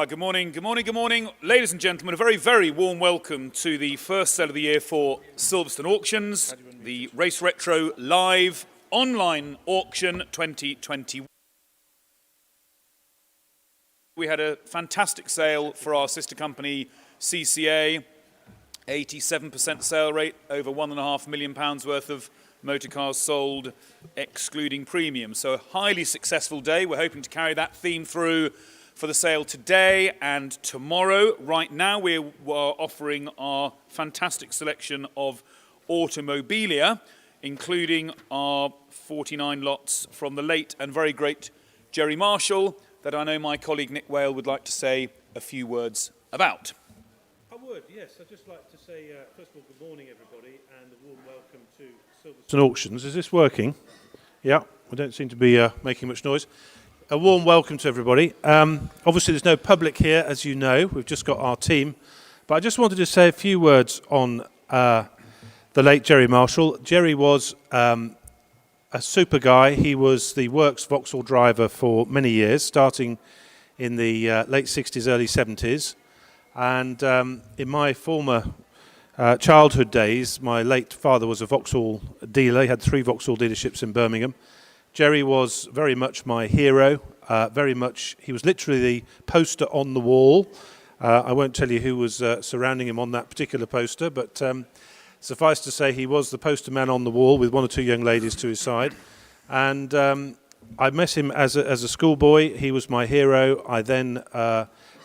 Right, good morning. Ladies and gentlemen, a very, very warm welcome to the first sale of the year for Silverstone Auctions, the Race Retro Live Online Auction 2021. We had a fantastic sale for our sister company CCA, 87% sale rate, over £1.5 million worth of motor cars sold, excluding premium. So a highly successful day. We're hoping to carry that theme through for the sale today and tomorrow. Right now we are offering our fantastic selection of Automobilia, including our 49 lots from the late and very great Jerry Marshall, that I know my colleague Nick Whale would like to say a few words about. I would, yes. I'd just like to say, first of all, good morning, everybody, and a warm welcome to Silverstone Auctions. Is this working? Yeah, I don't seem to be making much noise. A warm welcome to everybody. Obviously, there's no public here, as you know. We've just got our team. But I just wanted to say a few words on the late Jerry Marshall. Jerry was a super guy. He was the works Vauxhall driver for many years, starting in the late 60s, early 70s. And in my former childhood days, my late father was a Vauxhall dealer. He had 3 Vauxhall dealerships in Birmingham. Jerry was very much my hero. He was literally the poster on the wall. I won't tell you who was surrounding him on that particular poster, but suffice to say he was the poster man on the wall with 1 or 2 young ladies to his side. And I met him as a schoolboy. He was my hero. I then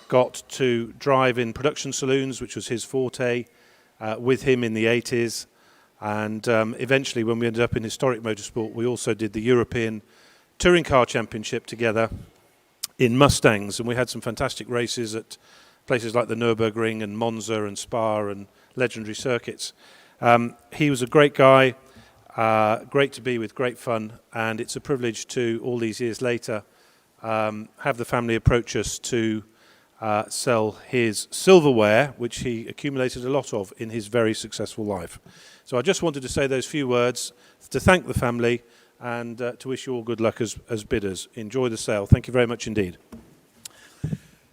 got to drive in production saloons, which was his forte, with him in the 80s. And eventually, when we ended up in historic motorsport, we also did the European Touring Car Championship together in Mustangs. And we had some fantastic races at places like the Nürburgring and Monza and Spa and legendary circuits. He was a great guy, great to be with, great fun. And it's a privilege to, all these years later, have the family approach us to sell his silverware, which he accumulated a lot of in his very successful life. So I just wanted to say those few words to thank the family and to wish you all good luck as bidders. Enjoy the sale. Thank you very much indeed.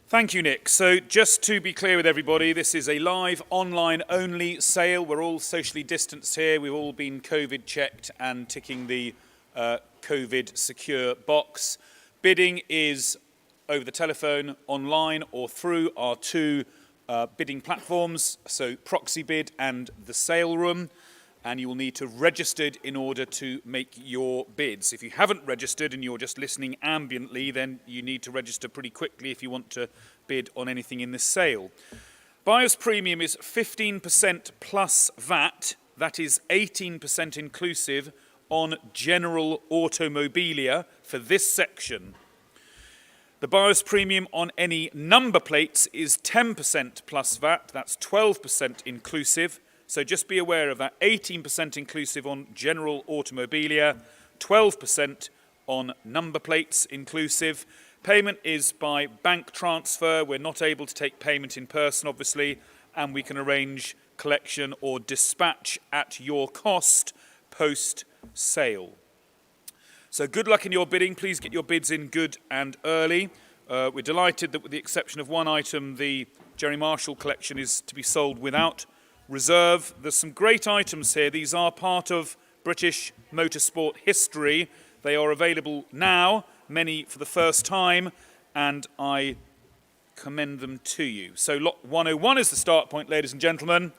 Thank you, Nick. So just to be clear with everybody, this is a live, online-only sale. We're all socially distanced here. We've all been COVID checked and ticking the COVID secure box. Bidding is over the telephone, online, or through our 2 bidding platforms, so Proxy Bid and the Sale Room. And you will need to register in order to make your bids. If you haven't registered and you're just listening ambiently, then you need to register pretty quickly if you want to bid on anything in this sale. Buyer's premium is 15% plus VAT. That is 18% inclusive on general automobilia for this section. The buyer's premium on any number plates is 10% plus VAT. That's 12% inclusive. So just be aware of that. 18% inclusive on general automobilia, 12% on number plates inclusive. Payment is by bank transfer. We're not able to take payment in person, obviously, and we can arrange collection or dispatch at your cost post-sale. So good luck in your bidding. Please get your bids in good and early. We're delighted that with the exception of one item, the Jerry Marshall collection is to be sold without reserve. There's some great items here. These are part of British motorsport history. They are available now, many for the first time, and I commend them to you. So lot 101 is the start point, ladies and gentlemen.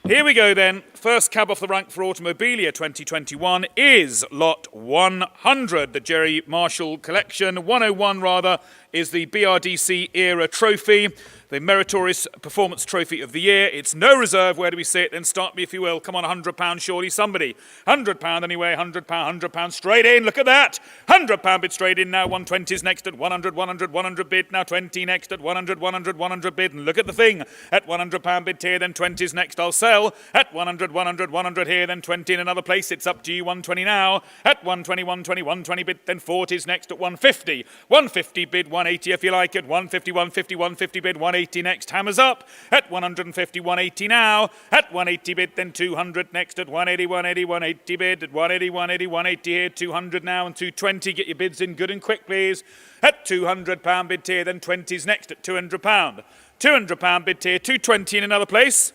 Here we go then. First cab off the rank for Automobilia 2021 is lot 100, the Jerry Marshall collection. 101 rather is the BRDC era trophy, the Meritorious Performance Trophy of the Year. It's no reserve. Where do we see it? Then start me if you will. Come on, £100 surely somebody. £100 anyway, £100 straight in. Look at that. £100 bid straight in now. 120's next at 100, 100, 100 bid. Now 20 next at 100, 100, 100 bid. And look at the thing. At £100 bid here, then 20's next. I'll sell. At 100, 100, 100 here, then 20 in another place. It's up to you. 120 now. At 120, 120, 120 bid, then 40's next at 150. 150 bid, 180 if you like. At 150, 150, 150 bid, 180 next. Hammers up. At 150, 180 now. At 180 bid, then 200 next. At 180, 180, 180 bid. At 180, 180, 180 here. 200 now and 220. Get your bids in good and quick, please. At £200 bid tier, then 20's next at £200. £200 bid tier, 220 in another place.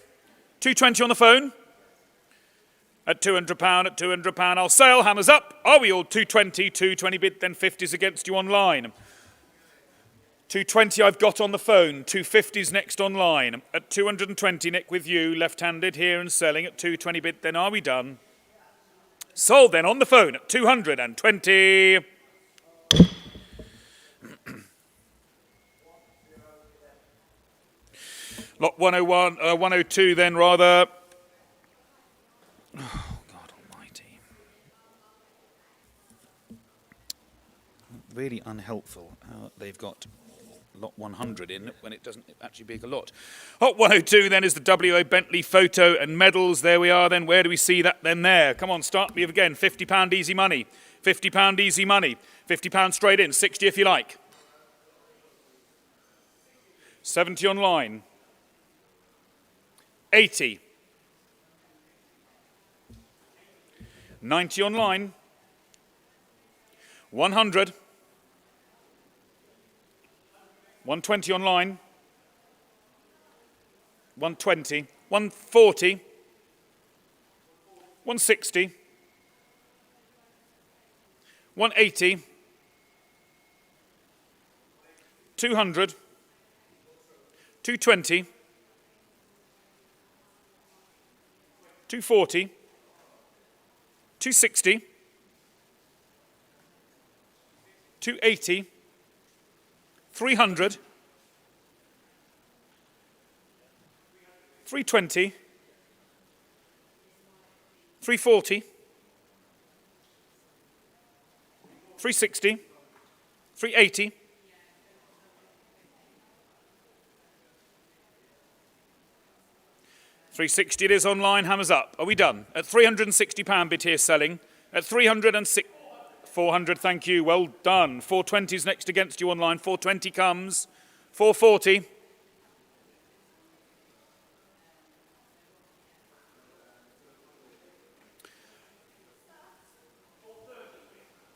220 on the phone. At £200, at £200, I'll sell. Hammers up. Are we all 220? 220 bid, then 50's against you online. 220 I've got on the phone. 250's next online. At 220, Nick, with you, left-handed here and selling at 220 bid, then are we done? Sold then on the phone at 220. Lot 101, 102 then rather. Oh, God almighty. Really unhelpful how they've got lot 100 in when it doesn't actually be a lot. Hot 102 then is the WA Bentley photo and medals. There we are then. Where do we see that then there? Come on, start me again. £50 easy money. £50 easy money. £50 straight in. 60 if you like. 70 online. 80. 90 online. 100. 120 online. 120. 140. 160. 180. 200. 220. 240. 260. 280. 300. 320. 340. 360. 380. 360 it is online, hammers up. Are we done? At £360 bid here selling. At 306, 400, thank you, well done. 420's next against you online. 420 comes. 440.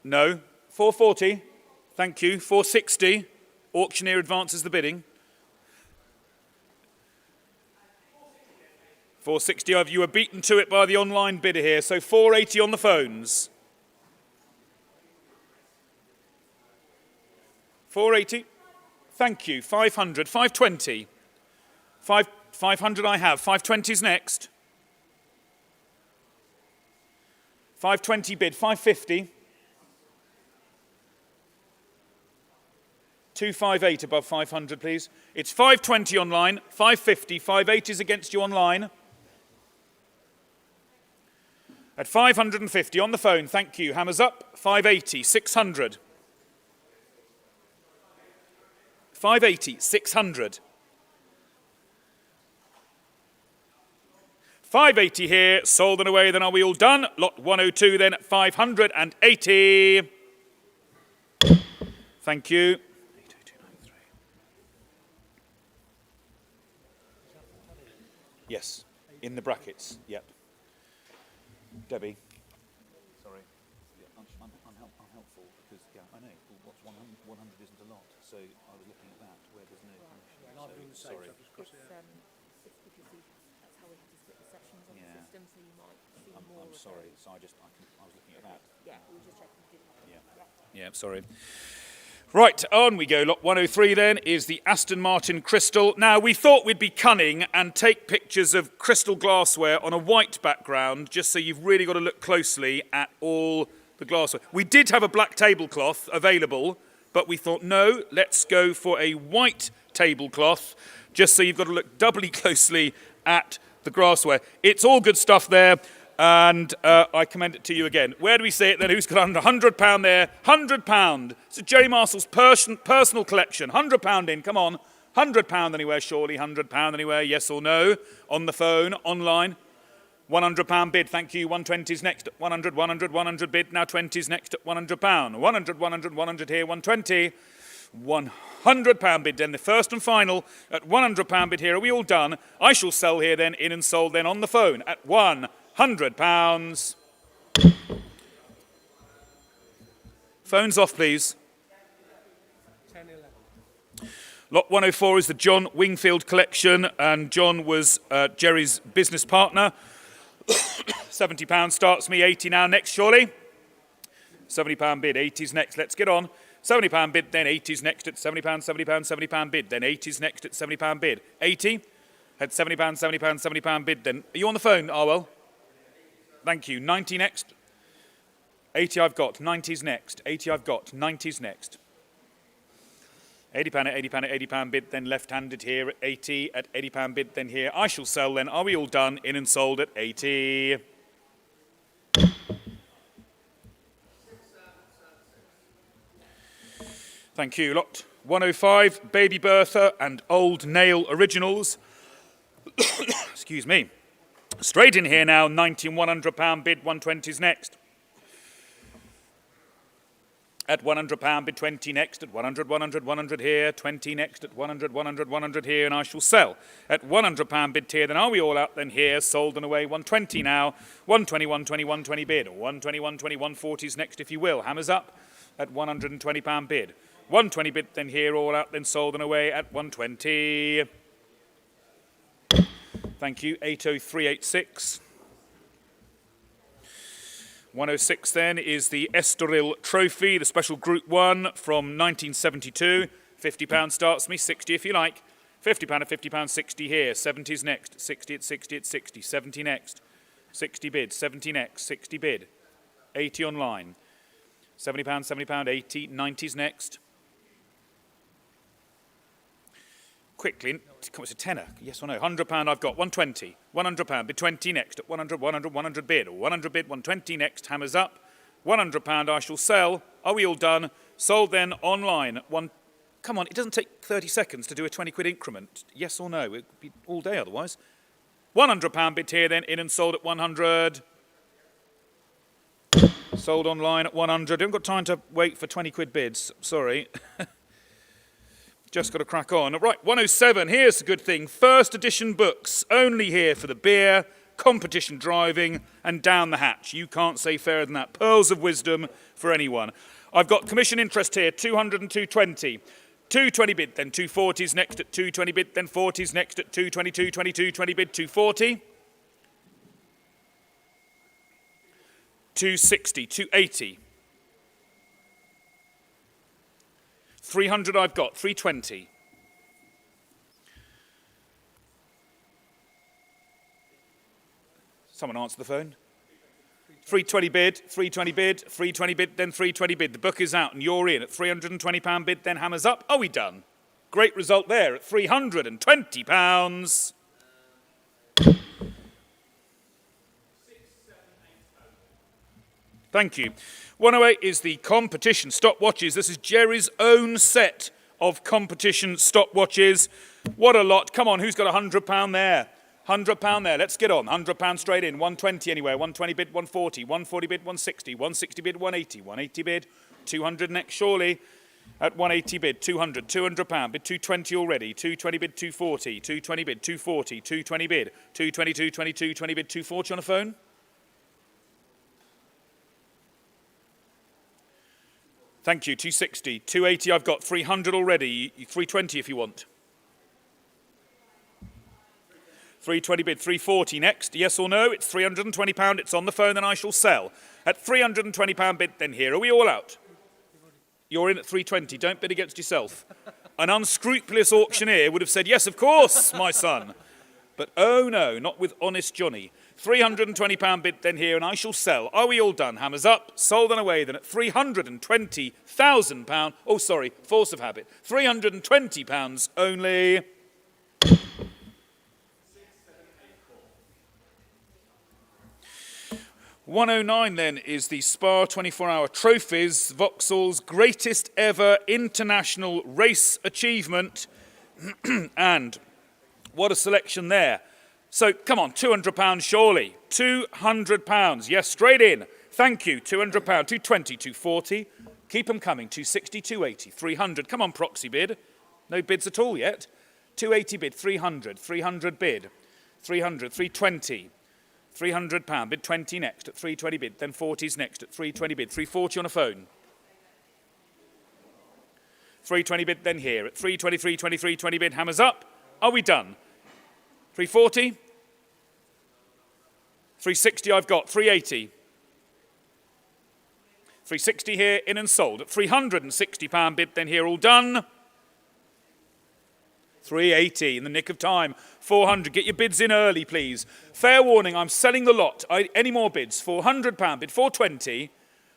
No. 440. Thank you. 460. Auctioneer advances the bidding. 460 of you are beaten to it by the online bidder here. So 480 on the phones. 480. Thank you. 500. 520. 500 I have. 520's next. 520 bid. 550. 258 above 500, please. It's 520 online. 550. 580 is against you online. At 550 on the phone, thank you. Hammers up. 580. 600. 580, 600. 580 here, sold and away, then are we all done? Lot 102 then at 580. Thank you. 80293. Yes, in the brackets, yep. Debbie. Sorry. Yeah, unhelpful because, yeah, I know, what's 100 isn't a lot, so I was looking at that where there's no commission. And I've been the same, sorry. so I've just crossed it out. It's because that's how we have to split the sessions on Yeah. the system, so you might see more I'm of sorry, those. so I was looking at that. Yeah, we were just checking you didn't have it. Yeah. Yeah, sorry. Right, on we go. Lot 103 then is the Aston Martin Crystal. Now, we thought we'd be cunning and take pictures of crystal glassware on a white background, just so you've really got to look closely at all the glassware. We did have a black tablecloth available, but we thought, no, let's go for a white tablecloth, just so you've got to look doubly closely at the glassware. It's all good stuff there. And I commend it to you again. Where do we see it then? Who's got £100 there? £100. It's Jerry Marshall's personal collection. £100 in, come on. £100 anywhere, surely. £100 anywhere, yes or no? On the phone, online. £100 bid, thank you. 120's next at 100, 100, 100 bid. Now 20's next at £100. 100, 100, 100 here, 120. £100 bid then, the first and final at £100 bid here. Are we all done? I shall sell here then, in and sold then on the phone at £100. Phones off, please. 10, 11. Lot 104 is the John Wingfield collection, and John was Jerry's business partner. £70 starts me, 80 now next, surely. £70 bid, 80's next, let's get on. £70 bid, then 80's next at £70, £70, £70 bid, then 80's next at £70 bid. 80, had £70, £70, £70 bid, then. Are you on the phone, Arwell? Thank you. 90 next. 80 I've got. 90's next. 80 I've got. 90's next. £80 at £80 at £80 bid, then left-handed here at 80 at £80 bid, then here. I shall sell then. Are we all done? In and sold at 80. Thank you. Lot 105, Baby Bertha and Old Nail Originals. Excuse me. Straight in here now, £90 and £100 bid, 120's next. at £100, bid 20 next, at 100, 100, 100 here, 20 next, at 100, 100, 100 here, and I shall sell. At £100 bid here, then are we all out? Then here, sold and away, 120 now, 120, 120, 120 bid, 120, 120, 140s next if you will, hammers up at £120 bid. 120 bid, then here, all out, then sold and away at 120. Thank you, 80386. 106 then is the Estoril Trophy, the special Group 1 from 1972. £50 starts me, 60 if you like. £50 at £50, 60 here, 70's next, 60 at 60 at 60, 70 next, 60 bid, 70 next, 60 bid, 80 online, £70, £70, 80, 90's next. Quickly, it's a tenner, yes or no? £100 I've got, 120, £100, bid 20 next, at 100, 100, 100 bid, 100 bid, 120 next, hammers up, £100 I shall sell. Are we all done? Sold then online. Come on, it doesn't take 30 seconds to do a 20 quid increment, yes or no? It would be all day otherwise. £100 bid here then, in and sold at 100. Sold online at 100. Haven't got time to wait for 20 quid bids, sorry. Just got to crack on. Right, 107, here's the good thing. First edition books, only here for the beer, competition driving, and down the hatch. You can't say fairer than that. Pearls of wisdom for anyone. I've got commission interest here, 200 and 220. 220 bid, then 240s next at 220 bid, then 40s next at 220, 222, 20 bid, 240. 260, 280. 300 I've got, 320. Someone answer the phone. 320 bid, 320 bid, 320 bid, then 320 bid. The book is out and you're in at £320 bid, then hammers up. Are we done? Great result there at £320. Thank you. 108 is the competition stopwatches. This is Jerry's own set of competition stopwatches. What a lot. Come on, who's got £100 there? £100 there. Let's get on. £100 straight in. 120 anywhere. 120 bid, 140. 140 bid, 160. 160 bid, 180. 180 bid, 200 next surely. At 180 bid, 200. £200 bid, 220 already. 220 bid, 240. 220 bid, 240. 220 bid, 222, 22, 20 bid, 240 on a phone. Thank you, 260. 280 I've got, 300 already. 320 if you want. 320 bid, 340 next. Yes or no? It's £320. It's on the phone and I shall sell. At £320 bid, then here. Are we all out? You're in at 320. Don't bid against yourself. An unscrupulous auctioneer would have said, yes, of course, my son. But oh no, not with honest Johnny. £320 bid, then here, and I shall sell. Are we all done? Hammers up. Sold and away then at £320,000. Oh, sorry, force of habit. £320 only. 109 then is the Spa 24-hour trophies, Vauxhall's greatest ever international race achievement. And what a selection there. So, come on, £200 surely. £200. Yes, straight in. Thank you, £200. 220, 240. Keep them coming. 260, 280, 300. Come on, proxy bid. No bids at all yet. 280 bid, 300. 300 bid. 300, 320. £300 bid, 20 next at 320 bid. Then 40s next at 320 bid. 340 on a phone. 320 bid, then here at 320, 320, 320 bid. Hammers up. Are we done? 340, 360 I've got, 380. 360 here, in and sold at £360 bid, then here, all done. 380 in the nick of time. 400, get your bids in early, please. Fair warning, I'm selling the lot. Any more bids? £400 bid, 420.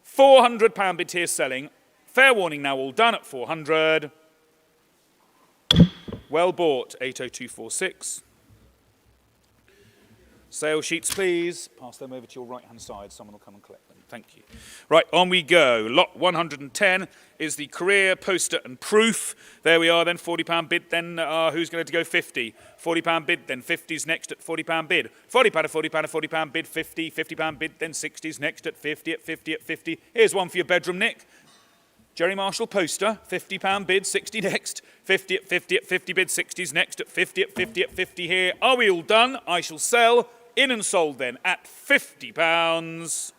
£400 bid here selling. Fair warning now, all done at 400. Well bought, 80246. Sale sheets, please. Pass them over to your right-hand side. Someone will come and collect them. Thank you. Right, on we go. Lot 110 is the career poster and proof. There we are then, £40 bid. Then who's going to go 50? £40 bid, then 50s next at £40 bid. £40 at £40 at £40 bid, 50, £50 bid, then 60s next at 50 at 50 at 50. Here's one for your bedroom, Nick. Jerry Marshall poster, £50 bid, 60 next. 50 at 50 at 50 bid, 60s next at 50 at 50 at 50 here. Are we all done? I shall sell, in and sold then, at £50.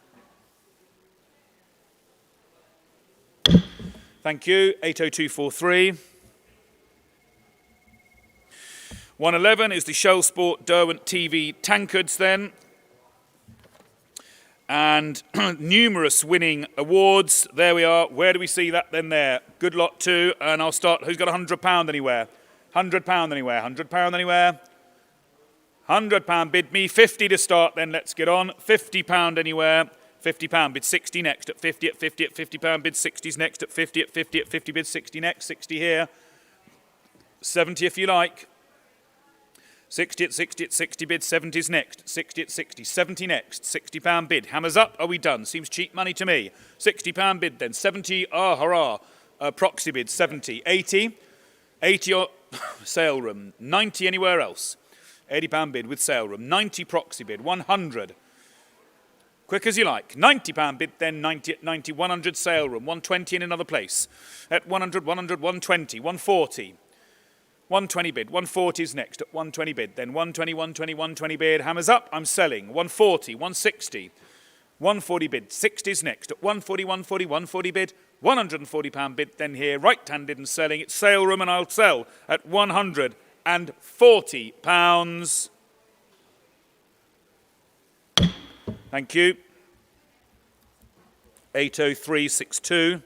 Thank you, 80243. 111 is the Shell Sport Derwent TV tankards then. And numerous winning awards. There we are. Where do we see that then there? Good lot too. And I'll start. Who's got £100 anywhere? £100 anywhere? £100 anywhere? £100 bid me. 50 to start then. Let's get on. £50 anywhere? £50 bid 60 next at 50 at 50 at £50 bid 60s next at 50 at 50 at 50 bid 60 next. 60 here. 70 if you like. 60 at 60 at 60 bid, 70s next, 60 at 60, 70 next, £60 bid, hammers up, are we done? Seems cheap money to me. £60 bid then, 70, hurrah, proxy bid, 70, 80, 80 sale room, 90 anywhere else, £80 bid with sale room, 90 proxy bid, 100, quick as you like, £90 bid then, 90 at 90, 100 sale room, 120 in another place, at 100, 100, 120, 140, 120 bid, 140 is next at 120 bid, then 120, 120, 120 bid, hammers up, I'm selling, 140, 160, 140 bid, 60s next at 140, 140, 140 bid, £140 bid, then here, right-handed and selling, it's sale room and I'll sell at £140. Thank you. 80362.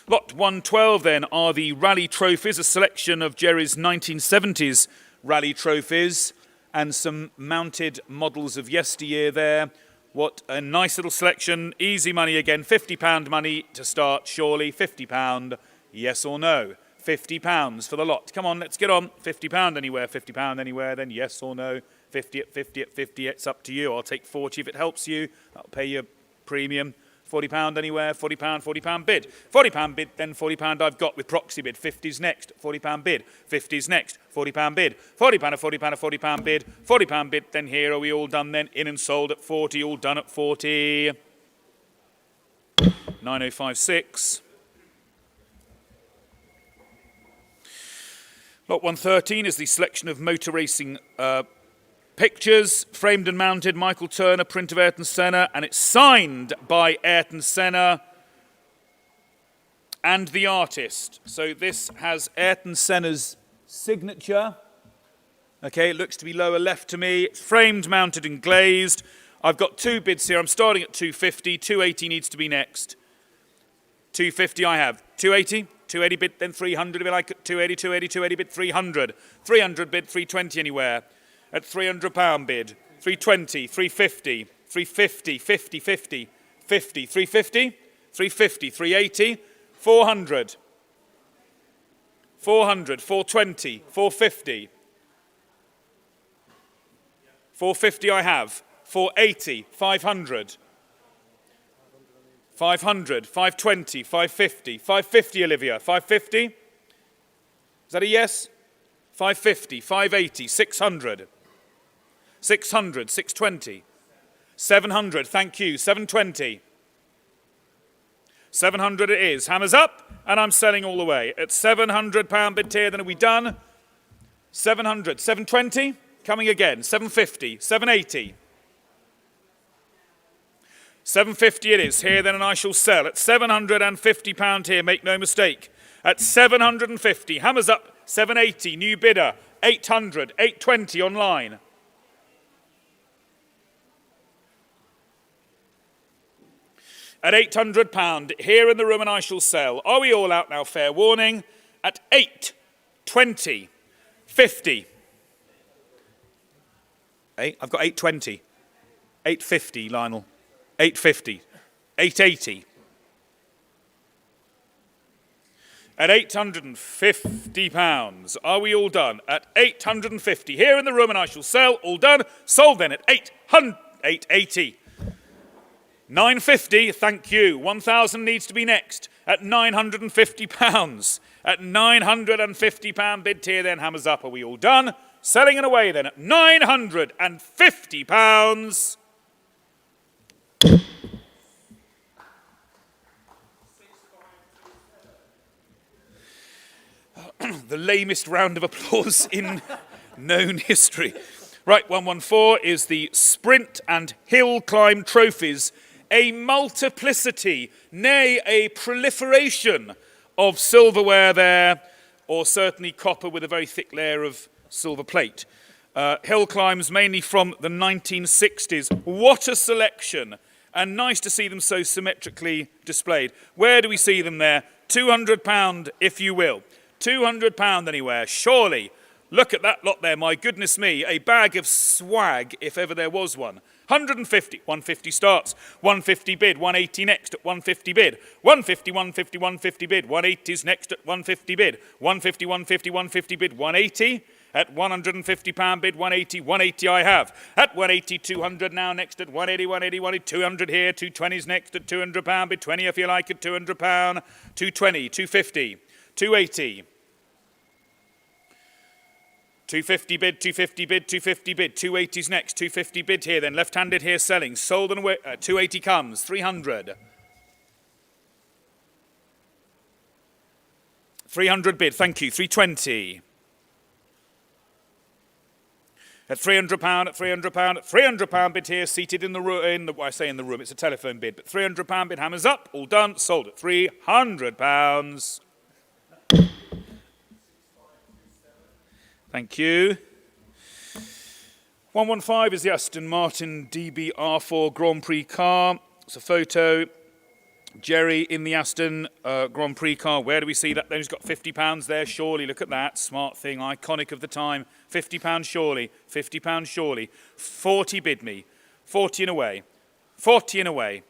Lot 112 then are the rally trophies, a selection of Jerry's 1970s rally trophies and some mounted models of yesteryear there. What a nice little selection. Easy money again, £50 money to start, surely. £50, yes or no? £50 for the lot. Come on, let's get on. £50 anywhere, £50 anywhere, then yes or no? 50 at 50 at 50, it's up to you. I'll take 40 if it helps you. I'll pay your premium. £40 anywhere, £40 bid. £40 bid, then £40 I've got with proxy bid. 50s next, £40 bid. 50s next, £40 bid. £40, £40 bid. £40 bid, then here are we all done then? In and sold at 40, all done at 40. 9056. Lot 113 is the selection of motor racing pictures, framed and mounted, Michael Turner, print of Ayrton Senna, and it's signed by Ayrton Senna and the artist. So this has Ayrton Senna's signature. Okay, it looks to be lower left to me. It's framed, mounted and glazed. I've got two bids here. I'm starting at 250. 280 needs to be next. 250 I have. 280. 280 bid, then 300 if you like. 280, 280, 280 bid, 300. 300 bid, 320 anywhere. At £300 bid, 320, 350, 350, 50, 50, 50, 350, 350, 380, 400, 400, 420, 450, 450 I have, 480, 500, 500, 520, 550, 550 Olivia, 550, is that a yes? 550, 580, 600. 600, 620, 700, thank you, 720. 700 it is, hammers up, and I'm selling all the way. At £700 bid here, then are we done? 700, 720, coming again, 750, 780. 750 it is here, then, and I shall sell at £750 here, make no mistake. At 750, hammers up, 780, new bidder, 800, 820 online. At £800, here in the room and I shall sell. Are we all out now? Fair warning. At 820, 50. Hey, I've got 820. 850, Lionel. 850. 880. At £850. Are we all done? At 850. Here in the room and I shall sell. All done. Sold then at 880. 950, thank you. 1,000 needs to be next at £950. At £950 bid tier then, hammers up. Are we all done? Selling and away then at £950. the lamest round of applause in known history. Right, 114 is the Sprint and Hill Climb trophies. A multiplicity, nay, a proliferation of silverware there, or certainly copper with a very thick layer of silver plate. Hill climbs mainly from the 1960s. What a selection! And nice to see them so symmetrically displayed. Where do we see them there? £200, if you will. £200 anywhere, surely. Look at that lot there, my goodness me. A bag of swag, if ever there was one. 150, 150 starts, 150 bid, 180 next at 150 bid, 150, 150, 150 bid, 180's next at 150 bid, 150, 150, 150 bid, 180 at £150 bid, 180, 180 I have. At 180, 200 now next at 180, 180, 180, 200 here, 220's next at £200 bid, 20 if you like at £200, 220, 250, 280. 250 bid, 250 bid, 250 bid, 280's next, 250 bid here then, left-handed here selling, sold and away, 280 comes, 300. 300 bid, thank you, 320. At £300, at £300, at £300 bid here, seated in the room, I say in the room, it's a telephone bid, but £300 bid, hammers up, all done, sold at £300. Thank you. 115 is the Aston Martin DBR4 Grand Prix car. It's a photo. Jerry in the Aston Grand Prix car. Where do we see that? Then he's got £50 there, surely. Look at that. Smart thing, iconic of the time. £50 surely. £50 surely. 40 bid me. 40 and away. 40 and away.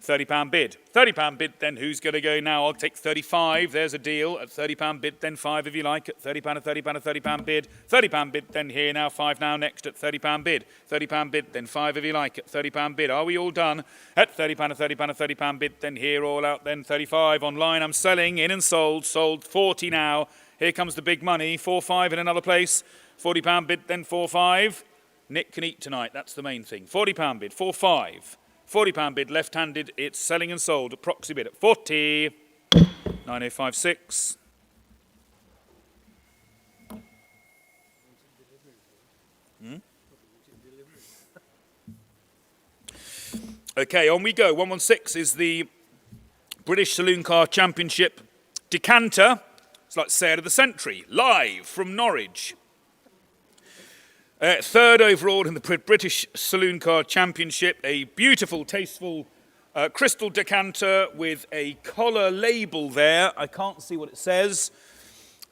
£30 bid. £30 bid, then who's going to go now? I'll take 35. There's a deal. At £30 bid, then 5 if you like. At £30, a £30, a £30 bid. £30 bid, then here now, 5 now next at £30 bid. £30 bid, then 5 if you like. At £30 bid. Are we all done? At £30, a £30, a £30 bid, then here all out, then 35. Online I'm selling, in and sold. Sold 40 now. Here comes the big money. 4-5 in another place. £40 bid, then 4-5. Nick can eat tonight, that's the main thing. £40 bid, 4-5. £40 bid, left-handed, it's selling and sold at proxy bid at 40. 9056. Okay, on we go. 116 is the British Saloon Car Championship decanter. It's like Sale of the Century, live from Norwich. Third overall in the British Saloon Car Championship, a beautiful, tasteful crystal decanter with a collar label there. I can't see what it says,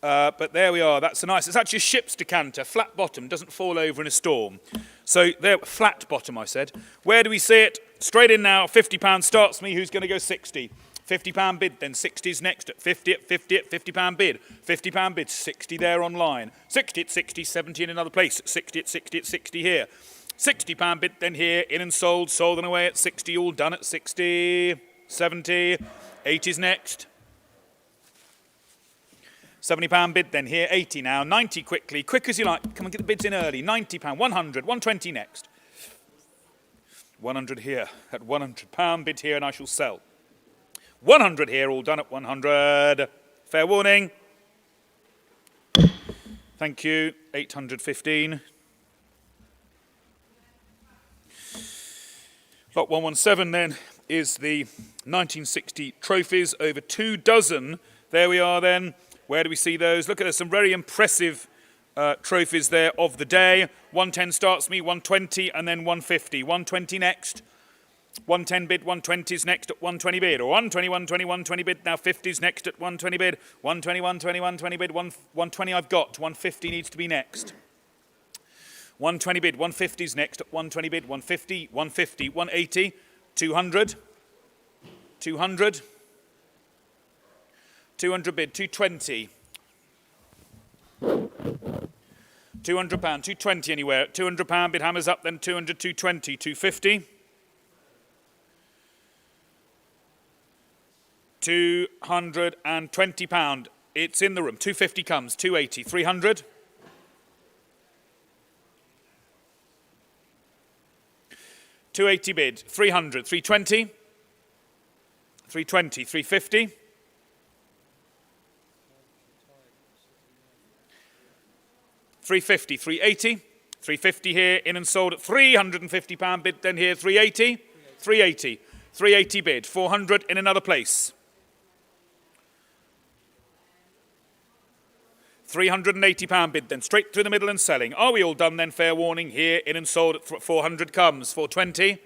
but there we are. That's a nice, it's actually a ship's decanter, flat bottom, doesn't fall over in a storm. So there, flat bottom, I said. Where do we see it? Straight in now, £50 starts me. Who's going to go 60? £50 bid, then 60's next at 50 at 50 at £50 bid. £50 bid, 60 there online. 60 at 60, 70 in another place. 60 at 60 at 60 here. £60 bid, then here, in and sold, sold and away at 60, all done at 60, 70, 80's next. £70 bid, then here, 80 now, 90 quickly, quick as you like, come and get the bids in early, £90, 100, 120 next. 100 here, at £100 bid here, and I shall sell. 100 here, all done at 100. Fair warning. Thank you, 815. Lot 117 then is the 1960 trophies, over 2 dozen. There we are then. Where do we see those? Look at there's some very impressive trophies there of the day. 110 starts me, 120 and then 150. 120 next. 110 bid, 120's next at 120 bid, or 120, 120, 120 bid, now 50's next at 120 bid, 120, 120, 120 bid, 120 I've got, 150 needs to be next. 120 bid, 150's next at 120 bid, 150, 150, 180, 200, 200, 200 bid, 220. £200, 220 anywhere, £200 bid, hammers up, then 200, 220, 250. £220. It's in the room. 250 comes. 280. 300. 280 bid. 300. 320. 320. 350. 350, 380, 350 here, in and sold at £350 bid, then here, 380, 380, 380 bid, 400 in another place. £380 bid, then straight through the middle and selling. Are we all done then? Fair warning here, in and sold at 400 comes, 420.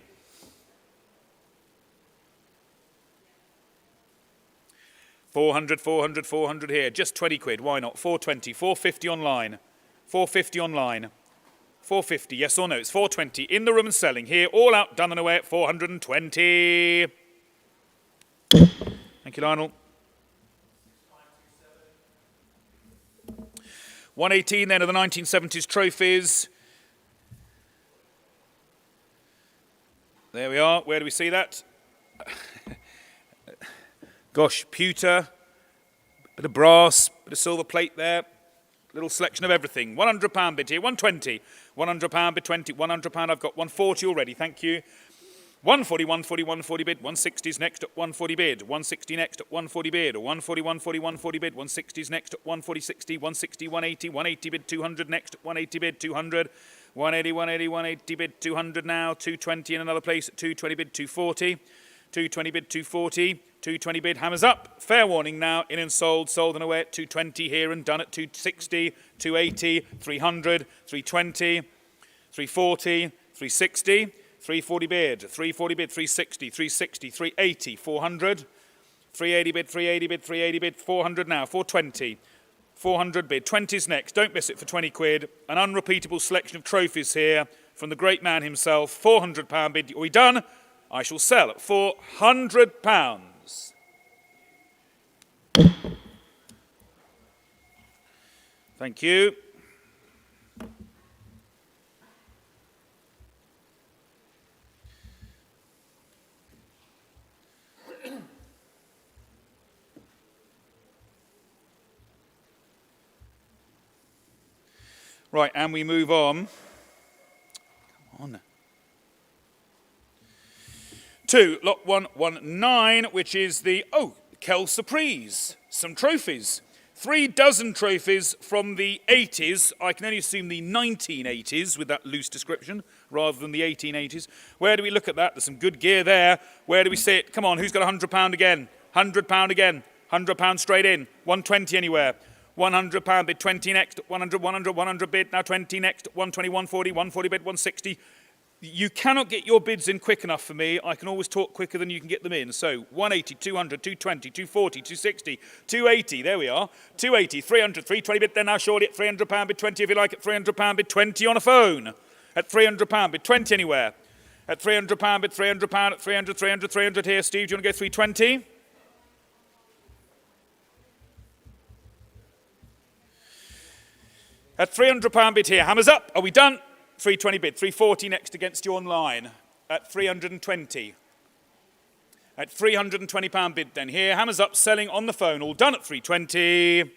400, 400, 400 here, just 20 quid, why not? 420, 450 online, 450 online, 450, yes or no? It's 420, in the room and selling here, all out, done and away at 420. Thank you, Lionel. 118 then of the 1970s trophies. There we are, where do we see that? Gosh, pewter, bit of brass, bit of silver plate there, little selection of everything. £100 bid here, 120, £100 bid 20, £100 I've got 140 already, thank you. 140, 140, 140 bid, 160's next at 140 bid, 160 next at 140 bid, or 140, 140, 140 bid, 160's next at 140, 60, 160, 180, 180 bid, 200 next at 180 bid, 200, 180, 180, 180 bid, 200 now, 220 in another place at 220 bid, 240, 220 bid, 240, 220 bid, hammers up, fair warning now, in and sold, sold and away at 220 here and done at 260, 280, 300, 320, 340, 360, 340 bid, 340 bid, 360, 360, 380, 400, 380 bid, 380 bid, 380 bid, 400 now, 420, 400 bid, 20's next, don't miss it for 20 quid, an unrepeatable selection of trophies here from the great man himself, £400 bid, are we done? I shall sell at £400. Thank you. Right, and we move on. Come on. To lot 119, which is the, Kel Surprise. Some trophies. 3 dozen trophies from the 80s. I can only assume the 1980s with that loose description rather than the 1880s. Where do we look at that? There's some good gear there. Where do we see it? Come on, who's got £100 again? £100 again. £100 straight in. 120 anywhere. £100 bid, 20 next, 100, 100, 100 bid, now 20 next, 120, 140, 140 bid, 160. You cannot get your bids in quick enough for me. I can always talk quicker than you can get them in. So 180, 200, 220, 240, 260, 280. There we are. 280, 300, 320 bid. They're now shortly at £300 bid 20 if you like. At £300 bid 20 on a phone. At £300 bid 20 anywhere. At £300 bid £300 at 300, 300, 300 here. Steve, do you want to go 320? At £300 bid here. Hammers up. Are we done? 320 bid, 340 next against you online at 320. At £320 bid then here, hammers up, selling on the phone, all done at 320.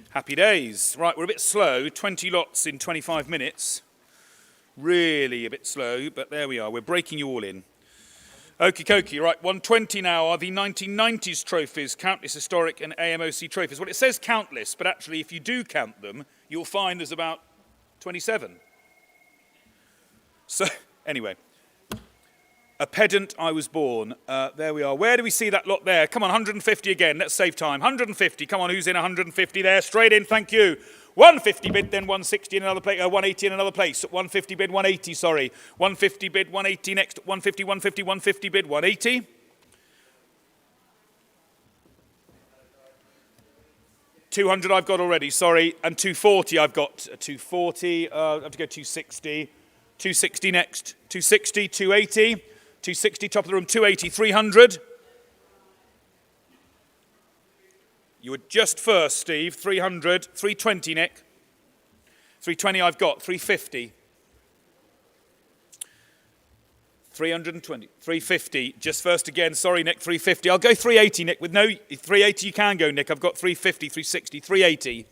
Happy days. Right, we're a bit slow, 20 lots in 25 minutes. Really a bit slow, but there we are, we're breaking you all in. Okie dokie, right, 120 now are the 1990s trophies, countless historic and AMOC trophies. Well, it says countless, but actually if you do count them, you'll find there's about 27. So, anyway, a pedant I was born. There we are. Where do we see that lot there? Come on, 150 again, let's save time. 150, come on, who's in 150 there? Straight in, thank you. 150 bid, then 160 in another place, 180 in another place. 150 bid, 180, sorry. 150 bid, 180 next. 150, 150, 150 bid, 180. $200 I've got already, sorry. And 240 I've got. 240, I have to go 260. 260 next. 260, 280. 260, top of the room, 280, 300. You were just first, Steve. 300, 320, Nick. 320 I've got, 350. 320, 350, just first again. Sorry, Nick, 350. I'll go 380, Nick. With no 380 you can go, Nick. I've got 350, 360, 380.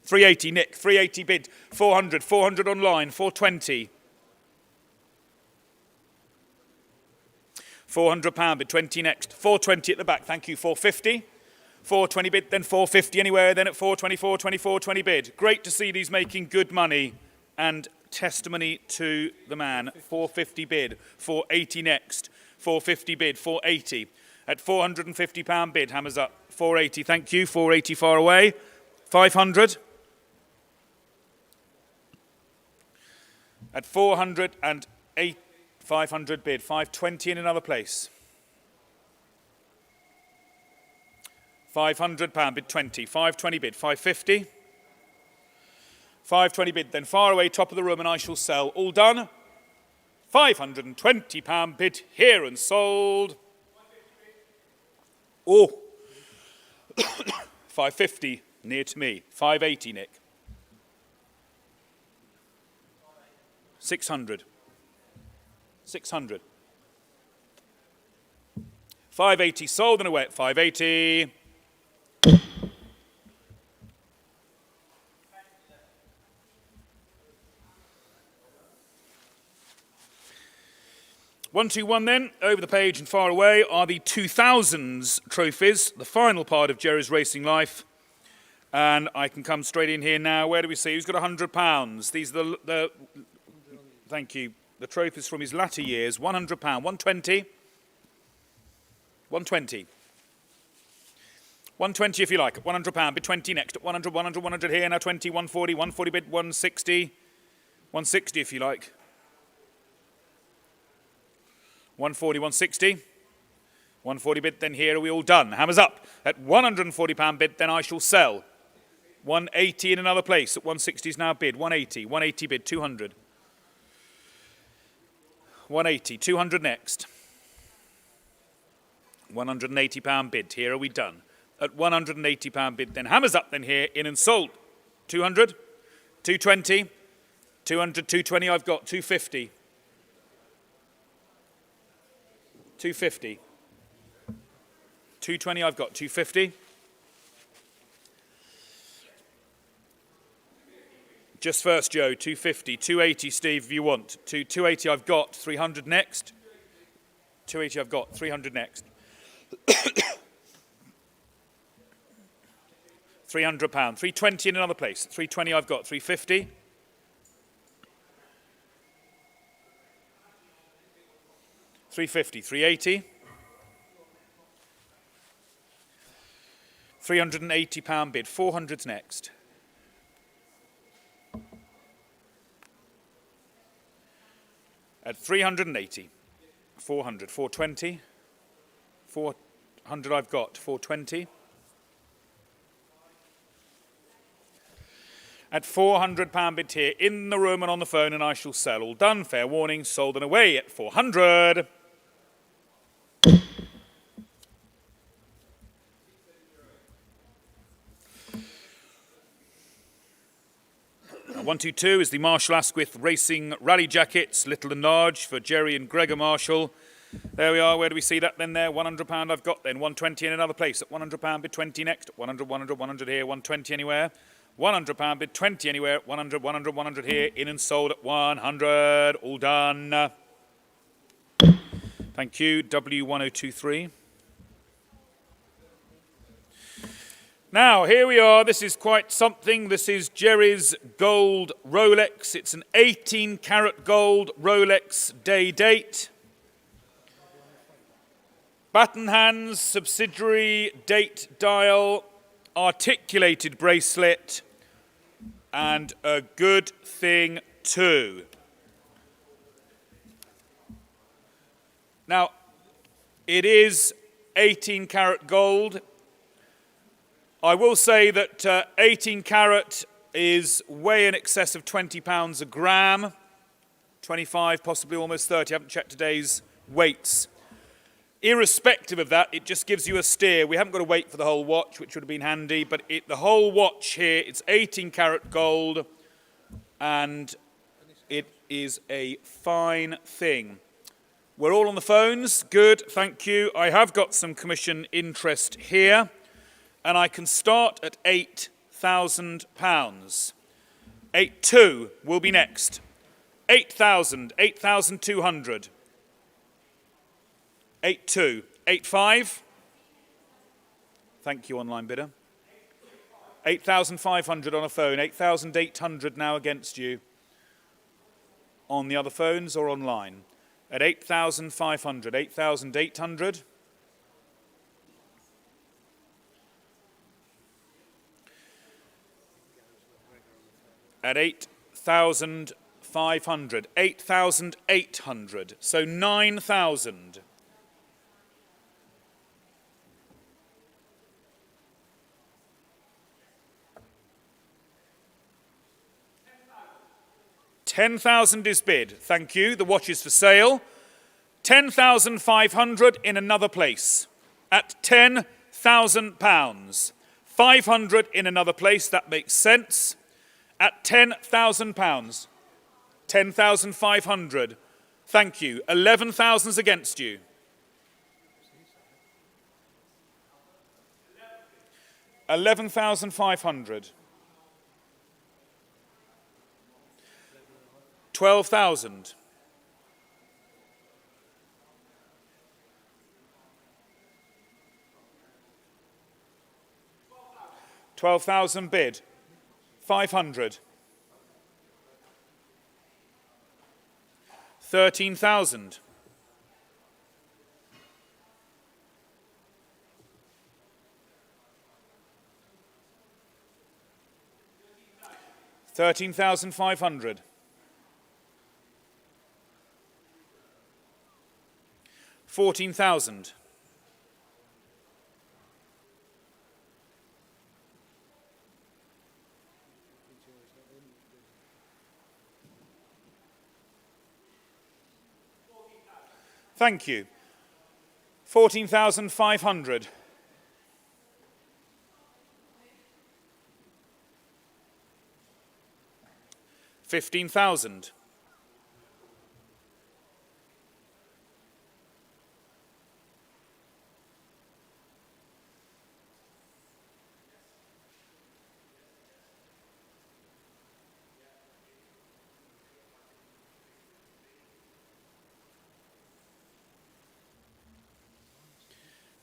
380, Nick. 380 bid. 400, 400 online, 420. £400 bid, 20 next. 420 at the back, thank you, 450. 420 bid, then 450 anywhere, then at 420, 424, 20 bid. Great to see these making good money and testimony to the man. 450 bid, 480 next. 450 bid, 480. At £450 bid, hammers up. 480, thank you, 480 far away. 500. At 408, 500 bid, 520 in another place. £500 bid 20, 520 bid, 550. 520 bid, then far away, top of the room, and I shall sell. All done. £520 bid here and sold. Oh, 550 near to me. 580, Nick. 600. 600. 580 sold and away at 580. One, two, one then, over the page and far away are the 2000s trophies, the final part of Jerry's racing life. And I can come straight in here now. Where do we see? Who's got £100? These are the thank you, the trophies from his latter years. £100, 120. 120. 120 if you like, £100, bid 20 next, at 100, 100, 100 here, now 20, 140, 140 bid, 160. 160 if you like. 140, 160. 140 bid, then here are we all done. Hammers up. At £140 bid, then I shall sell. 180 in another place. At 160 is now bid. 180. 180 bid, 200. 180. 200 next. £180 bid. Here are we done. At £180 bid, then hammers up, then here, in and sold. 200. 220. 200, 220 I've got. 250. 250. 220 I've got. 250. Just first, Joe. 250. 280, Steve, if you want. 280 I've got. 300 next. 280 I've got. 300 next. £300. 320 in another place. 320 I've got. 350. 350, 380. £380 bid, 400's next. At 380, 400, 420. 400 I've got, 420. At £400 bid here, in the room and on the phone, and I shall sell. All done, fair warning, sold and away at 400. 122 is the Marshall Asquith Racing Rally Jackets, little and large, for Jerry and Gregor Marshall. There we are. Where do we see that then there? £100 I've got then. 120 in another place. At £100 bid 20 next. 100, 100, 100 here. 120 anywhere. £100 bid 20 anywhere. 100, 100, 100 here. In and sold at 100. All done. Thank you. W1023. Now, here we are. This is quite something. This is Jerry's gold Rolex. It's an 18-carat gold Rolex day date. Baton hands, subsidiary, date dial, articulated bracelet, and a good thing too. Now, it is 18-carat gold. I will say that 18 carat is way in excess of £20 a gram, 25, possibly almost 30. I haven't checked today's weights. Irrespective of that, it just gives you a steer. We haven't got to wait for the whole watch, which would have been handy, but the whole watch here, it's 18 carat gold, and it is a fine thing. We're all on the phones. Good, thank you. I have got some commission interest here. And I can start at £8,000. 8,200 will be next. 8,000, 8,200. 8.2. 8.5. Thank you, online bidder. 8,500 on a phone. 8,800 now against you. On the other phones or online. At 8,500. 8,800. At 8,500. 8,800. So 9,000. $10,000 is bid. Thank you. The watch is for sale. 10,500 in another place. At £10,000. 500 in another place. That makes sense. At £10,000. 10,500. Thank you. 11,000 is against you. 11,500. 12,000. 12,000 bid. 500. 13,000. 13,500. 14,000. 14,500. 15,000.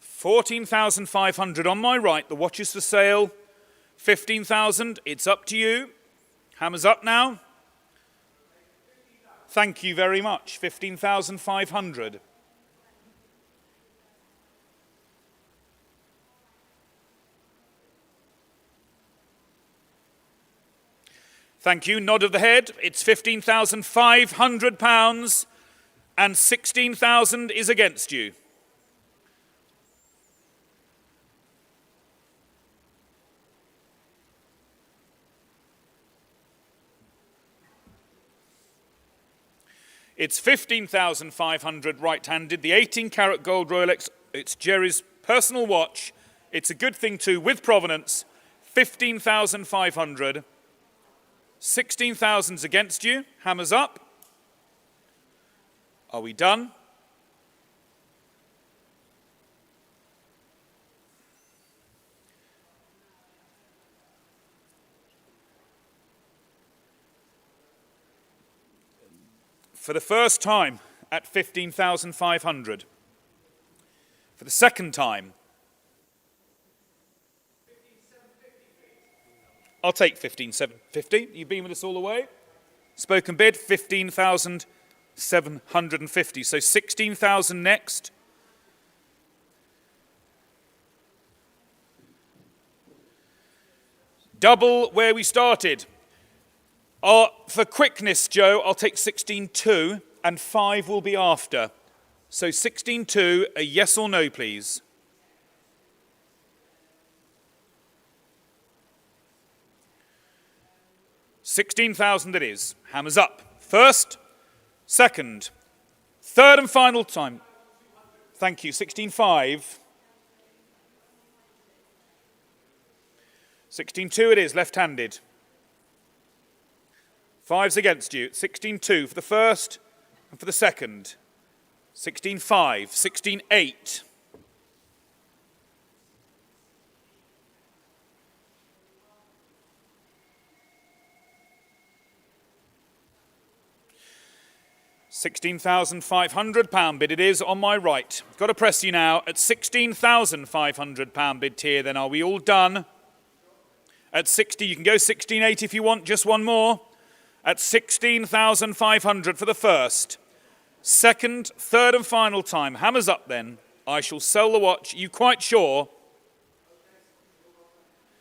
14,500 on my right. The watch is for sale. 15,000. It's up to you. Hammer's up now. Thank you very much. 15,500. Thank you. Nod of the head. It's £15,500 and 16,000 is against you. It's 15,500 right-handed. The 18-karat gold Rolex. It's Jerry's personal watch. It's a good thing too, with provenance. 15,500. 16,000's against you. Hammers up. Are we done? For the first time at 15,500. For the second time. I'll take 15,750. You've been with us all the way. Spoken bid, 15,750. So 16,000 next. Double where we started. For quickness, Joe, I'll take 16.2 and 5 will be after. So 16.2, a yes or no, please. $16,000 it is. Hammers up. First, second, third and final time. Thank you. 16.5. 16.2 it is, left-handed. 5's against you. 16.2 for the first and for the second. 16.5. 16.8. 16.8 £16,500 bid it is on my right. Got to press you now at £16,500 bid tier. Then are we all done? At 60, you can go 16.80 if you want, just one more. At 16,500 for the first. Second, third and final time. Hammers up then. I shall sell the watch. Are you quite sure?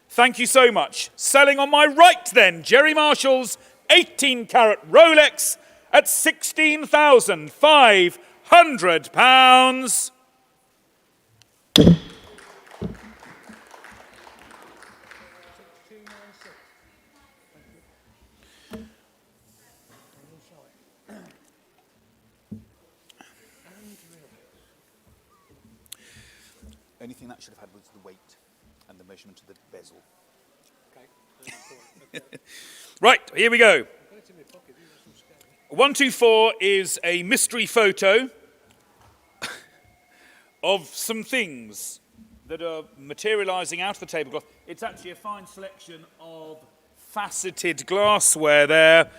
Thank you so much. Selling on my right then, Jerry Marshall's 18-carat Rolex at £16,500. Only thing that should have had was the weight and the measurement of the bezel. Right, here we go. 124 is a mystery photo of some things that are materialising out of the tablecloth. It's actually a fine selection of faceted glassware there.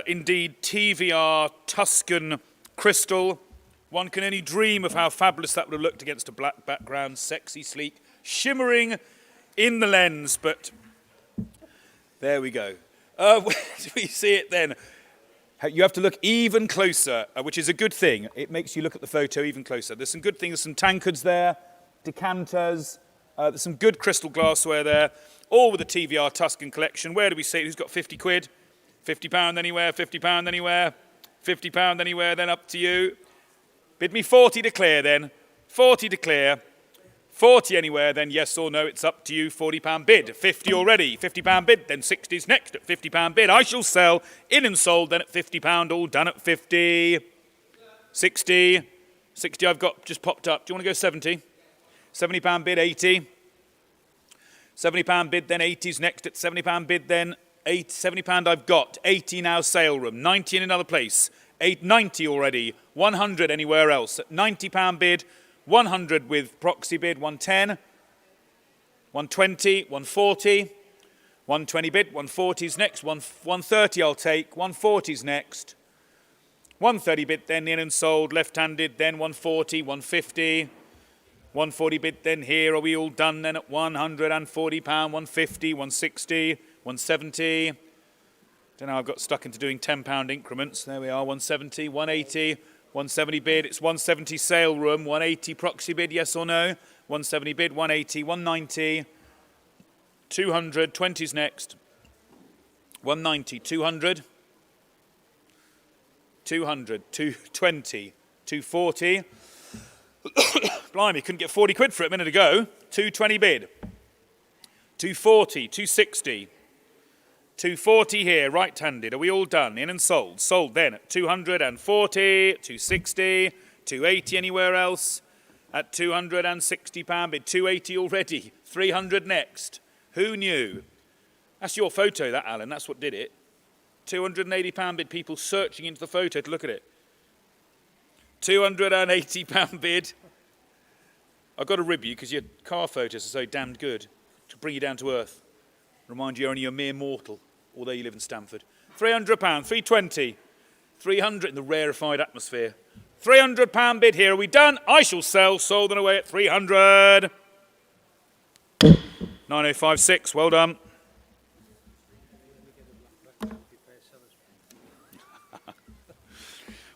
Indeed, TVR Tuscan crystal. One can only dream of how fabulous that would have looked against a black background, sexy, sleek, shimmering in the lens, but there we go. Where do we see it then? You have to look even closer, which is a good thing. It makes you look at the photo even closer. There's some good things. There's some tankards there, decanters. There's some good crystal glassware there, all with the TVR Tuscan collection. Where do we see it? Who's got 50 quid? £50 anywhere, £50 anywhere, £50 anywhere, then up to you. Bid me 40 to clear then. 40 to clear. 40 anywhere, then yes or no, it's up to you. £40 bid. 50 already. £50 bid, then 60's next at £50 bid. I shall sell in and sold then at £50, all done at 50. 60. 60 I've got just popped up. Do you want to go 70? £70 bid, 80. £70 bid, then 80's next at £70 bid, then £70 I've got. 80 now sale room. 90 in another place. 90 already. 100 anywhere else. At £90 bid. 100 with proxy bid, 110, 120, 140, 120 bid, 140's next, 130 I'll take, 140's next, 130 bid, then in and sold, left-handed, then 140, 150, 140 bid, then here, are we all done then at £140, 150, 160, 170, don't know, I've got stuck into doing £10 increments, there we are, 170, 180, 170 bid, it's 170 sale room, 180 proxy bid, yes or no? 170 bid, 180, 190, 200, 20's next, 190, 200, 200, 220, 240. Blimey, couldn't get 40 quid for it a minute ago. 220 bid, 240, 260. 240 here, right-handed. Are we all done? In and sold. Sold then at 240, 260, 280 anywhere else. At £260 bid. 280 already. 300 next. Who knew? That's your photo, that, Alan. That's what did it. £280 bid. People searching into the photo to look at it. £280 bid. I've got to rib you because your car photos are so damned good to bring you down to earth. Remind you you're only a mere mortal. Although you live in Stamford. £300, 320, 300 in the rarefied atmosphere. £300 bid here. Are we done? I shall sell. Sold and away at 300. 9056. Well done.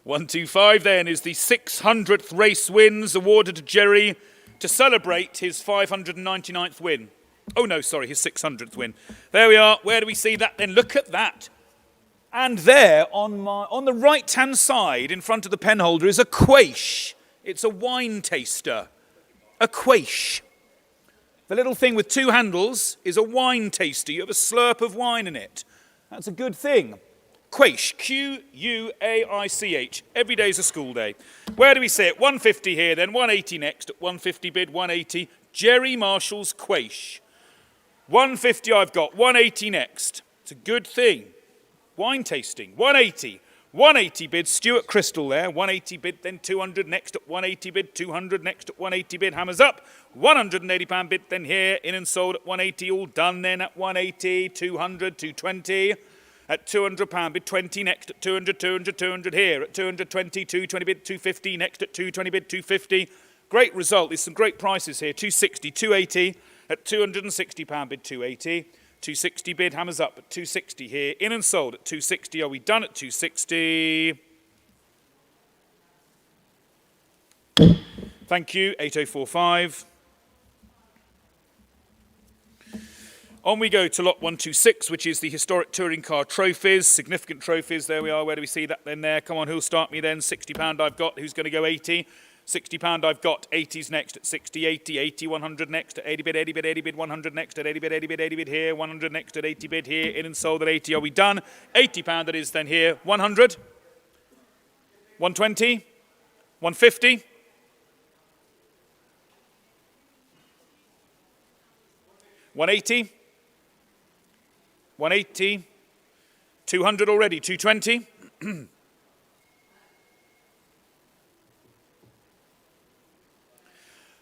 £125 then is the 600th race wins awarded to Jerry to celebrate his 599th win. Oh, no, sorry, his 600th win. There we are. Where do we see that then? Look at that. And there on the right-hand side in front of the pen holder is a quaiche. It's a wine taster. A quaiche. The little thing with two handles is a wine taster. You have a slurp of wine in it. That's a good thing. Quaiche. Q-U-A-I-C-H. Every day's a school day. Where do we see it? 150 here, then 180 next. At 150 bid, 180. Jerry Marshall's quaiche. 150 I've got, 180 next. It's a good thing. Wine tasting, 180. 180 bid, Stuart Crystal there, 180 bid, then 200 next at 180 bid, 200 next at 180 bid, hammers up. £180 bid, then here, in and sold at 180, all done then at 180, 200, 220. at £200 bid 20 next at 200, 200, 200 here at 220, 220 bid 250 next at 220 bid 250. Great result. There's some great prices here. 260, 280 at £260 bid 280. 260 bid hammers up at 260 here. In and sold at 260. Are we done at 260? Thank you. 8045. On we go to lot 126, which is the historic touring car trophies, significant trophies. There we are. Where do we see that then there? Come on, who'll start me then? £60 I've got. Who's going to go 80? £60 I've got. 80's next at 60, 80, 80, 100 next at 80 bid, 80 bid, 80 bid, 100 next at 80 bid, 80 bid, 80 bid here, 100 next at 80 bid here, in and sold at 80. Are we done? £80 that is then here. 100, 120, 150. 180, 180, 200 already, 220.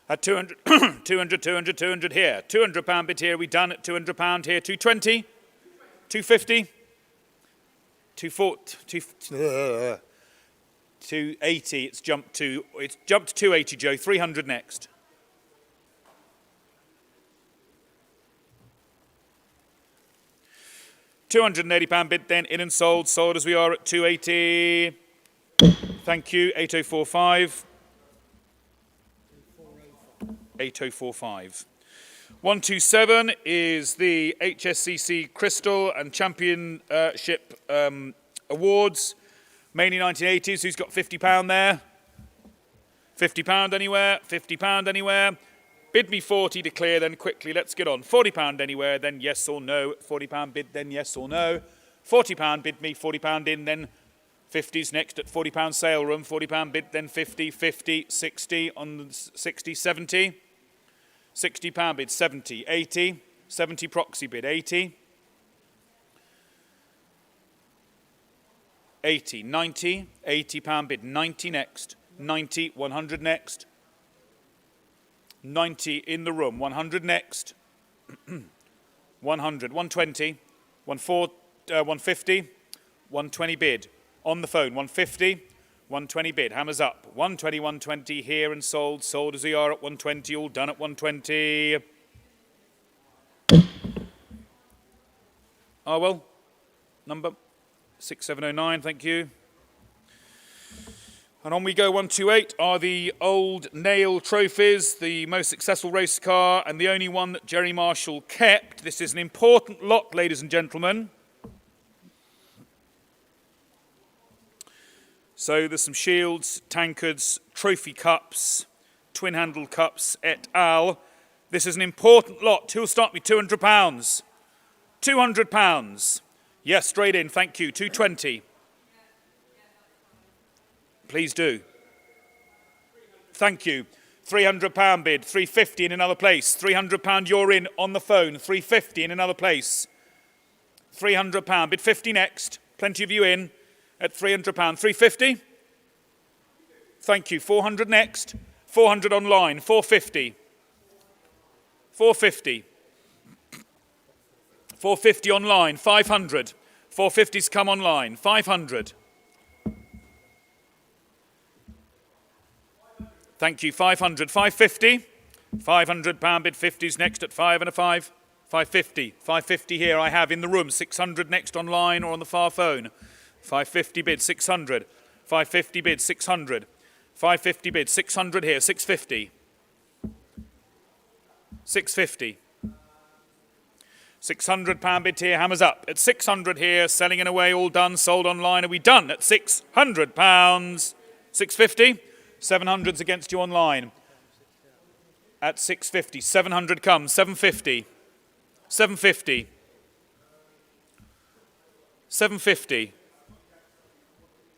At 200, 200, 200, 200 here. £200 bid here, we done at £200 here, 220, 250, 280, it's jumped to 280, Joe, 300 next. £280 bid then, in and sold as we are at 280. Thank you, 8045. 8045. 127 is the HSCC Crystal and Championship Awards, mainly 1980s. Who's got £50 there? £50 anywhere? £50 anywhere? Bid me 40, declare then quickly. Let's get on. £40 anywhere, then yes or no. £40 bid, then yes or no. £40 bid me, £40 in, then 50's next at £40 sale room. £40 bid, then 50, 50, 60 on 60, 70. £60 bid, 70, 80. 70 proxy bid, 80. 80, 90. £80 bid, 90 next. 90, 100 next. 90 in the room, 100 next. 100, 120, 150, 120 bid. On the phone, 150, 120 bid, hammers up. 120, 120 here and sold as we are at 120, all done at 120. Oh well, number 6709, thank you. And on we go, 128 are the old nail trophies, the most successful race car and the only one that Jerry Marshall kept. This is an important lot, ladies and gentlemen. So there's some shields, tankards, trophy cups, twin-handled cups, et al. This is an important lot. Who'll start me? £200. £200. Yes, straight in, thank you. 220. Please do. Thank you. £300 bid, 350 in another place. £300 you're in on the phone, 350 in another place. £300 bid, 50 next. Plenty of you in at £300. 350. Thank you. 400 next. 400 online, 450. 450. 450 online, 500. 450's come online, 500. Thank you, 500, 550. £500 bid, 50's next at 5 and a 5. 550, 550 here I have in the room, 600 next online or on the far phone. 550 bid, 600. 550 bid, 600. 550 bid, 600 here, 650. 650. £600 bid here, hammers up. At 600 here, selling in away, all done, sold online. Are we done at £600? 650? 700's against you online. At 650, 700 comes, 750. 750. 750.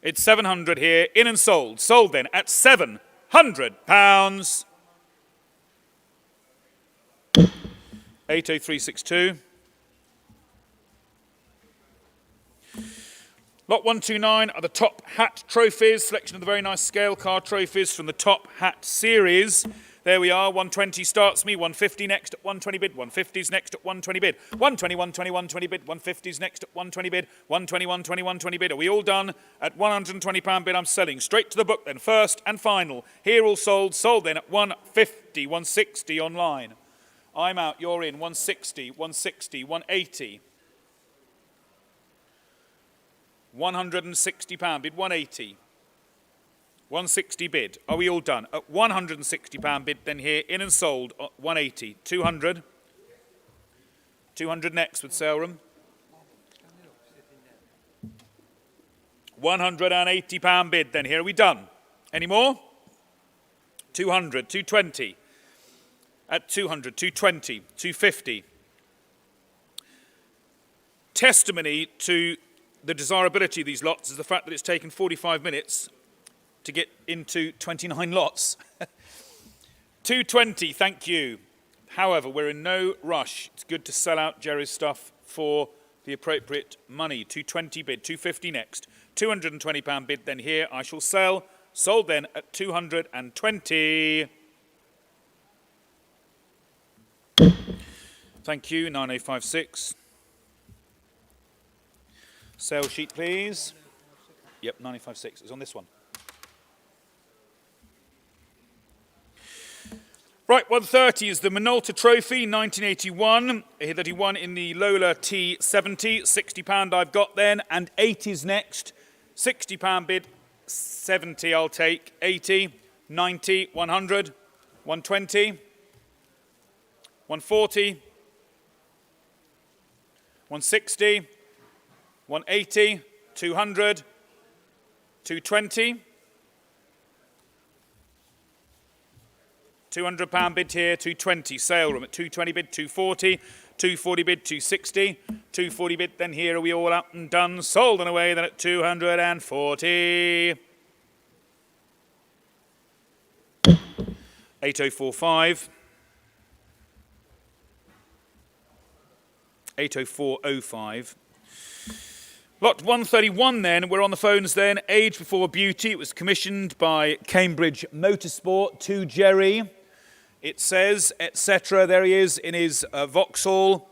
It's 700 here, in and sold. Sold then at £700. 80362. Lot 129 are the Top Hat trophies, selection of the very nice scale car trophies from the Top Hat series. There we are, 120 starts me, 150 next at 120 bid, 150's next at 120 bid, 120, 120, 120 bid, 150's next at 120 bid, 120, 120, 120 bid. Are we all done? At £120 bid, I'm selling. Straight to the book then, first and final. Here all sold, sold then at 150, 160 online. I'm out, you're in, 160, 160, 180. £160 bid, 180. 160 bid. Are we all done? At £160 bid, then here, in and sold at 180. 200. 200 next with sale room. £180 bid, then here. Are we done? Any more? 200. 220. At 200. 220. 250. Testimony to the desirability of these lots is the fact that it's taken 45 minutes to get into 29 lots. 220, thank you. However, we're in no rush. It's good to sell out Jerry's stuff for the appropriate money. 220 bid, 250 next. £220 bid, then here I shall sell. Sold then at 220. Thank you, 9056. Sale sheet, please. Yep, 9056. It's on this one. Right, 130 is the Minolta Trophy, 1981, that he won in the Lola T70. £60 I've got then, and 80's next. £60 bid, 70 I'll take, 80, 90, 100, 120, 140, 160, 180, 200, 220. £200 bid here, 220, sale room at 220 bid, 240, 240 bid, 260, 240 bid, then here are we all up and done, sold and away then at 240. 8045. 80405. Lot 131 then, we're on the phones then, Age Before Beauty. It was commissioned by Cambridge Motorsport to Jerry. It says, etc. There he is in his Vauxhall,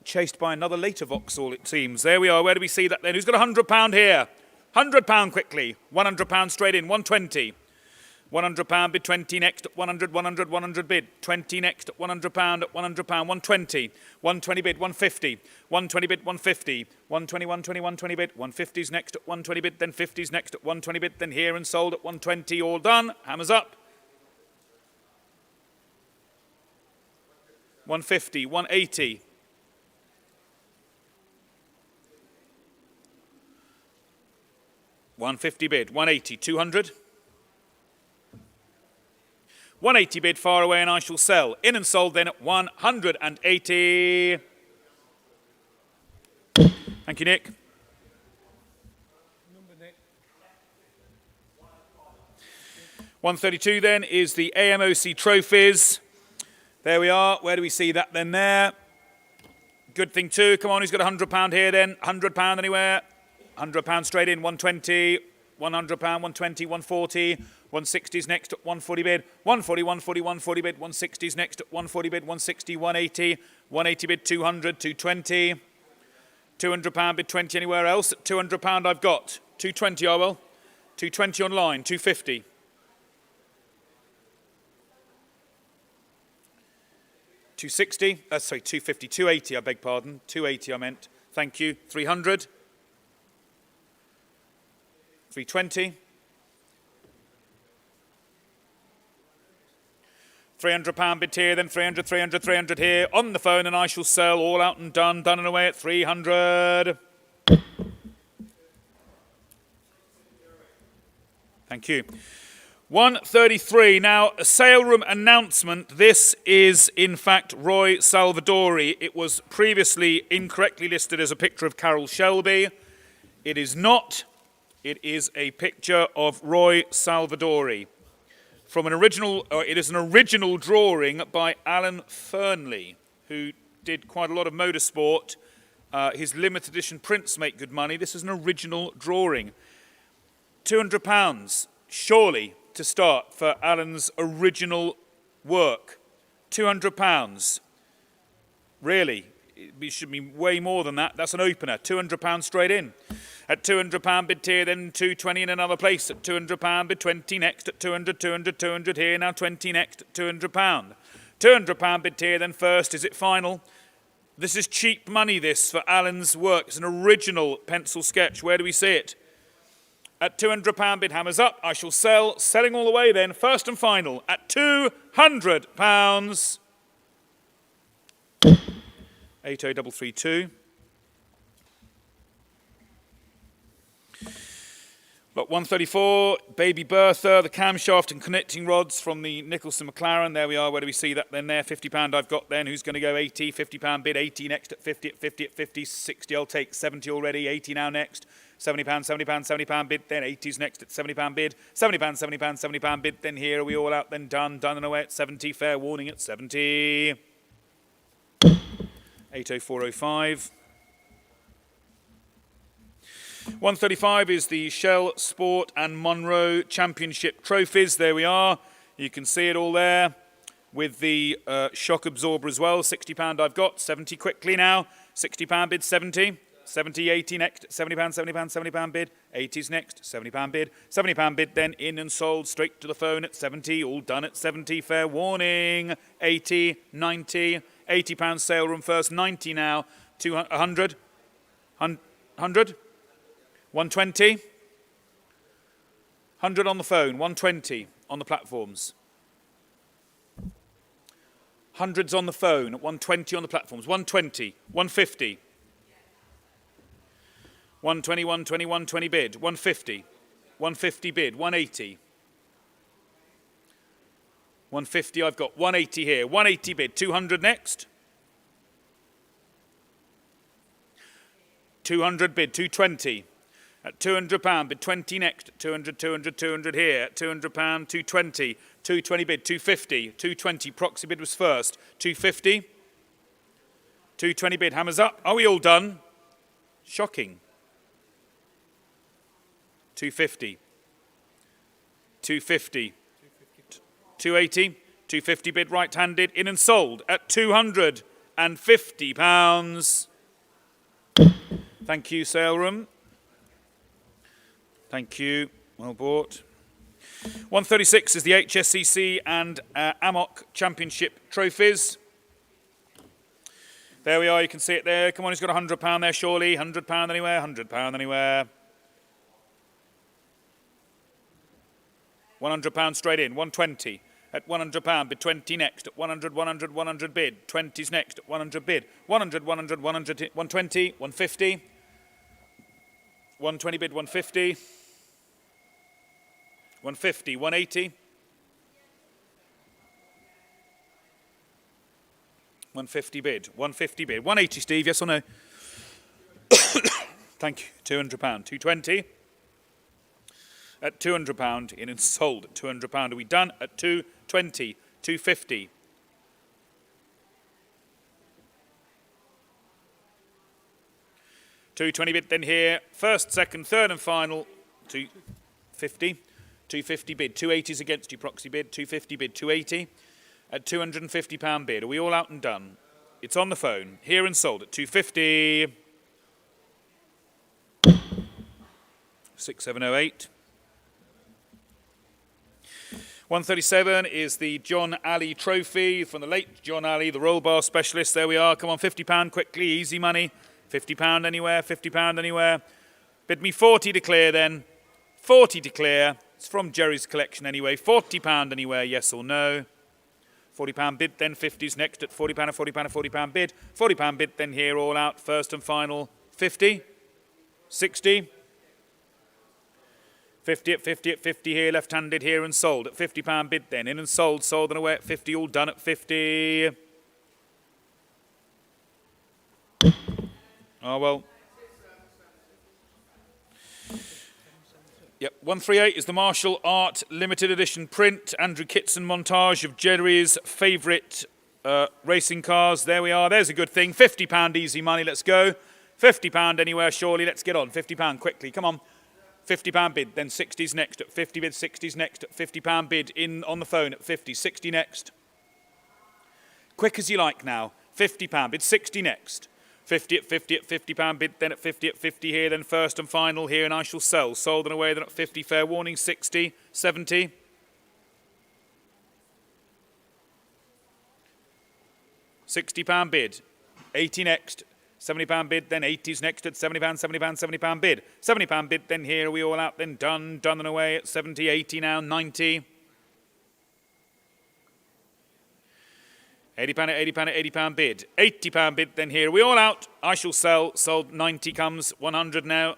chased by another later Vauxhall, it seems. There we are. Where do we see that then? Who's got £100 here? £100 quickly. £100 straight in. 120. £100 bid, 20 next at 100, 100, 100 bid, 20 next at £100 at £100, 120, 120 bid, 150, 120 bid, 150, 120, 120, 120 bid, 150's next at 120 bid, then 50's next at 120 bid, then here and sold at 120, all done. Hammers up. 150, 180. £150 bid, 180, 200. 180 bid, far away, and I shall sell. In and sold then at 180. Thank you, Nick. Number Nick. 132 then is the AMOC trophies. There we are. Where do we see that then there? Good thing too. Come on, who's got £100 here then? £100 anywhere? £100 straight in. 120, £100, 120, 140. 160's next at 140 bid. 140, 140, 140 bid. 160's next at 140 bid. 160, 180. 180 bid, 200, 220. £200 bid, 20 anywhere else. At £200 I've got. 220 I will. 220 online. 250. 260, sorry, 250, 280, I beg pardon. 280 I meant. Thank you. 300. 320. £300 bid here, then 300, 300, 300 here. On the phone, and I shall sell. All out and done. Done and away at 300. Thank you. 133. Now, a sale room announcement. This is, in fact, Roy Salvadori. It was previously incorrectly listed as a picture of Carol Shelby. It is not. It is a picture of Roy Salvadori. From an original, it is an original drawing by Alan Fernley, who did quite a lot of motorsport. His limited edition prints make good money. This is an original drawing. £200, surely. to start for Alan's original work. £200. Really? It should be way more than that. That's an opener. £200 straight in. At £200 bid here, then 220 in another place. At £200 bid 20 next. At 200, 200, 200 here. Now 20 next at £200. £200 bid here, then first. Is it final? This is cheap money, this, for Alan's work. It's an original pencil sketch. Where do we see it? At £200 bid, hammers up. I shall sell. Selling all the way then. First and final. At £200. 80332. Lot 134, Baby Bertha, the camshaft and connecting rods from the Nicholson McLaren. There we are. Where do we see that then there? £50 I've got then. Who's going to go 80? £50 bid, 80 next at 50, at 50, at 50, 60 I'll take, 70 already, 80 now next. £70, £70, £70 bid, then 80's next at £70 bid. £70, £70, £70 bid, then here are we all out then done and away at 70. Fair warning at 70. 80405. 135 is the Shell Sport and Monroe Championship trophies. There we are. You can see it all there with the shock absorber as well. £60 I've got. 70 quickly now. £60 bid, 70. 70, 80 next. £70, £70, £70 bid. 80's next. £70 bid. £70 bid then in and sold straight to the phone at 70. All done at 70. Fair warning. 80, 90. £80 sale room first, 90 now, 200, 100, 120, 100 on the phone, 120 on the platforms. Hundreds on the phone, 120 on the platforms, 120, 150. 120, 120, 120 bid, 150, 150 bid, 180. 150 I've got, 180 here, 180 bid, 200 next. 200 bid, 220. At £200 bid, 20 next. 200, 200, 200 here. At £200, 220. 220 bid, 250. 220, proxy bid was first. 250. 220 bid, hammers up. Are we all done? Shocking. 250. 250. 280, 250 bid right-handed, in and sold at £250. Thank you, sale room. Thank you, well bought. 136 is the HSCC and AMOC Championship trophies. There we are, you can see it there. Come on, he's got £100 there, surely. £100 anywhere, £100 anywhere. £100 straight in, 120. At £100 bid, 20 next. At 100, 100, 100 bid. 20's next at 100 bid. 100, 100, 100, 120, 150. 120 bid, 150. 150, 180. 150 bid, 150 bid. 180, Steve, yes or no? Thank you. £200, 220. At £200, in and sold at £200. Are we done? At 220, 250. £220 bid, then here. First, second, third and final. 250. 250 bid. 280's against you, proxy bid. 250 bid, 280. At £250 bid. Are we all out and done? It's on the phone. Here and sold at 250. 6708. 137 is the John Alley Trophy from the late John Alley, the roll bar specialist. There we are. Come on, £50 quickly, easy money. £50 anywhere, £50 anywhere. Bid me 40 to clear then. 40 to clear. It's from Jerry's collection anyway. £40 anywhere, yes or no. £40 bid, then 50's next at £40, a £40, a £40 bid. £40 bid, then here all out, first and final. 50, 60. 50 at 50 at 50 here, left-handed here and sold at £50 bid then. In and sold and away at 50, all done at 50. Oh, well. Yep, 138 is the Martial Art Limited Edition print. Andrew Kitson montage of Jerry's favourite racing cars. There we are. There's a good thing. £50 easy money. Let's go. £50 anywhere, surely. Let's get on. £50 quickly. Come on. £50 bid, then 60s next at 50 bid, 60s next at £50 bid, in on the phone at 50, 60 next. Quick as you like now, £50 bid, 60 next. 50 at 50 at £50 bid, then at 50 at 50 here, then first and final here, and I shall sell. Sold and away, then at 50, fair warning, 60, 70. £60 bid, 80 next. £70 bid, then 80s next at £70, £70 bid. £70 bid, then here are we all out, then done and away at 70, 80 now, 90. £80 at £80 bid. £80 bid, then here are we all out. I shall sell, sold, 90 comes, 100 now.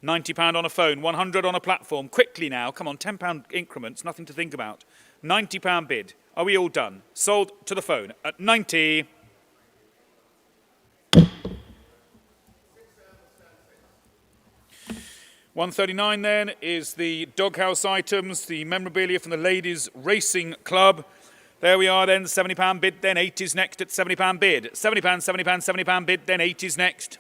£90 on a phone, 100 on a platform. Quickly now, come on, £10 increments, nothing to think about. £90 bid. Are we all done? Sold to the phone at 90. £139 then is the doghouse items, the memorabilia from the Ladies Racing Club. There we are then, £70 bid, then 80s next at £70 bid. £70 bid, then 80s next.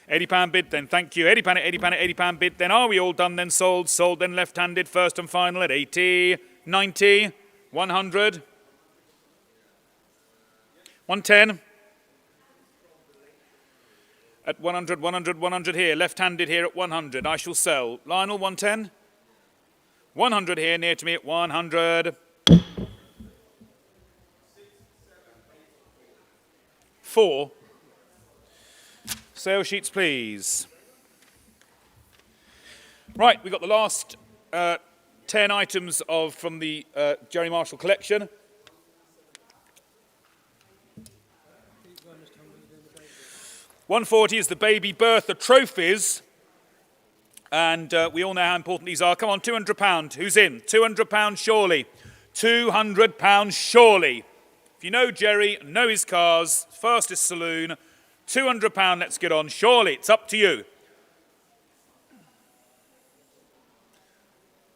£80 bid, then thank you. £80 at £80 bid, then are we all done then? Sold, then left-handed, first and final at 80, 90, 100, 110. At 100, 100, 100 here, left-handed here at 100. I shall sell. Lionel, 110. 100 here, near to me at 100. 4. Sale sheets, please. Right, we've got the last 10 items from the Jerry Marshall collection. £140 is the baby Bertha trophies, and we all know how important these are. Come on, £200. Who's in? £200 surely. £200 surely. If you know Jerry, know his cars, fastest saloon, £200, let's get on. Surely, it's up to you.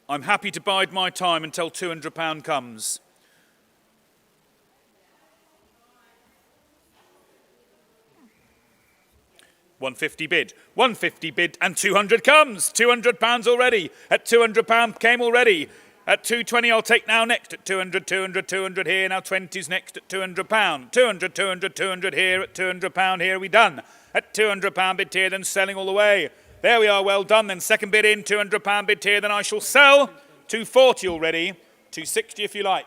I'm happy to bide my time until £200 comes. £150 bid, £150 bid, and 200 comes. £200 already. At £200 came already. At £220 I'll take now next. At 200, 200, 200 here. Now 20's next at £200. 200, 200, 200 here. At £200 here we done. At £200 bid here, then selling all the way. There we are, well done. Then second bid in, £200 bid here. Then I shall sell. 240 already. 260 if you like.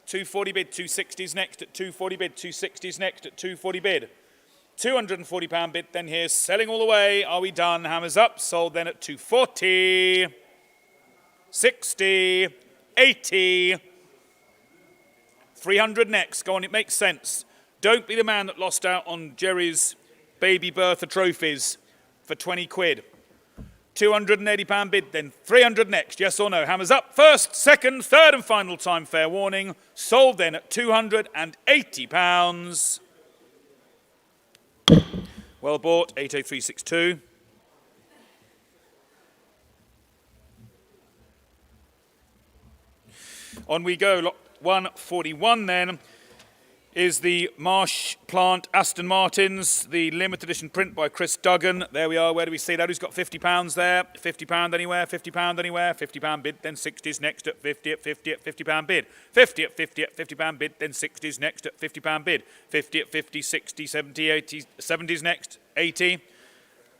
240 bid, 260's next. At 240 bid, 260's next. At 240 bid. £240 bid, then here's selling all the way. Are we done? Hammers up. Sold then at 240, 60, 80, 300 next. Go on, it makes sense. Don't be the man that lost out on Jerry's baby Bertha trophies for 20 quid. £280 bid, then 300 next. Yes or no? Hammers up. First, second, third and final time. Fair warning. Sold then at £280. Well bought, 80362. On we go, lot 141 then is the Marsh Plant Aston Martins, the limited edition print by Chris Duggan. There we are, where do we see that? Who's got £50 there? £50 anywhere, £50 anywhere, £50 bid, then 60s next at 50 at 50 at £50 bid. 50 at 50 at £50 bid, then 60s next at £50 bid. 50 at 50, 60, 70, 80, 70s next, 80.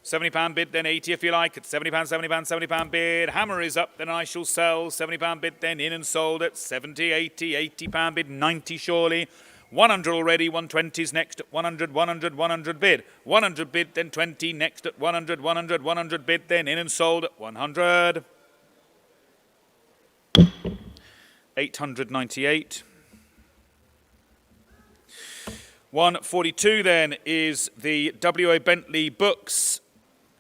£70 bid, then 80 if you like. At £70, £70 bid. Hammer is up, then I shall sell. £70 bid, then in and sold at 70, 80, £80 bid, 90 surely. 100 already, 120's next at 100, 100, 100 bid. 100 bid, then 20 next at 100, 100, 100 bid, then in and sold at 100. 898. 142 then is the W.A. Bentley books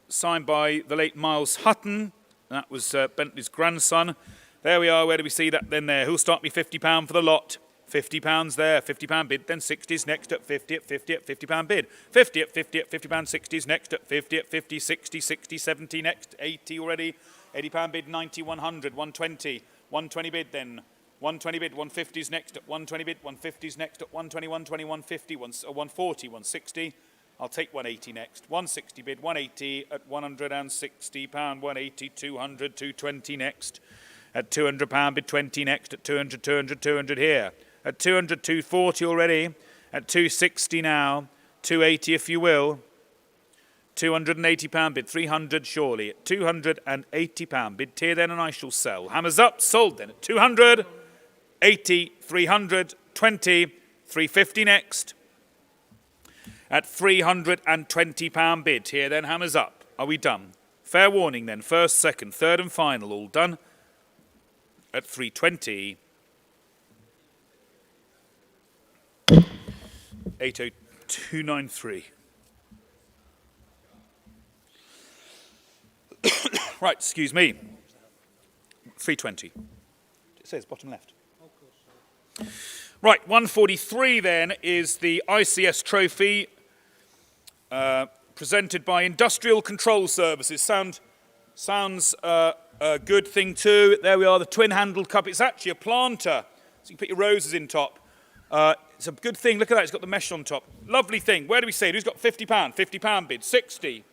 signed by the late Miles Hutton. That was Bentley's grandson. There we are, where do we see that then there? Who'll start me £50 for the lot? £50 there, £50 bid, then 60s next at 50 at 50 at £50 bid. 50 at 50 at £50, 60s next at 50 at 50, 60, 60, 70 next, 80 already. £80 bid, 90, 100, 120. 120 bid then. 120 bid, 150s next at 120 bid, 150s next at 120, 120, 150, 140, 160. I'll take 180 next. 160 bid, 180 at 160 pound, 180, 200, 220 next. At 200 pound bid, 20 next. At 200, 200, 200 here. At 200, 240 already. At 260 now. 280 if you will. 280 pound bid, 300 surely. At 280 pound bid, tier then and I shall sell. Hammers up, sold then at 200, 80, 300, 20, 350 next. At 320 pound bid, here then hammers up. Are we done? Fair warning then, first, second, third and final, all done. At 320. 80293. Right, excuse me. 320. It says bottom left. Right, 143 then is the ICS trophy presented by Industrial Control Services. Sounds a good thing too. There we are, the twin-handled cup. It's actually a planter, so you can put your roses in top. It's a good thing. Look at that, it's got the mesh on top. Lovely thing. Where do we say? Who's got £50? £50 bid. 60.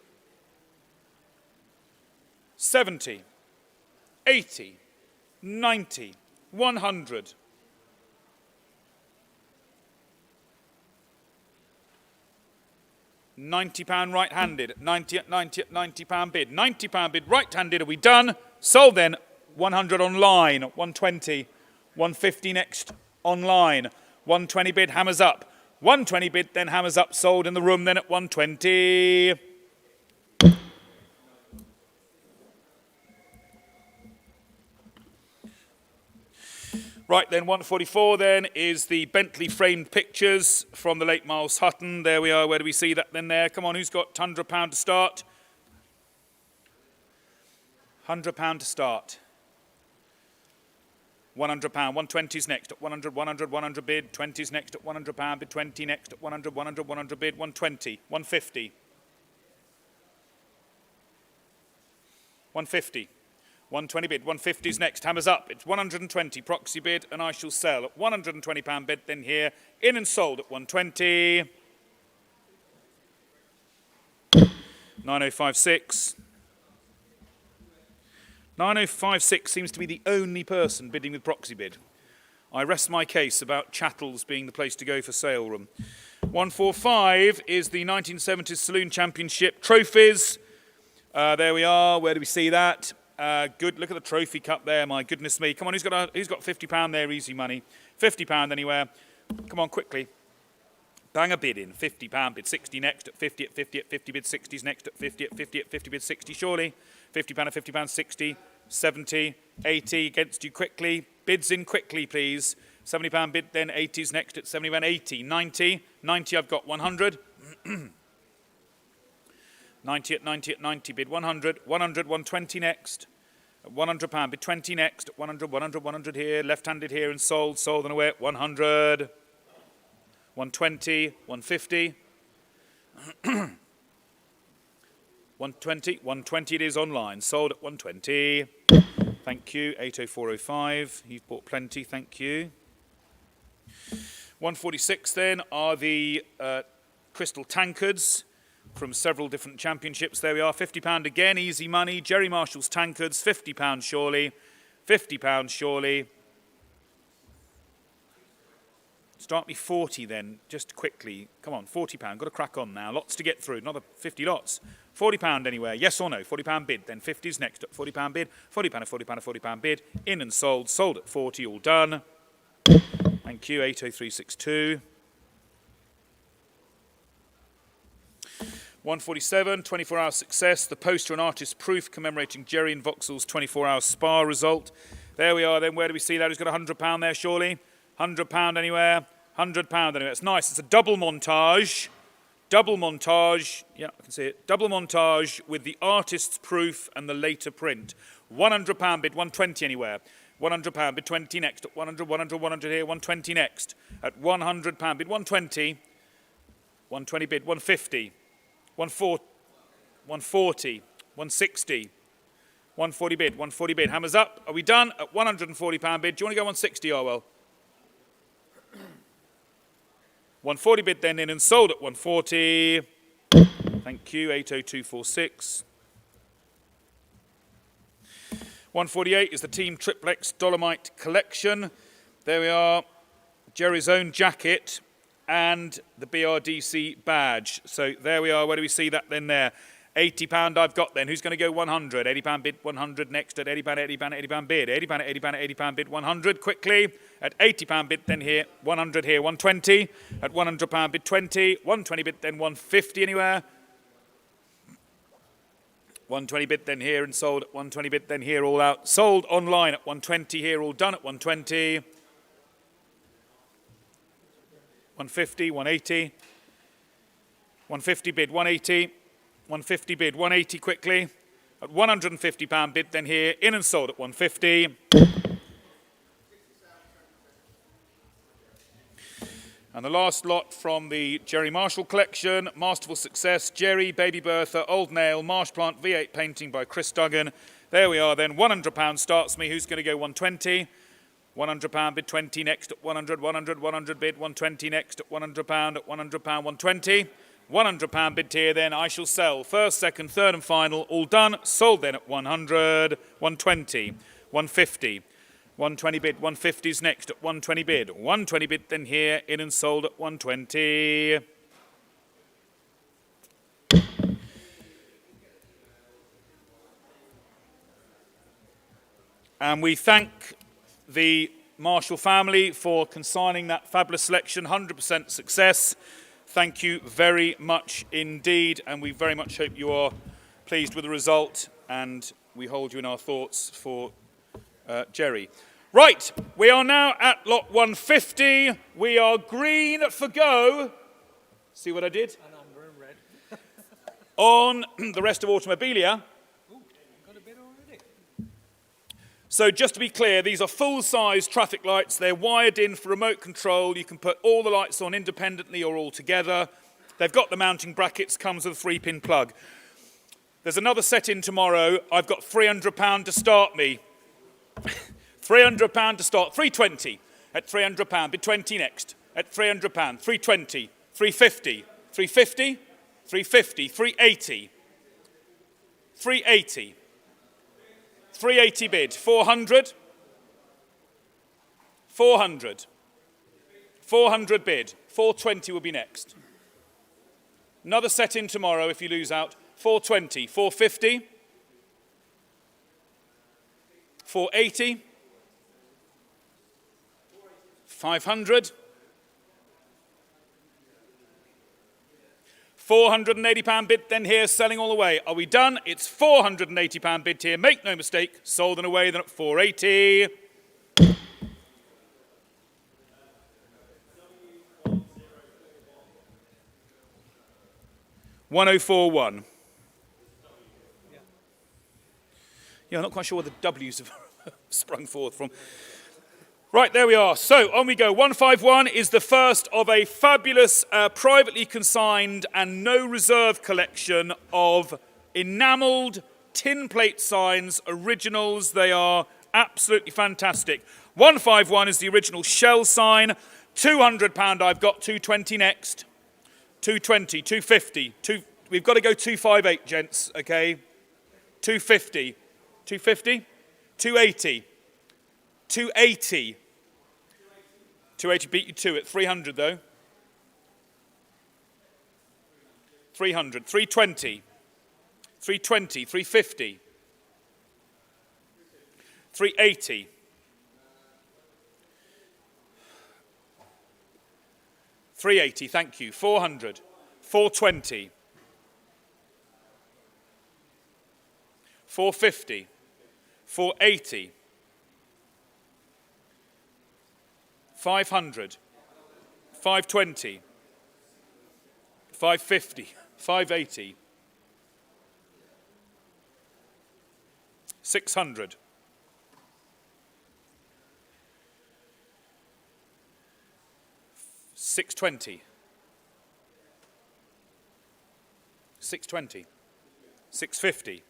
70. 80. 90. 100. £90 right-handed. 90 at 90 at £90 bid. £90 bid right-handed. Are we done? Sold then. 100 online. 120. 150 next online. 120 bid, hammers up. 120 bid, then hammers up, sold in the room then at 120. Right then, 144 then is the Bentley framed pictures from the late Miles Hutton. There we are, where do we see that then there? Come on, who's got £100 to start? £100 to start. £100, 120's next at 100, 100, 100 bid, 20's next at £100 bid, 20 next at 100, 100, 100 bid, 120, 150. 150, 120 bid, 150's next, hammers up, it's 120, proxy bid, and I shall sell at £120 bid, then here, in and sold at 120. 9056. 9056 seems to be the only person bidding with proxy bid. I rest my case about chattels being the place to go for sale room. 145 is the 1970s Saloon Championship trophies. There we are. Where do we see that? Good. Look at the trophy cup there. My goodness me. Come on, who's got £50 there? Easy money. £50 anywhere. Come on, quickly. Bang a bid in. £50 bid. 60 next at 50 at 50 at 50 bid. 60's next at 50 at 50 at 50 bid. 60 surely. £50 at £50, 60, 70, 80, against you quickly. Bids in quickly, please. £70 bid, then 80's next at 70, 80, 90, 90, I've got 100. 90 at 90 at 90 bid, 100, 100, 120 next. At £100 bid, 20 next. At 100, 100, 100 here, left-handed here and sold and away at 100. 120, 150. 120, 120 it is online, sold at 120. Thank you, 80405, you've bought plenty, thank you. 146 then are the crystal tankards from several different championships. There we are, £50 again, easy money. Jerry Marshall's tankards, £50 surely, £50 surely. Start me 40 then, just quickly. Come on, £40, got to crack on now. Lots to get through, another 50 lots. £40 anywhere, yes or no? £40 bid, then 50's next at £40 bid. £40, £40, £40 bid, in and sold at 40, all done. Thank you, 80362. 147, 24-hour success, the poster and artist proof commemorating Jerry and Vauxhall's 24-hour spa result. There we are then, where do we see that? Who's got £100 there, surely? £100 anywhere, £100 anywhere. It's nice, it's a double montage. Double montage, yeah, I can see it. Double montage with the artist's proof and the later print. £100 bid, 120 anywhere. £100 bid, 20 next. At 100, 100, 100 here, 120 next. At £100 bid, 120. 120 bid, 150. 140, 160. 140 bid, 140 bid. Hammers up. Are we done? At £140 bid. Do you want to go 160, Orwell? 140 bid then in and sold at 140. Thank you, 80246. 148 is the Team Triple X Dolomite Collection. There we are, Jerry's own jacket and the BRDC badge. So there we are, where do we see that then there? £80 I've got then. Who's going to go 100? £80 bid 100 next at £80, £80 bid. £80 bid 100 quickly. At £80 bid then here, 100 here, 120. At £100 bid 20, 120 bid then 150 anywhere. 120 bid then here and sold at 120 bid then here, all out. Sold online at 120 here, all done at 120. 150, 180. 150 bid 180. 150 bid 180 quickly. At £150 bid then here, in and sold at 150. And the last lot from the Jerry Marshall collection, Masterful Success, Jerry, Baby Bertha, Old Nail, Marsh Plant, V8 painting by Chris Duggan. There we are then, £100 starts me. Who's going to go 120? £100 bid 20 next at 100, 100, 100 bid 120 next at £100 at £100, 120. £100 bid here then, I shall sell. First, second, third and final, all done. Sold then at 100, 120, 150. 120 bid, 150's next at 120 bid. 120 bid then here, in and sold at 120. And we thank the Marshall family for consigning that fabulous selection, 100% success. Thank you very much indeed, and we very much hope you are pleased with the result, and we hold you in our thoughts for Jerry. Right, we are now at lot 150. We are green for go. See what I did? And amber and red. On the rest of Automobilia. Ooh, got a bit already. So just to be clear, these are full-size traffic lights. They're wired in for remote control. You can put all the lights on independently or all together. They've got the mounting brackets, comes with a 3-pin plug. There's another set in tomorrow. I've got £300 to start me. £300 to start, 320 at £300, bid 20 next, at £300, 320, 350, 350, 350, 380, 380, 380 bid, 400, 400, 400 bid, 420 will be next. Another set in tomorrow if you lose out, 420, 450, 480, 500, £480 bid then here, selling all the way. Are we done? It's £480 bid here. Make no mistake, sold and away then at 480. £1041. Yeah, I'm not quite sure where the W's have sprung forth from. Right, there we are. So, on we go. 151 is the first of a fabulous privately consigned and no reserve collection of enamelled tin plate signs, originals. They are absolutely fantastic. 151 is the original shell sign. £200 I've got, 220 next. 220, 250. We've got to go 258, gents, okay? 250. 250? 280. 280. 280 beat you to it. 300 though. 300. 320. 320. 350. 380. 380, thank you. 400. 420. 450. 480. 500, 520, 550, 580, 600, 620, 620, 650,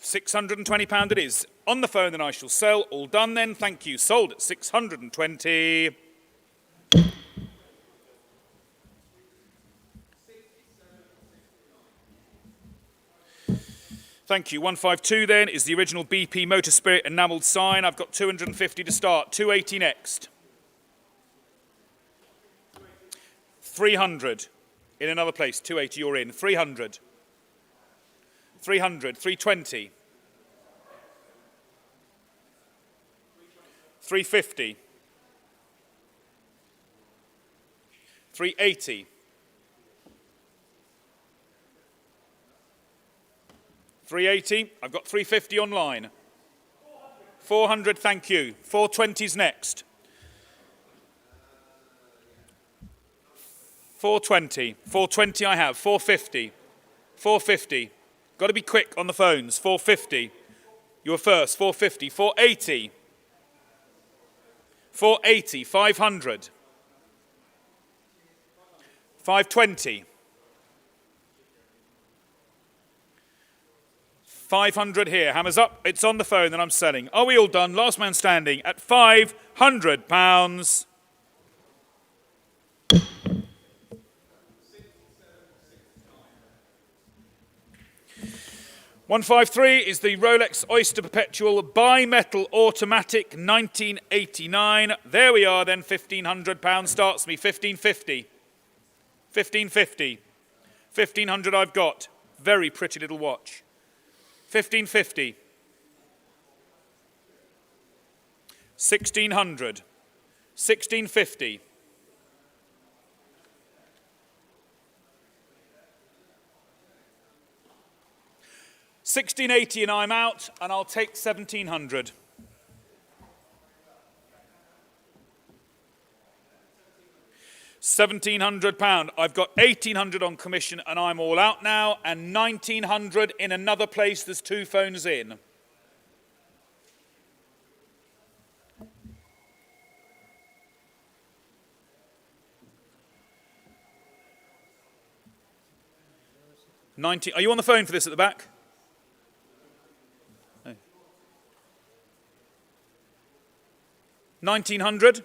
£620 it is. On the phone, then I shall sell. All done then. Thank you. Sold at 620. Thank you. 152 then is the original BP Motor Spirit enamelled sign. I've got 250 to start. 280 next. 300 in another place. 280, you're in. 300. 300. 320. 350. 380. 380. I've got 350 online. 400, thank you. 420's next. 420. 420 I have. 450. 450. Got to be quick on the phones. 450. You're first. 450. 480. 480. 500. 520. 500 here. Hammers up. It's on the phone and I'm selling. Are we all done? Last man standing at £500. 153 is the Rolex Oyster Perpetual Bimetal Automatic 1989. There we are then. £1,500 starts me. 1550. 1550. 1500 I've got. Very pretty little watch. 1550. 1600. 1650. 1680 and I'm out, and I'll take 1700. £1,700. I've got 1,800 on commission and I'm all out now, and 1,900 in another place. There's two phones in. Are you on the phone for this at the back? No. 1,900.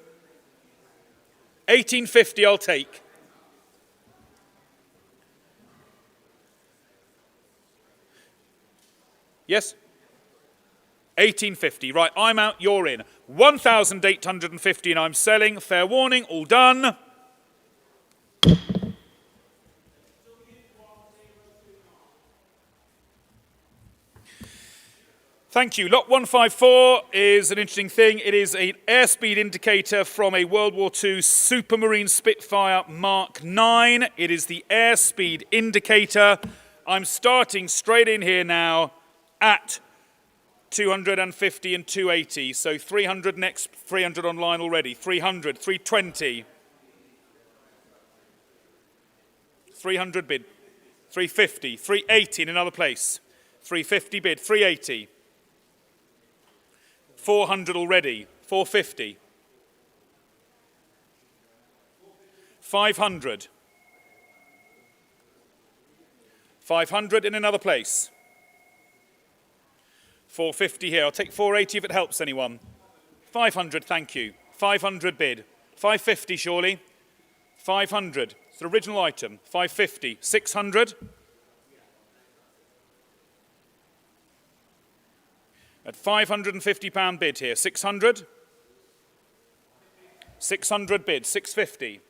1850 I'll take. Yes? 1850. Right, I'm out, you're in. 1,850 and I'm selling. Fair warning, all done. Thank you. Lot 154 is an interesting thing. It is an airspeed indicator from a World War II Supermarine Spitfire Mark 9. It is the airspeed indicator. I'm starting straight in here now at 250 and 280. So 300 next, 300 online already. 300, 320. 300 bid. 350, 380 in another place. 350 bid, 380. 400 already, 450. 500. 500 in another place. 450 here. I'll take 480 if it helps anyone. 500, thank you. 500 bid. 550 surely. 500. It's the original item. 550. 600. At £550 bid here. 600. 600 bid. 650.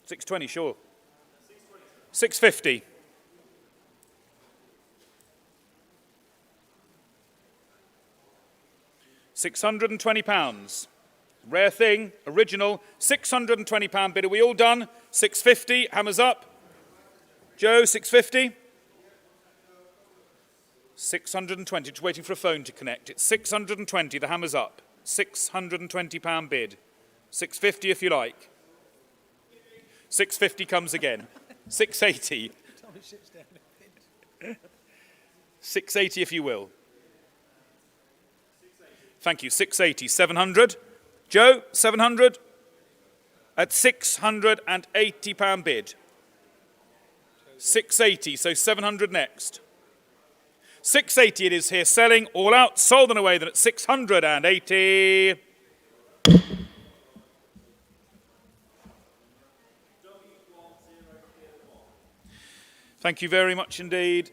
620, sure. 650. £620. Rare thing, original. £620 bid. Are we all done? 650. Hammers up. Joe, 650? 620, just waiting for a phone to connect. It's 620, the hammer's up. £620 bid. 650 if you like. 650 comes again. 680. 680 if you will. Thank you, 680. 700. Joe, 700? At £680 bid. 680, so 700 next. 680 it is here, selling, all out, sold and away then at 680. Thank you very much indeed.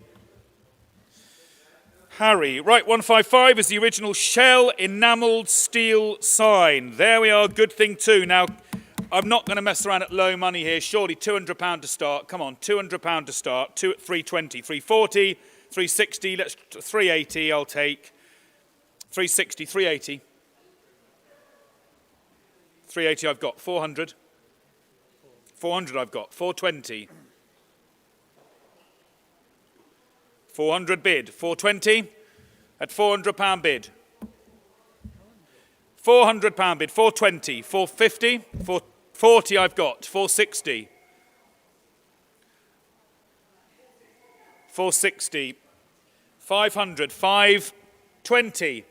Harry. Right, 155 is the original shell enamelled steel sign. There we are, good thing too. Now, I'm not going to mess around at low money here. Surely £200 to start. Come on, £200 to start. 320, 340, 360, let's 380 I'll take. 360, 380. 380 I've got. 400. 400 I've got. 420. 400 bid. 420 at £400 bid. £400 bid. 420. 450. 440 I've got. 460. 460. 500. 520.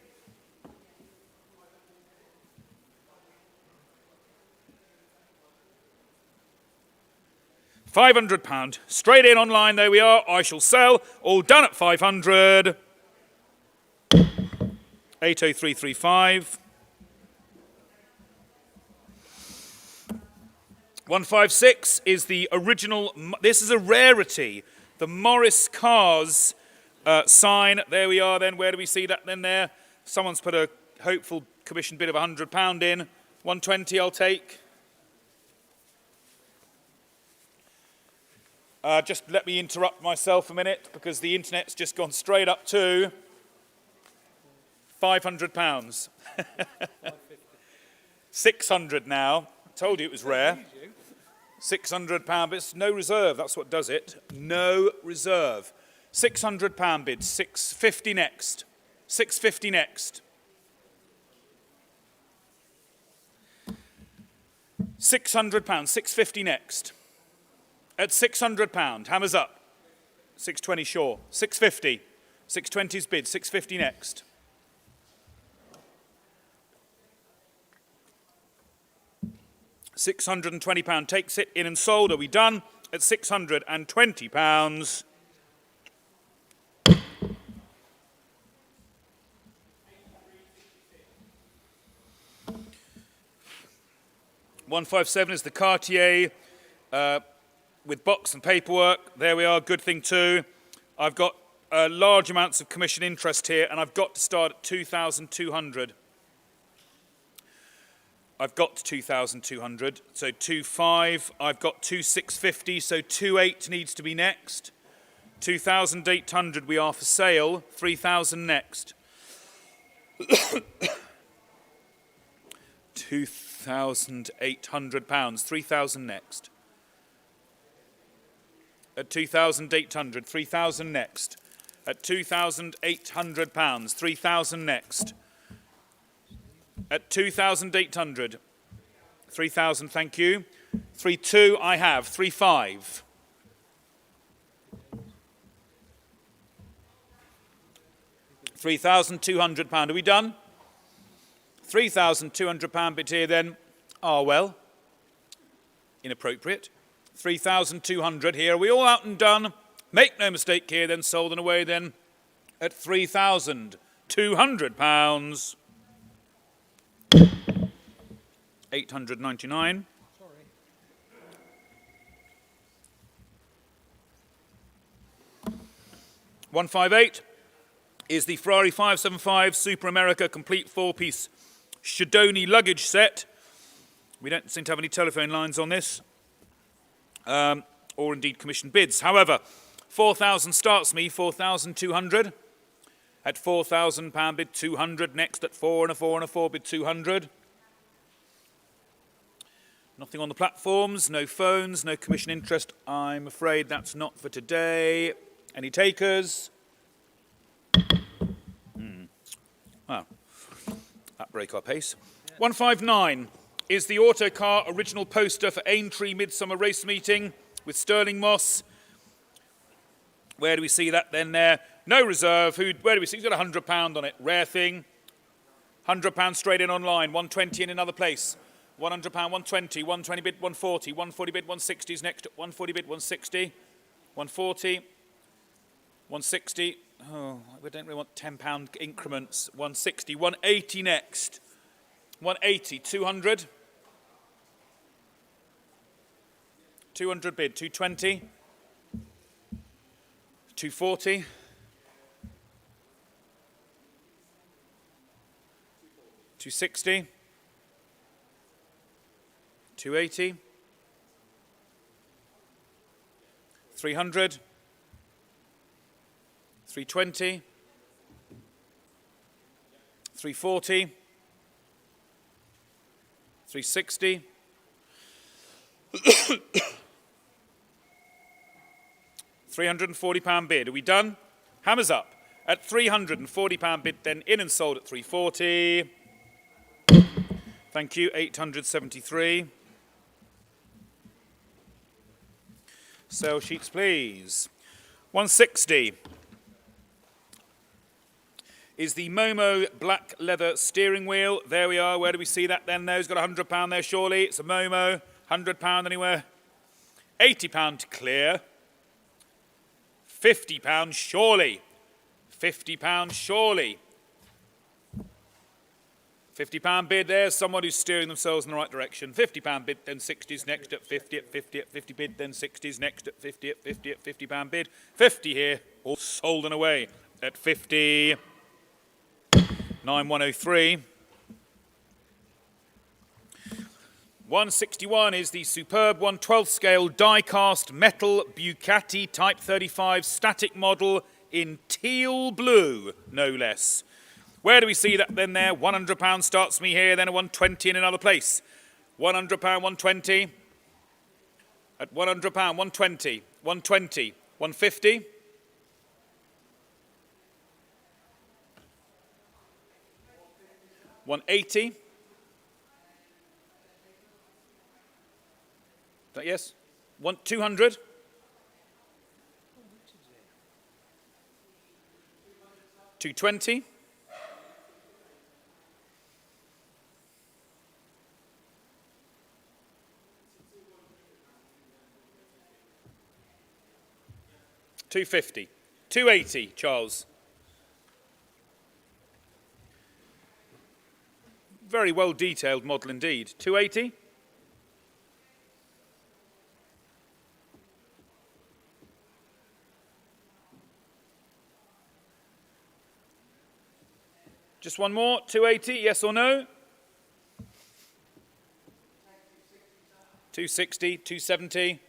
£500. Straight in online, there we are. I shall sell. All done at 500. 80335. 156 is the original. This is a rarity. The Morris Cars sign. There we are then. Where do we see that then there? Someone's put a hopeful commission bid of £100 in. 120 I'll take. Just let me interrupt myself a minute because the internet's just gone straight up to £500. 600 now. I told you it was rare. £600 but it's no reserve. That's what does it. No reserve. £600 bid. 650 next. 650 next. £600. 650 next. At £600, hammers up. 620 sure. 650. 620's bid. 650 next. £620 takes it in and sold. Are we done? At £620. £157 is the Cartier. With box and paperwork, there we are, good thing too. I've got large amounts of commission interest here, and I've got to start at 2,200. I've got 2,200, so 2,500. I've got 2,650, so 2,800 needs to be next. 2,800 we are for sale, 3,000 next. £2,800, 3,000 next. At 2,800, 3,000 next. At £2,800, 3,000 next. At 2,800, 3,000, thank you. 3,200 I have, 3,500. £3,200, are we done? £3,200 bid here then. Ah, well, inappropriate. 3,200 here. Are we all out and done? Make no mistake here then, sold and away then at £3,200. £899. Sorry. 158 is the Ferrari 575 Super America complete four-piece Shadoni luggage set. We don't seem to have any telephone lines on this. Or indeed commission bids. However, 4,000 starts me, 4,200. At £4,000 bid 200. Next at 4 and a 4 and a 4 bid 200. Nothing on the platforms, no phones, no commission interest. I'm afraid that's not for today. Any takers? Wow, that break our pace. 159 is the Autocar original poster for Aintree Midsummer Race Meeting with Sterling Moss. Where do we see that then there? No reserve. Where do we see? He's got £100 on it. Rare thing. £100 straight in online. 120 in another place. £100, 120. 120 bid 140. 140 bid 160 is next at 140 bid 160. 140, 160. Oh, we don't really want £10 increments. 160, 180 next. 180, 200. 200 bid, 220. 240. 260. 280. 300. 320. 340. 360. £340 bid. Are we done? Hammers up. At £340 bid, then in and sold at 340. Thank you. 873. Sell sheets, please. 160 is the Momo black leather steering wheel. There we are. Where do we see that then? There's got £100 there, surely. It's a Momo. £100 anywhere. £80 to clear. £50 surely. £50 surely. £50 bid. There's someone who's steering themselves in the right direction. £50 bid, then 60s next at 50 at 50 at 50 bid, then 60s next at 50 at 50 at £50 bid. 50 here, all sold and away at 50. 9103. 161 is the superb 1/12 scale die-cast metal Bucati Type 35 static model in teal blue, no less. Where do we see that then there? £100 starts me here, then a 120 in another place. £100, 120. At £100, 120, 120, 150. 180. That yes? 200. 220. 250. 280, Charles. Very well detailed model indeed. 280. Just one more. 280, yes or no? 260, 270.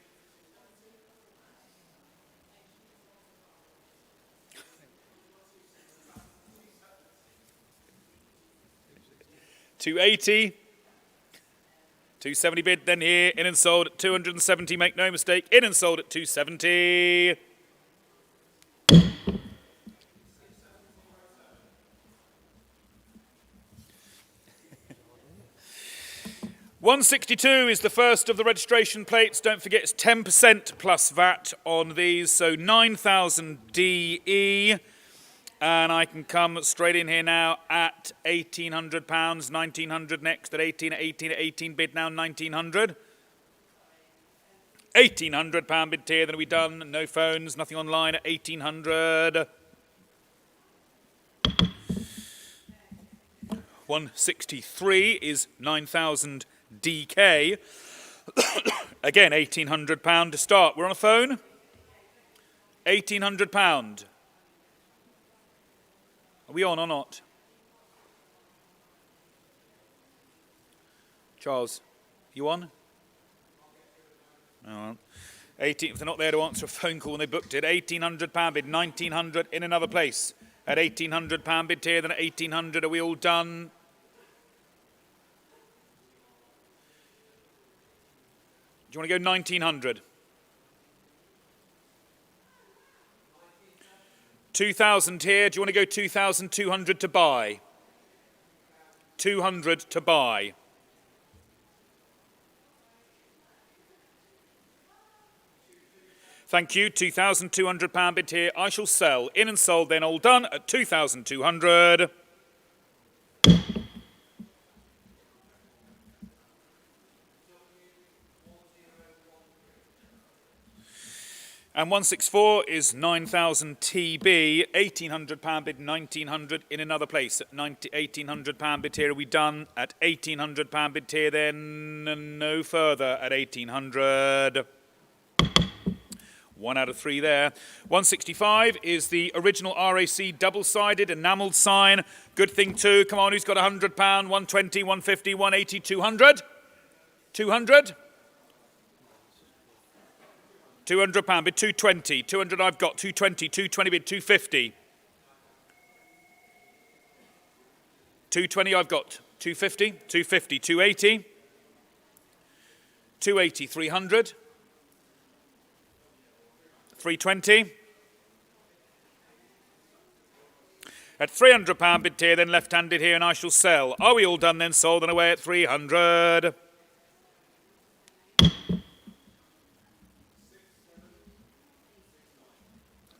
280, 270 bid, then here, in and sold at 270, make no mistake, in and sold at 270. 162 is the first of the registration plates. Don't forget it's 10% plus VAT on these, so 9,000 DE. And I can come straight in here now at £1,800, 1,900 next at 18, at 18, at 18 bid now, 1,900. £1,800 bid tier, then we done. No phones, nothing online at 1,800. 163 is 9,000 DK. Again, £1,800 to start. We're on a phone. £1,800. Are we on or not? Charles, you on? No. 18, if they're not there to answer a phone call when they booked it, £1,800 bid, 1,900 in another place. At £1,800 bid tier, then at 1,800, are we all done? Do you want to go 1,900? 2,000 here. Do you want to go 2,200 to buy? 200 to buy. Thank you. £2,200 bid here. I shall sell. In and sold, then all done at 2,200. And 164 is 9,000 TB, £1,800 bid, 1,900 in another place at £1,800 bid here. Are we done at £1,800 bid here then? No further at 1,800. 1 out of 3 there. 165 is the original RAC double-sided enamelled sign. Good thing too. Come on, who's got £100? 120, 150, 180, 200? 200? £200 bid, 220. 200 I've got, 220, 220 bid, 250. 220 I've got, 250, 250, 280. 280, 300. 320. At £300 bid here, then left-handed here, and I shall sell. Are we all done then? Sold and away at 300.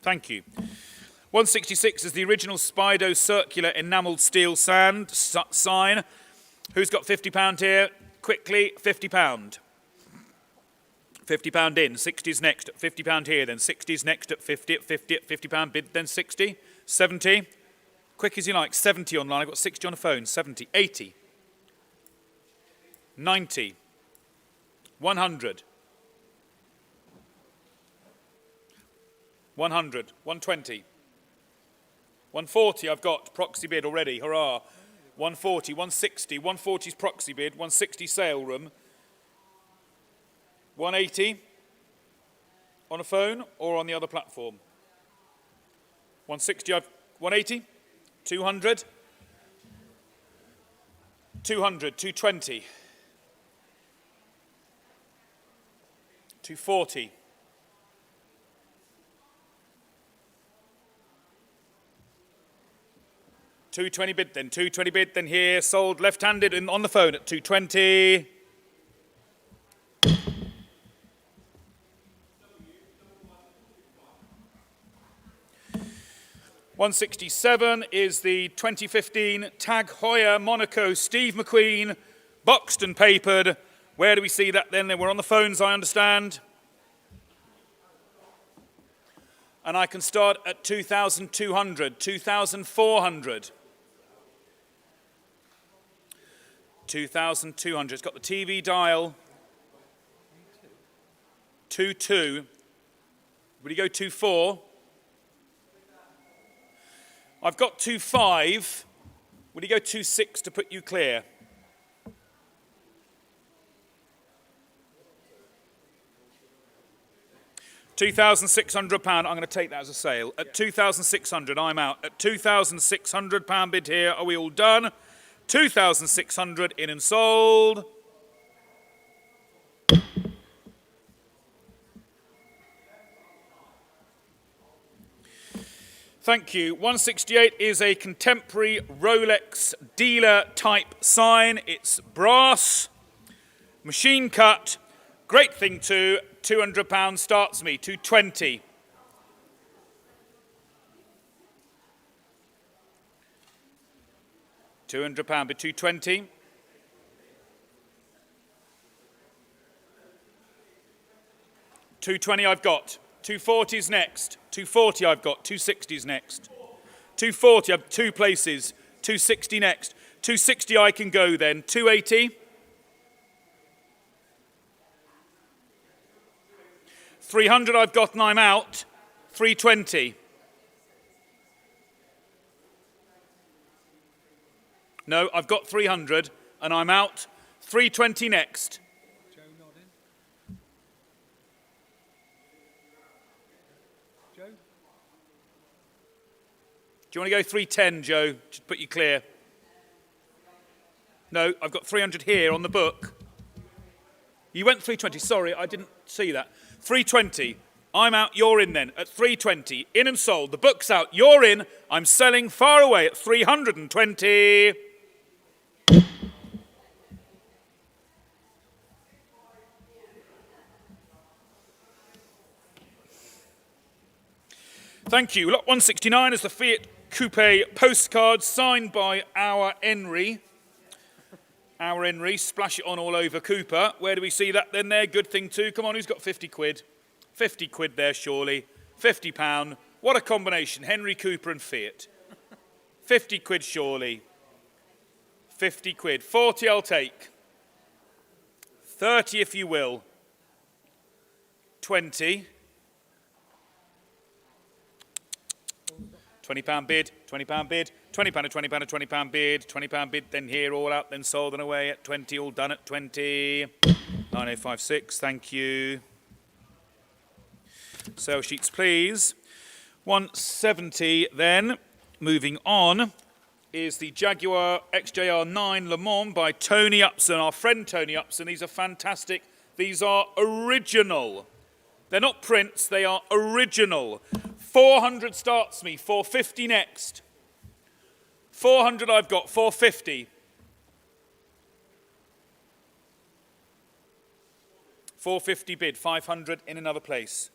Thank you. 166 is the original Spido circular enamelled steel sign. Who's got £50 here? Quickly, £50. £50 in, 60's next at £50 here, then 60's next at 50 at 50 at £50 bid, then 60, 70. Quick as you like, 70 online. I've got 60 on the phone, 70, 80, 90, 100. 100, 120, 140 I've got, proxy bid already, hurrah. 140, 160, 140's proxy bid, 160 sale room. 180 on a phone or on the other platform. 160, 180, 200, 200, 220, 240, 220 bid, then 220 bid, then here, sold left-handed and on the phone at 220. $167 is the 2015 Tag Heuer Monaco Steve McQueen, boxed and papered. Where do we see that then? We're on the phones, I understand. And I can start at 2,200, 2,400. 2,200. It's got the TV dial. 2.2. Would you go 2.4? I've got 2.5. Would you go 2.6 to put you clear? £2,600. I'm going to take that as a sale. At 2,600, I'm out. At £2,600 bid here. Are we all done? 2,600 in and sold. Thank you. 168 is a contemporary Rolex dealer type sign. It's brass, machine cut. Great thing too. £200 starts me. 220. £200 bid 220. £220 I've got. 240's next. 240 I've got. 260's next. 240 I've two places. 260 next. 260 I can go then. 280. 300 I've got and I'm out. 320. No, I've got 300 and I'm out. 320 next. Joe nodding. Joe? Do you want to go 310, Joe, to put you clear? No, I've got 300 here on the book. You went 320, sorry, I didn't see that. 320, I'm out, you're in then, at 320, in and sold, the book's out, you're in, I'm selling far away at 320. Thank you. Lot 169 is the Fiat Coupe postcard signed by our Henry. Our Henry, splash it on all over Cooper. Where do we see that then there? Good thing too. Come on, who's got 50 quid? 50 quid there, surely. £50. What a combination. Henry Cooper and Fiat. 50 quid, surely. 50 quid. 40 I'll take. 30 if you will. 20. £20 bid, £20 bid, £20, a £20, a £20 bid, £20 bid, then here, all out, then sold and away at 20, all done at 20. 9056, thank you. Sale sheets, please. 170 then, moving on, is the Jaguar XJR9 Le Mans by Tony Upson, our friend Tony Upson. These are fantastic. These are original. They're not prints, they are original. 400 starts me, 450 next. 400 I've got, 450. 450 bid, 500 in another place.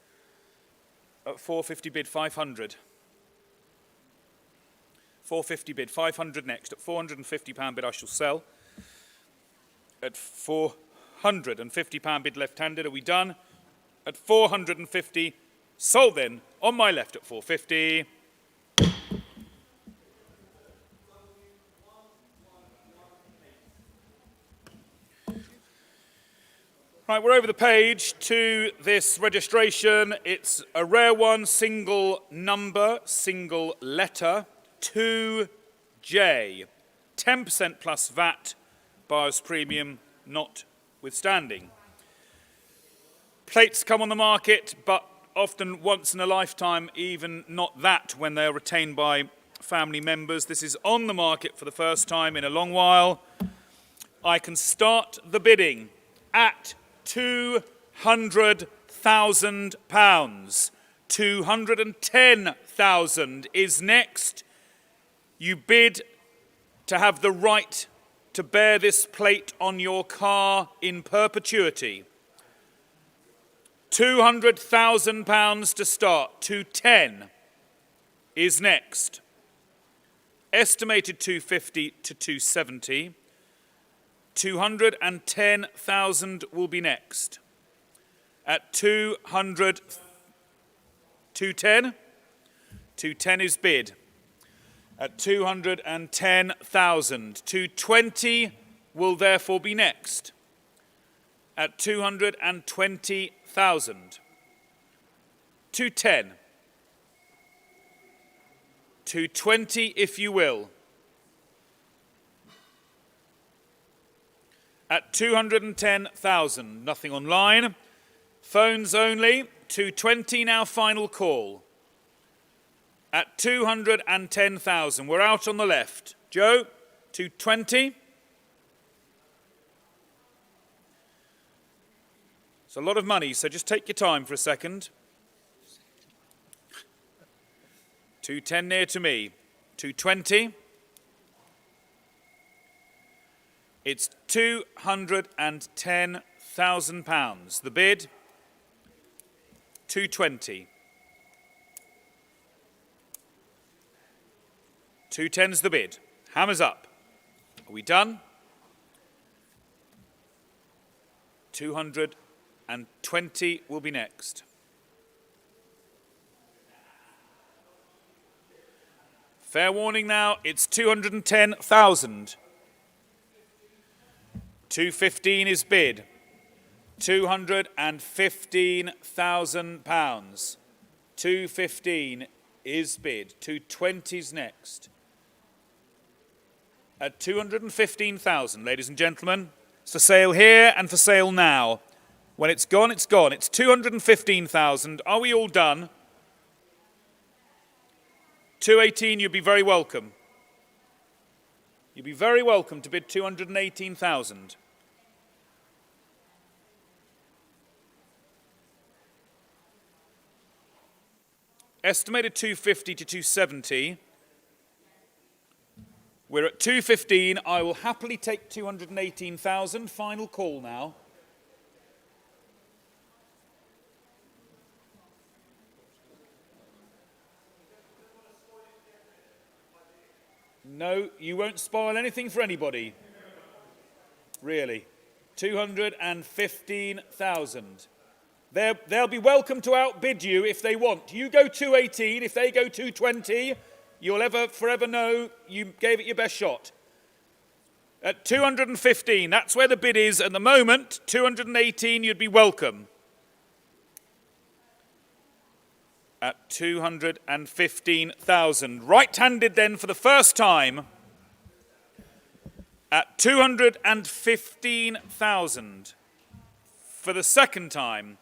At 450 bid, 500. 450 bid, 500 next. At £450 bid I shall sell. At £450 bid left-handed, are we done? At 450, sold then, on my left at 450. Right, we're over the page to this registration. It's a rare one, single number, single letter, 2J. 10% plus VAT, buyer's premium notwithstanding. Plates come on the market, but often once in a lifetime, even not that when they're retained by family members. This is on the market for the first time in a long while. I can start the bidding at £200,000. £210,000 is next. You bid to have the right to bear this plate on your car in perpetuity. £200,000 to start. 210 is next. Estimated 250 to 270. 210,000 will be next. At 200, 210? 210 is bid. At 210,000. 220 will therefore be next. At 220,000. 210. 220 if you will. At 210,000, nothing online. Phones only, 220 now, final call. At 210,000, we're out on the left. Joe, 220. It's a lot of money, so just take your time for a second. 210 near to me. 220. It's £210,000. The bid, 220. 210's the bid. Hammers up. Are we done? 220 will be next. Fair warning now, it's 210,000. 215 is bid. £215,000. 215 is bid. 220's next. At 215,000, ladies and gentlemen. It's for sale here and for sale now. When it's gone, it's gone. It's 215,000. Are we all done? 218, you'd be very welcome. You'd be very welcome to bid 218,000. Estimated 250 to 270. We're at 215. I will happily take 218,000. Final call now. No, you won't spoil anything for anybody. Really. 215,000. They'll be welcome to outbid you if they want. You go 218, if they go 220, you'll forever know you gave it your best shot. At 215, that's where the bid is at the moment. 218, you'd be welcome. At 215,000. Right-handed then for the first time. At 215,000. For the second time.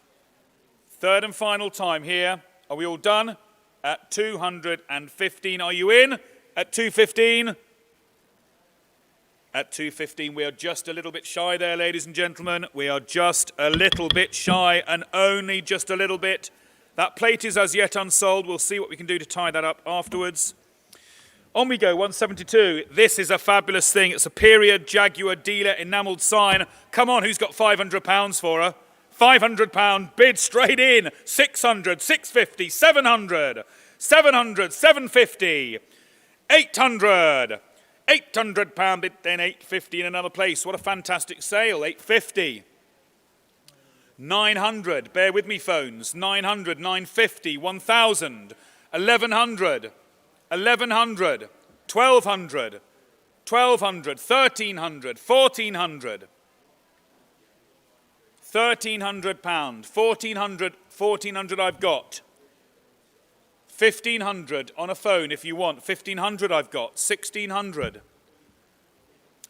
Third and final time here. Are we all done? At 215. Are you in? At 215. At 215, we are just a little bit shy there, ladies and gentlemen. We are just a little bit shy, and only just a little bit. That plate is as yet unsold. We'll see what we can do to tie that up afterwards. On we go, 172. This is a fabulous thing. It's a period Jaguar dealer enamelled sign. Come on, who's got £500 for her? £500 bid straight in. 600, 650, 700, 700, 750, 800. £800 bid, then 850 in another place. What a fantastic sale, 850. 900, bear with me phones. 900, 950, 1,000, 1,100, 1,100, 1,200, 1,200, 1,300, 1,400. £1,300, 1,400 I've got. 1,500 on a phone if you want. 1,500 I've got. 1,600.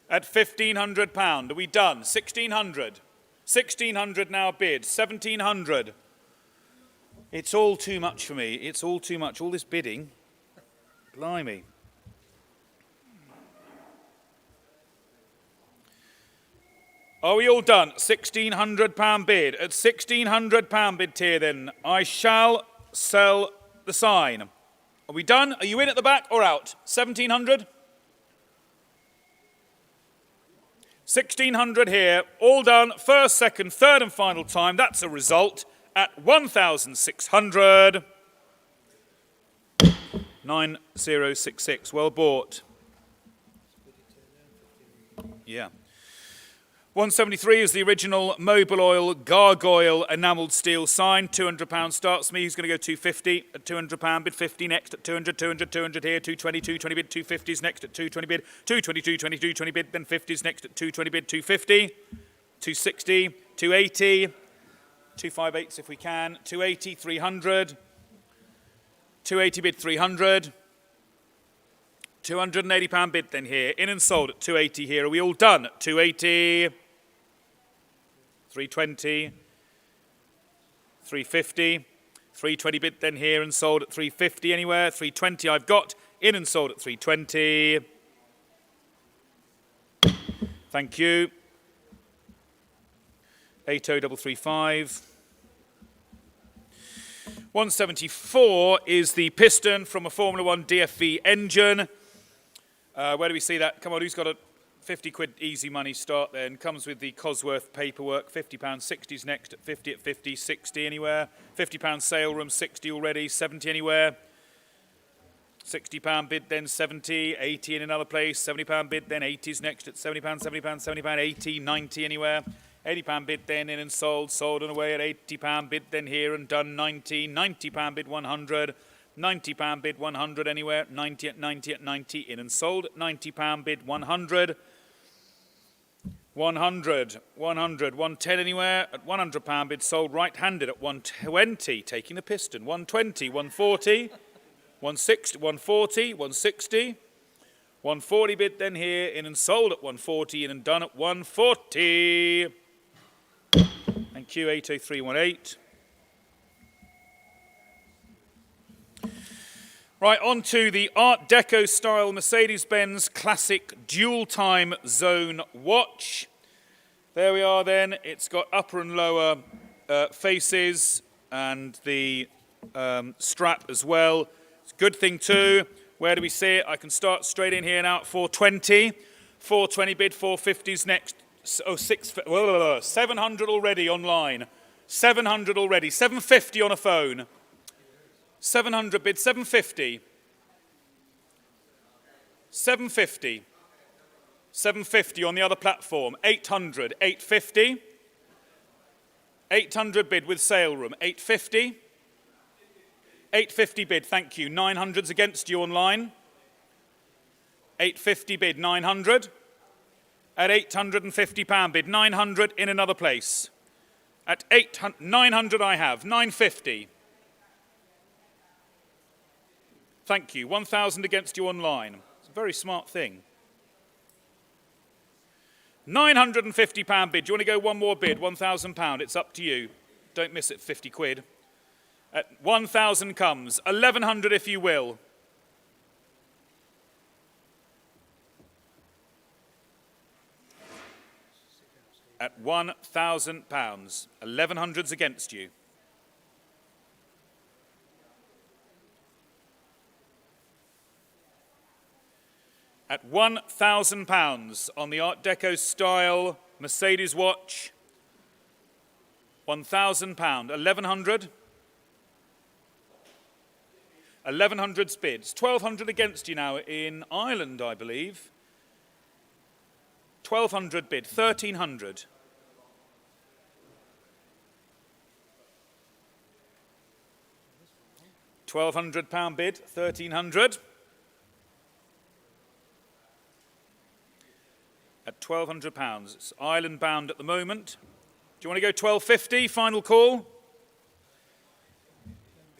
At £1,500, are we done? 1,600. 1,600 now bid. 1,700. It's all too much for me. It's all too much. All this bidding. Blimey. Are we all done? £1,600 bid. At £1,600 bid tier then, I shall sell the sign. Are we done? Are you in at the back or out? 1,700? 1,600 here. All done. First, second, third and final time. That's a result at 1,600. 9066. Well bought. Yeah. 173 is the original Mobil Oil Gargoyle enamelled steel sign. £200 starts me. He's going to go 250 at £200 bid. 50 next at 200, 200, 200 here. 220, 220 bid. 250s next at 220 bid. 222, 22, 20 bid. Then 50s next at 220 bid. 250, 260, 280, 258s if we can. 280, 300, 280 bid. 300. £280 bid then here. In and sold at 280 here. Are we all done? 280. 320. 350. 320 bid then here and sold at 350 anywhere. 320 I've got. In and sold at 320. Thank you. 80335. 174 is the piston from a Formula 1 DFV engine. Where do we see that? Come on, who's got a 50 quid easy money start then? Comes with the Cosworth paperwork. £50, 60's next at 50 at 50, 60 anywhere. £50 sale room, 60 already, 70 anywhere. £60 bid, then 70, 80 in another place. £70 bid, then 80's next at £70, £70, 80, 90 anywhere. £80 bid, then in and sold and away at £80 bid, then here and done 90, £90 bid, 100. £90 bid, 100 anywhere, 90 at 90 at 90, in and sold at £90 bid, 100, 100, 100, 110 anywhere, at £100 bid, sold right-handed at 120, taking the piston, 120, 140, 160, 140, 160, 140 bid then here, in and sold at 140, in and done at 140. Thank you, 80318. Right, on to the Art Deco style Mercedes-Benz classic dual time zone watch. There we are then. It's got upper and lower faces and the strap as well. It's a good thing too. Where do we see it? I can start straight in here now at 420. 420 bid, 450s next. Oh, 700 already online. 700 already. 750 on a phone. 700 bid, 750. 750. 750 on the other platform. 800, 850. 800 bid with sale room. 850. 850 bid, thank you. 900's against you online. 850 bid, 900. At £850 bid, 900 in another place. At 900 I have, 950. Thank you, 1,000 against you online. It's a very smart thing. £950 bid. Do you want to go one more bid? £1,000. It's up to you. Don't miss it, 50 quid. At 1,000 comes. 1,100 if you will. At £1,000. 1,100's against you. At £1,000 on the Art Deco style Mercedes watch. £1,000. 1,100. 1,100 bids. 1,200 against you now in Ireland, I believe. 1,200 bid. 1,300. £1,200 bid. 1,300. At £1,200. It's Ireland bound at the moment. Do you want to go 1,250? Final call.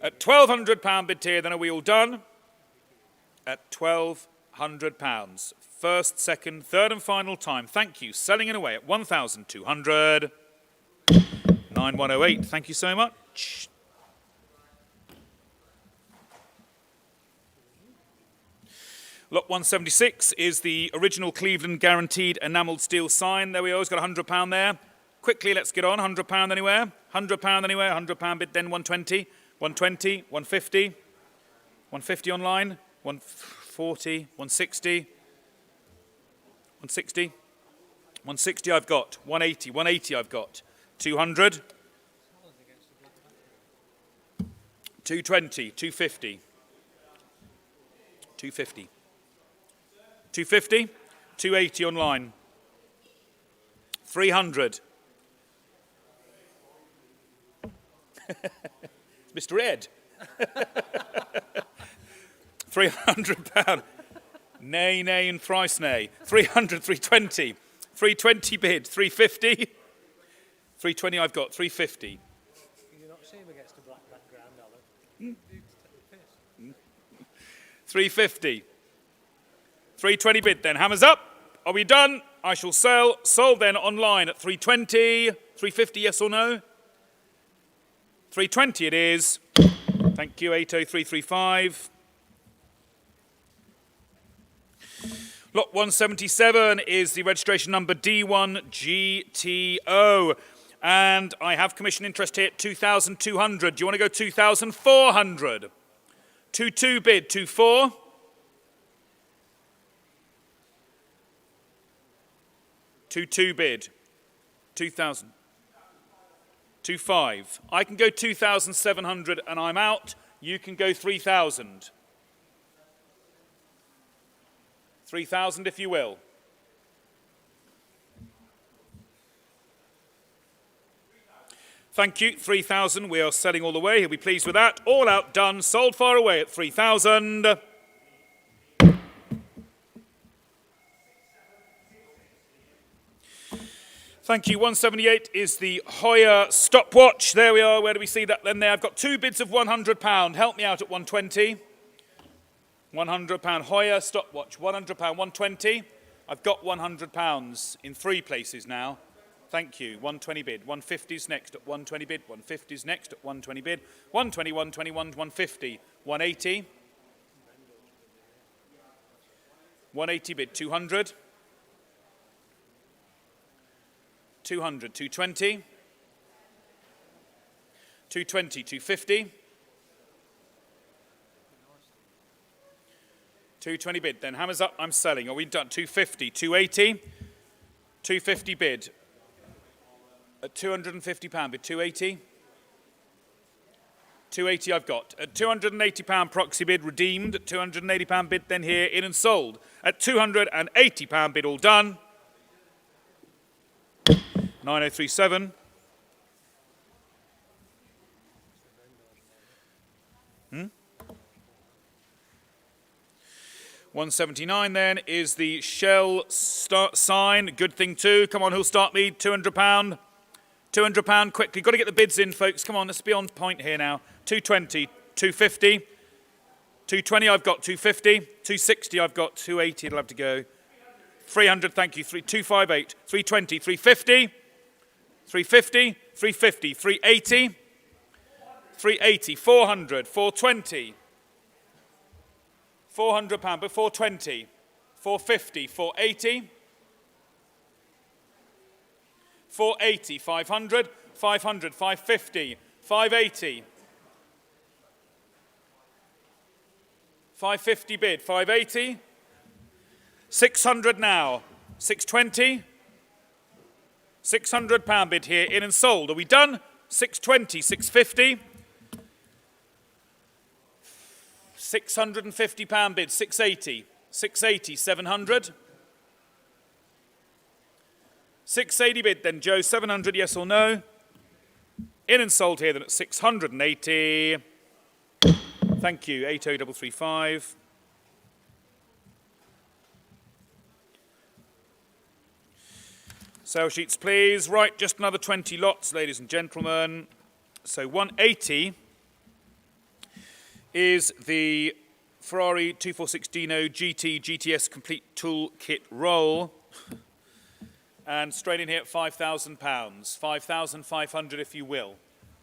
At £1,200 bid tier, then are we all done? At £1,200. First, second, third and final time. Thank you. Selling it away at 1,200. 9108. Thank you so much. Lot 176 is the original Cleveland guaranteed enamelled steel sign. There we are. It's got £100 there. Quickly, let's get on. £100 anywhere. £100 anywhere. £100 bid, then 120. 120, 150, 150 online, 140, 160, 160, 160 I've got, 180, 180 I've got, 200, 220, 250, 250, 250, 280 online, 300. Mr. Ed. £300. Nay, nay, and thrice nay. 300, 320. 320 bid. 350. 320 I've got. 350. You're not seeing him against the black background, Alan. 350. 320 bid then. Hammers up. Are we done? I shall sell. Sold then online at 320. 350, yes or no? 320 it is. Thank you, 80335. Lot 177 is the registration number D1GTO. And I have commission interest here at 2,200. Do you want to go 2,400? 22 bid, 24. 22 bid, 2,000. 25. I can go 2,700 and I'm out. You can go 3,000. 3,000 if you will. Thank you. 3,000. We are selling all the way. He'll be pleased with that. All out, done. Sold far away at 3,000. Thank you. 178 is the Hoyer stopwatch. There we are. Where do we see that then there? I've got two bids of £100. Help me out at 120. £100 Hoyer stopwatch. £100. 120. I've got £100 in three places now. Thank you. 120 bid. 150's next at 120 bid. 150's next at 120 bid. 120, 120, 150. 180. 180 bid. 200. 200, 220, 220, 250, 220 bid, then hammers up, I'm selling. Are we done? 250, 280, 250 bid, at £250 bid, 280, 280 I've got. At £280 proxy bid, redeemed, at £280 bid, then here, in and sold. At £280 bid, all done. 9037. £179 then is the Shell sign. Good thing too. Come on, who'll start me? £200. £200 quickly. Got to get the bids in, folks. Come on, let's be on point here now. 220, 250. 220, I've got 250. 260, I've got 280. It'll have to go. 300, thank you. 258, 320, 350. 350, 350, 380. 380, 400, 420. £400, but 420, 450, 480, 480, 500, 500, 550, 580, 550 bid, 580, 600 now, 620, £600 bid here, in and sold. Are we done? 620, 650. £650 bid, 680, 680, 700. 680 bid then, Joe, 700, yes or no? In and sold here then at 680. Thank you, 80335. Sale sheets, please. Right, just another 20 lots, ladies and gentlemen. So 180 is the Ferrari 2460 Dino GT GTS Complete Toolkit Roll. And straight in here at £5,000. 5,500 if you will.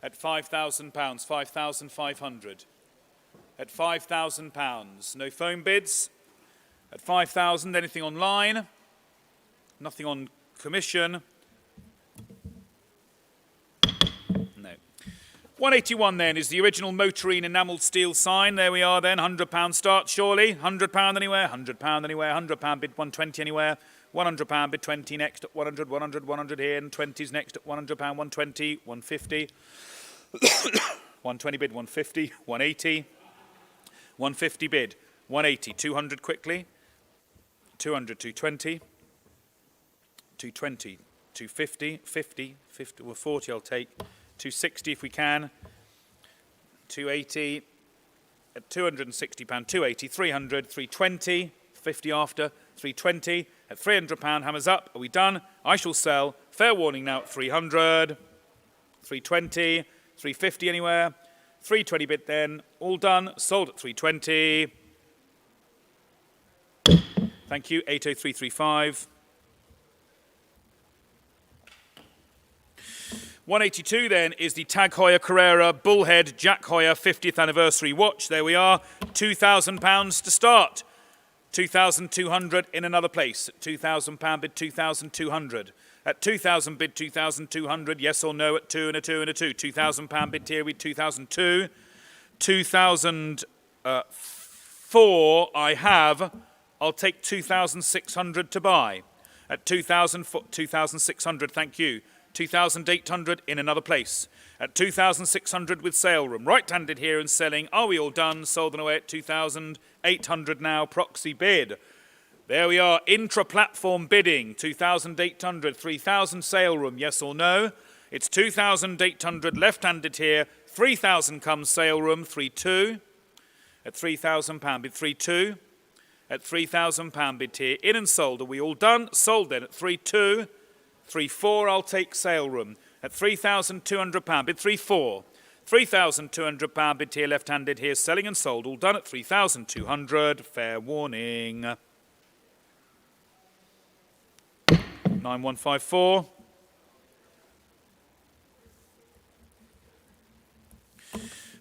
At £5,000, 5,500. At £5,000. No phone bids. At 5,000, anything online? Nothing on commission. No. 181 then is the original Motorine enamelled steel sign. There we are then. £100 start, surely. £100 anywhere. £100 anywhere. £100 bid 120 anywhere. £100 bid 20 next at 100, 100, 100 here, and 20s next at £100, 120, 150. 120 bid 150, 180. 150 bid 180, 200 quickly. 200, 220. 220, 250, 50, 50, well 40 I'll take. 260 if we can. 280, at £260, 280, 300, 320, 50 after, 320, at £300, hammers up. Are we done? I shall sell. Fair warning now at 300, 320, 350 anywhere. 320 bid then. All done. Sold at 320. Thank you. 80335. 182 then is the Tag Heuer Carrera Bullhead Jack Heuer 50th anniversary watch. There we are. £2,000 to start. 2,200 in another place. At £2,000 bid 2,200. At 2,000 bid 2,200. Yes or no at 2 and a 2 and a 2. £2,000 bid here with 2,002. 2,004 I have. I'll take 2,600 to buy. At 2,600, thank you. 2,800 in another place. At 2,600 with sale room. Right-handed here and selling. Are we all done? Sold and away at 2,800 now. Proxy bid. There we are. Intra-platform bidding. 2,800. 3,000 sale room. Yes or no? It's 2,800 left-handed here. 3,000 comes sale room. 3,2. At £3,000 bid. 3,2. At £3,000 bid here. In and sold. Are we all done? Sold then at 3,2. 3,4 I'll take sale room. At £3,200 bid 3,4. £3,200 bid here left-handed here selling and sold. All done at 3,200. Fair warning. 9154.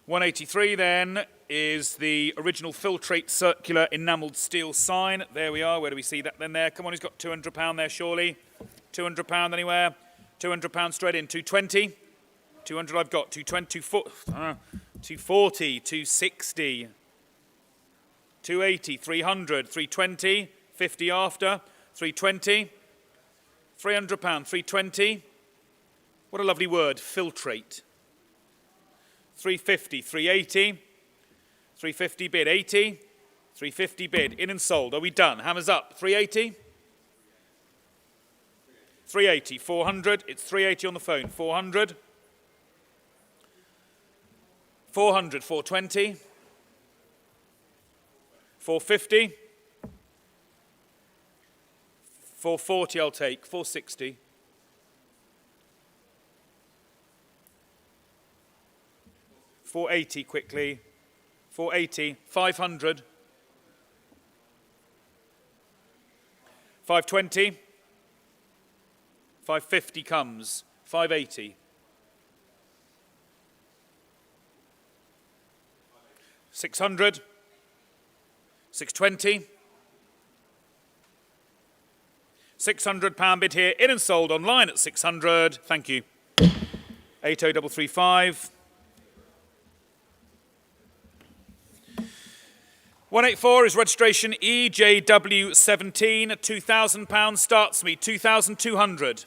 183 then is the original Filtrate circular enamelled steel sign. There we are. Where do we see that then there? Come on, he's got £200 there surely. £200 anywhere. £200 straight in. 220. 200 I've got. 220, 240, 260. 280, 300, 320, 50 after. 320. £300, 320. What a lovely word, Filtrate. 350, 380. 350 bid, 80. 350 bid, in and sold. Are we done? Hammers up. 380. 380, 400, it's 380 on the phone, 400, 400, 420, 450. 440 I'll take. 460. 480 quickly. 480. 500. 520. 550 comes. 580. 600. 620. £600 bid here, in and sold online at 600. Thank you. 80335. 184 is registration EJW17 at £2,000. Starts me 2,200.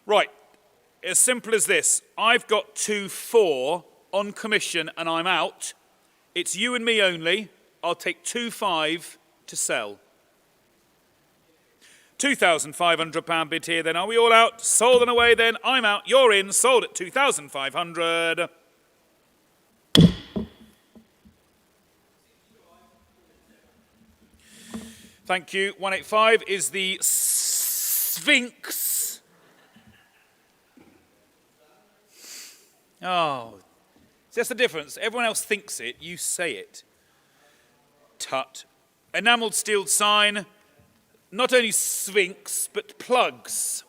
Right, as simple as this. I've got 2-4 on commission and I'm out. It's you and me only. I'll take 2-5 to sell. £2,500 bid here then. Are we all out? Sold and away then. I'm out. You're in. Sold at 2,500. Thank you. 185 is the Sphinx. Oh, that's the difference. Everyone else thinks it. You say it. Tut. Enameled steel sign. Not only Sphinx, but plugs.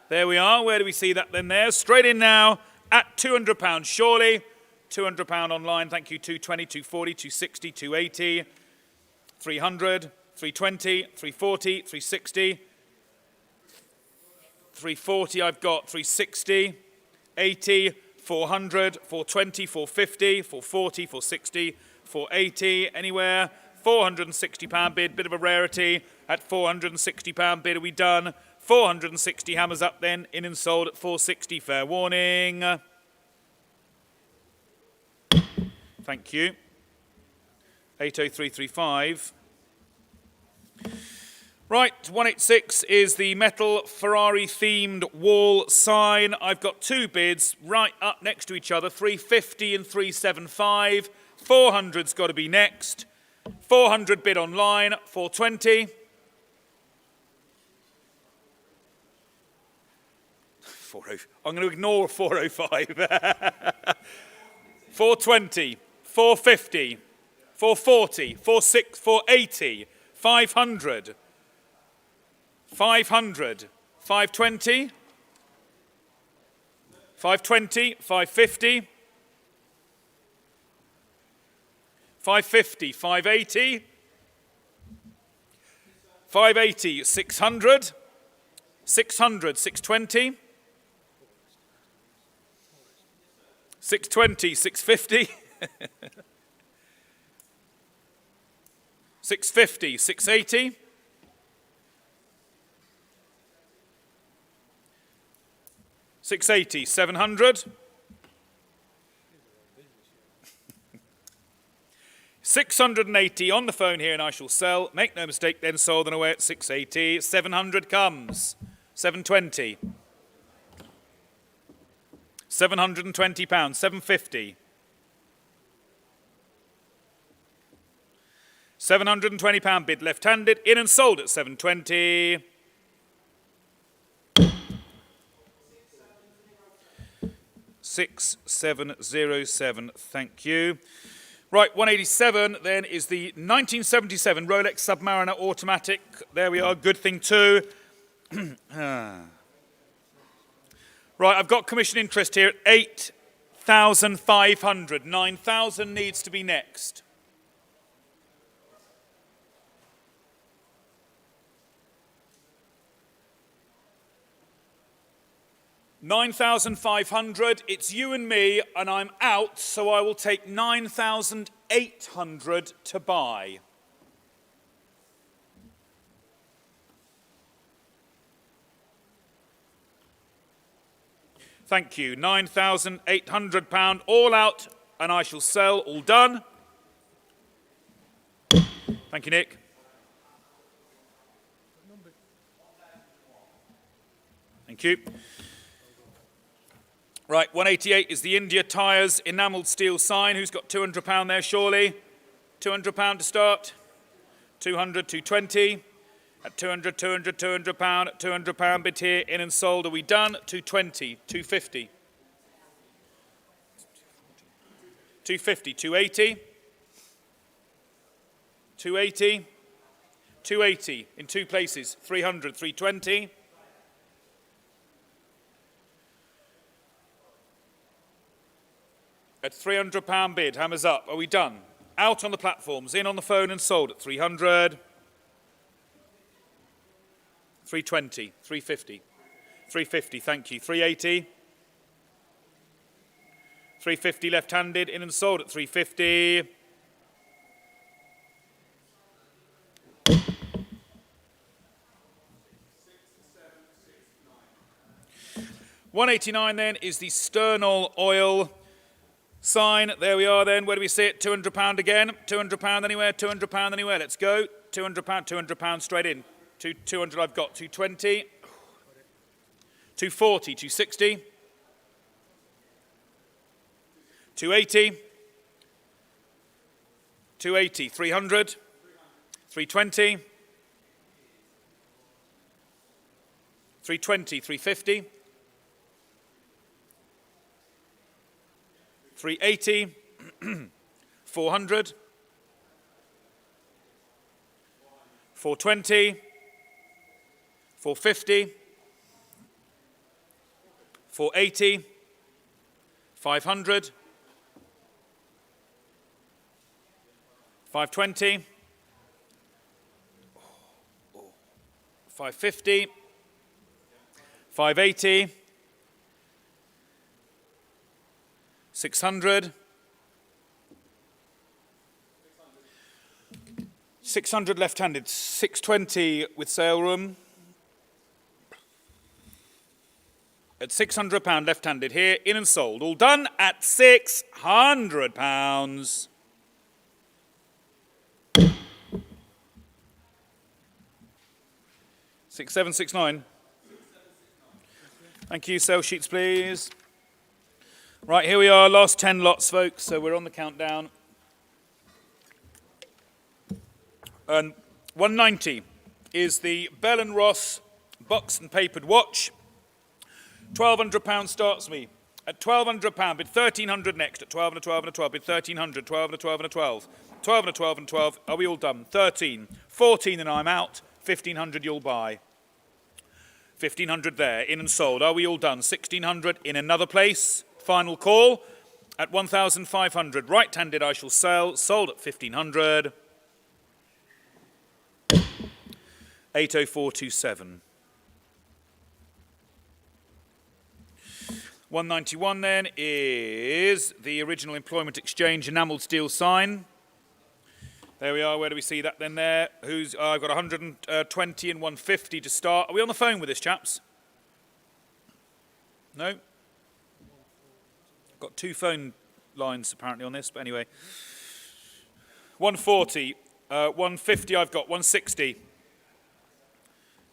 There we are. Where do we see that then there? Straight in now at £200, surely. £200 online. Thank you. 220, 240, 260, 280, 300, 320, 340, 360. 340 I've got. 360, 80, 400, 420, 450, 440, 460, 480. Anywhere? £460 bid. Bit of a rarity. At £460 bid, are we done? 460 hammers up then, in and sold at 460, fair warning. Thank you. 80335. Right, 186 is the metal Ferrari themed wall sign. I've got two bids right up next to each other, 350 and 375. 400's got to be next. 400 bid online, 420. 40. I'm going to ignore 405. 420, 450, 440, 46, 480, 500, 500, 520, 520, 550, 550, 580, 580, 600, 600, 620, 620, 650, 650, 680, 680, 700, 680 on the phone here and I shall sell. Make no mistake, then sold and away at 680. 700 comes. 720. £720, 750. £720 bid left-handed, in and sold at 720. $6,707, thank you. Right, 187 then is the 1977 Rolex Submariner Automatic. There we are, good thing too. Right, I've got commission interest here at 8,500. 9,000 needs to be next. $9,500. It's you and me, and I'm out, so I will take 9,800 to buy. Thank you. £9,800, all out, and I shall sell. All done. Thank you, Nick. Thank you. Right, 188 is the India Tyres enamelled steel sign. Who's got £200 there, surely? £200 to start. 200, 220. At 200, 200, £200. At £200 bid here, in and sold. Are we done? 220, 250. 250, 280. 280. 280 in two places. 300, 320. At £300 bid, hammers up. Are we done? Out on the platforms, in on the phone and sold at 300. 320, 350. 350, thank you. 380. 350 left-handed, in and sold at 350. 189 then is the Sternal oil sign. There we are then. Where do we see it? £200 again. £200 anywhere. £200 anywhere. Let's go. £200. £200 straight in. 200 I've got. 220. 240. 260. 280. 280. 300. 320. 320. 350. 380, 400, 420, 450, 480, 500, 520, 550, 580, 600, 600 left-handed, 620 with sale room. At £600 left-handed here, in and sold. All done at £600. £6769. Thank you. Sale sheets, please. Right, here we are, last 10 lots, folks, so we're on the countdown. And 190 is the Bell & Ross boxed and papered watch. £1,200 starts me. At £1,200 bid, 1,300 next. At 12 and a 12 and a 12 bid, 1,300, 12 and a 12 and a 12. 12 and a 12 and 12, are we all done? 13, 14 and I'm out, 1,500 you'll buy. 1,500 there, in and sold. Are we all done? 1,600 in another place. Final call at 1,500. Right-handed I shall sell. Sold at 1,500. 80427. 191 then is the original Employment Exchange enamelled steel sign. There we are. Where do we see that then there? I've got 120 and 150 to start. Are we on the phone with this, chaps? No? Got two phone lines apparently on this, but anyway. 140, 150 I've got, 160.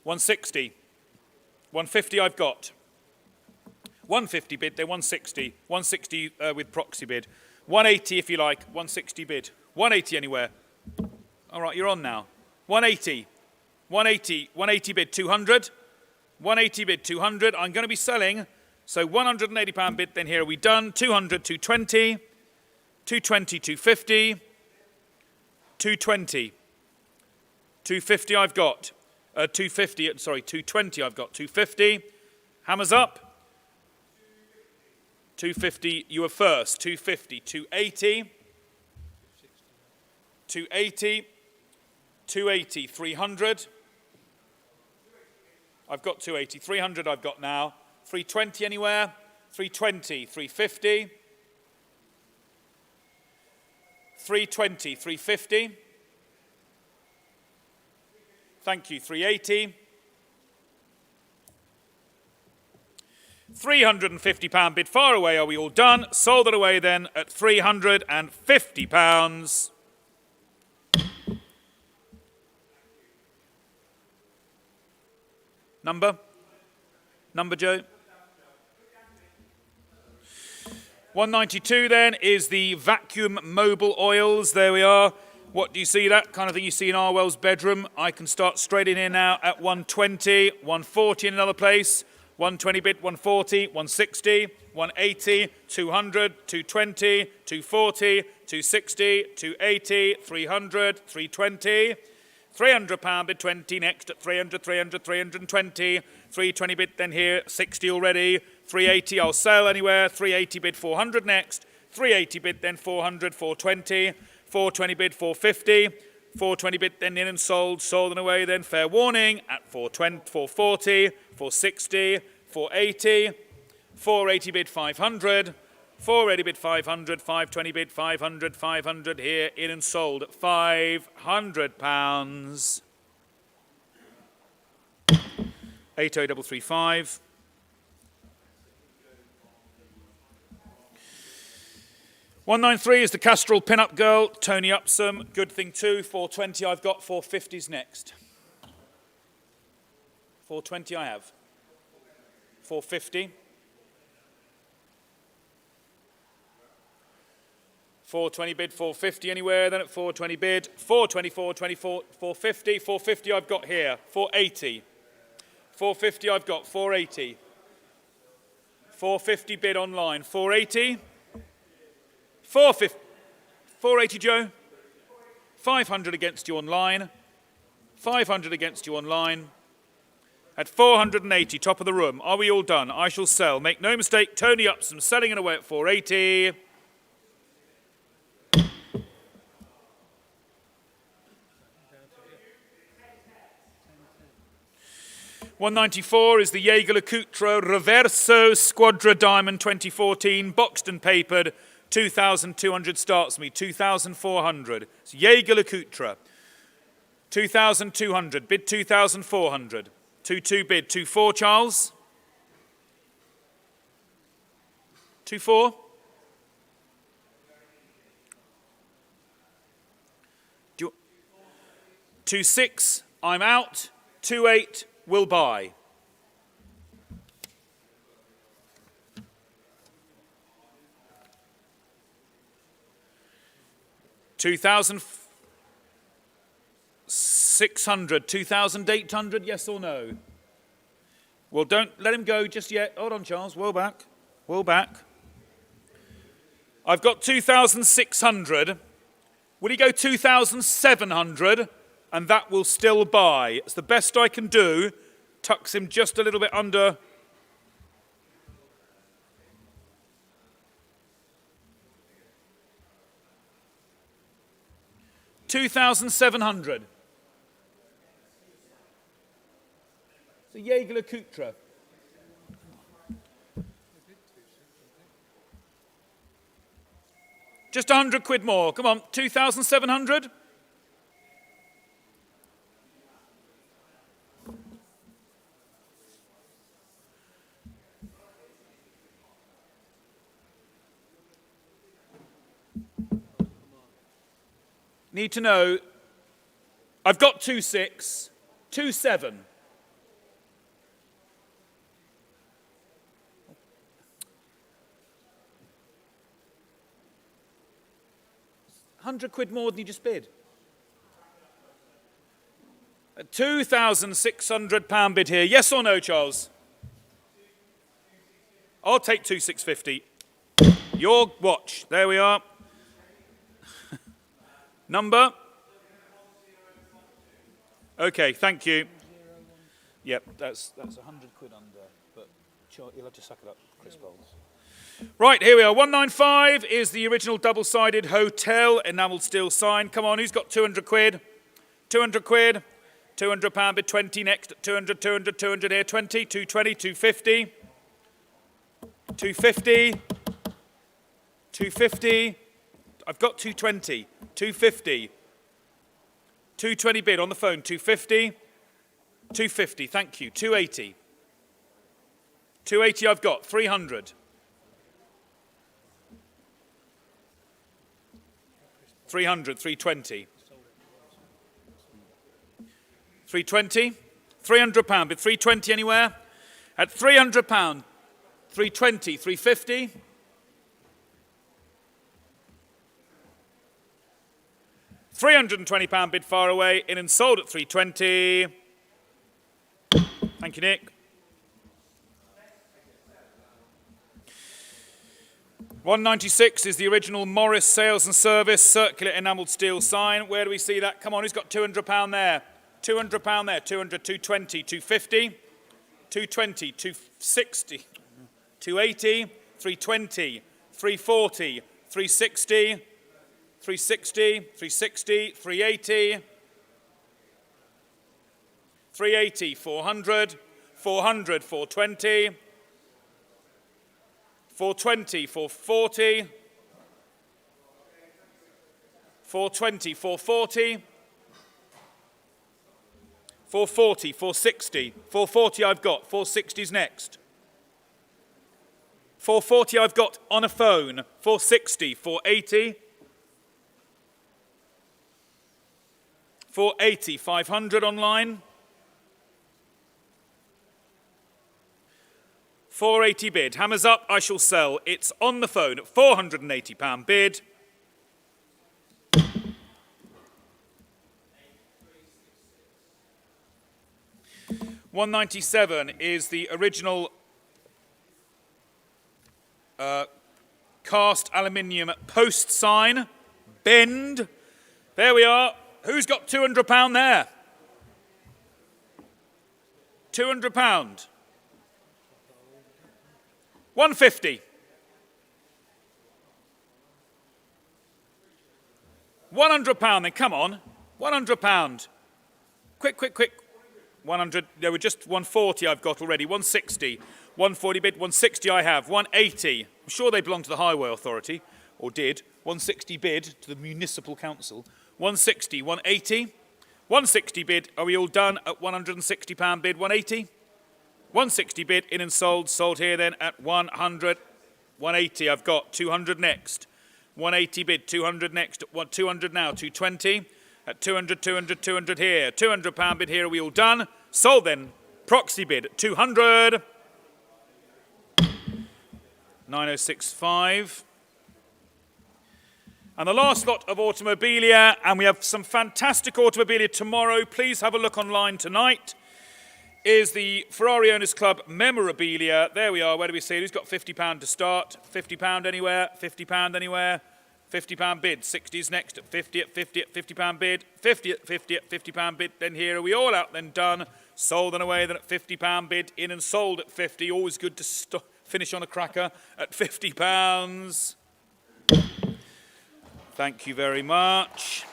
160. 150 I've got. 150 bid, they're 160. 160 with proxy bid. 180 if you like, 160 bid. 180 anywhere. All right, you're on now. 180. 180. 180 bid, 200. 180 bid, 200. I'm going to be selling. So £180 bid, then here are we done. 200, 220. 220, 250. 220. 250 I've got. 250, sorry, 220 I've got. 250. Hammers up. 250, you were first. 250, 280. 280. 280, 300. I've got 280. 300 I've got now. 320 anywhere? 320, 350. 320, 350. Thank you, 380. £350 bid, far away, are we all done? Sold it away then at £350. Number, Joe? 192 then is the vacuum mobile oils. There we are. What do you see? That kind of thing you see in Arwell's bedroom. I can start straight in here now at 120, 140 in another place. 120 bid, 140, 160, 180, 200, 220, 240, 260, 280, 300, 320. £300 bid 20 next at 300, 300, 320. 320 bid then here, 60 already. 380, I'll sell anywhere. 380 bid 400 next. 380 bid then 400, 420. 420 bid 450. 420 bid then in and sold and away then. Fair warning at 420, 440, 460, 480. 480 bid 500. 480 bid 500, 520 bid 500, 500 here, in and sold at £500. 80335. $193 is the Castrol Pin-Up Girl, Tony Upsome, good thing too. 420 I've got, 450's next. 420 I have. 450. 420 bid, 450 anywhere, then at 420 bid, 420, 424, 450, 450 I've got here, 480. 450 I've got, 480. 450 bid online, 480. 450, 480 Joe. 500 against you online. 500 against you online. At 480, top of the room. Are we all done? I shall sell. Make no mistake, Tony Upsome selling it away at 480. 194 is the Jaeger LeCoultre Reverso Squadra Diamond 2014, boxed and papered. 2,200 starts me, 2,400. It's Jaeger LeCoultre. 2,200, bid 2,400. 2-2 bid, 2-4 Charles. 2-4. 2-6, I'm out. 2-8, will buy. $2,600, 2,800, yes or no? Well, don't let him go just yet. Hold on, Charles. Woe back. Woe back. I've got 2,600. Will he go 2,700? And that will still buy. It's the best I can do. Tucks him just a little bit under. $2,700. It's a Jaeger LeCoultre. Just 100 quid more. Come on, 2,700. Need to know, I've got 2.6, 2.7. £100 more than you just bid. A £2,600 bid here. Yes or no, Charles? I'll take 2,650. Your watch. There we are. Number? Okay, thank you. Yep, that's 100 quid under, but you'll have to suck it up, Chris Bowles. Right, here we are. 195 is the original double-sided hotel enamelled steel sign. Come on, who's got 200 quid? 200 quid. £200 bid 20 next. 200, 200, 200 here. 20, 220, 250. 250. 250. I've got 220, 250, 220 bid on the phone, 250, 250, thank you, 280, 280 I've got, 300, 300, 320, 320, £300 bid, 320 anywhere, at £300, 320, 350, £320 bid far away, in and sold at 320. Thank you, Nick. 196 is the original Morris Sales and Service circular enamelled steel sign. Where do we see that? Come on, who's got £200 there? £200 there. 200, 220, 250, 220, 260, 280, 320, 340, 360, 360, 360, 380, 380, 400, 400, 420, 420, 440, 420, 440, 440, 460, 440 I've got, 460's next. 440 I've got on a phone, 460, 480, 480, 500 online, 480 bid. Hammers up, I shall sell. It's on the phone at £480 bid. £197 is the original cast aluminium post sign. Bend. There we are. Who's got £200 there? £200. 150. £100 then, come on. £100. Quick, quick, quick. 100, there were just 140 I've got already. 160. 140 bid, 160 I have. 180. I'm sure they belong to the Highway Authority, or did. 160 bid to the Municipal Council. 160, 180. 160 bid, are we all done at £160 bid? 180. 160 bid, in and sold. Sold here then at 100. 180 I've got. 200 next. 180 bid, 200 next. 200 now. 220. At 200, 200, 200 here. £200 bid here, are we all done? Sold then. Proxy bid at 200. 9065. And the last lot of Automobilia, and we have some fantastic Automobilia tomorrow. Please have a look online tonight. Is the Ferrari Owners Club memorabilia. There we are. Where do we see it? Who's got £50 to start? £50 anywhere? £50 anywhere? £50 bid. 60's next at 50 at 50 at £50 bid. 50 at 50 at £50 bid. Then here are we all out then done. Sold and away then at £50 bid. In and sold at 50. Always good to finish on a cracker at £50. Thank you very much.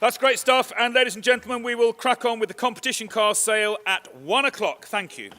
That's great stuff. And ladies and gentlemen, we will crack on with the competition car sale at 1 o'clock. Thank you.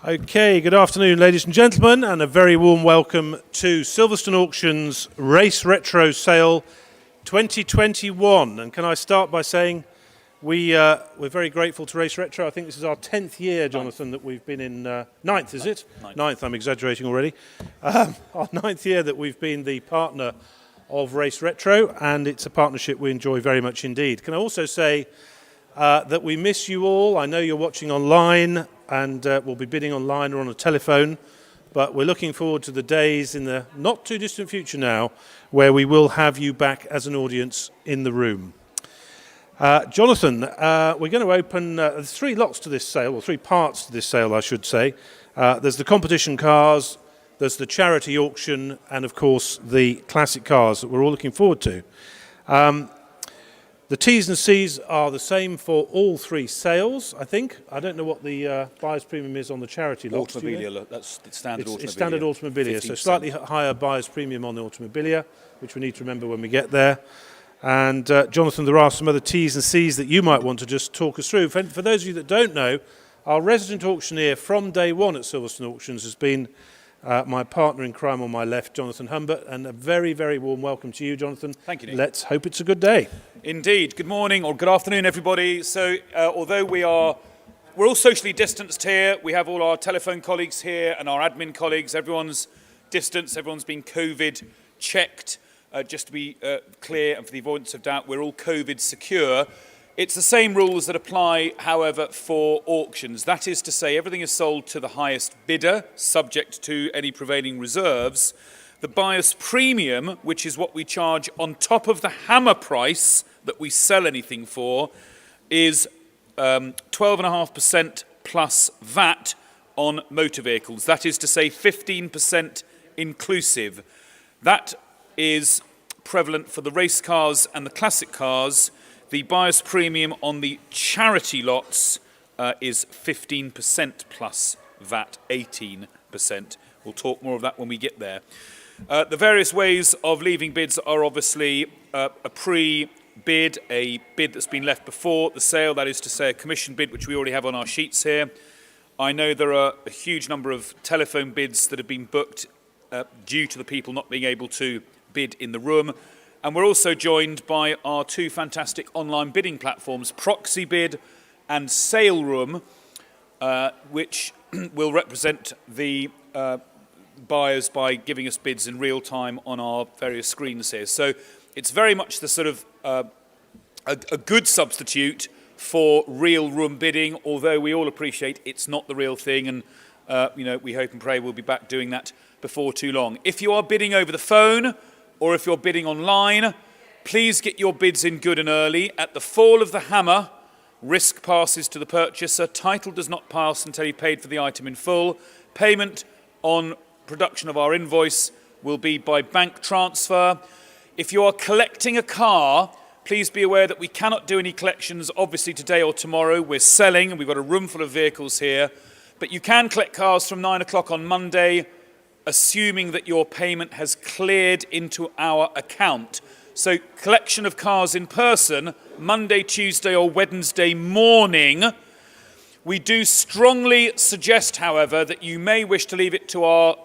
Okay, good afternoon, ladies and gentlemen, and a very warm welcome to Silverstone Auctions Race Retro Sale 2021. And can I start by saying we're very grateful to Race Retro. I think this is our 10th year, Jonathan, that we've been in... ninth, is it? Ninth, I'm exaggerating already. Our 9th year that we've been the partner of Race Retro, and it's a partnership we enjoy very much indeed. Can I also say that we miss you all. I know you're watching online, and we'll be bidding online or on a telephone, but we're looking forward to the days in the not too distant future now where we will have you back as an audience in the room. Jonathan, we're going to open there's 3 lots to this sale, or 3 parts to this sale I should say. There's the competition cars, there's the charity auction, and of course the classic cars that we're all looking forward to. The T's and C's are the same for all 3 sales, I think. I don't know what the buyer's premium is on the charity lot. Automobilia, that's the standard Automobilia. It's standard Automobilia, so slightly higher buyer's premium on the Automobilia, which we need to remember when we get there. And Jonathan, there are some other T's and C's that you might want to just talk us through. For those of you that don't know, our resident auctioneer from day one at Silverstone Auctions has been my partner in crime on my left, Jonathan Humbert, and a very, very warm welcome to you, Jonathan. Thank you, Nick. Let's hope it's a good day. Indeed. Good morning or good afternoon, everybody. So, although we're all socially distanced here, we have all our telephone colleagues here and our admin colleagues. Everyone's distanced. Everyone's been COVID checked. Just to be clear and for the avoidance of doubt, we're all COVID secure. It's the same rules that apply, however, for auctions. That is to say, everything is sold to the highest bidder, subject to any prevailing reserves. The buyer's premium, which is what we charge on top of the hammer price that we sell anything for, is 12.5% plus VAT on motor vehicles. That is to say 15% inclusive. That is prevalent for the race cars and the classic cars. The buyer's premium on the charity lots is 15% plus VAT, 18%. We'll talk more of that when we get there. The various ways of leaving bids are obviously a pre-bid, a bid that's been left before the sale, that is to say a commission bid, which we already have on our sheets here. I know there are a huge number of telephone bids that have been booked due to the people not being able to bid in the room. And we're also joined by our 2 fantastic online bidding platforms, Proxy Bid and Sale Room, which will represent the buyers by giving us bids in real time on our various screens here. So it's very much the sort of a good substitute for real room bidding, although we all appreciate it's not the real thing, and we hope and pray we'll be back doing that before too long. If you are bidding over the phone, or if you're bidding online, please get your bids in good and early. At the fall of the hammer, risk passes to the purchaser. Title does not pass until he paid for the item in full. Payment on production of our invoice will be by bank transfer. If you are collecting a car, please be aware that we cannot do any collections, obviously, today or tomorrow. We're selling, and we've got a room full of vehicles here. But you can collect cars from 9 o'clock on Monday, assuming that your payment has cleared into our account. So collection of cars in person, Monday, Tuesday or Wednesday morning. We do strongly suggest, however, that you may wish to leave it to our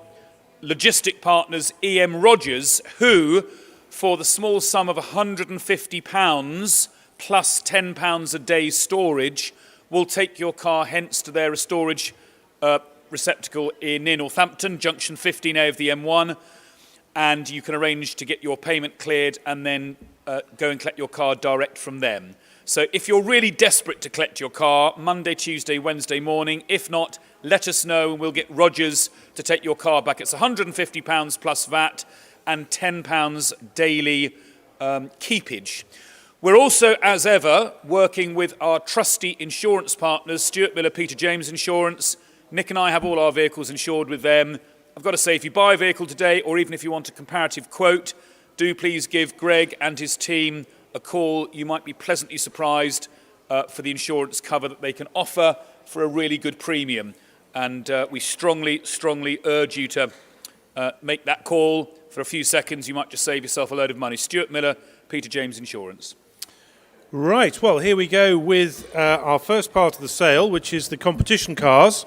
logistic partners, EM Rogers, who, for the small sum of £150 plus £10 a day storage, will take your car hence to their storage receptacle in Northampton, junction 15A of the M1, and you can arrange to get your payment cleared and then go and collect your car direct from them. So if you're really desperate to collect your car, Monday, Tuesday, Wednesday morning. If not, let us know and we'll get Rogers to take your car back. It's £150 plus VAT and £10 daily keepage. We're also, as ever, working with our trusty insurance partners, Stuart Miller, Peter James Insurance. Nick and I have all our vehicles insured with them. I've got to say, if you buy a vehicle today, or even if you want a comparative quote, do please give Greg and his team a call. You might be pleasantly surprised for the insurance cover that they can offer for a really good premium. And we strongly, strongly urge you to make that call. For a few seconds, you might just save yourself a load of money. Stuart Miller, Peter James Insurance. Right, well, here we go with our first part of the sale, which is the competition cars.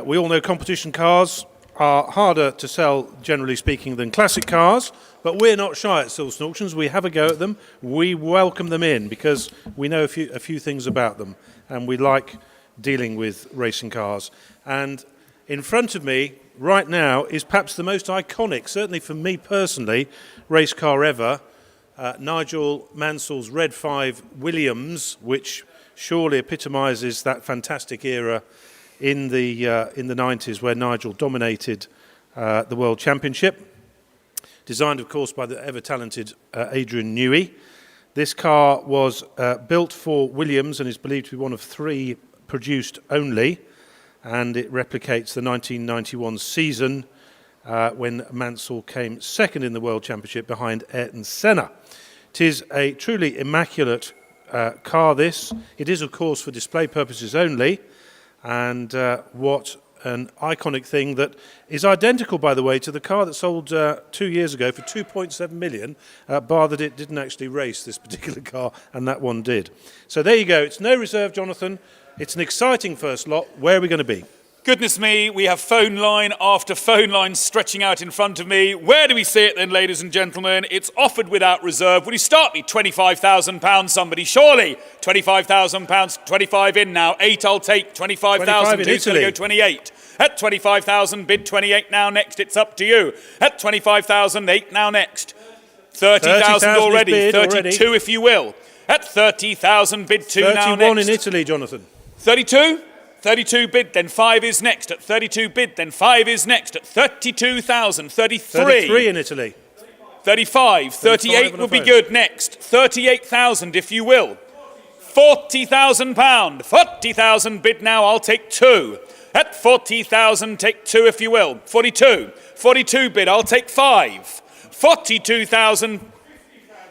We all know competition cars are harder to sell, generally speaking, than classic cars, but we're not shy at Silverstone Auctions. We have a go at them. We welcome them in because we know a few things about them, and we like dealing with racing cars. And in front of me right now is perhaps the most iconic, certainly for me personally, race car ever, Nigel Mansell's Red 5 Williams, which surely epitomises that fantastic era in the 90s where Nigel dominated the World Championship. Designed, of course, by the ever-talented Adrian Newey. This car was built for Williams and is believed to be one of 3 produced only, and it replicates the 1991 season when Mansell came second in the World Championship behind Ayrton Senna. It is a truly immaculate car, this. It is, of course, for display purposes only, and what an iconic thing that is identical, by the way, to the car that sold 2 years ago for 2.7 million, bar that it didn't actually race, this particular car, and that one did. So there you go. It's no reserve, Jonathan. It's an exciting first lot. Where are we going to be? Goodness me, we have phone line after phone line stretching out in front of me. Where do we see it then, ladies and gentlemen? It's offered without reserve. Will you start me? £25,000, somebody, surely. £25,000, 25 in now. 8 I'll take, 25,000. Who's going to go 28? At 25,000, bid 28 now, next it's up to you. At 25,000, 8 now, next. 30,000 already, 32 if you will. At 30,000, bid 2 now, next. 31 in Italy, Jonathan. 32? 32 bid, then 5 is next. At 32 bid, then 5 is next. At 32,000, 33. 33 in Italy. 35, 38 will be good next. 38,000 if you will. £40,000. 40,000 bid now, I'll take 2. At 40,000, take 2 if you will. 42. 42 bid, I'll take 5. 42,000.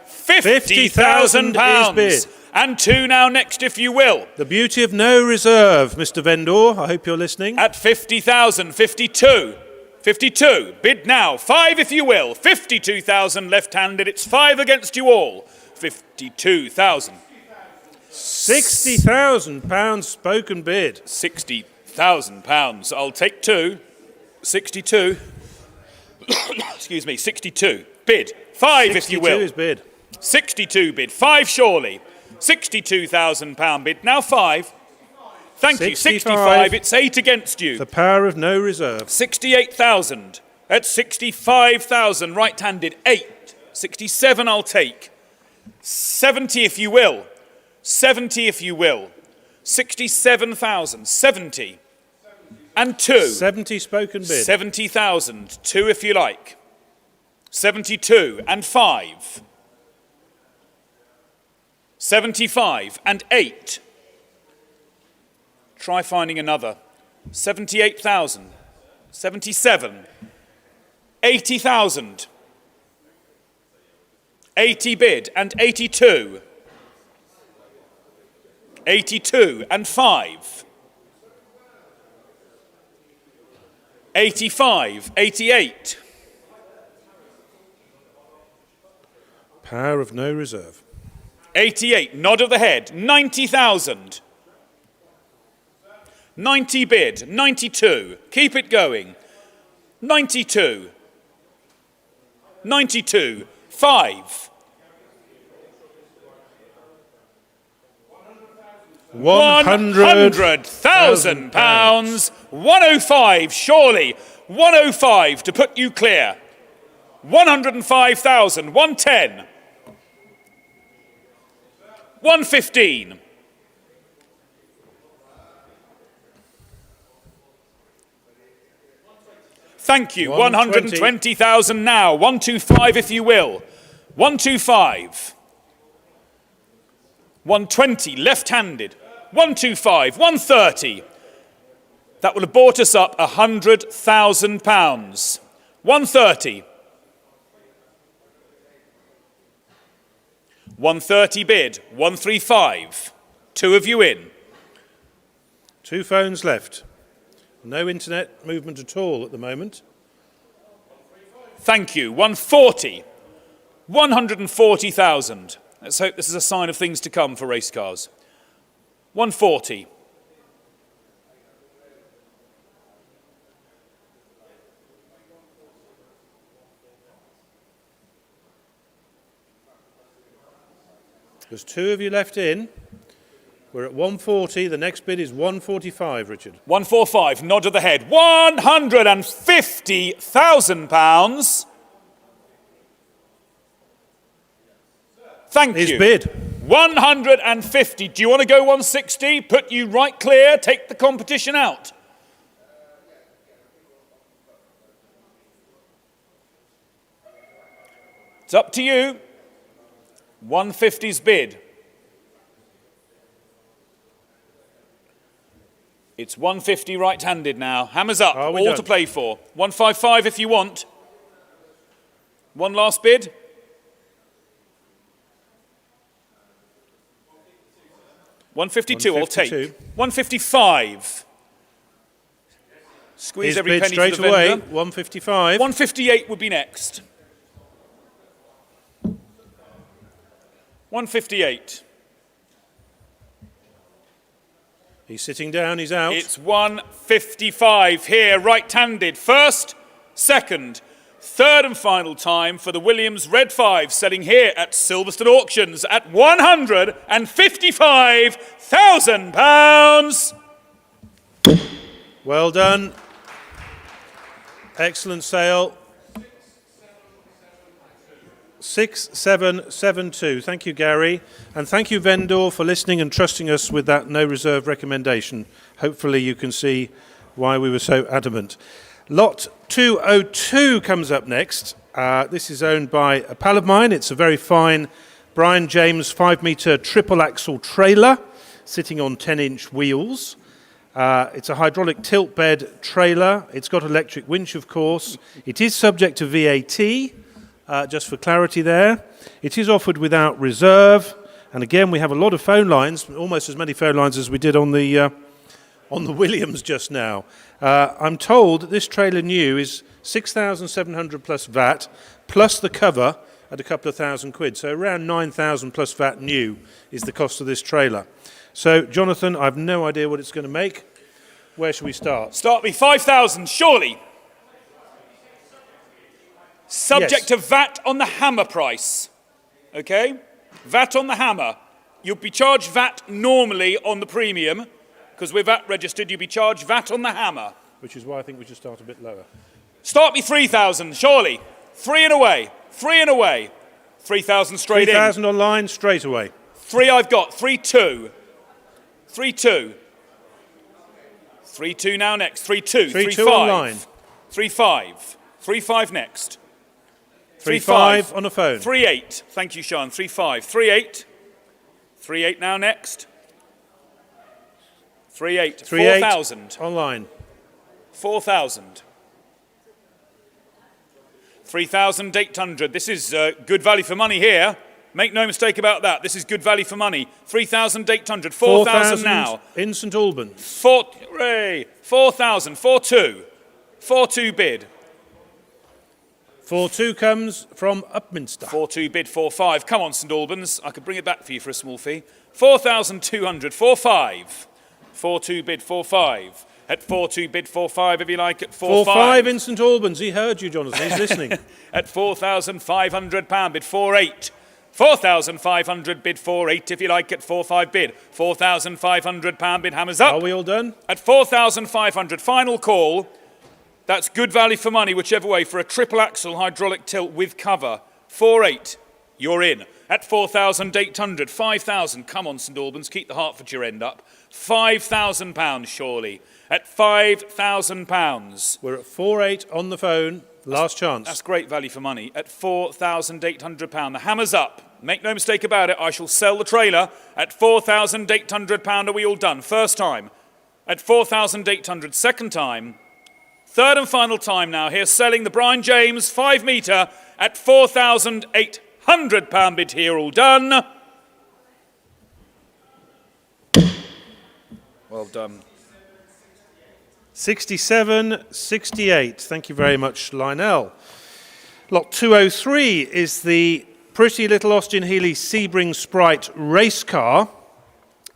£50,000 is bid. And 2 now next if you will. The beauty of no reserve, Mr. Vendor. I hope you're listening. At 50,000, 52. 52, bid now. 5 if you will. 52,000 left-handed. It's 5 against you all. 52,000. £60,000 spoken bid. £60,000. I'll take 2. 62. Excuse me, 62. Bid. 5 if you will. 62 is bid. 62 bid. 5 surely. £62,000 bid. Now 5. Thank you. 65. It's 8 against you. The power of no reserve. 68,000. At 65,000. Right-handed. 8. 67 I'll take. 70 if you will. 70 if you will. 67,000. 70. And 2. 70 spoken bid. 70,000. 2 if you like. 72 and 5. 75 and 8. Try finding another. 78,000. 77. 80,000. 80 bid and 82. 82 and 5. 85. 88. Power of no reserve. 88, nod of the head, 90,000. 90 bid, 92, keep it going. 92. 92, 5. £100,000. 105, surely. 105 to put you clear. 105,000, 110. 115. Thank you. 120,000 now. 125 if you will. 125. 120 left-handed. 125. 130. That will have bought us up £100,000. 130. 130 bid, 135. 2 of you in. 2 phones left. No internet movement at all at the moment. Thank you. 140. 140,000. Let's hope this is a sign of things to come for race cars. 140. There's 2 of you left in. We're at 140. The next bid is 145, Richard. 145, nod of the head. £150,000. Thank His you. bid. 150. Do you want to go 160? Put you right clear, take the competition out. It's up to you. 150's bid. It's 150 right-handed now. Hammers up, Are we all done? to play for. 155 if you want. One last bid. $152, I'll take. 155. Squeeze His every bid penny straight for the away, vendor. 155. 158 would be next. 158. He's sitting down, he's out. It's 155 here, right-handed. First, second, third and final time for the Williams Red 5, selling here at Silverstone Auctions at £155,000. Well done. Excellent sale. 6772. Thank you, Gary. And thank you, vendor, for listening and trusting us with that no reserve recommendation. Hopefully you can see why we were so adamant. Lot 202 comes up next. This is owned by a pal of mine. It's a very fine Brian James 5-metre triple axle trailer sitting on 10-inch wheels. It's a hydraulic tilt bed trailer. It's got electric winch, of course. It is subject to VAT. Just for clarity there. It is offered without reserve, and again we have a lot of phone lines, almost as many phone lines as we did on the Williams just now. I'm told that this trailer new is 6,700 plus VAT, plus the cover at a couple of £1,000, so around 9,000 plus VAT new is the cost of this trailer. So, Jonathan, I've no idea what it's going to make. Where should we start? Start me 5,000, surely. Subject Yes. to VAT on the hammer price, okay? VAT on the hammer. You'll be charged VAT normally on the premium, because we're VAT registered, you'll be charged VAT on the hammer. Which is why I think we should start a bit lower. Start me 3,000, surely. 3 and away, 3 and away. 3,000 straight in. 3,000 online, straight away. 3 I've got, 3-2. 3-2. 3-2 now next, 3-2, 3-2 3-5. online. 3-5. 3-5 next. 3-5 on a phone. 3-8. Thank you, Sean. 3-5. 3-8. 3-8 now next. 3-8. 3-8 4,000. online. 4,000. 3,800. This is good value for money here. Make no mistake about that. This is good value for money. 3,800. 4,000 now. In St Albans. 4,000. 4,2. 4-2 bid. 4-2 comes from Upminster. 4-2 bid, 4-5. Come on, St Albans. I could bring it back for you for a small fee. 4,200, 4-5. 4-2 bid, 4-5. At 4-2 bid, 4-5 if you like, at 4-5. 4-5 in St Albans. He heard you, Jonathan. He's listening. At £4,500 bid, 4-8. 4,500 bid, 4-8 if you like, at 4-5 bid. £4,500 bid, hammers up. Are we all done? At 4,500, final call. That's good value for money, whichever way, for a triple axle hydraulic tilt with cover. 4-8, you're in. At 4,800, 5,000. Come on, St Albans, keep the Hertfordshire end up. £5,000, surely. At £5,000. We're at 4-8 on the phone. Last chance. That's great value for money. At £4,800. The hammer's up. Make no mistake about it, I shall sell the trailer. At £4,800, are we all done? First time. At 4,800, second time. Third and final time now. Here's selling the Brian James 5-metre at £4,800 bid here. All done. Well done. 67-68. Thank you very much, Lionel. Lot 203 is the pretty little Austin Healey Sebring Sprite race car.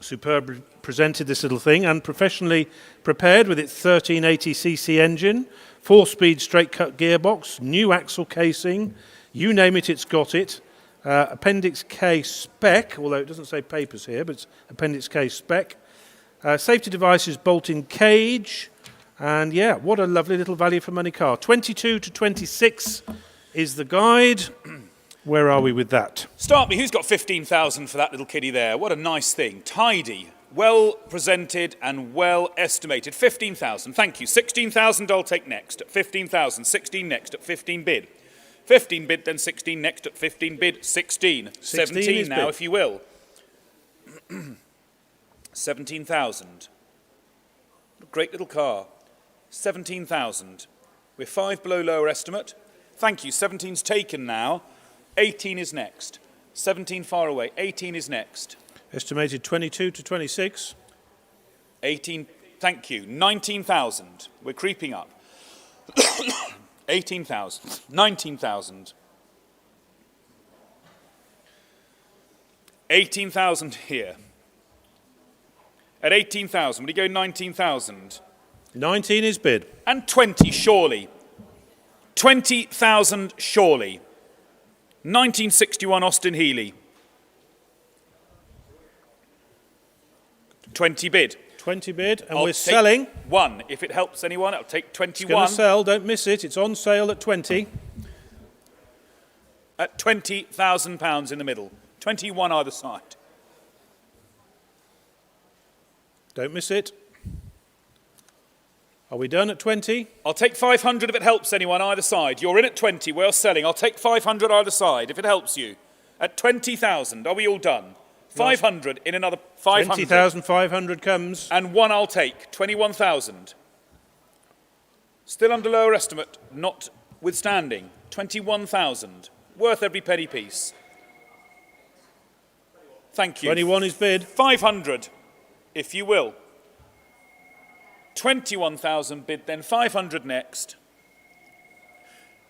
Superb presented, this little thing, and professionally prepared with its 1380cc engine, 4-speed straight cut gearbox, new axle casing, you name it, it's got it. Appendix K spec, although it doesn't say papers here, but it's Appendix K spec. Safety devices, bolt-in cage. And yeah, what a lovely little value for money car. 22 to 26 is the guide. Where are we with that? Start me. Who's got 15,000 for that little kiddie there? What a nice thing. Tidy, well presented and well estimated. 15,000. Thank you. 16,000 I'll take next at 15,000. 16 next at 15 bid. 15 bid, then 16 next at 15 bid. 16. 17 now, bid. if you will. 17,000. Great little car. 17,000. We're 5 below lower estimate. Thank you. 17's taken now. 18 is next. 17 far away. 18 is next. Estimated 22 to 26. 18, thank you. 19,000. We're creeping up. 18,000. 19,000. 18,000 here. At 18,000, would you go 19,000? 19 is bid. And 20, surely. 20,000, surely. 1961 Austin Healey. 20 bid. 20 bid, and I'll we're take selling. 1. If it helps anyone, I'll take It's going 21. to sell, don't miss it. It's on sale at 20. At £20,000 in the middle. 21 either side. Don't miss it. Are we done at 20? I'll take 500 if it helps anyone either side. You're in at 20, we're selling. I'll take 500 either side if it helps you. At 20,000, are we all done? 500 in another 500. 20,500 comes. And 1 I'll take, 21,000. Still under lower estimate, notwithstanding. 21,000. Worth every penny piece. Thank you. 21 is bid. 500, if you will. 21,000 bid, then 500 next.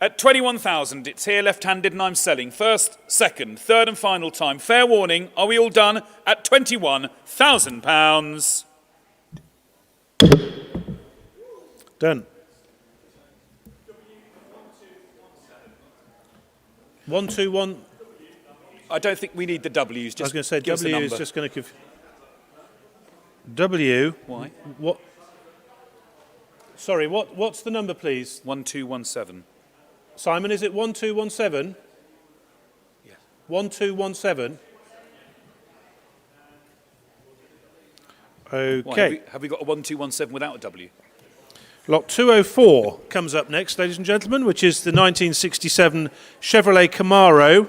At 21,000, it's here left-handed and I'm selling. First, second, third and final time. Fair warning, are we all done? At £21,000. Done. 121. I don't think we need the W's. Just I was going to say give us the W is number. just going to give. W. Why? What? Sorry, what's the number, please? 1217. Simon, is it 1217? Yes. 1217. Why, Okay. have we got a 1217 without a W? Lot 204 comes up next, ladies and gentlemen, which is the 1967 Chevrolet Camaro.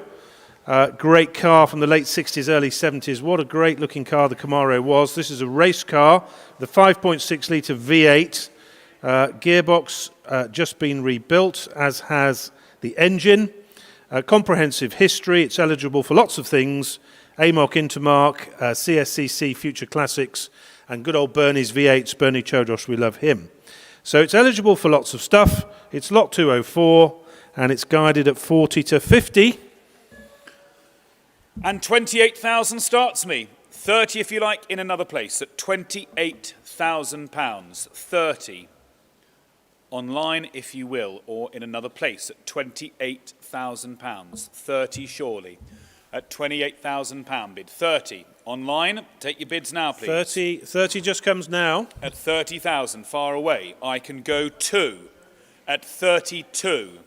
Great car from the late 60s, early 70s. What a great looking car the Camaro was. This is a race car, the 5.6 litre V8. Gearbox just been rebuilt, as has the engine. Comprehensive history. It's eligible for lots of things. AMOC, Intermark, CSCC, Future Classics, and good old Bernie's V8s. Bernie Chodos, we love him. So it's eligible for lots of stuff. It's lot 204, and it's guided at 40 to 50. And 28,000 starts me. 30 if you like in another place at £28,000. 30 online if you will, or in another place at £28,000. 30 surely at £28,000 bid. 30 online. Take your bids now, please. 30 just comes now. At 30,000 far away. I can go 2 at 32.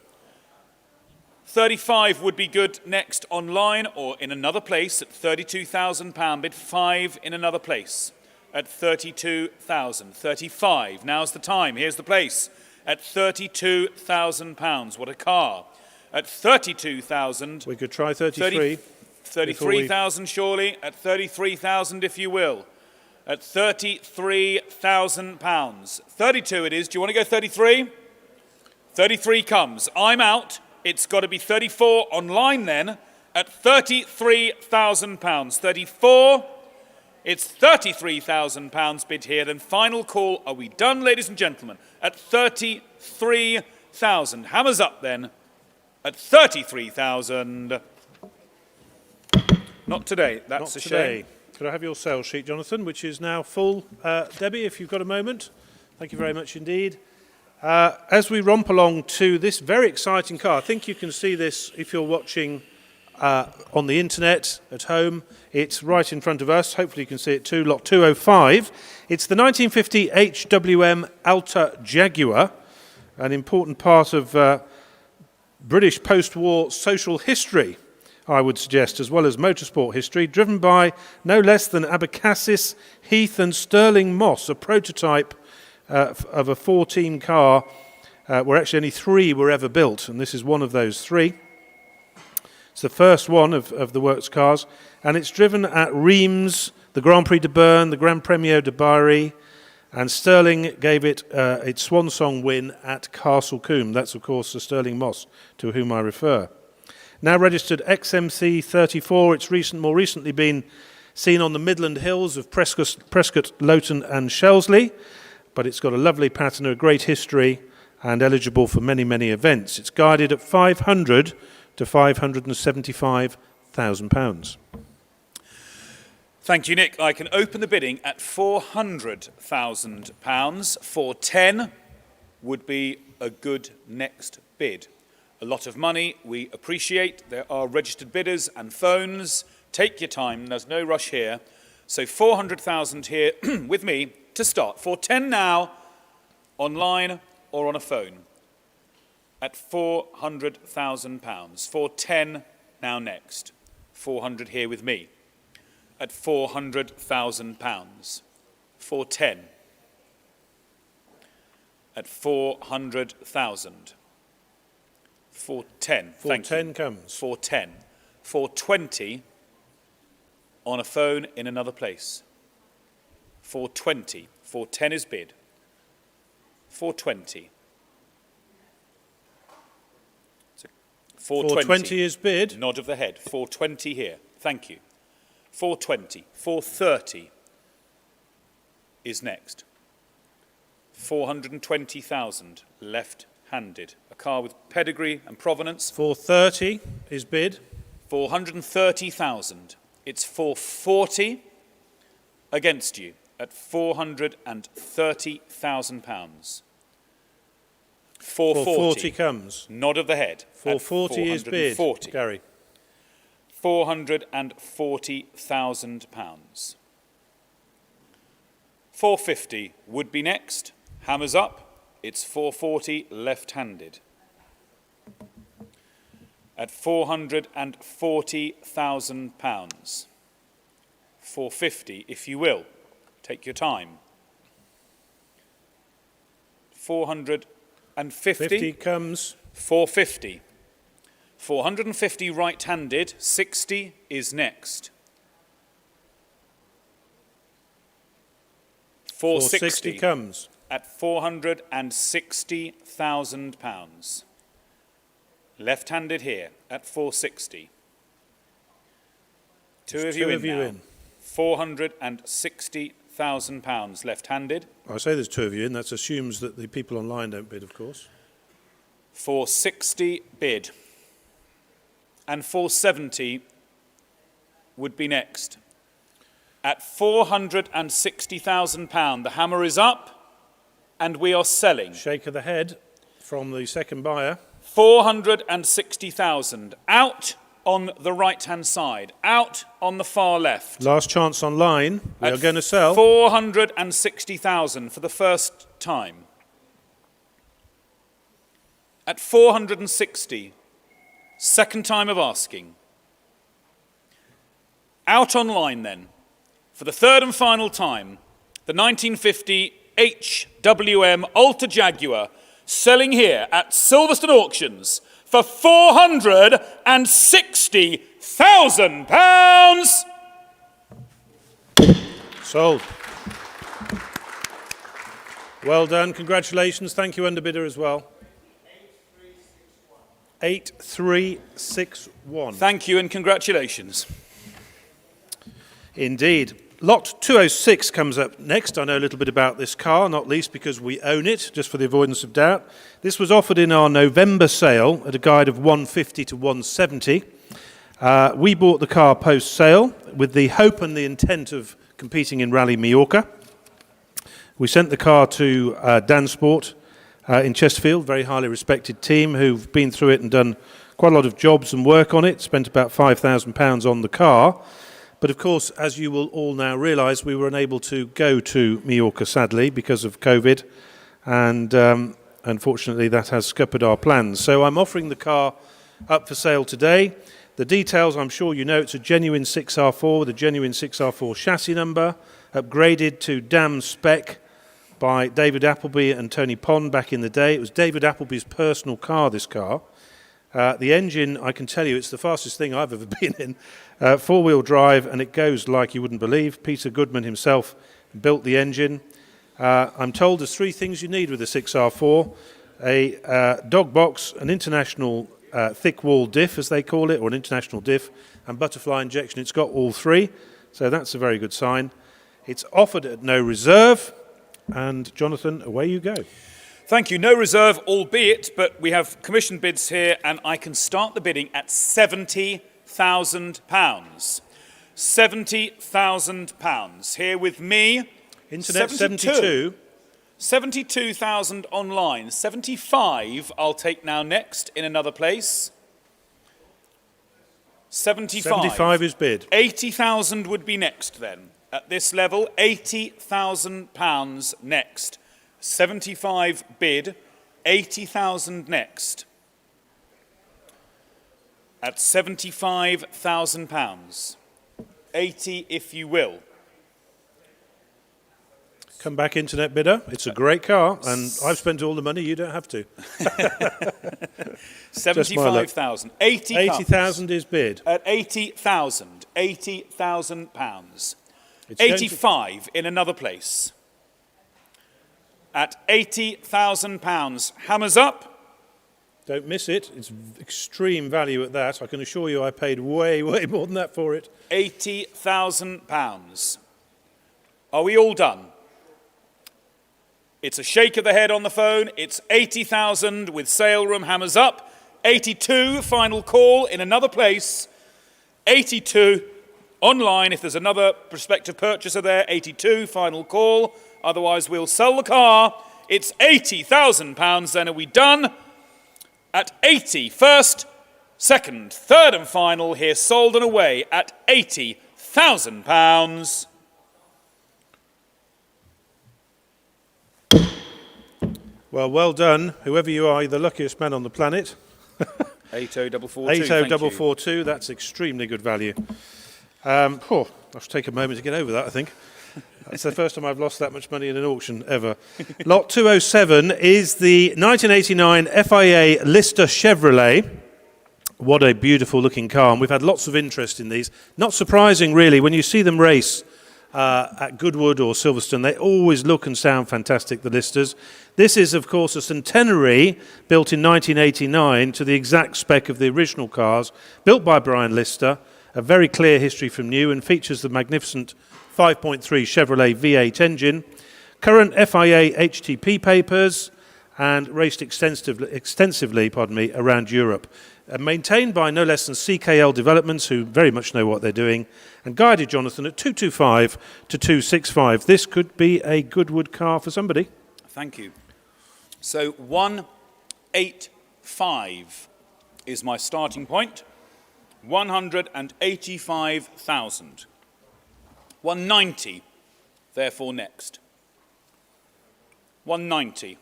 35 would be good next online or in another place at £32,000 bid. 5 in another place at 32,000. 35, now's the time, here's the place. At £32,000, what a car. At 32,000. We could try 33. 33,000 surely, at 33,000 if you will. At £33,000. 32 it is, do you want to go 33? 33 comes, I'm out. It's got to be 34 online then, at £33,000. 34, it's £33,000 bid here. Then final call, are we done, ladies and gentlemen? At 33,000. Hammers up then, at 33,000. Not today, that's a shame. Could I have your sales sheet, Jonathan, which is now full? Debbie, if you've got a moment. Thank you very much indeed. As we romp along to this very exciting car, I think you can see this if you're watching on the internet, at home. It's right in front of us. Hopefully you can see it too. Lot 205. It's the 1950 HWM Alta Jaguar, an important part of British post-war social history, I would suggest, as well as motorsport history, driven by no less than Abacassis, Heath and Stirling Moss, a prototype of a 4-team car where actually only 3 were ever built, and this is one of those 3. It's the first one of the works cars, and it's driven at Reims, the Grand Prix de Bern, the Grand Premio de Bari, and Stirling gave it its swan song win at Castle Combe. That's, of course, the Stirling Moss to whom I refer. Now registered XMC 34, it's more recently been seen on the Midland Hills of Prescott, Loughton and Shelsley, but it's got a lovely patina, a great history, and eligible for many, many events. It's guided at 500 to 575,000 pounds. Thank you, Nick. I can open the bidding at £400,000. 410 would be a good next bid. A lot of money, we appreciate. There are registered bidders and phones. Take your time, there's no rush here. So 400,000 here with me to start. 410 now, online or on a phone. At £400,000. 410 now next. 400 here with me. At £400,000. 410. At 400,000. 410. Thank you. 410 comes. 410. 420 on a phone in another place. 420. 410 is bid. 420. 420 is bid. Nod of the head. 420 here. Thank you. 420. 430 is next. 420,000 left-handed. A car with pedigree and provenance. 430 is bid. 430,000. It's 440 against you at £430,000. 440 comes. Nod of the head. 440 is bid. Gary. £440,000. 450 would be next. Hammers up. It's 440 left-handed. At £440,000. 450, if you will. Take your time. 450. 50 comes. 450. 450 right-handed. 60 is next. 460 comes. At £460,000. Left-handed here at 460. Two of you in. £460,000 left-handed. I say there's 2 of you in. That assumes that the people online don't bid, of course. 460 bid. And 470 would be next. At £460,000, the hammer is up and we are selling. Shake of the head from the second buyer. 460,000 out on the right-hand side, out on the far left. Last chance online. We are going to sell. 460,000 for the first time. At 460, second time of asking. Out online then, for the third and final time, the 1950 HWM Alta Jaguar, selling here at Silverstone Auctions for £460,000. Sold. Well done. Congratulations. Thank you, underbidder, as well. 8361. Thank you and congratulations. Indeed. Lot 206 comes up next. I know a little bit about this car, not least because we own it, just for the avoidance of doubt. This was offered in our November sale at a guide of 150 to 170. We bought the car post-sale with the hope and the intent of competing in Rally Mallorca. We sent the car to Dan Sport in Chesterfield, very highly respected team who've been through it and done quite a lot of jobs and work on it, spent about £5,000 on the car. But of course, as you will all now realise, we were unable to go to Mallorca, sadly, because of COVID. And unfortunately, that has scuppered our plans. So I'm offering the car up for sale today. The details, I'm sure you know, it's a genuine 6R4 with a genuine 6R4 chassis number, upgraded to DAM spec by David Appleby and Tony Pond back in the day. It was David Appleby's personal car, this car. The engine, I can tell you, it's the fastest thing I've ever been in. Four-wheel drive, and it goes like you wouldn't believe. Peter Goodman himself built the engine. I'm told there's three things you need with a 6R4. A dog box, an international thick wall diff, as they call it, or an international diff, and butterfly injection. It's got all three, so that's a very good sign. It's offered at no reserve, and Jonathan, away you go. Thank you. No reserve, albeit, but we have commission bids here, and I can start the bidding at £70,000. £70,000. Here with me. Internet 72. 72,000 online. 75 I'll take now next in another place. 75 is bid. 80,000 would be next then. At this level, £80,000 next. 75 bid, 80,000 next. At £75,000. 80 if you will. Come back, internet bidder. It's a great car, and I've spent all the money. You don't have to. 75,000. 80,000 is bid. At 80,000. £80,000. It's 85 in another place. At £80,000. Hammers up. Don't miss it. It's extreme value at that. I can assure you I paid way, way more than that for it. £80,000. Are we all done? It's a shake of the head on the phone. It's 80,000 with sale room. Hammers up. 82, final call in another place. 82 online if there's another prospective purchaser there. 82, final call. Otherwise, we'll sell the car. It's £80,000 then. Are we done? At 80, first, second, third and final. Here sold and away at £80,000. Well done. Whoever you are, you're the luckiest man on the planet. 80442. 80442, that's extremely good value. I should take a moment to get over that, I think. That's the first time I've lost that much money in an auction ever. Lot 207 is the 1989 FIA Lister Chevrolet. What a beautiful looking car, and we've had lots of interest in these. Not surprising, really, when you see them race at Goodwood or Silverstone, they always look and sound fantastic, the Listers. This is, of course, a centenary built in 1989 to the exact spec of the original cars, built by Brian Lister, a very clear history from new, and features the magnificent 5.3 Chevrolet V8 engine, current FIA HTP papers, and raced extensively around Europe. Maintained by no less than CKL Developments, who very much know what they're doing, and guided, Jonathan, at 225 to 265. This could be a Goodwood car for somebody. Thank you. So 185 is my starting point. 185,000. 190, therefore next. 190.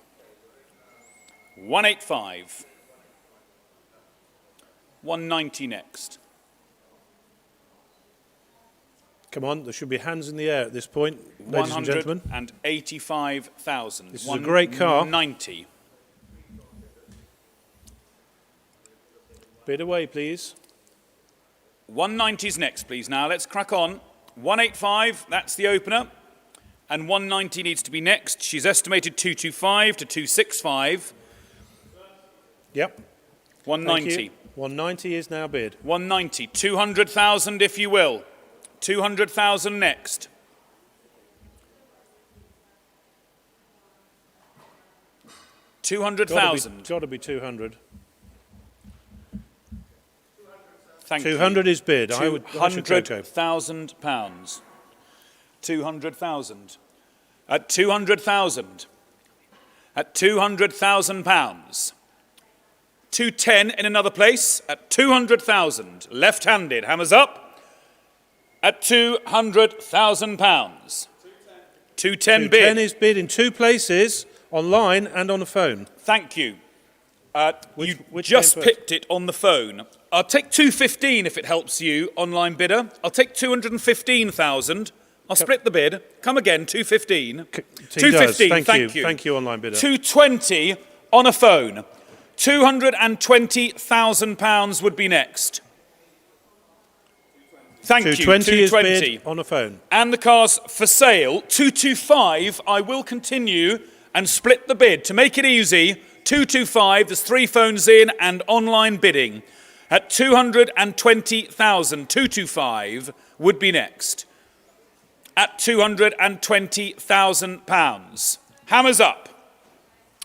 185. 190 next. Come on, there should be hands in the air at this point, ladies and gentlemen. 185,000. This is a great car. 190. Bid away, please. 190's next, please. Now, let's crack on. 185, that's the opener. And 190 needs to be next. She's estimated 225 to 265. Yep. 190. 190 is now bid. 190. 200,000, if you will. 200,000 next. £200,000. Got to be 200. Thank 200 is bid. I should go. £200,000. 200,000. At 200,000. At £200,000. 210 in another place at 200,000. Left-handed, hammers up at 200,000 pounds. 210 bid. 210 is bid in 2 places, online and on the phone. Thank you. You which just came first? picked it on the phone. I'll take 215 if it helps you, online bidder. I'll take 215,000. I'll split the bid. Come again, 215. 215, thank you. Thank you, online bidder. 220 on a phone. £220,000 would be next. Thank you. 220 is bid on a phone. And the car's for sale. 225, I will continue and split the bid. To make it easy, 225, there's 3 phones in and online bidding. At 220,000, 225 would be next. At £220,000. Hammers up.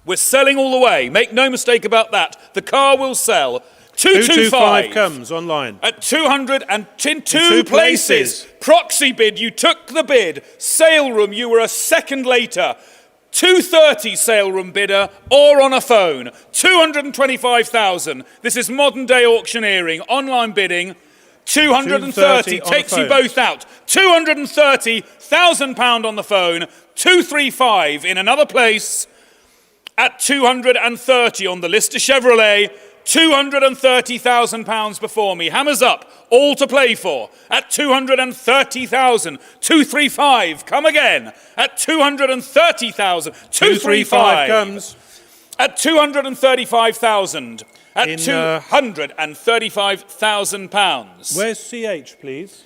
We're selling all the way. Make no mistake about that. The car will sell. 225 comes online. At 210 2 places. Proxy bid, you took the bid. Sale room, you were a second later. 230 sale room bidder or on a phone. 225,000. This is modern day auctioneering. Online bidding. 230 takes you both out. £230,000 on the phone. 235 in another place. At 230 on the Lister Chevrolet. £230,000 before me. Hammers up. All to play for. At 230,000. 235. Come again. At 230,000. 235 comes. At 235,000. At £235,000. Where's CH, please?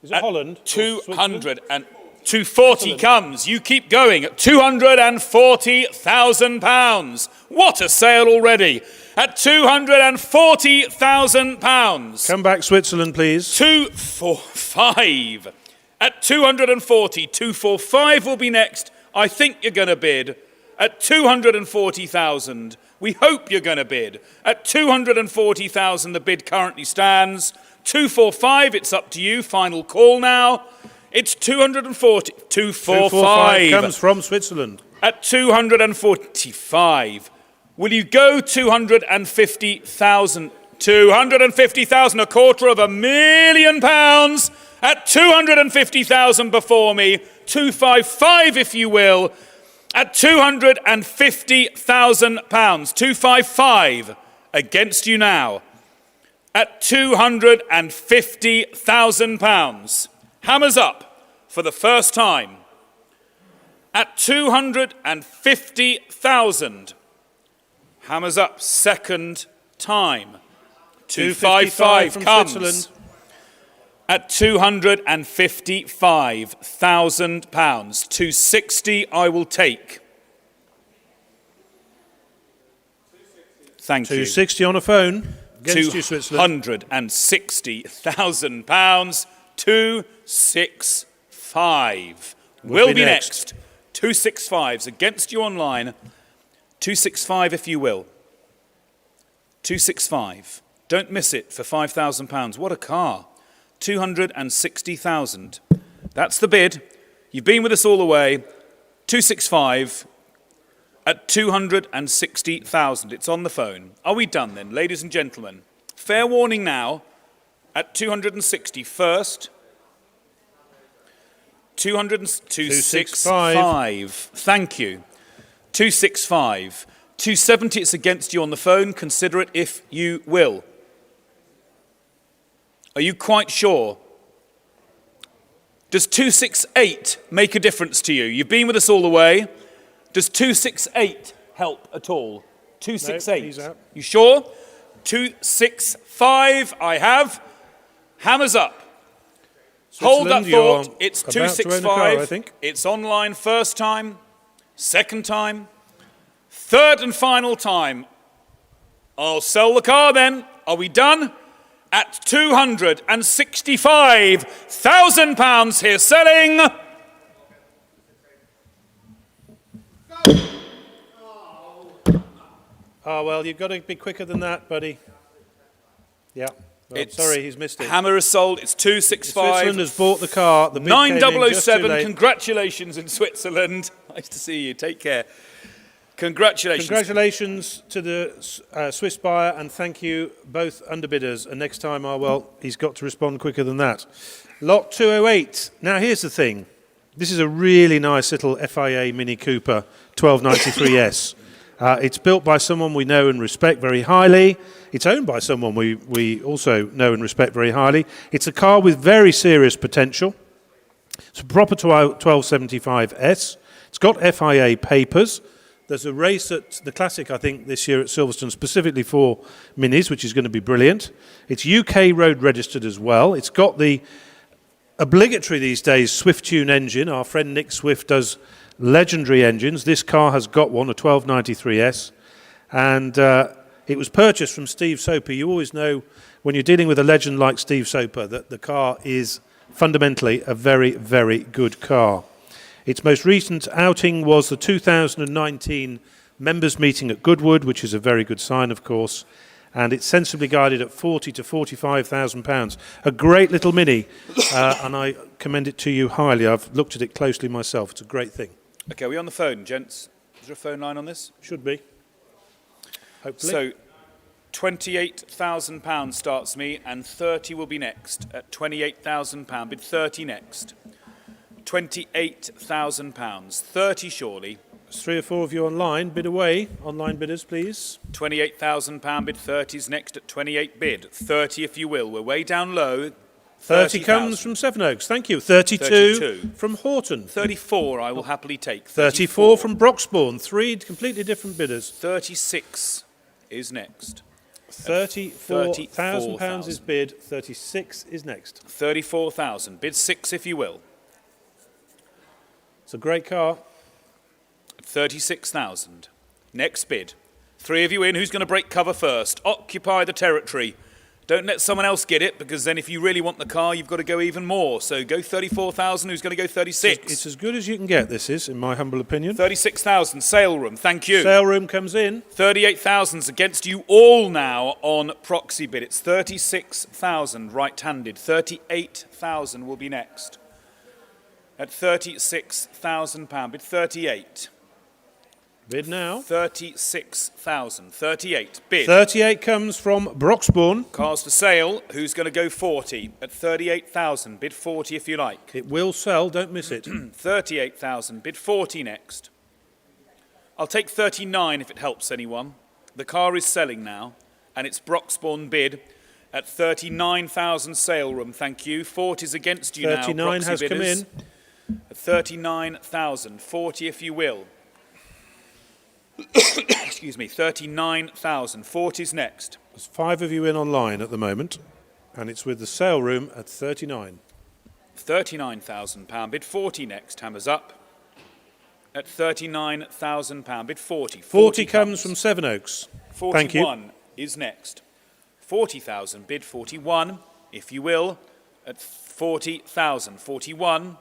Is it Holland? 200 and 240 comes. You keep going at £240,000. What a sale already. At £240,000. Come back, Switzerland, please. 245. At 240. 245 will be next. I think you're going to bid. At 240,000. We hope you're going to bid. At 240,000, the bid currently stands. 245, it's up to you. Final call now. It's 240. 245 comes from Switzerland. At 245. Will you go 250,000? 250,000, £250,000. At 250,000 before me. 255, if you will. At £250,000. 255 against you now. At £250,000. Hammers up for the first time. At 250,000. Hammers up second time. 255 from comes. Switzerland. At £255,000. 260 I will take. Thank you. 260 on a phone. Against you, Switzerland. £260,000. 265 will be next. 265's against you online. 265 if you will. 265. Don't miss it for £5,000. What a car. 260,000. That's the bid. You've been with us all the way. 265 at 260,000. It's on the phone. Are we done then, ladies and gentlemen? Fair warning now. At 260 first. 265. Thank you. 265. 270, it's against you on the phone. Consider it if you will. Are you quite sure? Does 268 make a difference to you? You've been with us all the way. Does 268 help at all? 268. No, he's out. You sure? 265 I have. Hammers up. Hold that Switzerland, thought. It's about to own a 265. car, I think. It's online first time, second time, third and final time. I'll sell the car then. Are we done? At £265,000 here selling. Oh, well, you've got to be quicker than that, buddy. Yeah. Well, sorry, he's missed it. Hammer is sold. It's 265. Switzerland has bought the car. The bid came in just too 9007. late. Congratulations in Switzerland. Nice to see you. Take care. Congratulations. Congratulations to the Swiss buyer, and thank you both underbidders. And next time, he's got to respond quicker than that. Lot 208. Now, here's the thing. This is a really nice little FIA Mini Cooper 1293S. It's built by someone we know and respect very highly. It's owned by someone we also know and respect very highly. It's a car with very serious potential. It's proper to our 1275S. It's got FIA papers. There's a race at the Classic, I think, this year at Silverstone, specifically for Minis, which is going to be brilliant. It's UK road registered as well. It's got the obligatory these days Swift Tune engine. Our friend Nick Swift does legendary engines. This car has got one, a 1293S. And it was purchased from Steve Soper. You always know when you're dealing with a legend like Steve Soper that the car is fundamentally a very, very good car. Its most recent outing was the 2019 members meeting at Goodwood, which is a very good sign, of course, and it's sensibly guided at £40,000 to £45,000. A great little Mini, and I commend it to you highly. I've looked at it closely myself. It's a great thing. Okay, are we on the phone, gents? Is there a phone line on this? Should be. Hopefully. So, £28,000 starts me, and 30 will be next at £28,000. Bid 30 next. £28,000. 30 surely. There's 3 or 4 of you online. Bid away. Online bidders, please. £28,000 bid. 30's next at 28 bid. 30 if you will. We're way down low. 30 comes from Sevenoaks. Thank you. 32 from Horton. 34 I will happily take. 34 from Broxbourne. 3 completely different bidders. 36 is next. £34,000 is bid. 36 is next. 34,000. Bid 6 if you will. It's a great car. 36,000. Next bid. 3 of you in. Who's going to break cover first? Occupy the territory. Don't let someone else get it, because then if you really want the car, you've got to go even more. So go 34,000. Who's going to go 36? It's as good as you can get, this is, in my humble opinion. 36,000. Sale room. Thank you. Sale room comes in. 38,000's against you all now on proxy bid. It's 36,000 right-handed. 38,000 will be next. At £36,000. Bid 38. Bid now. 36,000. 38. Bid. 38 comes from Broxbourne. Cars for sale. Who's going to go 40? At 38,000. Bid 40 if you like. It will sell, don't miss it. 38,000. Bid 40 next. I'll take 39 if it helps anyone. The car is selling now, and it's Broxbourne bid at 39,000 sale room. Thank you. 40's against you now. 39 has bidders. come in. At 39,000. 40 if you will. Excuse me. 39,000. 40's next. There's 5 of you in online at the moment, and it's with the sale room at 39. £39,000. Bid 40 next. Hammers up. At £39,000. Bid 40. 40 comes from Sevenoaks. 41 Thank you. is next. 40,000. Bid 41, if you will. At 40,000. 41.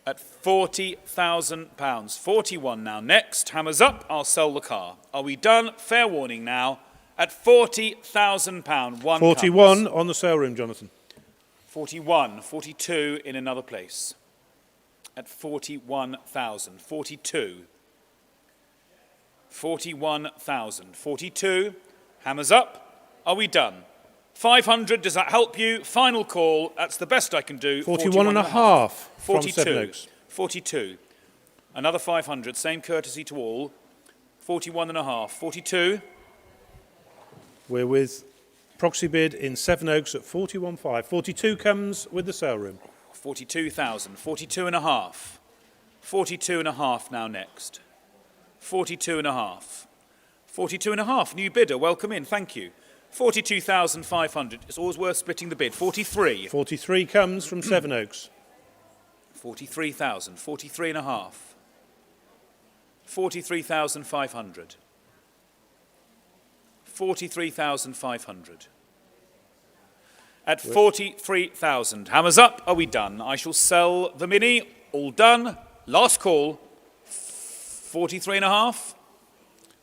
At £40,000. 41 now. Next. Hammers up. I'll sell the car. Are we done? Fair warning now. At £40,000. 41 on the sale room, Jonathan. 41. 42 in another place. At 41,000. 42. 41,000. 42. Hammers up. Are we done? 500. Does that help you? Final call. That's the best I can do. 41 and a half from 42. Sevenoaks. 42. Another 500. Same courtesy to all. 41 and a half. 42. We're with proxy bid in Sevenoaks at 41.5. 42 comes with the sale room. 42,000. 42 and a half. 42 and a half now next. 42 and a half. 42 and a half. New bidder. Welcome in. Thank you. 42,500. It's always worth splitting the bid. 43. 43 comes from Sevenoaks. 43,000. 43 and a half. 43,500. 43,500. At 43,000. Hammers up. Are we done? I shall sell the Mini. All done. Last call. 43 and a half.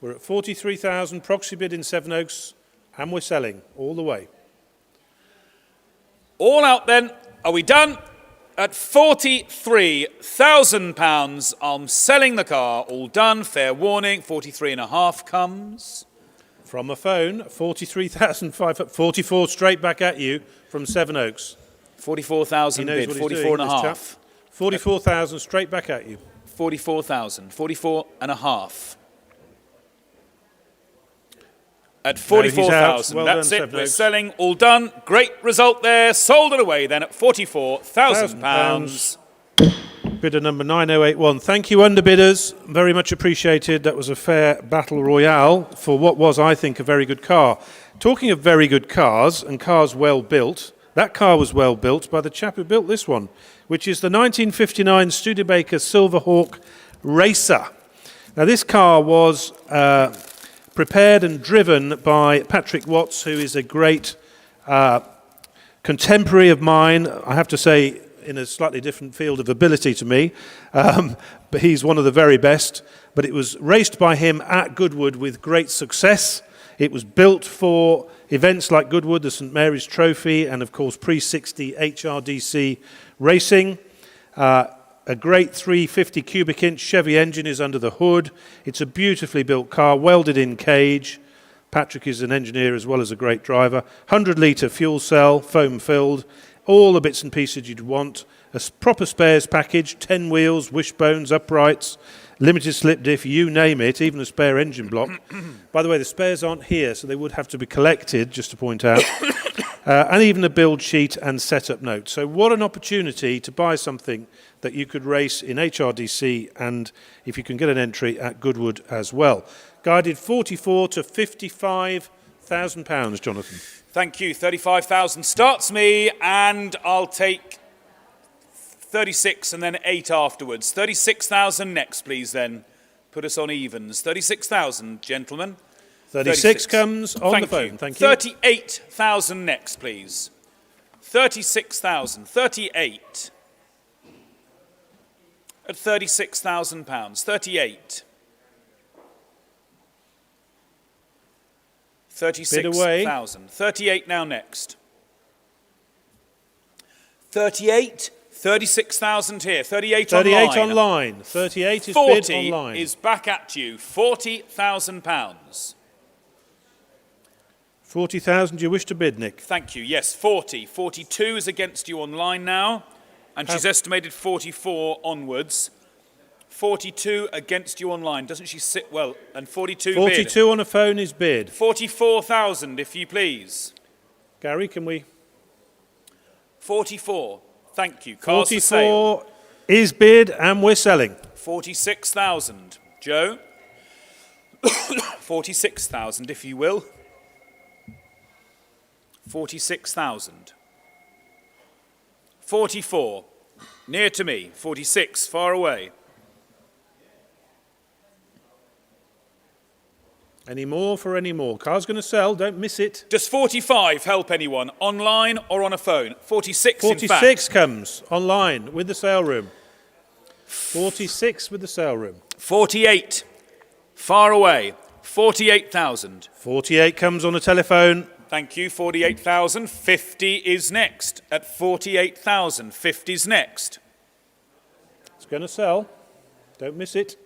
We're at 43,000, proxy bid in Sevenoaks, and we're selling all the way. All out then. Are we done? At £43,000, I'm selling the car. All done. Fair warning. 43.5 comes. From a phone, 43,500, 44 straight back at you from Sevenoaks. 44,000 He knows bid. what he's 44 doing, and a this half. chap. 44,000 straight back at you. 44,000. 44 and a half. At No, he's 44,000. out. Well That's done, it. We're Sevenoaks. selling. All done. Great result there. Sold it away then at £44,000. Bidder number 9081. Thank you, underbidders. Very much appreciated. That was a fair battle royale for what was, I think, a very good car. Talking of very good cars and cars well built, that car was well built by the chap who built this one, which is the 1959 Studebaker Silverhawk Racer. Now, this car was prepared and driven by Patrick Watts, who is a great contemporary of mine. I have to say, in a slightly different field of ability to me, but he's one of the very best. But it was raced by him at Goodwood with great success. It was built for events like Goodwood, the St Mary's Trophy, and of course pre-60 HRDC racing. A great 350 cubic inch Chevy engine is under the hood. It's a beautifully built car, welded in cage. Patrick is an engineer as well as a great driver. 100-litre fuel cell, foam filled. All the bits and pieces you'd want. A proper spares package, 10 wheels, wishbones, uprights, limited slip diff, you name it, even a spare engine block. By the way, the spares aren't here, so they would have to be collected, just to point out. And even a build sheet and setup note. So what an opportunity to buy something that you could race in HRDC, and if you can get an entry at Goodwood as well. Guided 44 to £55,000, Jonathan. Thank you. 35,000 starts me, and I'll take 36 and then 8 afterwards. 36,000 next, please, then. Put us on evens. 36,000, gentlemen. 36 comes on the phone. Thank you. 38,000 next, please. 36,000. 38. At £36,000. 38. 36,000. 38 now next. 38. 36,000 here. 38 online. 38 online. 38 is 40 bid online. is back at you. £40,000. 40,000 do you wish to bid, Nick? Thank you. Yes, 40. 42 is against you online now, and she's estimated 44 onwards. 42 against you online. Doesn't she sit well? And 42 42 bid. on a phone is bid. 44,000, if you please. Gary, can we? 44. Thank you. Cars for sale. 44 is bid, and we're selling. 46,000. Joe? 46,000, if you will. 46,000. 44. Near to me. 46. Far away. Any more for any more? Car's going to sell. Don't miss it. Does 45 help anyone? Online or on a phone? 46 in fact. 46 comes online with the sale room. 46 with the sale room. 48. Far away. 48,000. 48 comes on a telephone. Thank you. 48,000. 50 is next. At 48,000. 50's next. It's going to sell. Don't miss it.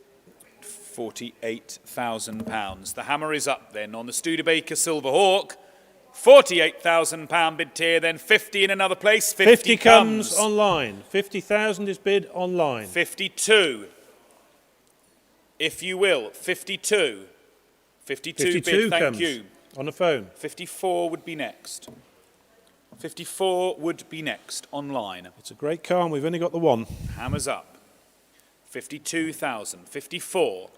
£48,000. The hammer is up then on the Studebaker Silverhawk. £48,000 bid tier, then 50 in another place. 50 comes online. 50,000 is bid online. 52. If you will. 52. 52 bid, thank comes you. on the phone. 54 would be next. 54 would be next online. It's a great car, and we've only got the one. Hammers up. 52,000. 54.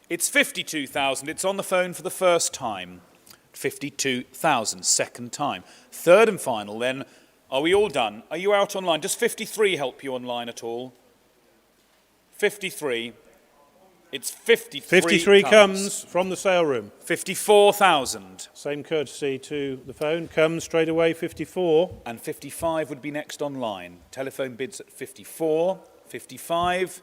It's 52,000. It's on the phone for the first time. 52,000. Second time. Third and final then. Are we all done? Are you out online? Does 53 help you online at all? 53. It's 53. 53 comes from the sale room. 54,000. Same courtesy to the phone. Comes straight away, 54. And 55 would be next online. Telephone bids at 54. 55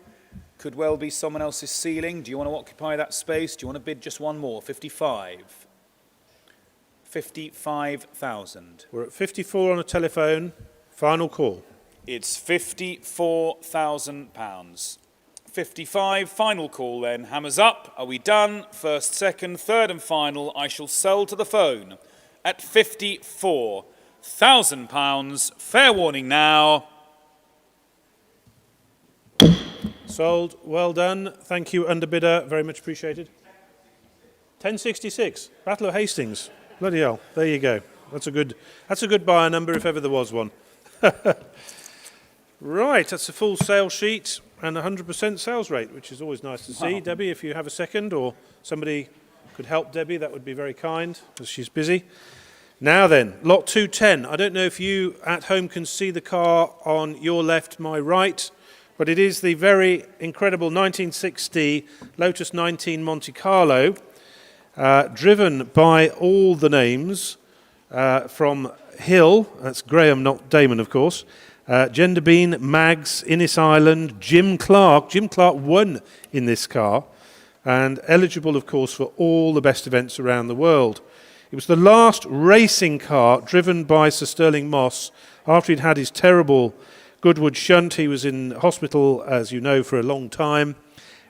could well be someone else's ceiling. Do you want to occupy that space? Do you want to bid just one more? 55. 55,000. We're at 54 on a telephone. Final call. It's £54,000. 55, final call then. Hammers up. Are we done? First, second, third and final. I shall sell to the phone at £54,000. Fair warning now. Sold. Well done. Thank you, underbidder. Very much appreciated. 1066. Battle of Hastings. Bloody hell. There you go. That's a good buyer number if ever there was one. Right, that's a full sale sheet and 100% sales rate, which is always nice to see. Wow. Debbie, if you have a second, or somebody could help Debbie, that would be very kind, because she's busy. Now then, lot 210. I don't know if you at home can see the car on your left, my right, but it is the very incredible 1960 Lotus 19 Monte Carlo, driven by all the names from Hill, that's Graham, not Damon, of course, Genderbean, Mags, Innis Island, Jim Clark. Jim Clark won in this car, and eligible, of course, for all the best events around the world. It was the last racing car driven by Sir Stirling Moss after he'd had his terrible Goodwood shunt. He was in hospital, as you know, for a long time.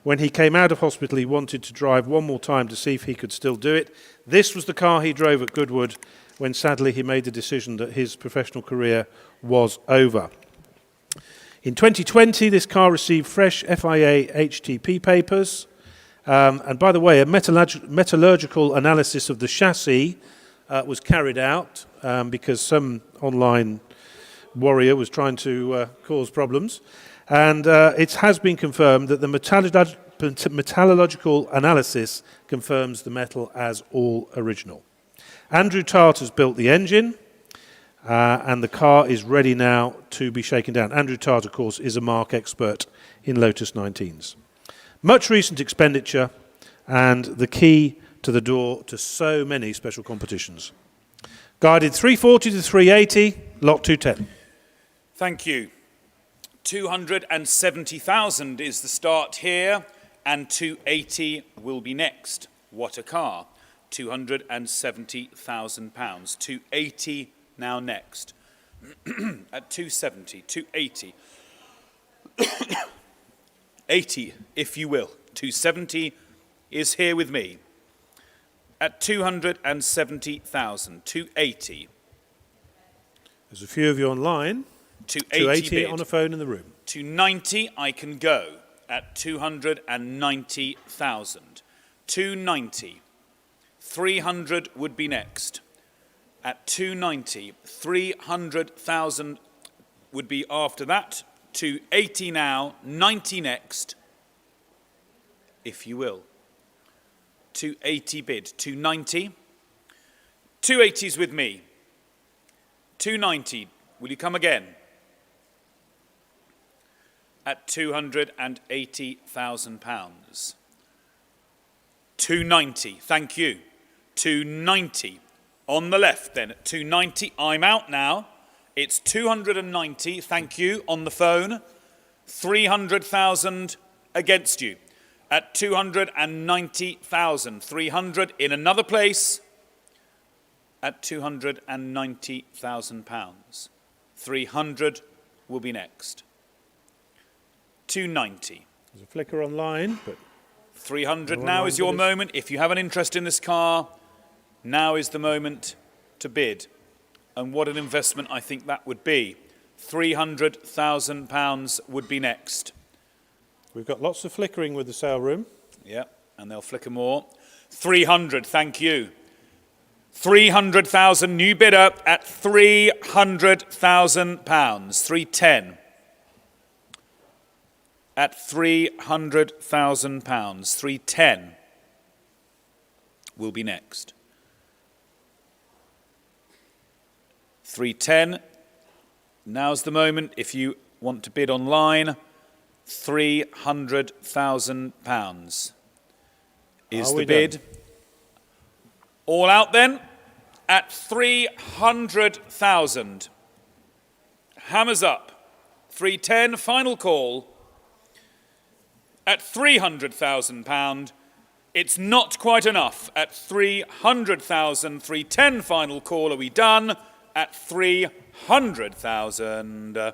When he came out of hospital, he wanted to drive one more time to see if he could still do it. This was the car he drove at Goodwood when sadly he made the decision that his professional career was over. In 2020, this car received fresh FIA HTP papers. And by the way, a metallurgical analysis of the chassis was carried out because some online warrior was trying to cause problems. And it has been confirmed that the metallurgical analysis confirms the metal as all original. Andrew Tart has built the engine, and the car is ready now to be shaken down. Andrew Tart, of course, is a marque expert in Lotus 19s. Much recent expenditure and the key to the door to so many special competitions. Guided 340 to 380, lot 210. Thank you. 270,000 is the start here, and 280 will be next. What a car. £270,000. 280 now next. At 270, 280. 80, if you will. 270 is here with me. At 270,000, 280. There's a few of you online. 280 bid. on a phone in the room. 290 I can go at 290,000. 290. 300 would be next. At 290, 300,000 would be after that. 280 now, 90 next, if you will. 280 bid, 290. 280's with me. 290, will you come again? At £280,000. 290, thank you. 290 on the left then. At 290, I'm out now. It's 290, thank you, on the phone. 300,000 against you. At 290,000. 300 in another place. At £290,000. 300 will be next. 290. There's a flicker online, but 300 now is your moment. If you have an interest in this car, now is the moment to bid. And what an investment I think that would be. £300,000 would be next. we've got lots of flickering with the sale room. Yeah, and they'll flicker more. 300, thank you. 300,000, new bidder at £300,000. 310. At £300,000. 310 will be next. 310. Now's the moment if you want to bid online. £300,000 is the bid. All out then at 300,000. Hammers up. 310, final call. At £300,000. It's not quite enough. At 300,000, 310 final call. Are we done? At 300,000.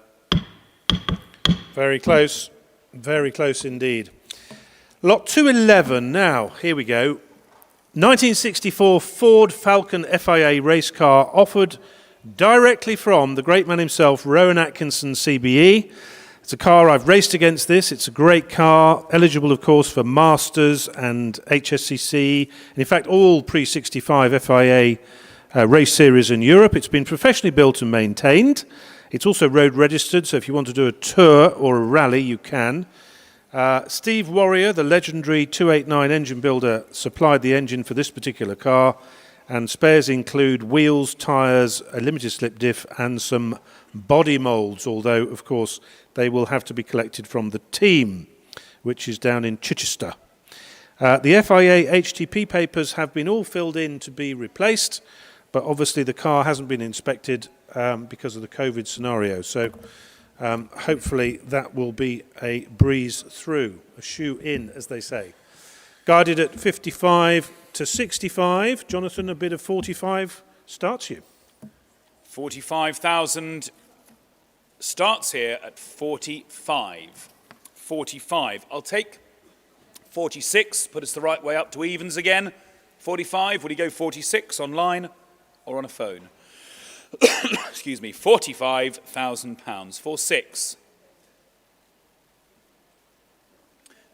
Very close. Very close indeed. Lot 211 now. Here we go. 1964 Ford Falcon FIA race car offered directly from the great man himself, Rowan Atkinson CBE. It's a car I've raced against this. It's a great car, eligible, of course, for Masters and HSCC. And in fact, all pre-65 FIA race series in Europe. It's been professionally built and maintained. It's also road registered, so if you want to do a tour or a rally, you can. Steve Warrior, the legendary 289 engine builder, supplied the engine for this particular car. And spares include wheels, tyres, a limited slip diff, and some body moulds, although, of course, they will have to be collected from the team, which is down in Chichester. The FIA HTP papers have been all filled in to be replaced, but obviously the car hasn't been inspected because of the COVID scenario. So hopefully that will be a breeze through, a shoe in, as they say. Guided at 55 to 65. Jonathan, a bid of 45 starts you. 45,000 starts here at 45. 45. I'll take 46, put us the right way up to evens again. 45, would you go 46 online or on a phone? Excuse me, £45,000. 46.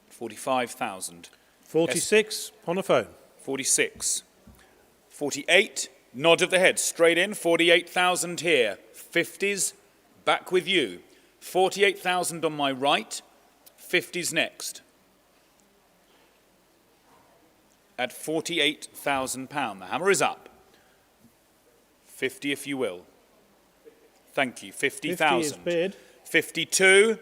45,000. 46 on a phone. 46. 48, nod of the head, straight in. 48,000 here. 50s, back with you. 48,000 on my right. 50s next. At £48,000. The hammer is up. 50 if you will. Thank you. 50,000. 50 is bid. 52.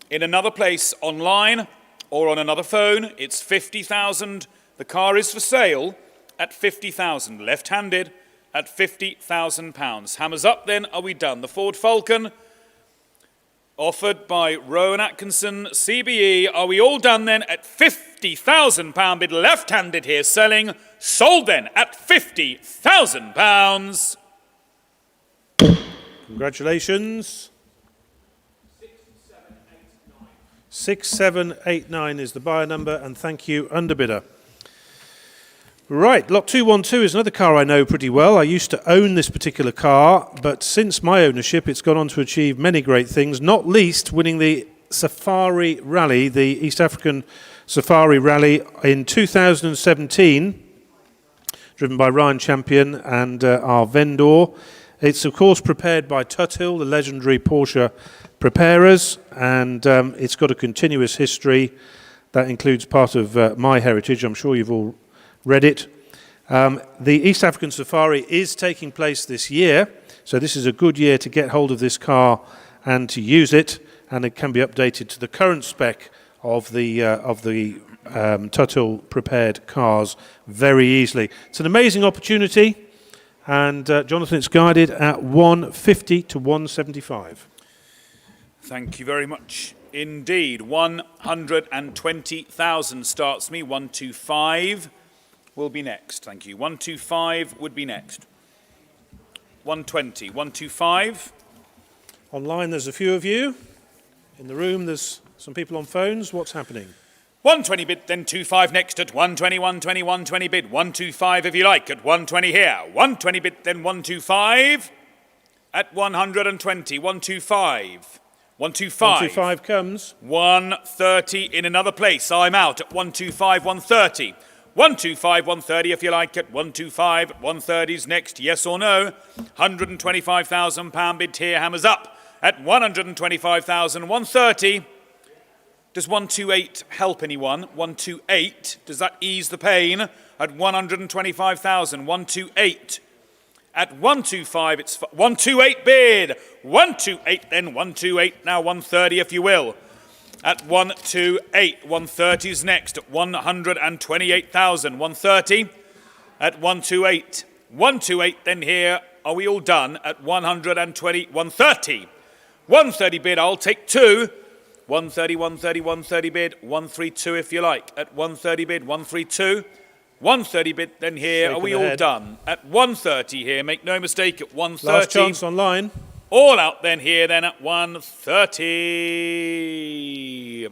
In another place, online or on another phone, it's 50,000. The car is for sale at 50,000. Left-handed at £50,000. Hammers up then, are we done? The Ford Falcon, offered by Rowan Atkinson, CBE. Are we all done then at £50,000 bid? Left-handed here, selling. Sold then at £50,000. Congratulations. 6789 is the buyer number, and thank you, underbidder. Right, lot 212 is another car I know pretty well. I used to own this particular car, but since my ownership, it's gone on to achieve many great things, not least winning the Safari Rally, the East African Safari Rally in 2017, driven by Ryan Champion and our vendor. It's, of course, prepared by Tuthill, the legendary Porsche preparers, and it's got a continuous history that includes part of my heritage. I'm sure you've all read it. The East African Safari is taking place this year, so this is a good year to get hold of this car and to use it, and it can be updated to the current spec of the Tuthill prepared cars very easily. It's an amazing opportunity, and Jonathan, it's guided at 150 to 175. Thank you very much indeed. 120,000 starts me. 125 will be next. Thank you. 125 would be next. 120. 125. Online, there's a few of you. In the room, there's some people on phones. What's happening? 120 bid, then 25 next at 120, 120, 120 bid. 125 if you like at 120 here. 120 bid, then 125 at 120. 125. 125. 125 comes. 130 in another place. I'm out at 125, 130. 125, 130 if you like at 125. 130's next, yes or no. £125,000 bid here, hammers up at 125,000. 130. Does 128 help anyone? 128. Does that ease the pain? At 125,000. 128. At 125, it's 128 bid. 128, then 128. Now 130, if you will. At 128, 130's next. At 128,000. 130. At 128. 128, then here. Are we all done? At 120, 130. 130 bid. I'll take two. 130, 130, 130 bid. 132, if you like. At 130 bid. 132. 130 bid, then here. Are we all done? At 130 here, make no mistake, at 130. Last chance online. All out then here then at 130.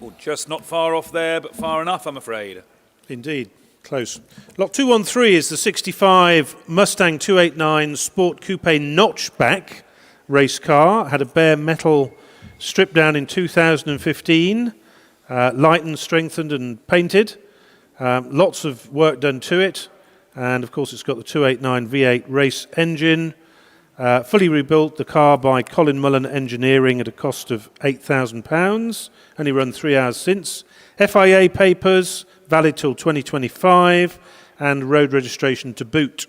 Oh, just not far off there, but far enough, I'm afraid. Indeed, close. Lot 213 is the 65 Mustang 289 Sport Coupe Notchback race car. Had a bare metal strip down in 2015, lightened, strengthened and painted. Lots of work done to it. And of course it's got the 289 V8 race engine. Fully rebuilt the car by Colin Mullen Engineering at a cost of £8,000. Only run 3 hours since. FIA papers, valid till 2025, and road registration to boot.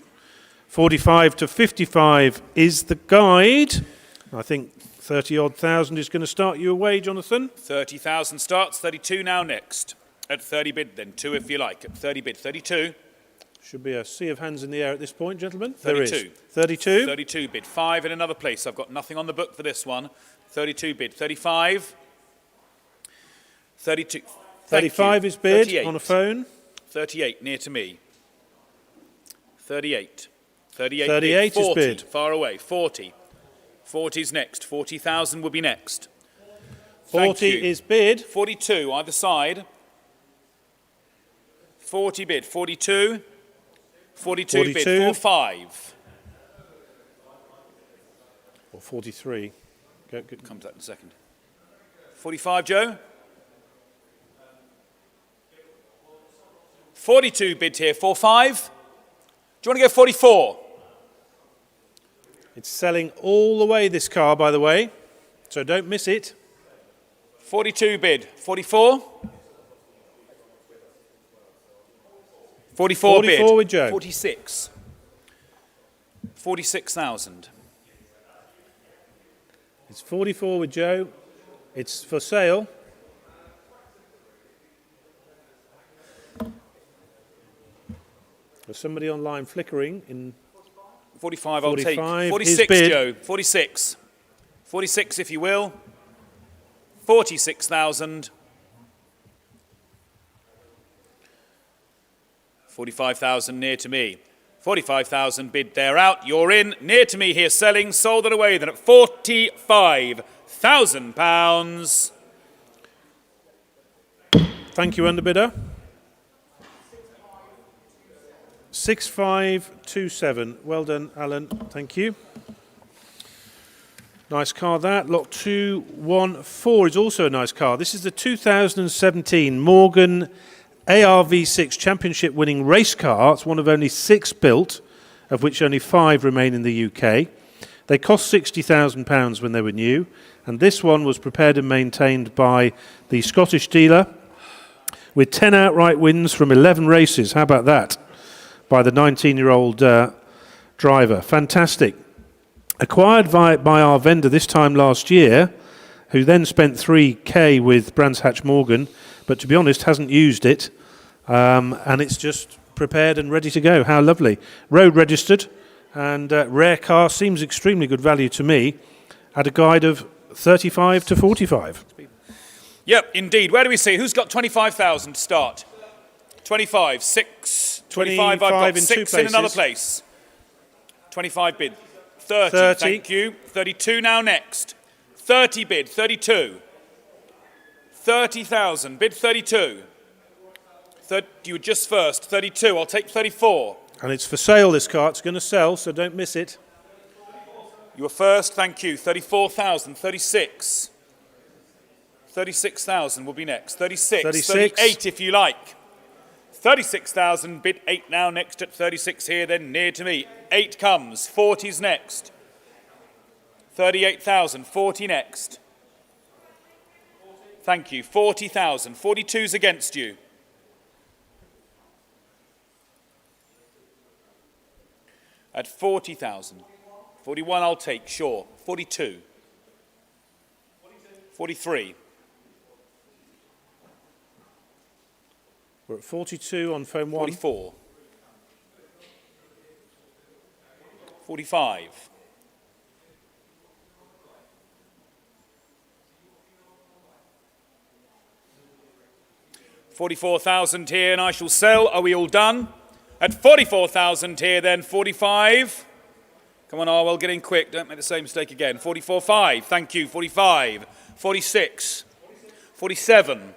45 to 55 is the guide. I think 30-odd thousand is going to start you away, Jonathan. 30,000 starts, 32 now next. At 30 bid then, 2 if you like. At 30 bid, 32. Should be a sea of hands in the air at this point, gentlemen. 32. There is. 32. 32 bid, 5 in another place. I've got nothing on the book for this one. 32 bid, 35. 32. 35 is bid 38. on a phone. 38 near to me. 38. 38, 38 bid, 40, is bid. Far away. 40. 40's next. 40,000 will be next. 40 is bid. 42 either side. 40 bid. 42. 42 bid. 45. Or 43. Go, good. Comes that in a second. 45, Joe. 42 bid here. 45. Do you want to go 44? It's selling all the way, this car, by the way. So don't miss it. 42 bid. 44. 44 bid. 44 with Joe. 46. 46,000. It's 44 with Joe. It's for sale. There's somebody online flickering in 45 I'll take. 45 46, is bid. Joe. 46. 46 if you will. 46,000. 45,000 near to me. 45,000 bid, they're out. You're in. Near to me here selling. Sold it away then at £45,000. Thank you, underbidder. 6527. Well done, Alan. Thank you. Nice car that. Lot 214 is also a nice car. This is the 2017 Morgan ARV6 championship winning race car. It's one of only 6 built, of which only 5 remain in the UK. They cost £60,000 when they were new, and this one was prepared and maintained by the Scottish dealer with 10 outright wins from 11 races. How about that? By the 19-year-old driver. Fantastic. Acquired by our vendor this time last year, who then spent 3k with Brands Hatch Morgan, but to be honest hasn't used it, and it's just prepared and ready to go. How lovely. Road registered, and rare car, seems extremely good value to me, at a guide of 35 to 45. Yep, indeed. Where do we see? Who's got 25,000 to start? 25, 6. 25 I've got, in 6 two in another places. place. 25 bid. 30, 30. Thank you. 32 now next. 30 bid, 32. 30,000, bid 32. You were just first, 32. I'll take 34. And it's for sale, this car. It's going to sell, so don't miss it. You were first, thank you. 34,000, 36. 36,000 will be next. 36, 36. 38 if you like. 36,000, bid 8 now next at 36 here, then near to me. 8 comes, 40's next. 38,000, 40 next. Thank you, 40,000, 42's against you. At 40,000. 41 I'll take, sure. 42. 43. We're at 42 on phone 1. 44. 45. 44,000 here and I shall sell. Are we all done? At 44,000 here then, 45. Come on, Arwell, get in quick. Don't make the same mistake again. 44.5. Thank you. 45. 46. 47.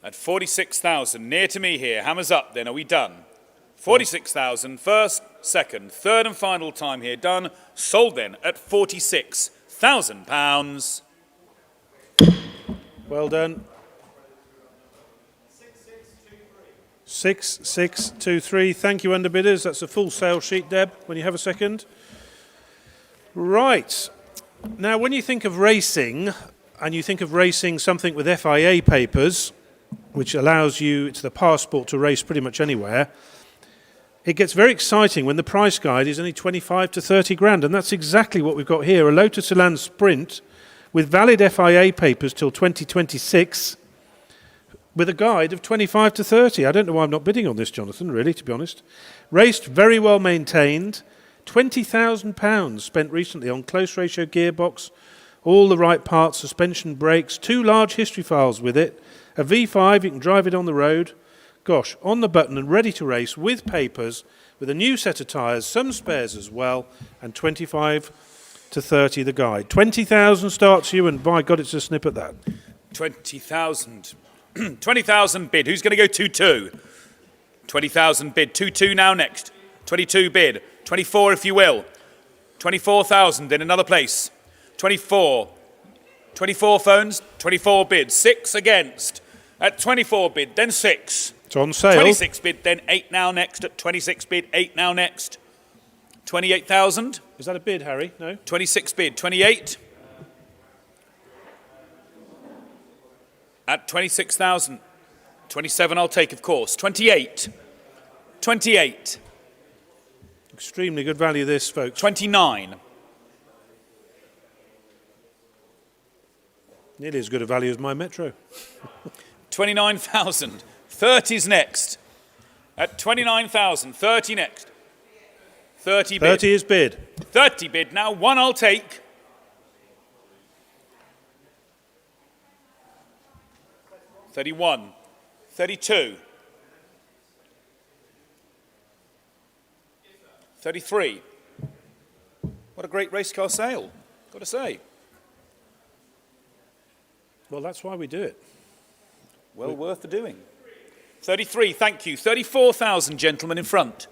At 46,000. Near to me here. Hammers up then. Are we done? 46,000. First, second, third and final time here. Done. Sold then at £46,000. Well done. 6623. Thank you, underbidders. That's a full sale sheet, Deb, when you have a second. Right. Now, when you think of racing, and you think of racing something with FIA papers, which allows you, it's the passport to race pretty much anywhere, it gets very exciting when the price guide is only 25 to 30 grand, and that's exactly what we've got here. A Lotus Elan Sprint with valid FIA papers till 2026, with a guide of 25 to 30. I don't know why I'm not bidding on this, Jonathan, really, to be honest. Raced, very well maintained. £20,000 spent recently on close ratio gearbox, all the right parts, suspension, brakes, 2 large history files with it, a V5, you can drive it on the road. Gosh, on the button and ready to race with papers, with a new set of tyres, some spares as well, and 25 to 30 the guide. 20,000 starts you, and by God, it's a snip at that. 20,000. 20,000 bid. Who's going to go 2-2? 20,000 bid. 2-2 now next. 22 bid. 24 if you will. 24,000 in another place. 24. 24 phones. 24 bid. 6 against. At 24 bid, then 6. It's on sale. 26 bid, then 8 now next. At 26 bid, 8 now next. 28,000. Is that a bid, Harry? No? 26 bid. 28. At 26,000. 27 I'll take, of course. 28. 28. Extremely good value, this, folks. 29. Nearly as good a value as my Metro. 29,000. 30's next. At 29,000. 30 next. 30 bid. 30 is bid. 30 bid. Now 1 I'll take. 31. 32. 33. What a great race car sale, got to say. Well, that's why we do it. Well worth the doing. 33, thank you. 34,000, gentlemen in front.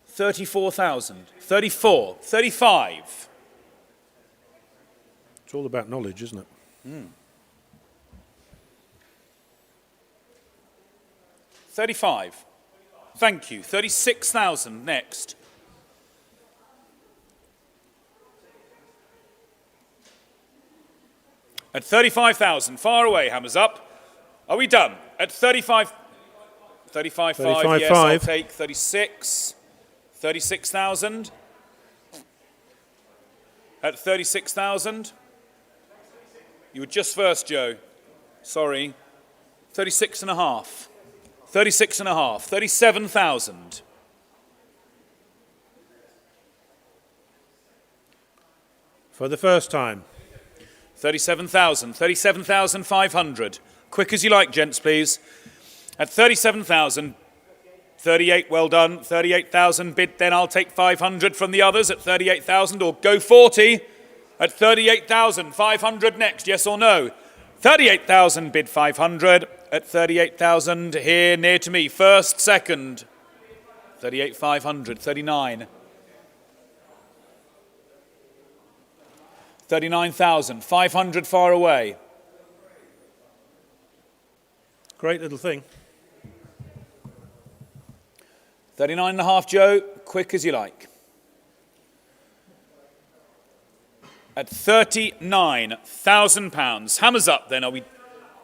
34,000. 34. 35. It's all about knowledge, isn't it? 35. Thank you. 36,000 next. At 35,000, far away, hammers up. Are we done? At 35, 35.5, yes, I'll take 36. 36,000. At 36,000. You were just first, Joe. Sorry. 36 and a half. 36 and a half. 37,000. For the first time. 37,000. 37,500. Quick as you like, gents, please. At 37,000. 38, well done. 38,000 bid, then I'll take 500 from the others at 38,000, or go 40 at 38,500 next, yes or no? 38,000 bid 500 at 38,000 here near to me. First, second. 38,500, 39. 39,000, 500 far away. Great little thing. 39 and a half, Joe. Quick as you like. At £39,000. Hammers up then. Are we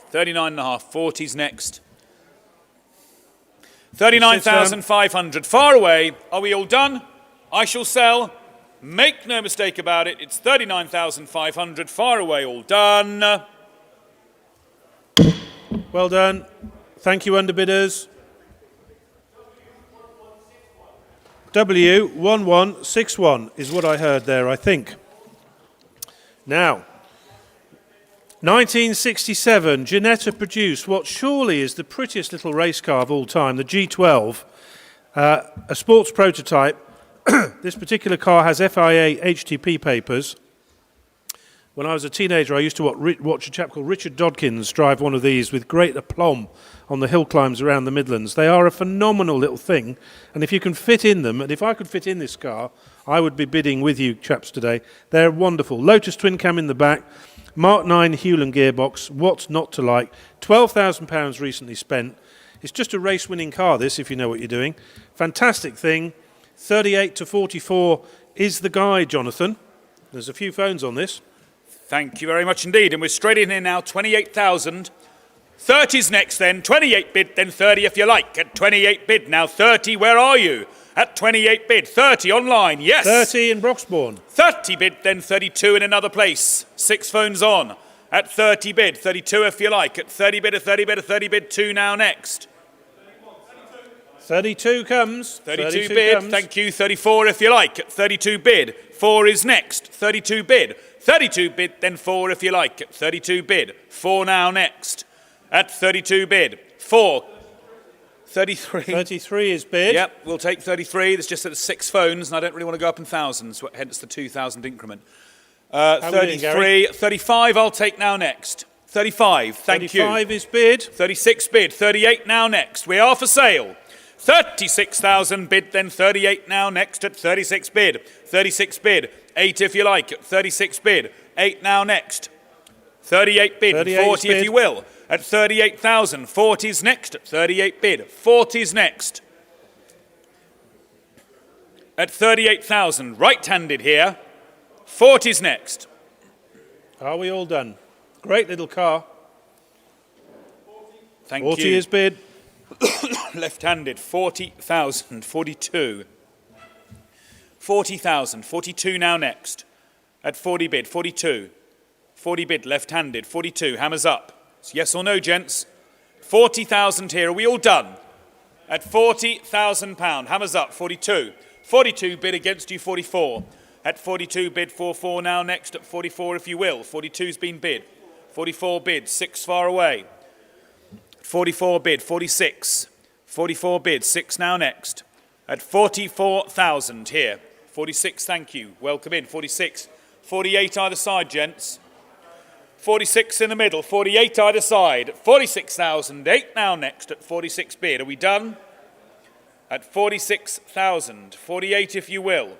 39 and a half? 40's next. 39,500. Far away. Are we all done? I shall sell. Make no mistake about it. It's 39,500. Far away. All done. Well done. Thank you, underbidders. W1161 is what I heard there, I think. Now, 1967, Ginetta produced what surely is the prettiest little race car of all time, the G12, a sports prototype. This particular car has FIA HTP papers. When I was a teenager, I used to watch a chap called Richard Dodkins drive one of these with great aplomb on the hill climbs around the Midlands. They are a phenomenal little thing, and if you can fit in them, and if I could fit in this car, I would be bidding with you chaps today. They're wonderful. Lotus twin cam in the back, Mark 9 Hewland gearbox, what's not to like? £12,000 recently spent. It's just a race-winning car, this, if you know what you're doing. Fantastic thing. 38 to 44 is the guide, Jonathan. There's a few phones on this. Thank you very much indeed. And we're straight in here now, 28,000. 30's next then, 28 bid, then 30 if you like. At 28 bid, now 30, where are you? At 28 bid, 30 online, yes. 30 in Broxbourne. 30 bid, then 32 in another place. 6 phones on. At 30 bid, 32 if you like. At 30 bid, a 30 bid, a 30 bid, 2 now next. 32 comes. 32 bid, comes. thank you. 34 if you like. At 32 bid, 4 is next. 32 bid. 32 bid, then 4 if you like. At 32 bid, 4 now next. At 32 bid, 4. 33. 33 is bid. Yep, we'll take 33. There's just 6 phones, and I don't really want to go up in thousands, hence the 2,000 increment. How are we doing, 33, Gary? 35 I'll take now next. 35, thank you. 35 is bid. 36 bid, 38 now next. We are for sale. 36,000 bid, then 38 now next at 36 bid. 36 bid, 8 if you like, at 36 bid. 8 now next. 38 bid, 38 40 bid. if you will. At 38,000, 40's next at 38 bid. 40's next. At 38,000, right-handed here. 40's next. Are we all done? Great little car. Thank 40 you. is bid. Left-handed, 40,000, 42. 40,000, 42 now next. At 40 bid, 42. 40 bid, left-handed, 42. Hammers up. It's yes or no, gents. 40,000 here. Are we all done? At £40,000. Hammers up, 42. 42 bid against you, 44. At 42 bid, 44 now next. At 44 if you will. 42's been bid. 44 bid, 6 far away. 44 bid, 46. 44 bid, 6 now next. At 44,000 here. 46, thank you. Welcome in. 46. 48 either side, gents. 46 in the middle. 48 either side. 46,000. 8 now next at 46 bid. Are we done? At 46,000. 48 if you will.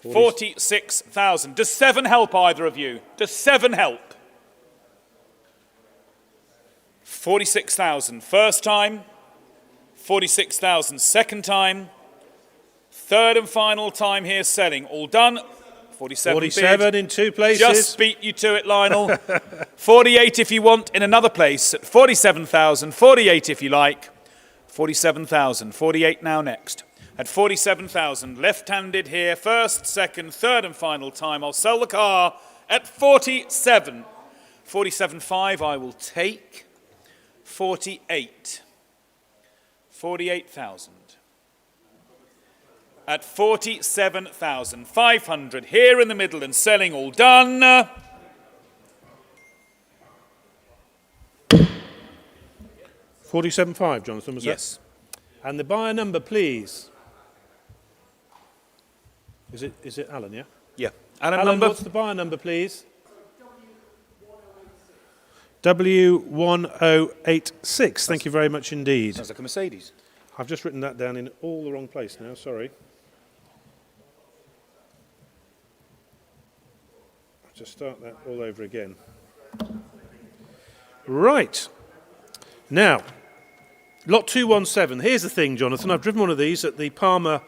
46,000. Does 7 help either of you? Does 7 help? 46,000 first time, 46,000 second time, third and final time here selling. All done. 47 bid. in 2 places. Just beat you to it, Lionel. 48 if you want in another place at 47,000. 48 if you like. 47,000. 48 now next. At 47,000, left-handed here, first, second, third and final time. I'll sell the car at 47. 47.5 I will take. 48. 48,000. At 47,500 here in the middle and selling. All done. 47.5, Jonathan, was Yes. that? And the buyer number, please. Is it Alan, yeah? Yeah. Alan, Alan, number? what's the buyer number, please? W1086. Thank you very much indeed. Sounds like a Mercedes. I've just written that down in all the wrong place now, sorry. I'll just start that all over again. Right. Now, lot 217. Here's the thing, Jonathan. I've driven one of these at the Palmer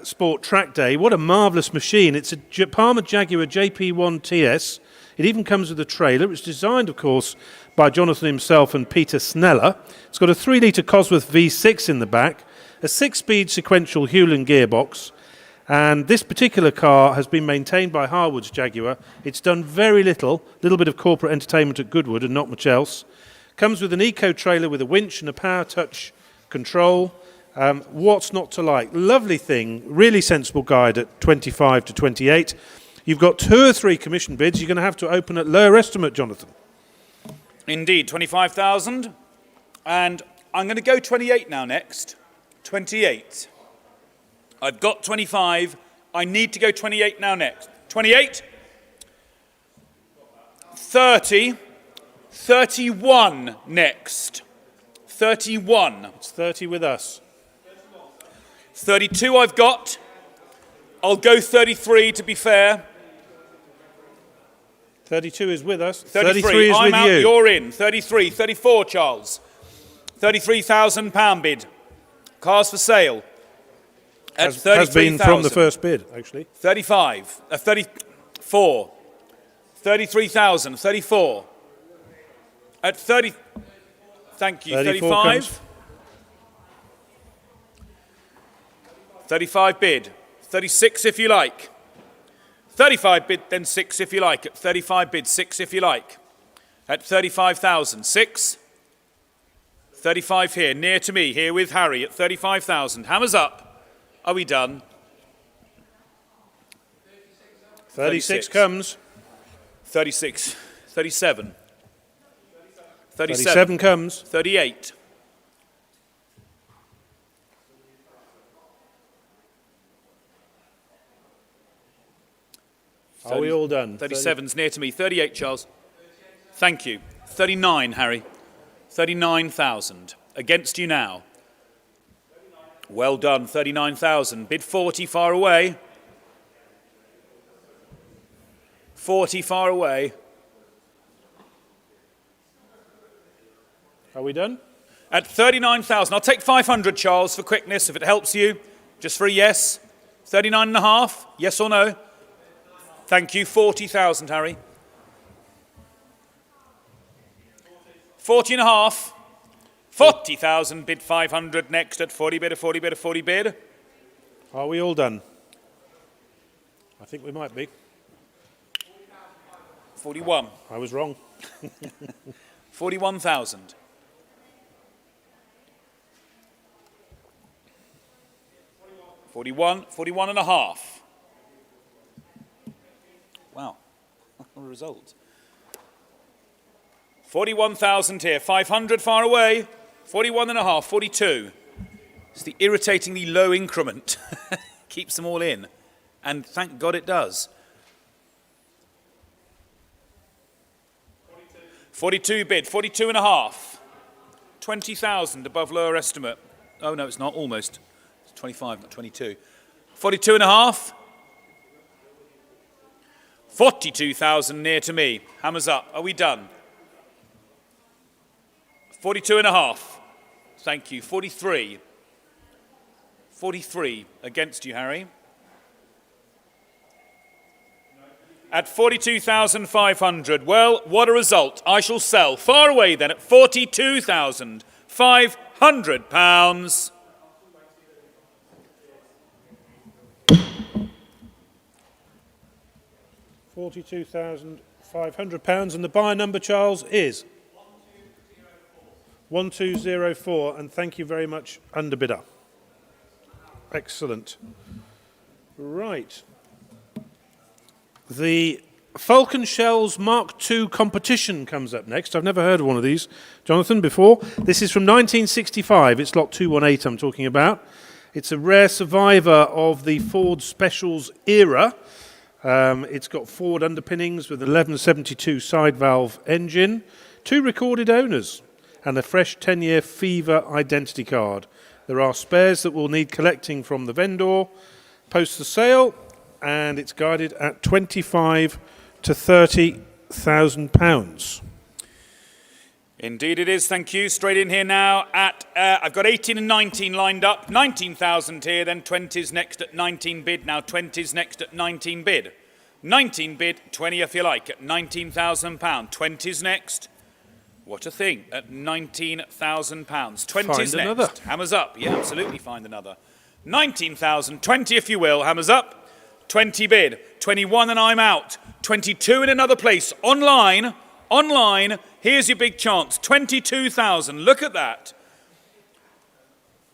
Sport Track Day. What a marvellous machine. It's a Palmer Jaguar JP1 TS. It even comes with a trailer. It was designed, of course, by Jonathan himself and Peter Sneller. It's got a 3-litre Cosworth V6 in the back, a 6-speed sequential Hewland gearbox, and this particular car has been maintained by Harwood's Jaguar. It's done very little bit of corporate entertainment at Goodwood and not much else. Comes with an eco trailer with a winch and a power touch control. What's not to like? Lovely thing, really sensible guide at 25 to 28. You've got 2 or 3 commission bids. You're going to have to open at lower estimate, Jonathan. Indeed, 25,000. And I'm going to go 28 now next. 28. I've got 25. I need to go 28 now next. 28. 30. 31 next. 31. It's 30 with us. 32 I've got. I'll go 33 to be fair. 32 is with us. 33 is I'm with out, you. you're in. 33. 34, Charles. £33,000 bid. Cars for sale. At Has been from the first bid, actually. 35. 34. 33,000. 34. At 30. Thank you. 34 35. comes. 35 bid. 36 if you like. 35 bid, then 6 if you like. At 35 bid, 6 if you like. At 35,000. 6. 35 here, near to me, here with Harry at 35,000. Hammers up. Are we done? 36 comes. 36. 37. 37 comes. 38. 30, are we all done? 37's near to me. 38, Charles. Thank you. 39, Harry. 39,000. Against you now. Well done, 39,000. Bid 40, far away. 40, far away. Are we done? At 39,000. I'll take 500, Charles, for quickness, if it helps you. Just for a yes. 39 and a half. Yes or no? Thank you. 40,000, Harry. 40 and a half. 40,000. Bid 500 next at 40 bid, a 40 bid, a 40 bid. Are we all done? I think we might be. 41. I was wrong. 41,000. 41, 41 and a half. Wow, what a result. 41,000 here, 500 far away, 41 and a half, 42. It's the irritatingly low increment. Keeps them all in. And thank God it does. 42 bid, 42 and a half. 20,000 above lower estimate. Oh no, it's not, almost. It's 25, not 22. 42 and a half. 42,000 near to me. Hammers up. Are we done? 42 and a half. Thank you. 43. 43 against you, Harry. At 42,500. Well, what a result. I shall sell far away then at £42,500. £42,500, and the buyer number, Charles, is 1204, and thank you very much, underbidder. Excellent. Right. The Falcon Shells Mark II competition comes up next. I've never heard of one of these, Jonathan, before. This is from 1965. It's lot 218 I'm talking about. It's a rare survivor of the Ford Specials era. It's got Ford underpinnings with an 1172 side valve engine, 2 recorded owners, and a fresh 10-year Fever identity card. There are spares that will need collecting from the vendor post the sale, and it's guided at £25,000 to £30,000. Indeed it is, thank you. Straight in here now at, I've got 18 and 19 lined up. 19,000 here, then 20's next at 19 bid. Now 20's next at 19 bid. 19 bid, 20 if you like, at £19,000. 20's next. What a thing, at £19,000. 20's next. Another. Hammers up, yeah, absolutely find another. 19,000, 20 if you will, hammers up. 20 bid, 21 and I'm out. 22 in another place, online, here's your big chance, 22,000, look at that.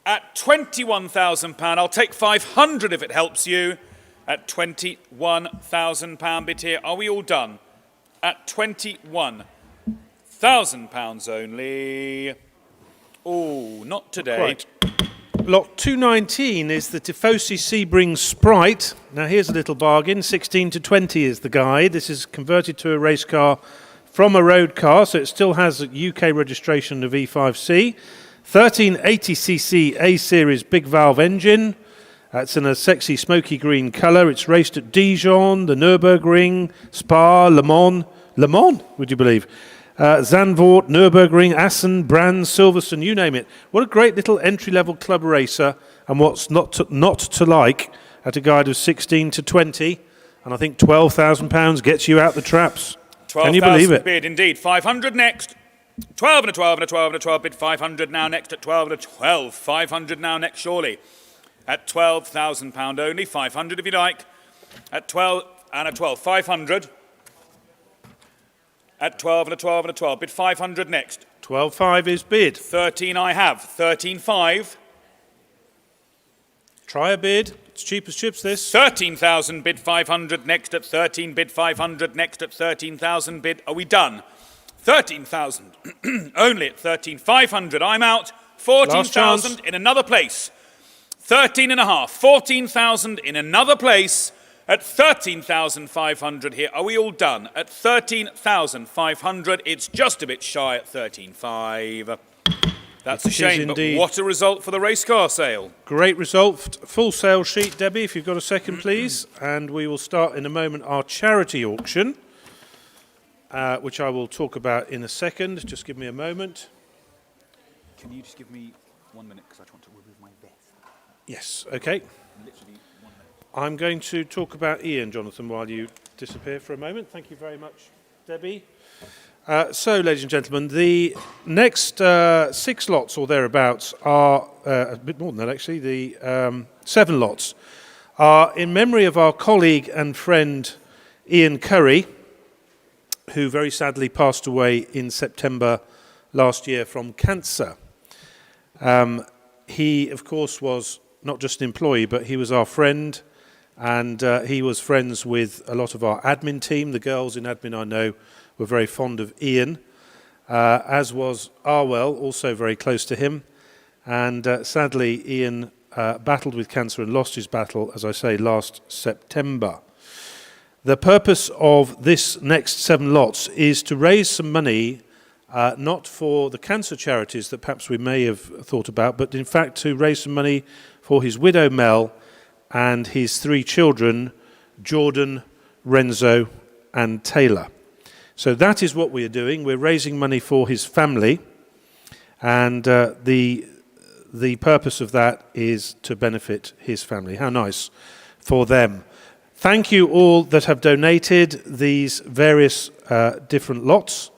At £21,000, I'll take 500 if it helps you. at £21,000 bid here. Are we all done? At £21,000 only. Oh, not today. Quite. Lot 219 is the Tifosi Sebring Sprite. Now here's a little bargain. 16 to 20 is the guide. This is converted to a race car from a road car, so it still has a UK registration of E5C. 1380cc A-Series big valve engine. It's in a sexy smoky green colour. It's raced at Dijon, the Nürburgring, Spa, Le Mans, would you believe? Zandvoort, Nürburgring, Assen, Brands, Silverstone, you name it. What a great little entry-level club racer, and what's not to like at a guide of 16 to 20, and I think £12,000 gets you out the traps. Can you believe it? Bid indeed. 500 next. 12 and a 12 and a 12 and a 12 bid. 500 now next at 12 and a 12. 500 now next surely at £12,000 only. 500 if you like. At 12 and a 12. 500. At 12 and a 12 and a 12. Bid 500 next. 12.5 is bid. 13 I have. 13.5. Try a bid. It's cheap as chips, this. 13,000 bid 500 next at 13 bid 500 next at 13,000 bid. Are we done? 13,000 only at 13,500. I'm out. 14,000 in another place. 13 and a half. 14,000 in another place at 13,500 here. Are we all done? At 13,500. It's just a bit shy at 13,500. That's a shame, but what a result for the race car sale. Great result. Full sale sheet, Debbie, if you've got a second, please. And we will start in a moment our charity auction, which I will talk about in a second. Just give me a moment. Can you just give me 1 minute, because I just want to remove my vest. Yes, okay. Literally 1 minute. I'm going to talk about Ian, Jonathan, while you disappear for a moment. Thank you very much, Debbie. So, ladies and gentlemen, the next 6 lots or thereabouts are, a bit more than that actually, the 7 lots are in memory of our colleague and friend Ian Curry, who very sadly passed away in September last year from cancer. He, of course, was not just an employee, but he was our friend, and he was friends with a lot of our admin team. The girls in admin, I know, were very fond of Ian, as was Arwell, also very close to him. And sadly, Ian battled with cancer and lost his battle, as I say, last September. The purpose of this next 7 lots is to raise some money, not for the cancer charities that perhaps we may have thought about, but in fact to raise some money for his widow Mel and his 3 children, Jordan, Renzo and Taylor. So that is what we are doing. We're raising money for his family, and the purpose of that is to benefit his family. How nice for them. Thank you all that have donated these various different lots,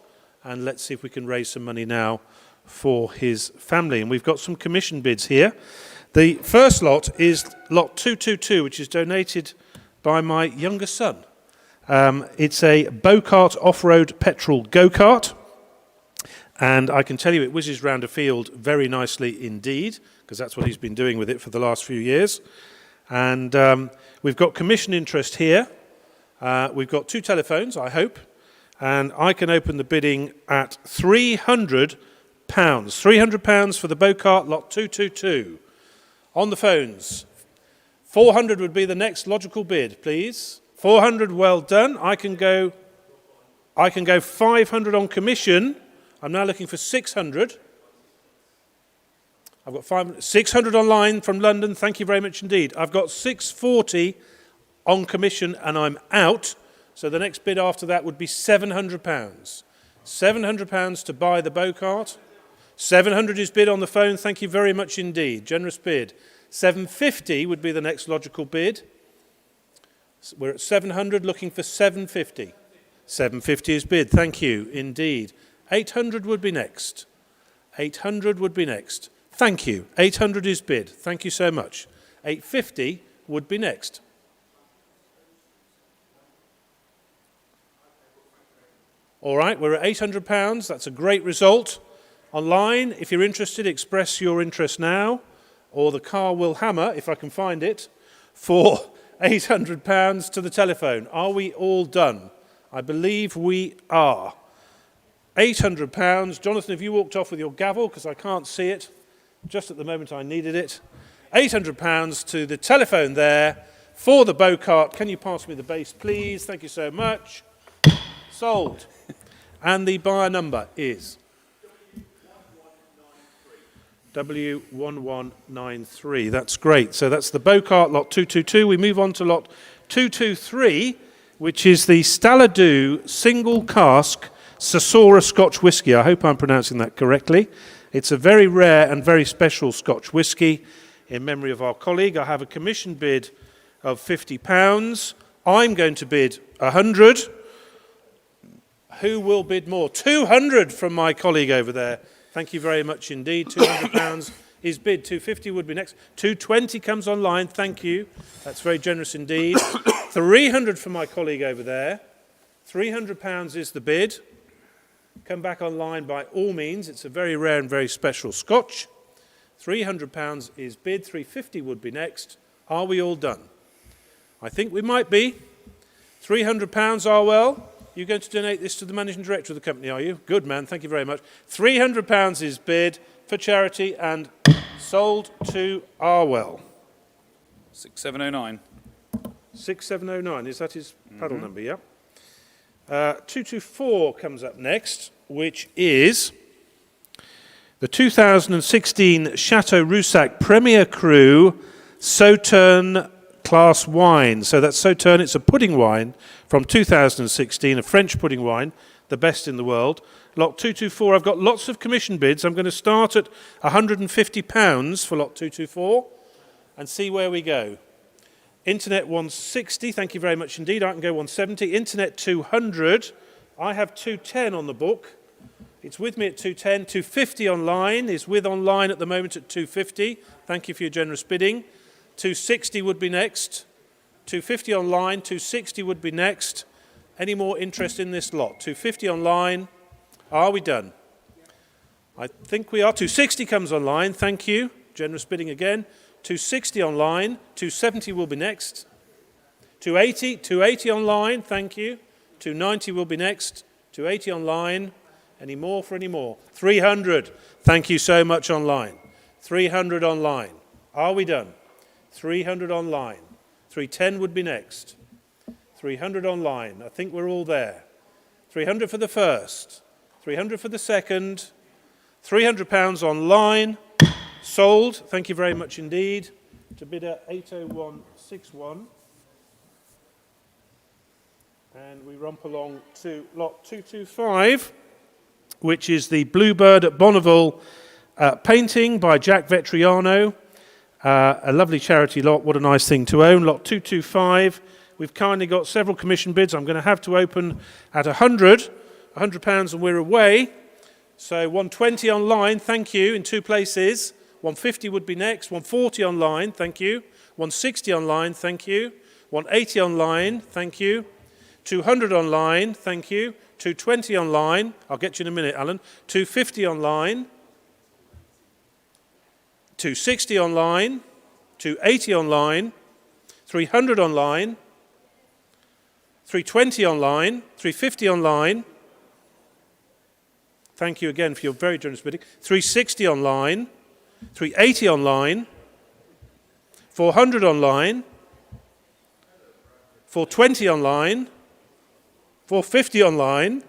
and let's see if we can raise some money now for his family. And we've got some commission bids here. The first lot is lot 222, which is donated by my younger son. It's a Bocart off-road petrol go-kart, and I can tell you it whizzes round a field very nicely indeed, because that's what he's been doing with it for the last few years. And we've got commission interest here. We've got 2 telephones, I hope, and I can open the bidding at £300. £300 for the Bocart lot 222. On the phones, 400 would be the next logical bid, please. 400, well done. I can go 500 on commission. I'm now looking for 600. I've got 600 online from London. Thank you very much indeed. I've got 640 on commission and I'm out. So the next bid after that would be £700. £700 to buy the Bocart. 700 is bid on the phone. Thank you very much indeed. Generous bid. 750 would be the next logical bid. We're at 700, looking for 750. 750 is bid, thank you, indeed. 800 would be next. 800 would be next. Thank you. 800 is bid, thank you so much. 850 would be next. All right, we're at £800. That's a great result. Online, if you're interested, express your interest now, or the car will hammer, if I can find it, for £800 to the telephone. Are we all done? I believe we are. £800. Jonathan, have you walked off with your gavel? Because I can't see it. Just at the moment I needed it. £800 to the telephone there for the Bocart. Can you pass me the base, please? Thank you so much. Sold. And the buyer number is W1193. That's great. So that's the Bocart lot 222. We move on to lot 223, which is the Stalladu single cask Sasora Scotch whisky. I hope I'm pronouncing that correctly. It's a very rare and very special Scotch whisky in memory of our colleague. I have a commission bid of £50. I'm going to bid 100. Who will bid more? 200 from my colleague over there. Thank you very much indeed. £200 is bid. 250 would be next. 220 comes online. Thank you. That's very generous indeed. 300 from my colleague over there. £300 is the bid. Come back online by all means. It's a very rare and very special Scotch. £300 is bid. 350 would be next. Are we all done? I think we might be. £300, Arwell. You're going to donate this to the managing director of the company, are you? Good man, thank you very much. £300 is bid for charity and sold to Arwell. 6709. 6709, is that his paddle number, yeah? 224 comes up next, which is the 2016 Chateau Roussac Premier Cru Sauterne Class Wine. So that's Sauterne, it's a pudding wine from 2016, a French pudding wine, the best in the world. Lot 224, I've got lots of commission bids. I'm going to start at £150 for lot 224 and see where we go. Internet 160, thank you very much indeed. I can go 170. Internet 200, I have 210 on the book. It's with me at 210. 250 online, is with online at the moment at 250. Thank you for your generous bidding. 260 would be next. 250 online, 260 would be next. Any more interest in this lot? 250 online. Are we done? I think we are. 260 comes online, thank you. Generous bidding again. 260 online, 270 will be next. 280 online, thank you. 290 will be next. 280 online. Any more for any more? 300, thank you so much online. 300 online. Are we done? 300 online. 310 would be next. 300 online. I think we're all there. 300 for the first. 300 for the second. £300 online. Sold. Thank you very much indeed. To bidder 80161. And we romp along to lot 225, which is the Bluebird at Bonneville painting by Jack Vetriano. A lovely charity lot. What a nice thing to own. Lot 225. We've kindly got several commission bids. I'm going to have to open at 100. £100 and we're away. So 120 online, thank you, in two places. 150 would be next. 140 online, thank you. 160 online, thank you. 180 online, thank you. 200 online, thank you. 220 online. I'll get you in a minute, Alan. 250 online. 260 online, 280 online, 300 online, 320 online, 350 online. Thank you again for your very generous bidding. 360 online, 380 online, 400 online, 420 online, 450 online,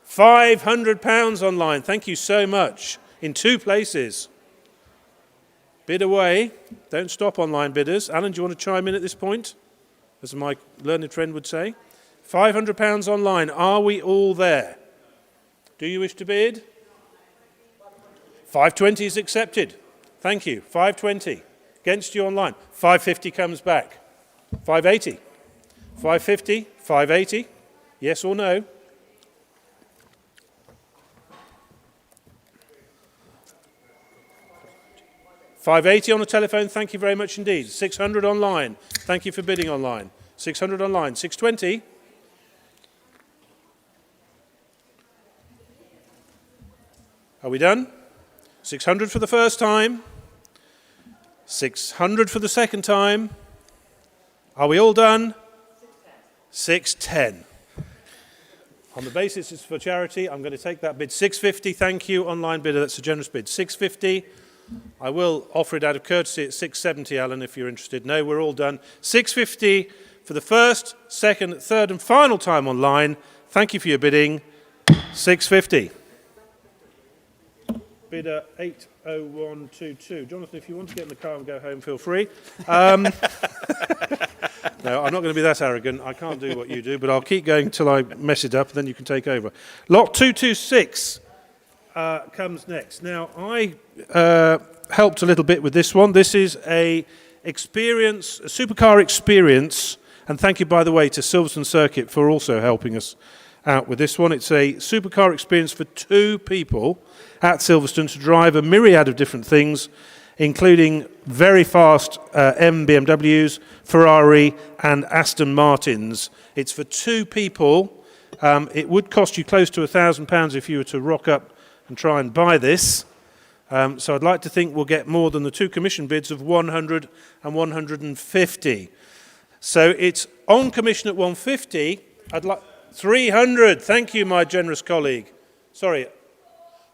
£500 online. Thank you so much in two places. Bid away. Don't stop online bidders. Alan, do you want to chime in at this point? As my learned friend would say. £500 online. Are we all there? Do you wish to bid? 520 is accepted. Thank you. 520. Against you online. 550 comes back. 580. 550. 580. Yes or no? £580 on the telephone, thank you very much indeed. 600 online, thank you for bidding online. 600 online, 620. Are we done? 600 for the first time. 600 for the second time. Are we all done? 610. On the basis it's for charity, I'm going to take that bid. 650, thank you, online bidder. That's a generous bid. 650. I will offer it out of courtesy at 670, Alan, if you're interested. No, we're all done. 650 for the first, second, third, and final time online. Thank you for your bidding. 650. Bidder 80122. Jonathan, if you want to get in the car and go home, feel free. No, I'm not going to be that arrogant. I can't do what you do, but I'll keep going until I mess it up, and then you can take over. Lot 226 comes next. Now, I helped a little bit with this one. This is a supercar experience, and thank you, by the way, to Silverstone Circuit for also helping us out with this one. It's a supercar experience for 2 people at Silverstone to drive a myriad of different things, including very fast BMWs, Ferrari, and Aston Martins. It's for 2 people. It would cost you close to £1,000 if you were to rock up and try and buy this. So I'd like to think we'll get more than the 2 commission bids of 100 and 150. So it's on commission at 150. I'd like 300. Thank you, my generous colleague. Sorry.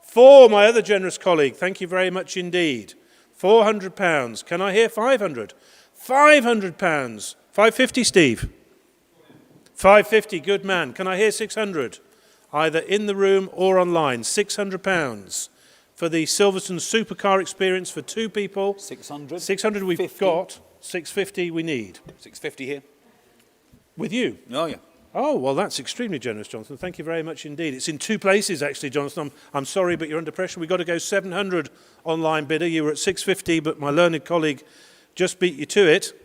4, my other generous colleague. Thank you very much indeed. £400. Can I hear 500? £500. 550, Steve. 550, good man. Can I hear 600? Either in the room or online. £600 for the Silverstone supercar experience for 2 people. 600. 600 we've 50. got. 650 we need. 650 here. With you? Oh, yeah. Oh, well, that's extremely generous, Jonathan. Thank you very much indeed. It's in 2 places, actually, Jonathan. I'm sorry, but you're under pressure. We've got to go 700 online bidder. You were at 650, but my learned colleague just beat you to it.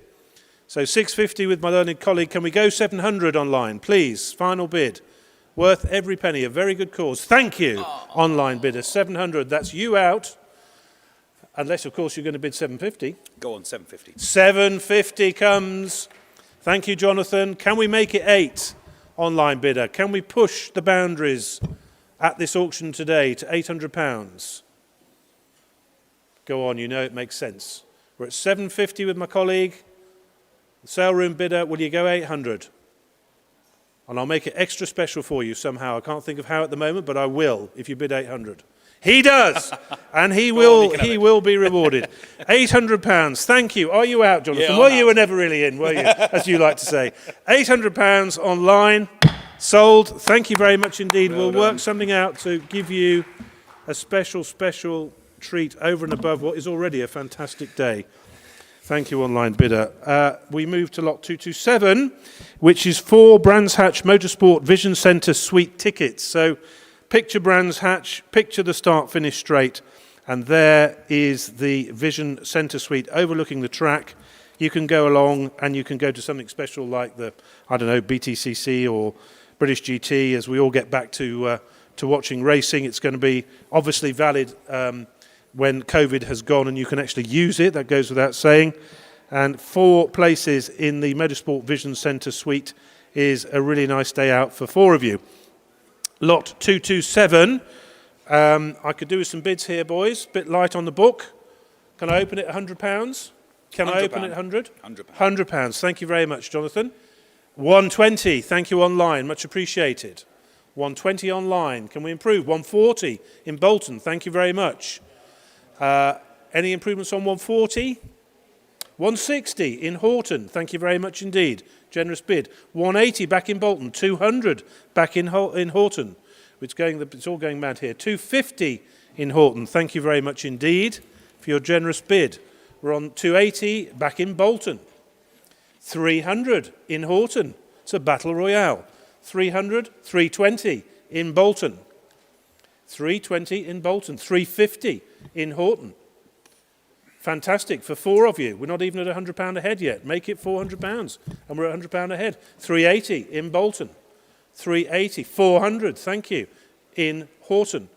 So 650 with my learned colleague. Can we go 700 online, please? Final bid. Worth every penny. A very good cause. Thank you, online bidder. 700. That's you out. Unless, of course, you're going to bid 750. Go on, 750. 750 comes. Thank you, Jonathan. Can we make it 8, online bidder? Can we push the boundaries at this auction today to £800? Go on, you know it makes sense. We're at 750 with my colleague. The sale room bidder, will you go 800? And I'll make it extra special for you somehow. I can't think of how at the moment, but I will if you bid 800. He does, and he will be rewarded. £800. Thank you. Are you out, Jonathan? Yeah, Well, I'm you out. were never really in, were you? As you like to say. £800 online, sold. Thank you very much indeed. We'll work something out to give you a special treat over and above what is already a fantastic day. Thank you, online bidder. We move to lot 227, which is 4 Brands Hatch Motorsport Vision Centre Suite tickets. So picture Brands Hatch, picture the start-finish straight, and there is the Vision Centre Suite overlooking the track. You can go along and you can go to something special like the, BTCC or British GT as we all get back to watching racing. It's going to be obviously valid when COVID has gone and you can actually use it. That goes without saying. And 4 places in the Motorsport Vision Centre Suite is a really nice day out for 4 of you. Lot 227. I could do with some bids here, boys. Bit light on the book. Can I open it at £100? Can I open it at £100? £100. Thank you very much, Jonathan. 120. Thank you online. Much appreciated. 120 online. Can we improve? 140 in Bolton. Thank you very much. Any improvements on 140? 160 in Horton. Thank you very much indeed. Generous bid. 180 back in Bolton. 200 back in Horton. It's all going mad here. 250 in Horton. Thank you very much indeed for your generous bid. We're on 280 back in Bolton. 300 in Horton. It's a battle royale. 300, 320 in Bolton. 320 in Bolton. 350 in Horton. Fantastic for 4 of you. We're not even at £100 ahead yet. Make it £400 and we're at £100 ahead. 380 in Bolton. 380. 400, thank you, in Horton.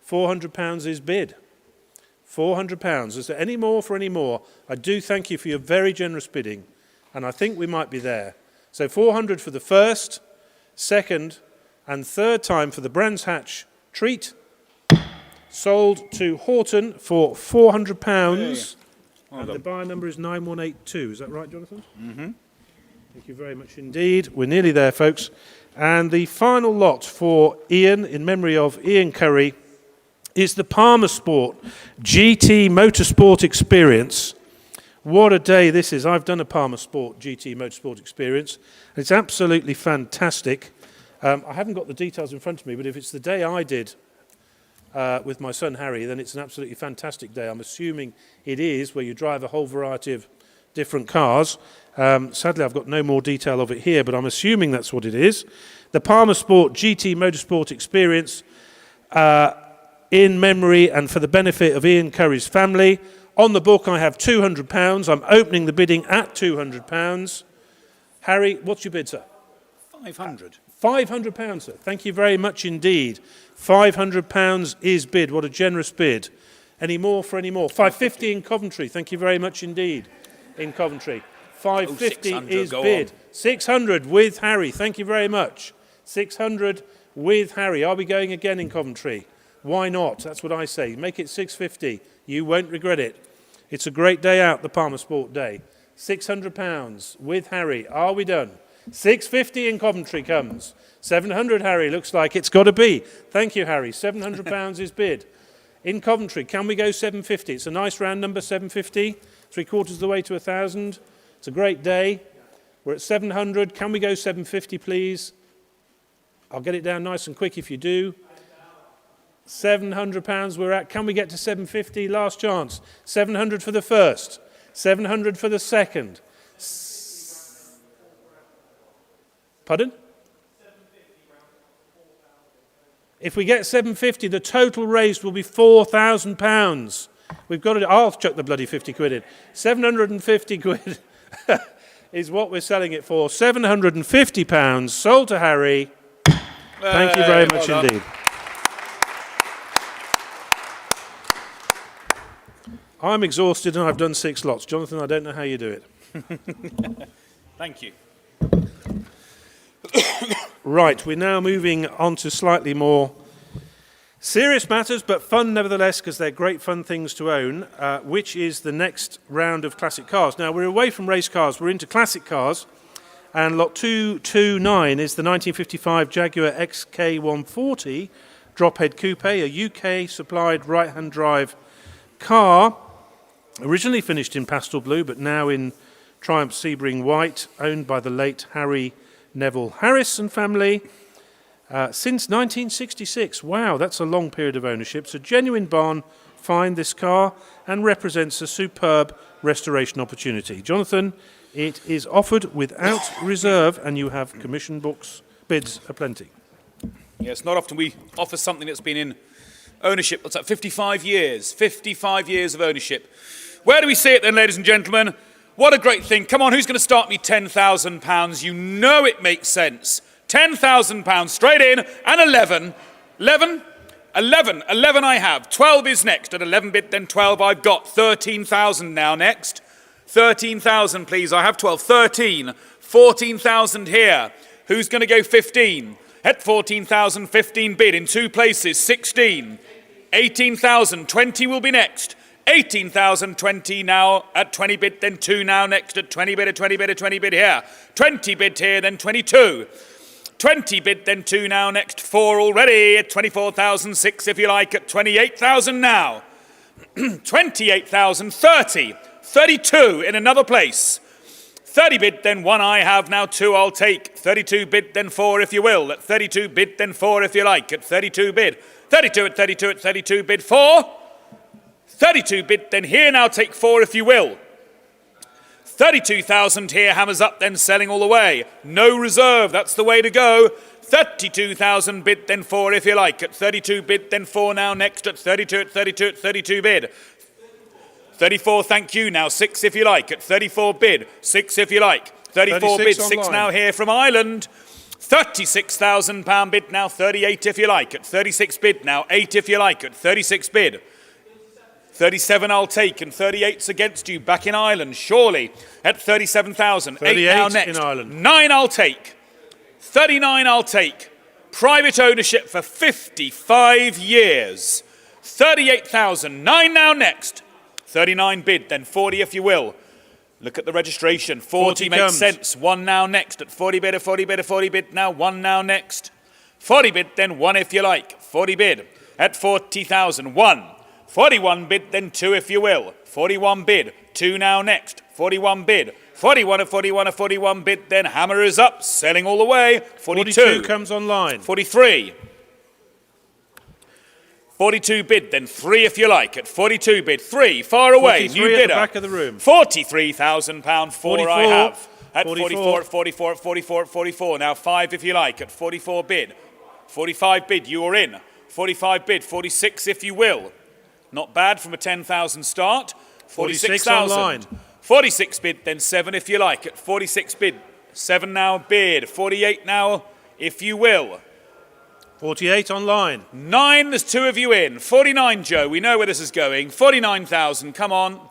£400 is bid. £400. Is there any more for any more? I do thank you for your very generous bidding, and I think we might be there. So 400 for the first, second, and third time for the Brands Hatch treat. Sold to Horton for £400. And the buyer number is 9182. Is that right, Jonathan? Mm-hmm. Thank you very much indeed. We're nearly there, folks. And the final lot for Ian, in memory of Ian Curry, is the Palmer Sport GT Motorsport Experience. What a day this is. I've done a Palmer Sport GT Motorsport Experience. It's absolutely fantastic. I haven't got the details in front of me, but if it's the day I did with my son Harry, then it's an absolutely fantastic day. I'm assuming it is, where you drive a whole variety of different cars. Sadly, I've got no more detail of it here, but I'm assuming that's what it is. The Palmer Sport GT Motorsport Experience, in memory and for the benefit of Ian Curry's family. On the book, I have £200. I'm opening the bidding at £200. Harry, what's your bid, sir? 500. £500, sir. Thank you very much indeed. £500 is bid. What a generous bid. Any more for any more? 550 in Coventry. Thank you very much indeed. In Coventry. 550 is bid. 600 with Harry. Thank you very much. 600 with Harry. Are we going again in Coventry? Why not? That's what I say. Make it 650. You won't regret it. It's a great day out, the Palmer Sport Day. £600 with Harry. Are we done? 650 in Coventry comes. 700, Harry. Looks like it's got to be. Thank you, Harry. £700 is bid. In Coventry, can we go 750? It's a nice round number, 750. 3/4 of the way to 1,000. It's a great day. We're at 700. Can we go 750, please? I'll get it down nice and quick if you do. £700 we're at. Can we get to 750? Last chance. 700 for the first. 700 for the second. Pardon? If we get 750, the total raised will be £4,000. We've got it. I'll chuck the bloody 50 quid in. 750 quid is what we're selling it for. £750 sold to Harry. Thank you very much indeed. I'm exhausted and I've done 6 lots. Jonathan, I don't know how you do it. Thank you. Right, we're now moving on to slightly more serious matters, but fun nevertheless, because they're great fun things to own, which is the next round of classic cars. Now, we're away from race cars, we're into classic cars, and lot 229 is the 1955 Jaguar XK140 drop-head coupe, a UK-supplied right-hand drive car, originally finished in pastel blue, but now in Triumph Sebring white, owned by the late Harry Neville Harris and family since 1966. Wow, that's a long period of ownership. It's a genuine barn find, this car, and represents a superb restoration opportunity. Jonathan, it is offered without reserve, and you have commission books, bids aplenty. Yes, not often we offer something that's been in ownership. What's that? 55 years. 55 years of ownership. Where do we see it then, ladies and gentlemen? What a great thing. Come on, who's going to start me £10,000? You know it makes sense. £10,000 straight in, and 11. 11 I have. 12 is next. At 11 bid, then 12 I've got. 13,000 now next. 13,000, please. I have 12. 13. 14,000 here. Who's going to go 15? At 14,000, 15 bid in 2 places. 16. 18,000. 20 will be next. 18,000, 20 now at 20 bid, then 2 now next at 20 bid, a 20 bid, a 20 bid here. 20 bid here, then 22. 20 bid, then 2 now next, 4 already at 24,000, 6 if you like, at 28,000 now. 28,000, 30. 32 in another place. 30 bid, then 1 I have, now 2 I'll take. 32 bid, then 4 if you will. At 32 bid, then 4 if you like. At 32 bid. 32 at 32 at 32 bid, 4. 32 bid, then here now take 4 if you will. 32,000 here, hammers up, then selling all the way. No reserve, that's the way to go. 32,000 bid, then 4 if you like. At 32 bid, then 4 now next. At 32 at 32 at 32 bid. 34, thank you, now 6 if you like. At 34 bid, 6 if you like. 34 bid, 6 online. Now here from Ireland. £36,000 bid, now 38 if you like. At 36 bid, now 8 if you like. At 36 bid. 37 I'll take, and 38's against you, back in Ireland, surely, at 37,000. 8 now next. In Ireland. 9 I'll take. 39 I'll take. Private ownership for 55 years. 38,000. 9 now next. 39 bid, then 40 if you will. Look at the registration. 40 40 makes comes. sense. 1 now next. At 40 bid, a 40 bid, a 40 bid. Now 1 now next. 40 bid, then 1 if you like. 40 bid. At 40,000. 1. 41 bid, then 2 if you will. 41 bid. 2 now next. 41 bid. 41, a 41, a 41 bid. Then hammer is up. Selling all the way. 42. 42 comes online. 43. 42 bid, then 3 if you like. At 42 bid, 3, far away, 43 new at the bidder. back of the room. £43,000, 4 I 44. have. At 44. 44, at 44, at 44, at 44. Now 5 if you like. At 44 bid. 45 bid, you are in. 45 bid, 46 if you will. Not bad from a 10,000 start. 46,000. online. 46 bid, then 7 if you like. At 46 bid, 7 now bid. 48 now if you will. 48 online. 9, there's 2 of you in. 49, Joe, we know where this is going. 49,000, come on.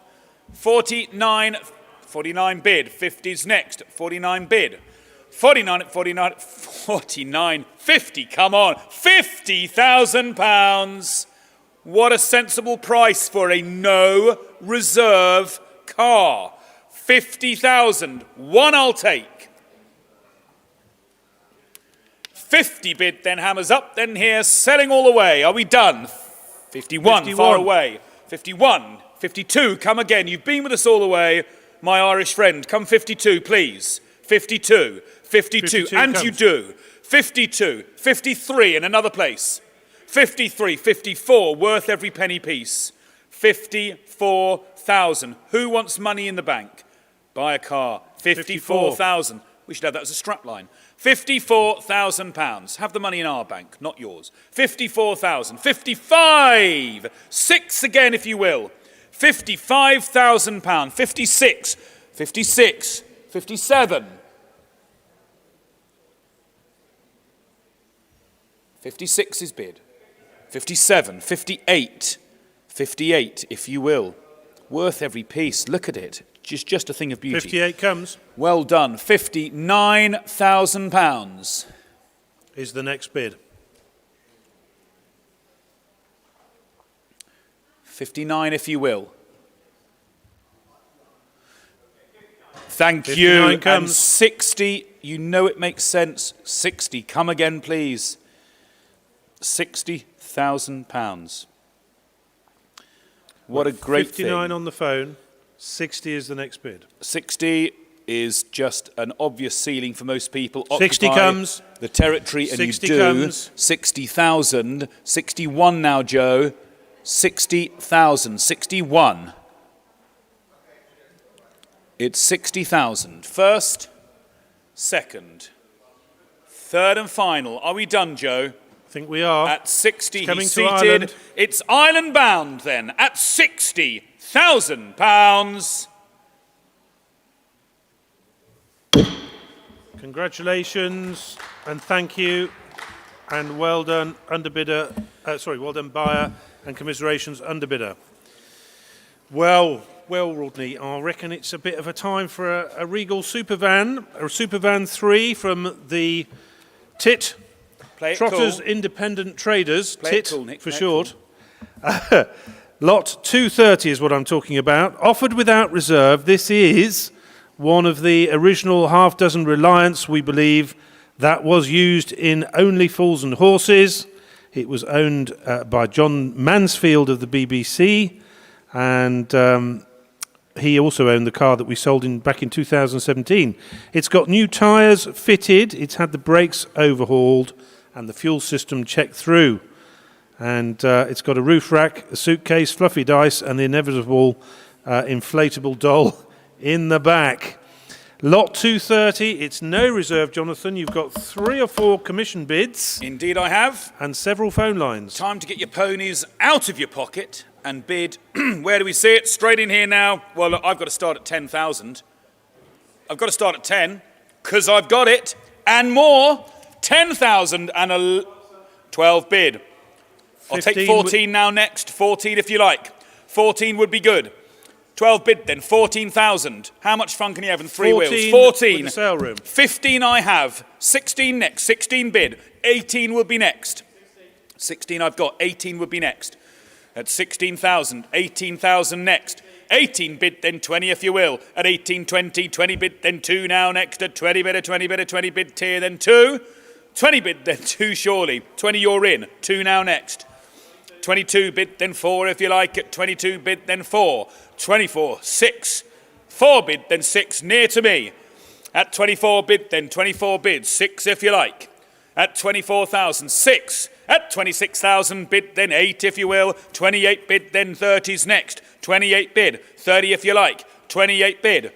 49, 49 bid. 50's next. 49 bid. 49 at 49, 49, 50, come on. £50,000. What a sensible price for a no reserve car. 50,000, 1 I'll take. 50 bid, then hammers up, then here, selling all the way. Are we done? 51, 51. far away. 51, 52, come again. You've been with us all the way, my Irish friend. Come 52, please. 52, 52, 52 and comes. you do. 52, 53 in another place. 53, 54, worth every penny piece. 54,000. Who wants money in the bank? Buy a car. 54,000. We should have that as a strap line. £54,000. Have the money in our bank, not yours. 54,000. 55. 6 again, if you will. £55,000. 56. 56. 57. 56 is bid. 57. 58. 58, if you will. Worth every piece. Look at it. Just a thing of beauty. 58 comes. Well done. £59,000. Is the next bid. 59, if you will. Thank 59 you. comes. And 60, you know it makes sense. 60, come again, please. £60,000. What a great 59 thing. on the phone. 60 is the next bid. 60 is just an obvious ceiling for most people. 60 Occupy comes. the territory, and 60 you do. comes. 60,000. 61 now, Joe. 60,000. 61. It's 60,000. First, second, third and final. Are we done, Joe? I think we are. At 60, It's coming he's to seated. Ireland. It's island bound then. At £60,000. Congratulations and thank you and well done underbidder. Well done buyer and commiserations underbidder. Well, Rodney, I reckon it's a bit of a time for a Regal Supervan, a Supervan 3 from the TIT, Play it Trotters cool. Independent Traders, Play it TIT cool, Nick, for play it short. Lot 230 is what I'm talking about. Offered without reserve. This is one of the original half dozen Reliance, we believe, that was used in Only Fools and Horses. It was owned by John Mansfield of the BBC, and he also owned the car that we sold back in 2017. It's got new tyres fitted, it's had the brakes overhauled, and the fuel system checked through. And it's got a roof rack, a suitcase, fluffy dice, and the inevitable inflatable doll in the back. Lot 230, it's no reserve, Jonathan. You've got 3 or 4 commission bids Indeed I have. and several phone lines. Time to get your ponies out of your pocket and bid. Where do we see it? Straight in here now. Well, look, I've got to start at 10,000. I've got to start at 10 because I've got it and more. 10,000 and a 12 bid. I'll take 15 14 now next. 14 if you like. 14 would be good. 12 bid then. 14,000. How much fun can you have in 3 wheels? 14. With the sale room. 15 I have. 16 next. 16 bid. 18 would be next. 16 I've got. 18 would be next. At 16,000. 18,000 next. 18 bid, then 20 if you will. At 18, 20, 20 bid, then 2 now next. At 20 bid, a 20 bid, a 20 bid tier, then 2. 20 bid, then 2 surely. 20 you're in. 2 now next. 22 bid, then 4 if you like. At 22 bid, then 4. 24, 6. 4 bid, then 6 near to me. At 24 bid, then 24 bid, 6 if you like. At 24,000, 6. At 26,000 bid, then 8 if you will. 28 bid, then 30's next. 28 bid, 30 if you like. 28 bid.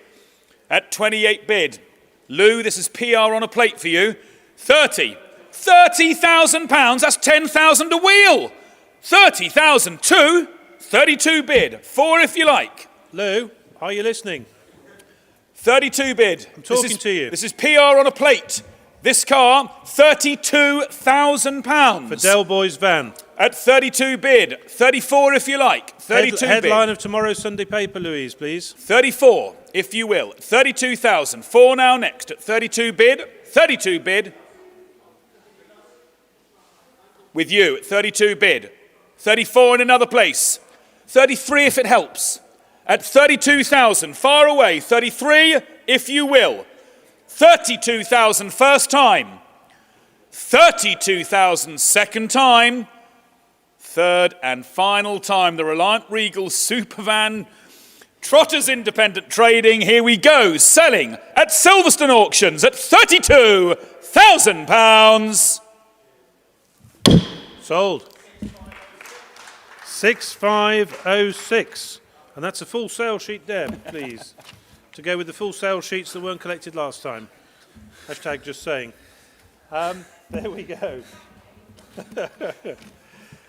At 28 bid, Lou, this is PR on a plate for you. 30. £30,000, that's 10,000 a wheel. 30,000, 2. 32 bid, 4 if you like. Lou, are you listening? 32 bid. I'm talking to you. This is PR on a plate. This car, £32,000. For Del Boy's van. At 32 bid. 34 if you like. 32 bid. Headline of tomorrow's Sunday paper, Louise, please. 34 if you will. 32,000. 4 now next. At 32 bid. 32 bid. With you at 32 bid. 34 in another place. 33 if it helps. At 32,000. Far away. 33 if you will. 32,000 first time, 32,000 second time, third and final time. The Reliant Regal Supervan Trotters Independent Trading. Here we go, selling at Silverstone Auctions at £32,000. Sold. 6506. And that's a full sale sheet, Deb, please. To go with the full sale sheets that weren't collected last time. Hashtag just saying. There we go.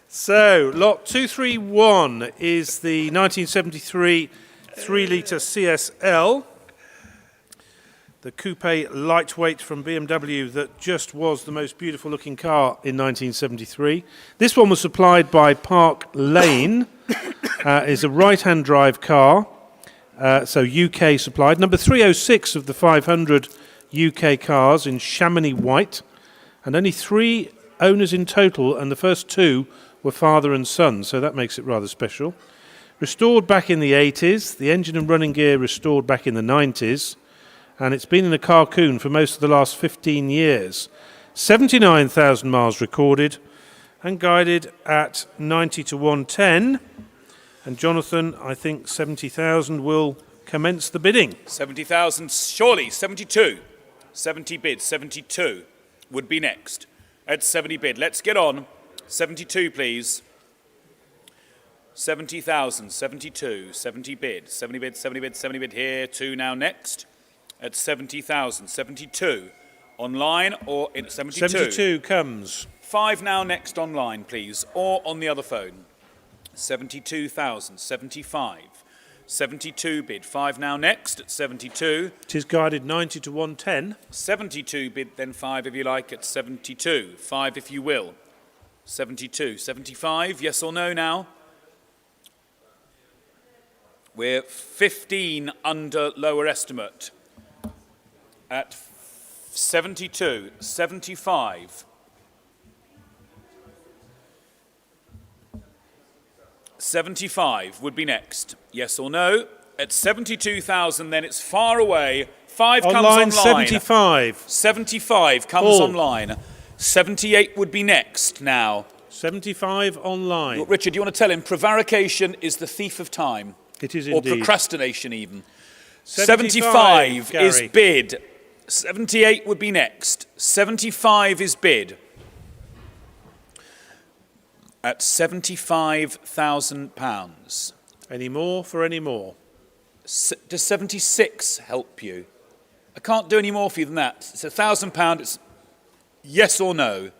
So, lot 231 is the 1973 3-litre CSL. The coupe lightweight from BMW that just was the most beautiful looking car in 1973. This one was supplied by Park Lane. Is a right-hand drive car. So UK supplied. Number 306 of the 500 UK cars in Chamonix white. And only 3 owners in total, and the first 2 were father and son, so that makes it rather special. Restored back in the 80s, the engine and running gear restored back in the 90s, and it's been in a carcoon for most of the last 15 years. 79,000 miles recorded and guided at 90 to 110. And Jonathan, I think 70,000 will commence the bidding. 70,000, surely, 72. 70 bid, 72 would be next. At 70 bid, let's get on. 72, please. 70,000, 72, 70 bid, 70 bid, 70 bid, 70 bid here, 2 now next. At 70,000, 72. Online or in 72? 72 comes. 5 now next online, please, or on the other phone. 72,000, 75. 72 bid, 5 now next at 72. It is guided 90 to 110. 72 bid, then 5 if you like at 72. 5 if you will. 72. 75, yes or no now? We're 15 under lower estimate. At 72. 75. 75 would be next. Yes or no? At 72,000, then it's far away. 5 comes online. 75. 75 comes online. 78 would be next now. 75 online. Look, Richard, do you want to tell him prevarication is the thief of time? It is or indeed. Or procrastination even. 75 is bid. 78 would be next. 75 is bid. At £75,000. Any more for any more? Does 76 help you? I can't do any more for you than that. It's £1,000. It's yes or no.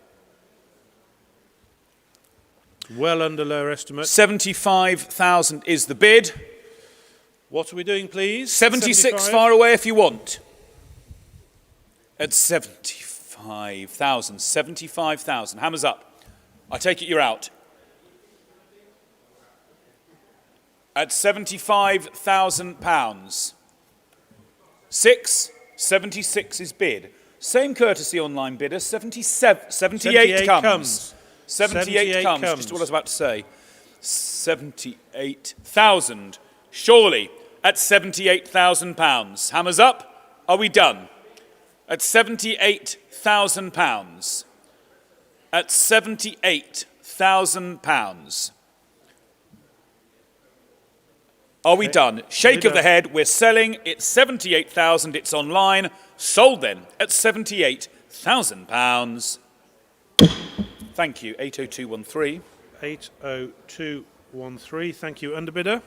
Well under lower estimate. 75,000 is the bid. What are we doing, please? 76 75? far away if you want. At 75,000. 75,000. Hammers up. I take it you're out. At £75,000. 76 is bid. Same courtesy online bidder. 78 comes. 78 comes. Just what I was about to say. 78,000. Surely, at £78,000. Hammers up. Are we done? At £78,000. At £78,000. Are we done? Shake of the head. We're selling. It's 78,000. It's online. Sold then at £78,000. Thank you. 80213. 80213. Thank you, underbidder.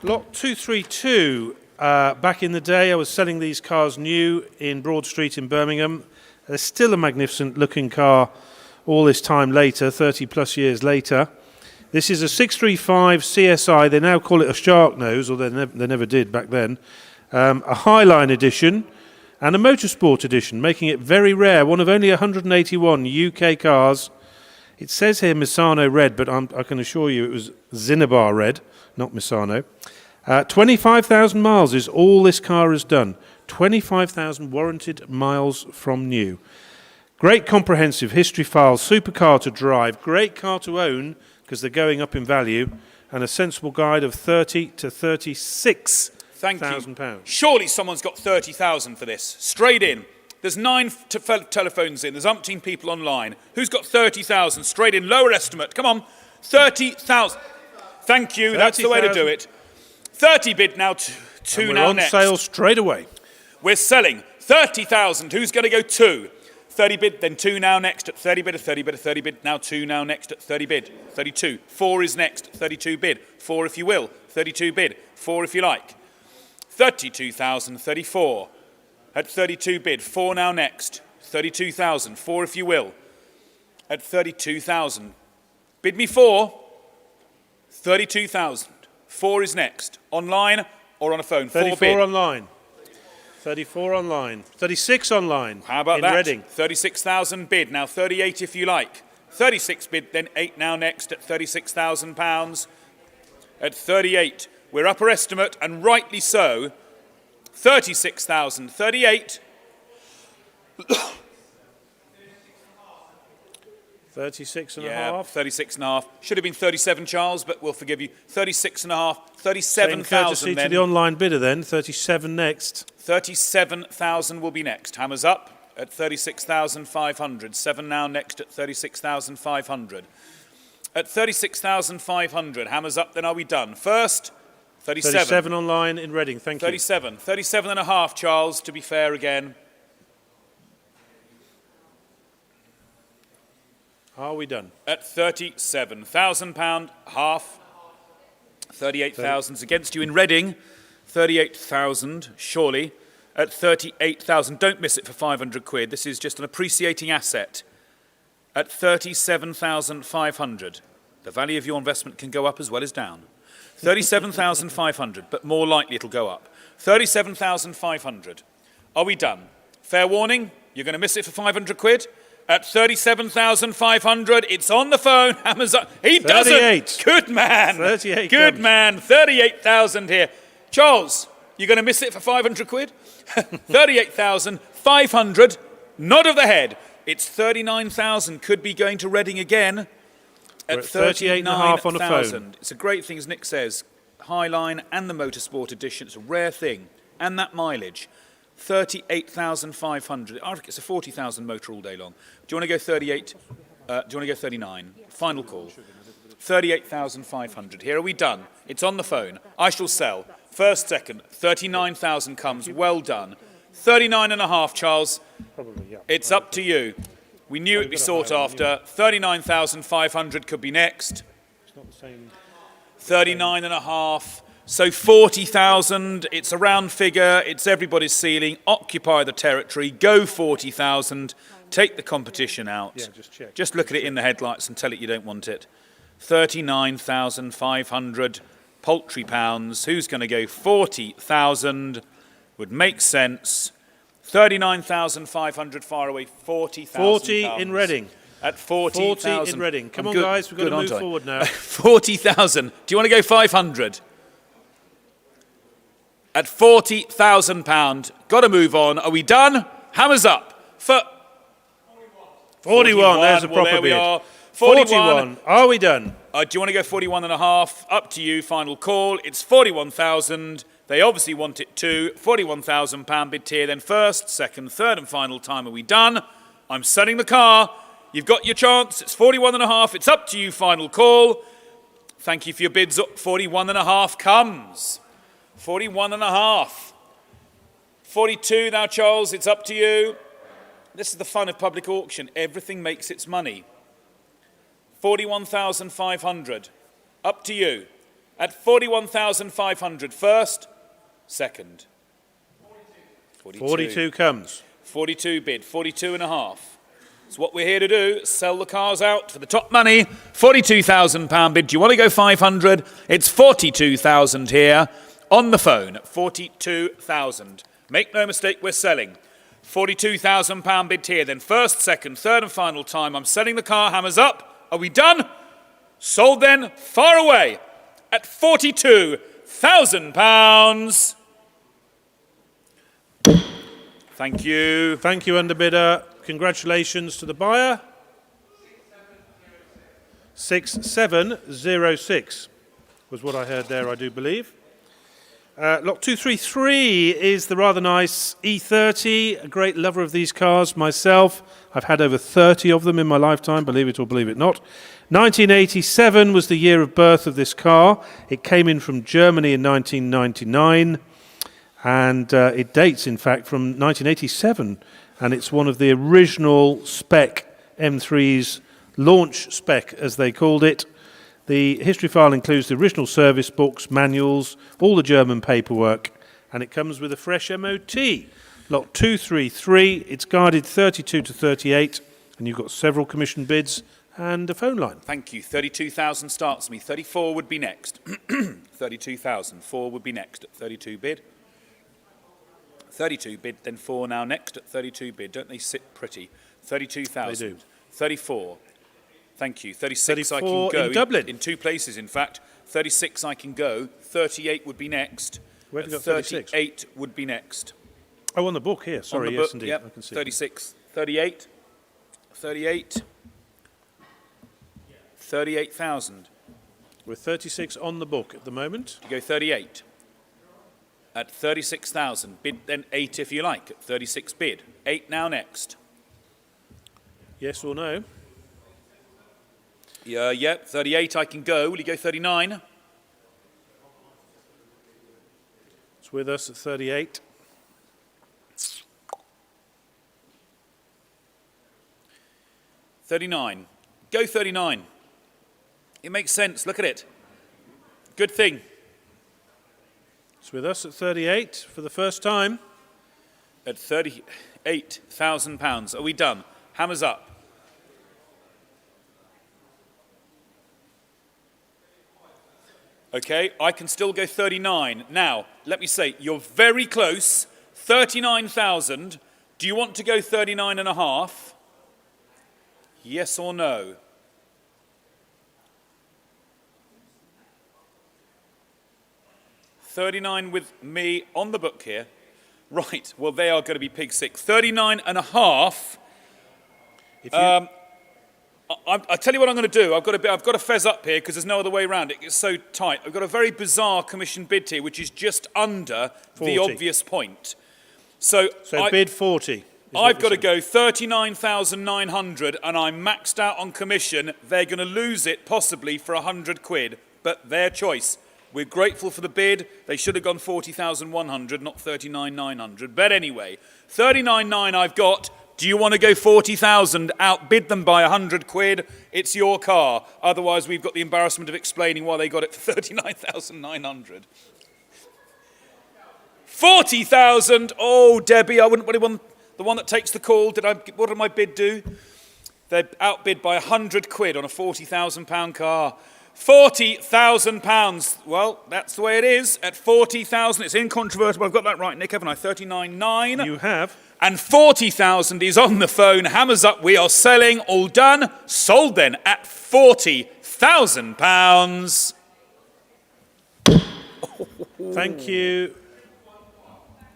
Lot 232. Back in the day, I was selling these cars new in Broad Street in Birmingham. They're still a magnificent looking car all this time later, 30 plus years later. This is a 635 CSI. They now call it a shark nose, or they never did back then. A Highline edition and a Motorsport edition, making it very rare. One of only 181 UK cars. It says here Misano red, but I can assure you it was Cinnabar red, not Misano. 25,000 miles is all this car has done. 25,000 warranted miles from new. Great comprehensive history file, supercar to drive, great car to own because they're going up in value, and a sensible guide of 30 to 36,000 pounds. Surely someone's got 30,000 for this. Straight in. There's 9 telephones in. There's umpteen people online. Who's got 30,000? Straight in. Lower estimate. Come on. 30,000. Thank you. 30, that's the way to do it. 30 bid now. Two we're now on next. Sale straight away. We're selling 30,000. Who's going to go 2? 30 bid, then 2 now next at 30 bid, a 30 bid, a 30 bid, now 2 now next at 30 bid, 32. 4 is next, 32 bid, 4 if you will, 32 bid, 4 if you like. 32,034 at 32 bid, 4 now next, 32,000, 4 if you will, at 32,000. Bid me 4, 32,000. 4 is next, online or on a phone. 34 4 bid. online. 34 online. 36 online. How about in that? Reading. 36,000 bid. Now 38 if you like. 36 bid, then 8 now next at £36,000. At 38, we're upper estimate, and rightly so. 36,000. 38. 36 and a Yeah, half. 36 and a half. Should have been 37, Charles, but we'll forgive you. 36 and a half. Same 37,000 courtesy then. to the online bidder then. 37 next. 37,000 will be next. Hammers up at 36,500. 7 now next at 36,500. At 36,500. Hammers up, then are we done? First, 37. 37 online in Reading. Thank you. 37. 37 and a half, Charles, to be fair again. Are we done? At £37,000, half. 38,000's against you in Reading. 38,000, surely. At 38,000, don't miss it for 500 quid. This is just an appreciating asset. At 37,500. The value of your investment can go up as well as down. 37,500, but more likely it'll go up. 37,500. Are we done? Fair warning, you're going to miss it for 500 quid. At 37,500, it's on the phone. Hammers up. He 38. doesn't. Good man. 38 Good comes. man. 38,000 here. Charles, you're going to miss it for 500 quid? 38,500. Nod of the head. It's 39,000. Could be going to Reading again. We're At at 38 and a half on the phone. 39,000. It's a great thing, as Nick says. Highline and the Motorsport edition. It's a rare thing. And that mileage. 38,500. I reckon it's a 40,000 motor all day long. Do you want to go 38? Do you want to go 39? Final call. 38,500. Here, are we done? It's on the phone. I shall sell. First, second. 39,000 comes. Well done. 39 and a half, Charles. Probably, yeah. It's up to you. We knew it'd be sought after. 39,500 could be next. It's not the same. 39 and a half. So 40,000, it's a round figure, it's everybody's ceiling. Occupy the territory, go 40,000, take the competition out. Yeah, just check. Just look at it in the headlights and tell it you don't want it. 39,500 paltry pounds. Who's going to go 40,000? Would make sense. 39,500 far away, 40,000 40 comes. in Reading. At 40,000. 40 in Reading. Come I'm on, good- guys, we've got good, to move aren't I? forward now. 40,000. Do you want to go 500? At £40,000. Got to move on. Are we done? Hammers up. For 41, there's a well, proper there we bid. are. 41. Are we done? Do you want to go 41 and a half? Up to you, final call. It's 41,000. They obviously want it too. £41,000 bid tier, then first, second, third and final time. Are we done? I'm selling the car. You've got your chance. It's 41 and a half. It's up to you, final call. Thank you for your bids. 41 and a half comes. 41 and a half. 42 now, Charles. It's up to you. This is the fun of public auction. Everything makes its money. 41,500. Up to you. At 41,500. First, second. 42 comes. 42 bid. 42 and a half. It's what we're here to do. Sell the cars out for the top money. £42,000 bid. Do you want to go 500? It's 42,000 here on the phone. 42,000. Make no mistake, we're selling. £42,000 bid here. Then first, second, third and final time. I'm selling the car. Hammers up. Are we done? Sold then. Far away at £42,000. Thank you. Thank you, underbidder. Congratulations to the buyer. 6706 was what I heard there, I do believe. Lot 233 is the rather nice E30, a great lover of these cars myself. I've had over 30 of them in my lifetime, believe it or believe it not. 1987 was the year of birth of this car. It came in from Germany in 1999, and it dates, in fact, from 1987. And it's one of the original spec M3's launch spec, as they called it. The history file includes the original service books, manuals, all the German paperwork, and it comes with a fresh MOT. Lot 233, it's guarded 32 to 38, and you've got several commission bids and a phone line. Thank you. 32,000 starts me. 34 would be next. 32,000. 4 would be next at 32 bid. 32 bid, then 4 now next at 32 bid. Don't they sit pretty? 32,000. They do. 34. Thank you. 36 I can 34 go. in Dublin. In two places, in fact. 36 I can go. 38 would be next. Where have you got 36? 38 would be next. Oh, on the book here. Sorry, On the yes, book, indeed. yep. I can see. 36. 38. 38. 38,000. We're 36 on the book at the moment. You go 38. At 36,000. Bid then 8 if you like. At 36 bid. 8 now next. Yes or no? Yeah, 38 I can go. Will you go 39? It's with us at 38. $39. Go 39. It makes sense. Look at it. Good thing. It's with us at 38 for the first time. At £38,000. Are we done? Hammers up. Okay, I can still go 39. Now, let me say, you're very close. 39,000. Do you want to go 39 and a half? Yes or no? $39 with me on the book here. Right, well, they are going to be pig sick. 39 and a half. If you, I tell you what I'm going to do. I've got to fez up here because there's no other way around it. It's so tight. I've got a very bizarre commission bid here, which is just under 40. the obvious point. So bid 40. I've got to go 39,900, and I'm maxed out on commission. They're going to lose it possibly for £100, but their choice. We're grateful for the bid. They should have gone 40,100, not 39,900. But anyway, 39,900 I've got. Do you want to go 40,000? Outbid them by £100. It's your car. Otherwise, we've got the embarrassment of explaining why they got it for 39,900. 40,000. Oh, Debbie, I wouldn't really want the one that takes the call. What did my bid do? They're outbid by £100 on a £40,000 car. £40,000. Well, that's the way it is. At 40,000, it's incontrovertible. I've got that right, Nick, haven't I? 39,900. You have. And 40,000 is on the phone. Hammers up. We are selling. All done. Sold then at £40,000. Thank you.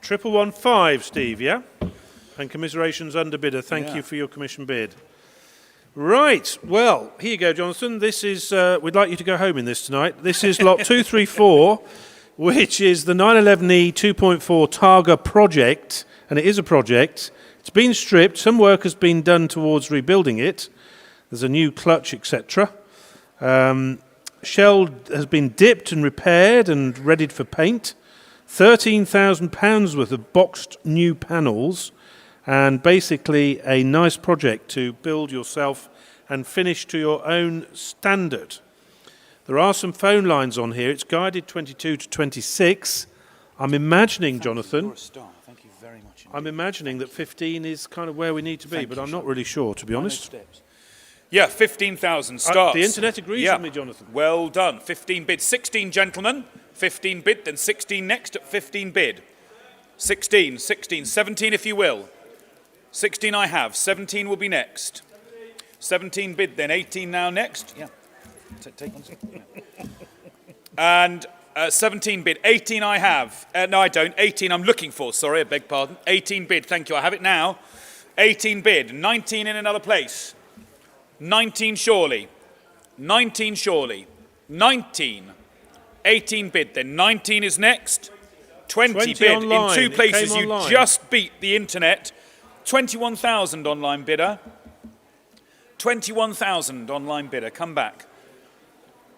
1115, Steve, yeah? And commiserations underbidder. Thank you for your commission bid. Right, well, here you go, Jonathan. This is, we'd like you to go home in this tonight. This is lot 234, which is the 911E 2.4 Targa project, and it is a project. It's been stripped. Some work has been done towards rebuilding it. There's a new clutch, etc. Shell has been dipped and repaired and readied for paint. £13,000 worth of boxed new panels, and basically a nice project to build yourself and finish to your own standard. There are some phone lines on here. It's guided 22 to 26. I'm imagining, Jonathan, You're a star. Thank you very much. Indeed. I'm imagining that 15 is kind of where we need to be, Thank but you, I'm not Sean. really sure, to be honest. Steps. Yeah, 15,000 starts. The internet agrees with me, Jonathan. Well done. 15 bid. 16, gentlemen. 15 bid, then 16 next at 15 bid. 16, 16, 17 if you will. 16 I have. 17 will be next. 17 bid, then 18 now next. Yeah. Take one. Yeah. And 17 bid. 18 I have. No, I don't. 18 I'm looking for. Sorry, I beg pardon. 18 bid. Thank you. I have it now. 18 bid. 19 in another place. 19 surely. 19 surely. 19. 18 bid. Then 19 is next. 20 bid. online. In two It places. came You online. just beat the internet. 21,000 online bidder. 21,000 online bidder. Come back.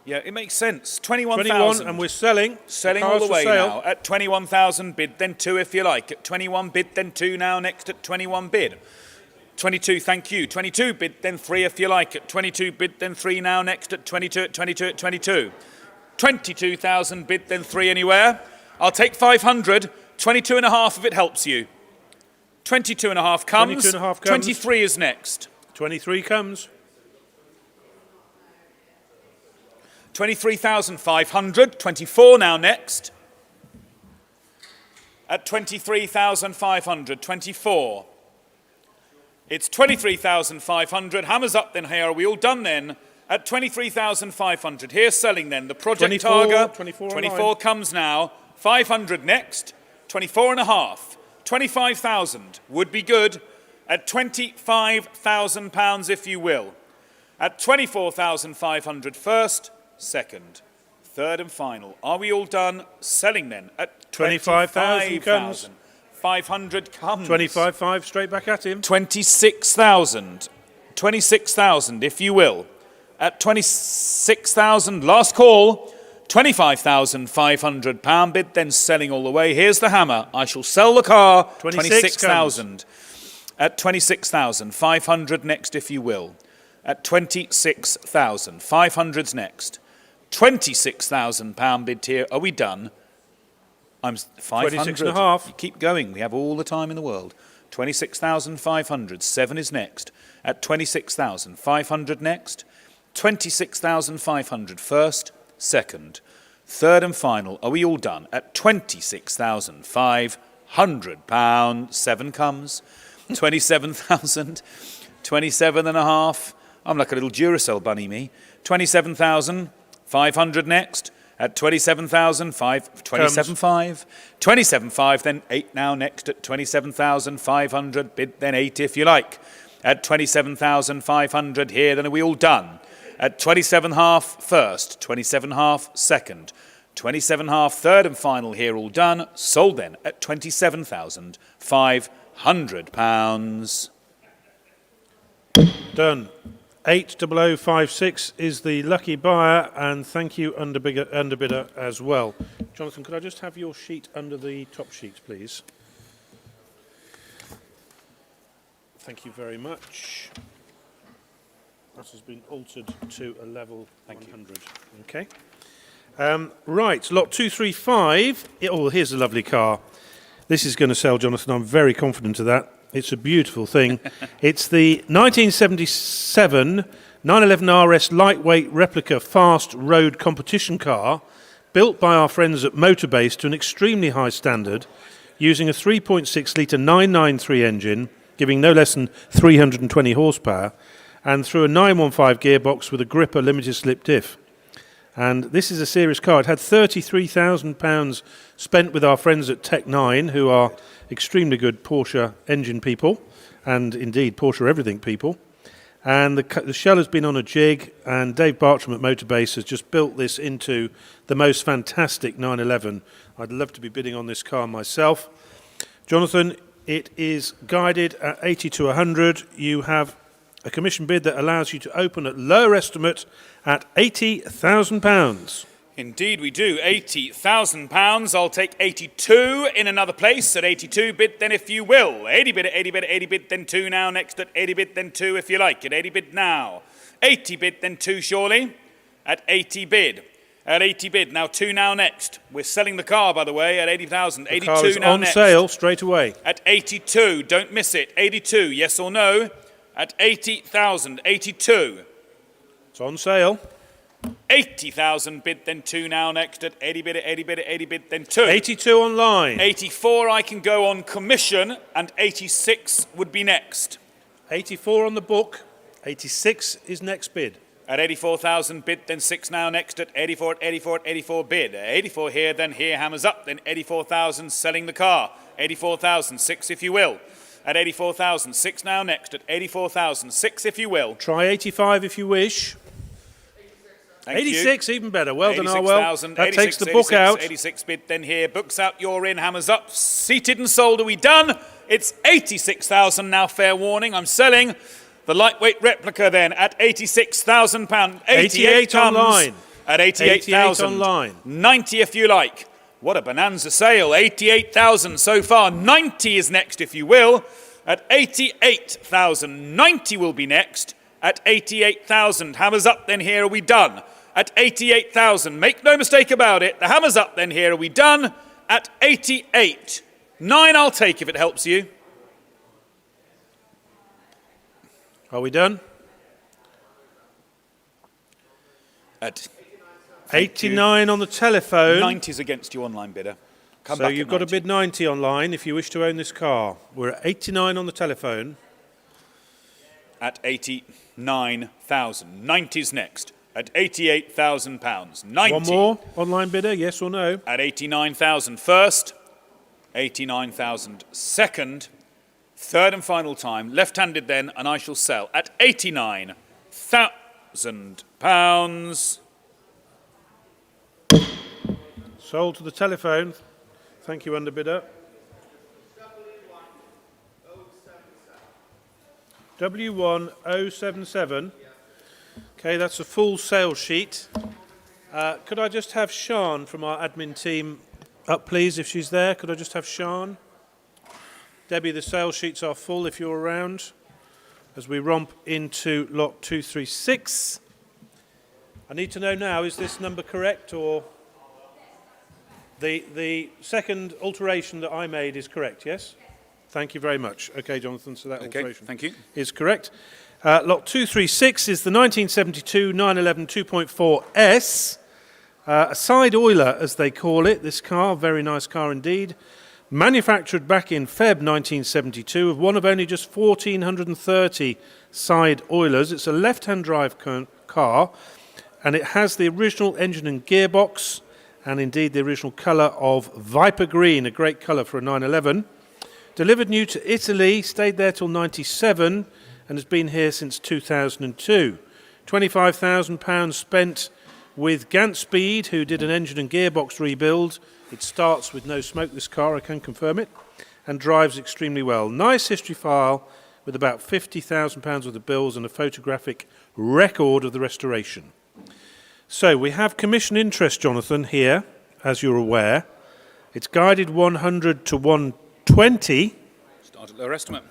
Yeah, it makes sense. 21, 21,000. and we're selling. Selling Cars all the for way sale. now. At 21,000 bid, then 2 if you like. At 21 bid, then 2 now next at 21 bid. 22, thank you. 22 bid, then 3 if you like. At 22 bid, then 3 now next at 22 at 22 at 22. 22,000 bid, then 3 anywhere. I'll take 500. 22 and a half if it helps you. 22 and a half comes. 22 and a half comes. 23 is next. 23 comes. 23,500. 24 now next. At 23,500. 24. It's 23,500. Hammers up then here. Are we all done then? At 23,500. Here's selling then. The Project 24, Targa. 24 24 comes now. 500 next. 24 and a half. 25,000 would be good. At £25,000 if you will. At 24,500 first, second, third and final. Are we all done? Selling then at 25,000 comes. 500 comes. 25.5 straight back at him. 26,000. 26,000 if you will. At 26,000, last call. £25,500 bid, then selling all the way. Here's the hammer. I shall sell the car. 26,000. At 26,500 next, if you will. At 26,000. 500's next. £26,000 bid here. Are we done? I'm 500. 26 and a half. You keep going. We have all the time in the world. 26,500. 7 is next. At 26,500 next. 26,500 first. Second, third and final. Are we all done? At £26,500. 7 comes. 27,000. 27 and a half. I'm like a little Duracell bunny, me. 27,500 next. At 27,500. 27,500. 27,500. Then 8 now next at 27,500. Bid then 8 if you like. At 27,500 here. Then are we all done? At 27.5 first, 27.5 second, 27.5 third and final here, all done. Sold then at £27,500. Done. 80056 is the lucky buyer, and thank you, underbidder as well. Jonathan, could I just have your sheet under the top sheet, please? Thank you very much. That has been altered to a level 100. Okay. Right, lot 235. Oh, here's a lovely car. This is going to sell, Jonathan. I'm very confident of that. It's a beautiful thing. It's the 1977 911 RS lightweight replica fast road competition car built by our friends at Motorbase to an extremely high standard using a 3.6 litre 993 engine giving no less than 320 horsepower and through a 915 gearbox with a gripper limited slip diff. And this is a serious car. It had £33,000 spent with our friends at Tech 9, who are extremely good Porsche engine people, and indeed Porsche everything people. And the shell has been on a jig, and Dave Bartram at Motorbase has just built this into the most fantastic 911. I'd love to be bidding on this car myself. Jonathan, it is guided at 80 to 100. You have a commission bid that allows you to open at lower estimate at £80,000. Indeed we do. £80,000. I'll take 82 in another place at 82 bid then if you will. 80 bid at 80 bid at 80 bid then 2 now. Next at 80 bid then 2 if you like. At 80 bid now. 80 bid then 2 surely. At 80 bid. At 80 bid. Now 2 now next. We're selling the car by the way at 80,000. 82 car is now on next. sale straight away. At 82. Don't miss it. 82. Yes or no? At 80,000. 82. It's on sale. 80,000 bid, then 2 now next at 80 bid, at 80 bid, at 80 bid, then 2. 82 online. 84 I can go on commission, and 86 would be next. 84 on the book. 86 is next bid. At 84,000 bid, then 6 now next at 84, at 84, at 84 bid. At 84 here, then here, hammers up, then 84,000 selling the car. 84,000, 6 if you will. At 84,000, 6 now next at 84,000, 6 if you will. Try 85 if you wish. Thank 86, you. even better. Well done, Arwell. That takes the book 86, out. 86 bid, then here. Books out, you're in, hammers up. Seated and sold, are we done? It's 86,000 now, fair warning. I'm selling the lightweight replica then at £86,000. 88 comes online. At 88,000. online. 90 if you like. What a bonanza sale. 88,000 so far. 90 is next if you will. At 88,000. 90 will be next. At 88,000. Hammers up then here, are we done? At 88,000. Make no mistake about it. The hammer's up then here, are we done? At 88. 9 I'll take if it helps you. Are we done? At 89 on the telephone. 90's against you online bidder. Come So back you've at got to 90. bid 90 online if you wish to own this car. We're at 89 on the telephone. At 89,000. 90's next. At £88,000. 90. One more online bidder, yes or no? At 89,000 first. 89,000 second. Third and final time. Left-handed then, and I shall sell at £89,000. Sold to the telephone. Thank you, underbidder. W1077. Okay, that's a full sales sheet. Could I just have Sian from our admin team up, please, if she's there? Could I just have Sian? Debbie, the sales sheets are full if you're around. As we romp into lot 236. I need to know now, is this number correct or... The second alteration that I made is correct, yes? Thank you very much. Okay, Jonathan, so that alteration thank you. is correct. Lot 236 is the 1972 911 2.4S. A side oiler, as they call it, this car. Very nice car indeed. Manufactured back in Feb 1972, of one of only just 1,430 side oilers. It's a left-hand drive car, and it has the original engine and gearbox, and indeed the original colour of Viper Green, a great colour for a 911. Delivered new to Italy, stayed there till 97, and has been here since 2002. £25,000 spent with Gant Speed, who did an engine and gearbox rebuild. It starts with no smoke, this car, I can confirm it, and drives extremely well. Nice history file with about £50,000 worth of bills and a photographic record of the restoration. So we have commission interest, Jonathan, here, as you're aware. It's guided 100 to 120. Start at lower estimate.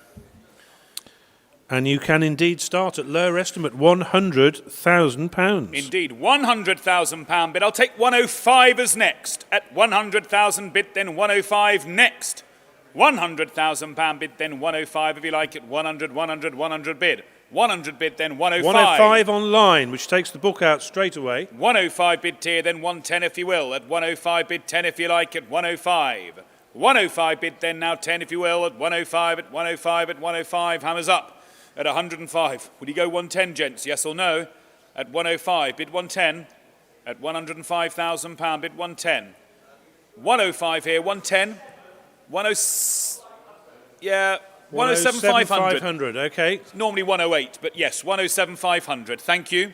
And you can indeed start at lower estimate, £100,000. Indeed, £100,000 bid. I'll take 105 as next. At 100,000 bid, then 105 next. £100,000 bid, then 105 if you like it. 100, 100, 100 bid. 100 bid, then 105. 105 online, which takes the book out straight away. 105 bid tier, then 110 if you will. At 105 bid 10 if you like at 105. 105 bid then now 10 if you will. At 105, at 105, at 105. Hammers up. At 105. Would you go 110, gents? Yes or no? At 105 bid 110. At £105,000 bid 110. 105 here, 110. 10. Yeah, 107,500. 500, okay. Normally 108, but yes, 107,500. Thank you.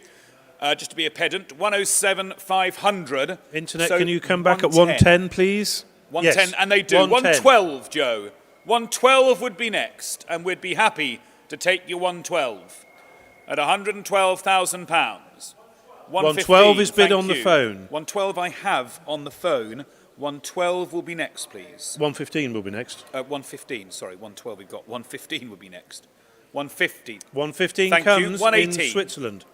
Just to be a pedant, 107,500. Internet, So can you come back at 110? 110, please? 110, Yes, and they do. 110. 112, Joe. 112 would be next, and we'd be happy to take you 112 at £112,000. 112 is bid thank on the you. phone. 112 I have on the phone. 112 will be next, please. 115 will be next. 115, sorry, 112 we've got. 115 will be next. 150. 115 Thank you. comes in 118. Switzerland.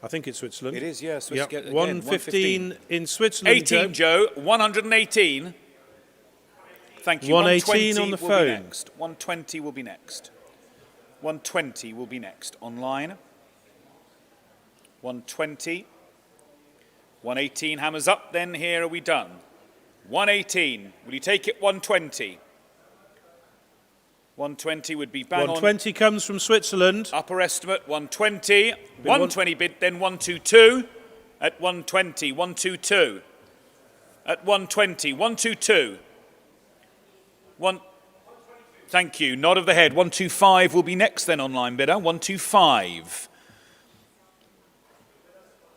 I think it's Switzerland. It is, yes. Yep. 115 in Switzerland. 18, Joe. 118. Thank you. 118 on the will phone. Be next. 120 will be next. 120 will be next. Online. 120. 118. Hammers up, then here are we done. 118. Will you take it 120? 120 would be bang 120 comes from Switzerland. on. Upper estimate, 120. 120 bid, then 122. At 120, 122. At 120, 122. Thank you. Nod of the head. 125 will be next then, online bidder. 125.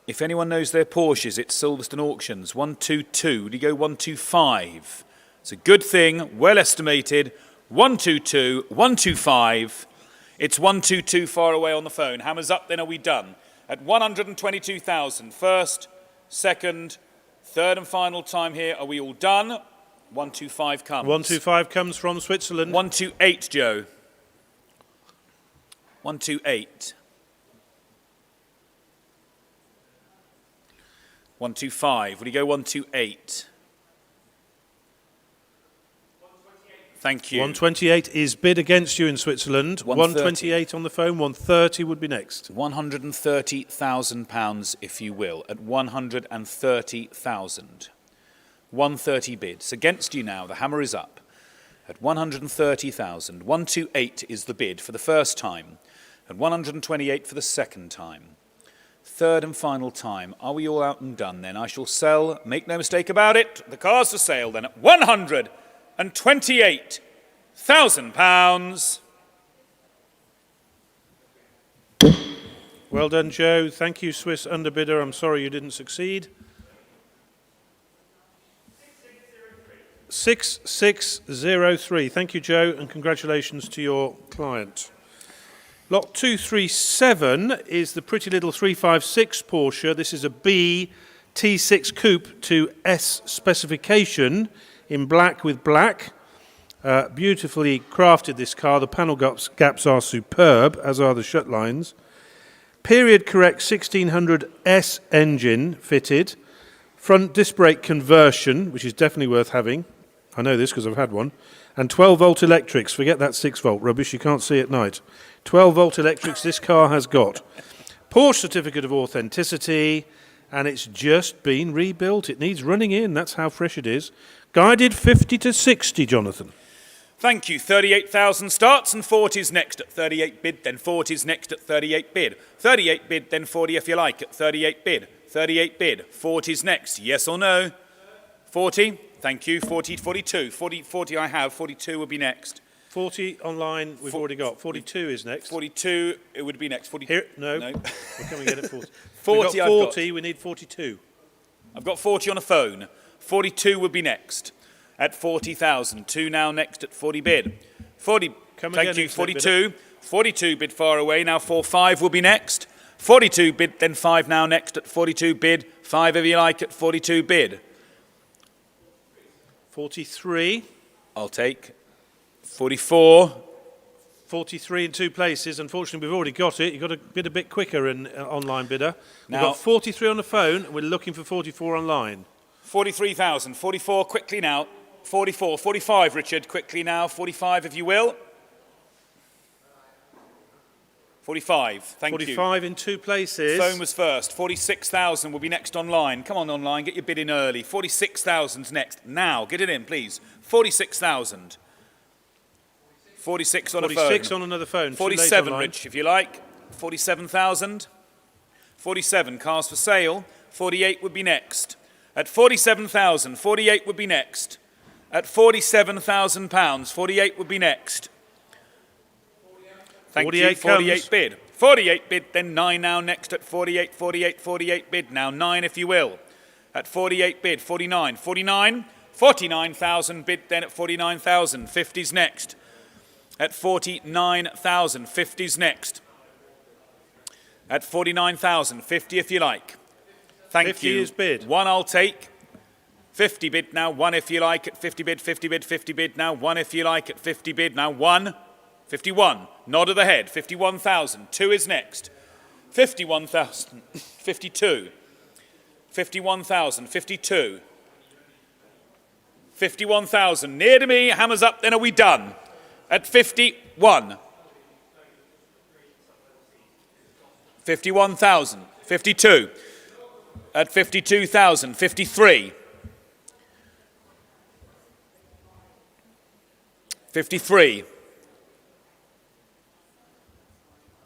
If anyone knows their Porsches, it's Silverstone Auctions. 122. Would you go 125? It's a good thing, well estimated. 122, 125. It's 122 far away on the phone. Hammers up, then are we done? At 122,000. First, second, third and final time here. Are we all done? 125 comes. 125 comes from Switzerland. 128, Joe. 128. 125. Will you go 128? Thank you. 128 is bid against you in Switzerland. 128 on the phone. 130 would be next. £130,000, if you will, at 130,000. 130 bids against you now. The hammer is up at 130,000. 128 is the bid for the first time, and 128 for the second time. Third and final time. Are we all out and done then? I shall sell, make no mistake about it, the car's for sale then at £128,000. Well done, Joe. Thank you, Swiss underbidder. I'm sorry you didn't succeed. 6603. Thank you, Joe, and congratulations to your client. Lot 237 is the pretty little 356 Porsche. This is a B T6 Coupe to S specification in black with black. Beautifully crafted, this car. The panel gaps are superb, as are the shut lines. Period correct 1600 S engine fitted. Front disc brake conversion, which is definitely worth having. I know this because I've had one. And 12-volt electrics. Forget that 6-volt rubbish you can't see at night. 12-volt electrics this car has got. Porsche certificate of authenticity, and it's just been rebuilt. It needs running in. That's how fresh it is. Guided 50 to 60, Jonathan. Thank you. 38,000 starts and 40's next at 38 bid, then 40's next at 38 bid. 38 bid, then 40 if you like at 38 bid. 38 bid. 40's next. Yes or no? 40. Thank you. 40, 42. 40 I have. 42 will be next. 40 online we've already got. 42 is next. 42 it would be next. 40. Here, no. No. We're coming in at 40. 40 We've got I've 40, we need 42. I've got 40 on a phone. 42 would be next at 40,000. 2 now next at 40 bid. 40. Come Thank again, you. internet 42. 42 bid far away. Now 45 will be next. 42 bid, then 5 now next at 42 bid. 5 if you like at 42 bid. 43. I'll take 44. 43 in two places. Unfortunately, we've already got it. You've got to bid a bit quicker in online bidder. We've Now- got 43 on the phone, and we're looking for 44 online. 43,000. 44 quickly now. 44. 45, Richard, quickly now. 45 if you will. 45. Thank you. 45 in two places. Phone was first. 46,000 will be next online. Come on, online, get your bid in early. 46,000's next. Now, get it in, please. 46,000. 46 on a phone. 46 on another phone. Too late 47, online. Rich, if you like. 47,000. 47, cars for sale. 48 would be next. At 47,000, 48 would be next. at £47,000. 48 would be next. Thank 48 you, 48 comes. bid. 48 bid, then 9 now next at 48, 48, 48 bid. Now 9 if you will. At 48 bid, 49, 49, 49,000 bid then at 49,000. 50's next. At 49,000, 50's next. At 49,000, 50 if you like. Thank 50 you. is bid. 1 I'll take. 50 bid now, 1 if you like at 50 bid, 50 bid, 50 bid now, 1 if you like at 50 bid now, 1, 51, nod of the head, 51,000, 2 is next, 51,000, 52, 51,000, 52, 51,000, near to me, hammers up, then are we done? At 51, 51,000, 52, at 52,000, 53, 53,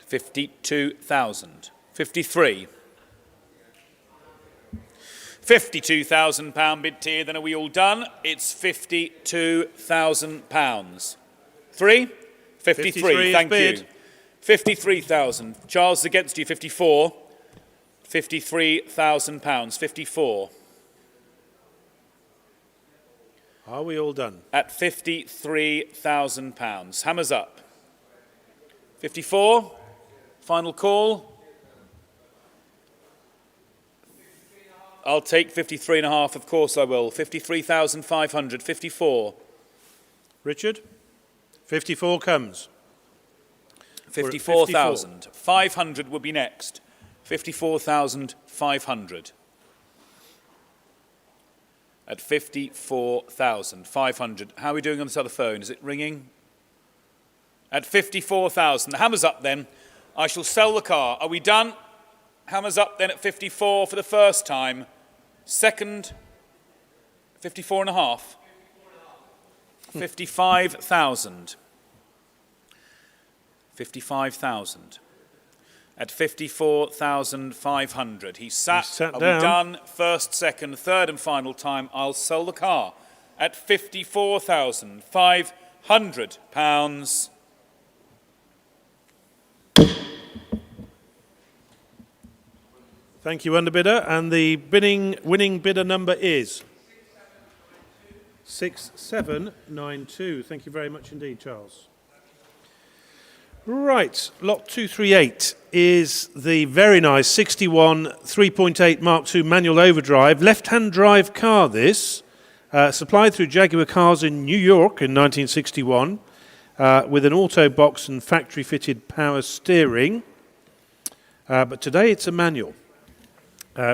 52,000, 53, £52,000 bid tier, then are we all done? It's £52,000. 3? 53, 53 thank is bid. you. 53,000. Charles against you, 54. £53,000, 54. Are we all done? At £53,000. Hammers up. 54. Final call. I'll take 53.5, of course I will. 53,500. 54. Richard? 54 comes. 54,000. 500 will be next. 54,500. At 54,500. How are we doing on this other phone? Is it ringing? At 54,000. The hammer's up then. I shall sell the car. Are we done? Hammer's up then at 54 for the first time. Second, 54.5. 55,000. 55,000. At 54,500. He sat. Are down. we done? First, second, third and final time. I'll sell the car at £54,500. Thank you, underbidder. And the winning bidder number is 6792. Thank you very much indeed, Charles. Right, lot 238 is the very nice 61 3.8 Mark II manual overdrive, left-hand drive car this, supplied through Jaguar Cars in New York in 1961, with an auto box and factory-fitted power steering. But today it's a manual,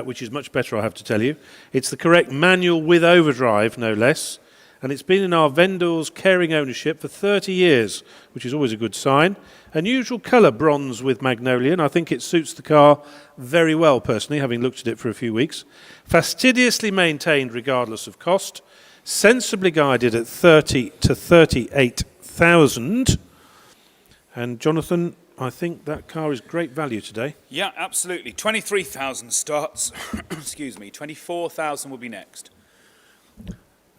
which is much better, I have to tell you. It's the correct manual with overdrive, no less. And it's been in our vendors' caring ownership for 30 years, which is always a good sign. Unusual colour, bronze with magnolia, and I think it suits the car very well, personally, having looked at it for a few weeks. Fastidiously maintained regardless of cost. Sensibly guided at 30 to 38,000. And Jonathan, I think that car is great value today. Yeah, absolutely. 23,000 starts. Excuse me. 24,000 will be next.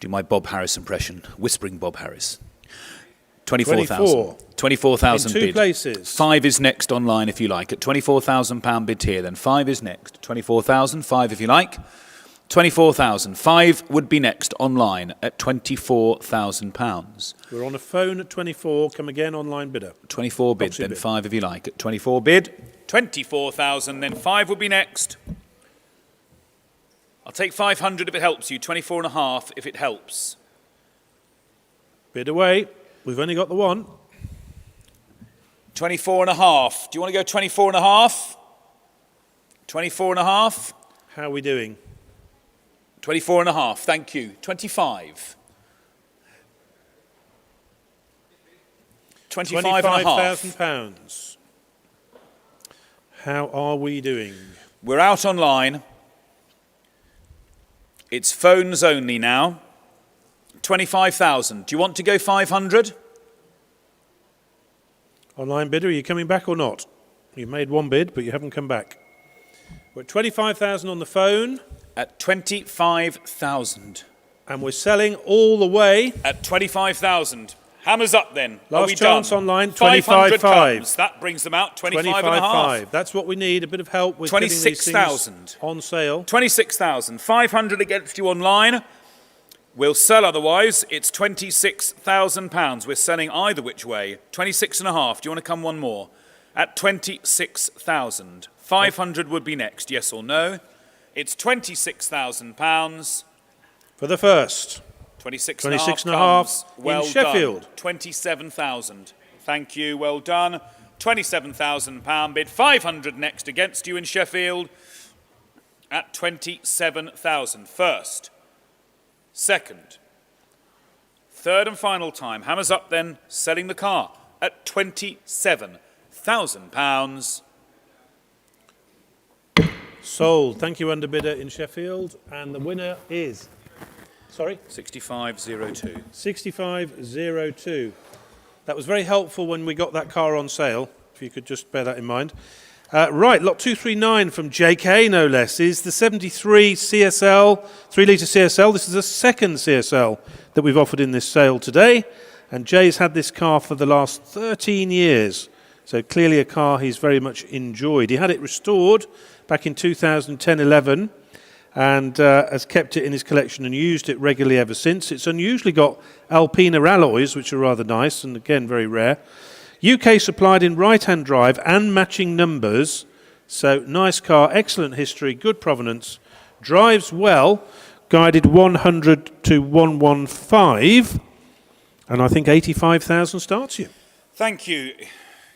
Do my Bob Harris impression. Whispering Bob Harris. 24,000. 24,000 In two bid. places. 5 is next online if you like. At £24,000 bid here, then 5 is next. 24,000, 5 if you like. 24,000. 5 would be next online at £24,000. We're on a phone at 24. Come again, online bidder. 24 bid, Boxy then bid. 5 if you like. At 24 bid, 24,000, then 5 would be next. I'll take 500 if it helps you, 24.5 if it helps. Bid away. We've only got the one. 24.5. Do you want to go 24.5? 24.5? How are we doing? 24.5, thank you. 25. 25.5. £25,000. How are we doing? We're out online. It's phones only now. 25,000. Do you want to go 500? Online bidder, are you coming back or not? You've made one bid, but you haven't come back. We're at 25,000 on the phone. At 25,000. And we're selling all the way. At 25,000. Hammers up then. Are Last we chance done? online, 500 25.5. comes. That brings them out 25 and a half. 25.5. That's what we need. A bit of help with getting these things 26,000. on sale. 26,000. 500 against you online. We'll sell otherwise. It's £26,000. We're selling either which way. 26 and a half. Do you want to come one more? At 26,000. 500 would be next, yes or no? It's £26,000. For the first. 26 26 and and a a half half comes. Well in Sheffield. done. 27,000. Thank you, well done. £27,000 bid. 500 next against you in Sheffield at 27,000. First. Second. Third and final time. Hammers up then, selling the car at £27,000. Sold. Thank you, underbidder in Sheffield. And the winner is... Sorry? 6502. 6502. That was very helpful when we got that car on sale, if you could just bear that in mind. Right, lot 239 from JK, no less, is the 73 CSL, 3-litre CSL. This is the second CSL that we've offered in this sale today. And Jay's had this car for the last 13 years. So clearly a car he's very much enjoyed. He had it restored back in 2010-11 and has kept it in his collection and used it regularly ever since. It's unusually got Alpina alloys, which are rather nice and again very rare. UK supplied in right-hand drive and matching numbers. So nice car, excellent history, good provenance, drives well, guided 100 to 115, and I think 85,000 starts you. Thank you.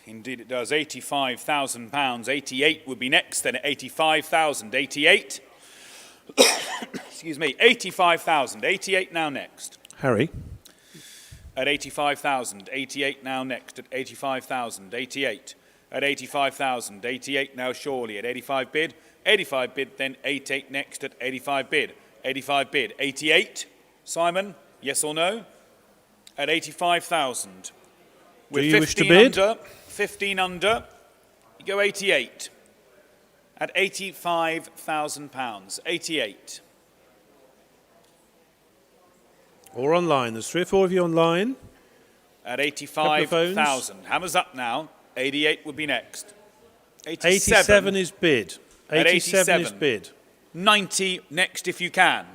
Indeed it does. £85,000. 88 would be next, then at 85,000. 88. Excuse me. 85,000. 88 now next. Harry? At 85,000. 88 now next. At 85,000. 88. At 85,000. 88 now surely. At 85 bid. 85 bid, then 88 next at 85 bid. 85 bid. 88. Simon, yes or no? At 85,000. Do you wish to bid? 15 under. You go 88. At £85,000. 88. Or online. There's 3 or 4 of you online. At 85,000. Hammers up now. 88 would be next. 87 is bid. 87 is bid. 90 next if you can.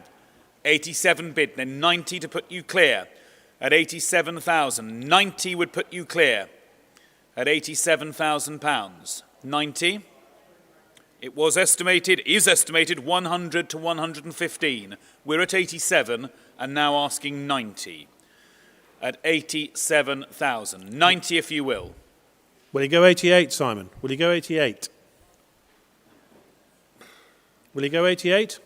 87 bid, then 90 to put you clear. At 87,000. 90 would put you clear. At £87,000. 90. It was estimated, is estimated 100 to 115. We're at 87 and now asking 90. At 87,000. 90 if you will. Will he go 88, Simon? Will he go 88? Will he go 88?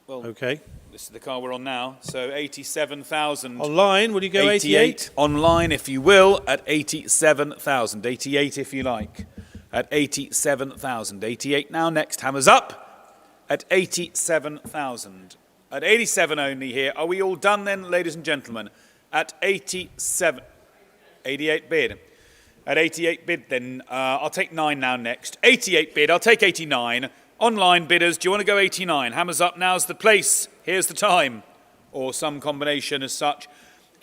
Well, okay. This is the car we're on now. So 87,000. Online, will you go 88? Online, if you will, at 87,000. 88 if you like. At 87,000. 88 now next. Hammers up. At 87,000. At 87 only here. Are we all done then, ladies and gentlemen? At 87. 88 bid. At 88 bid then, I'll take 9 now next. 88 bid, I'll take 89. Online bidders, do you want to go 89? Hammers up, now's the place. Here's the time. Or some combination as such.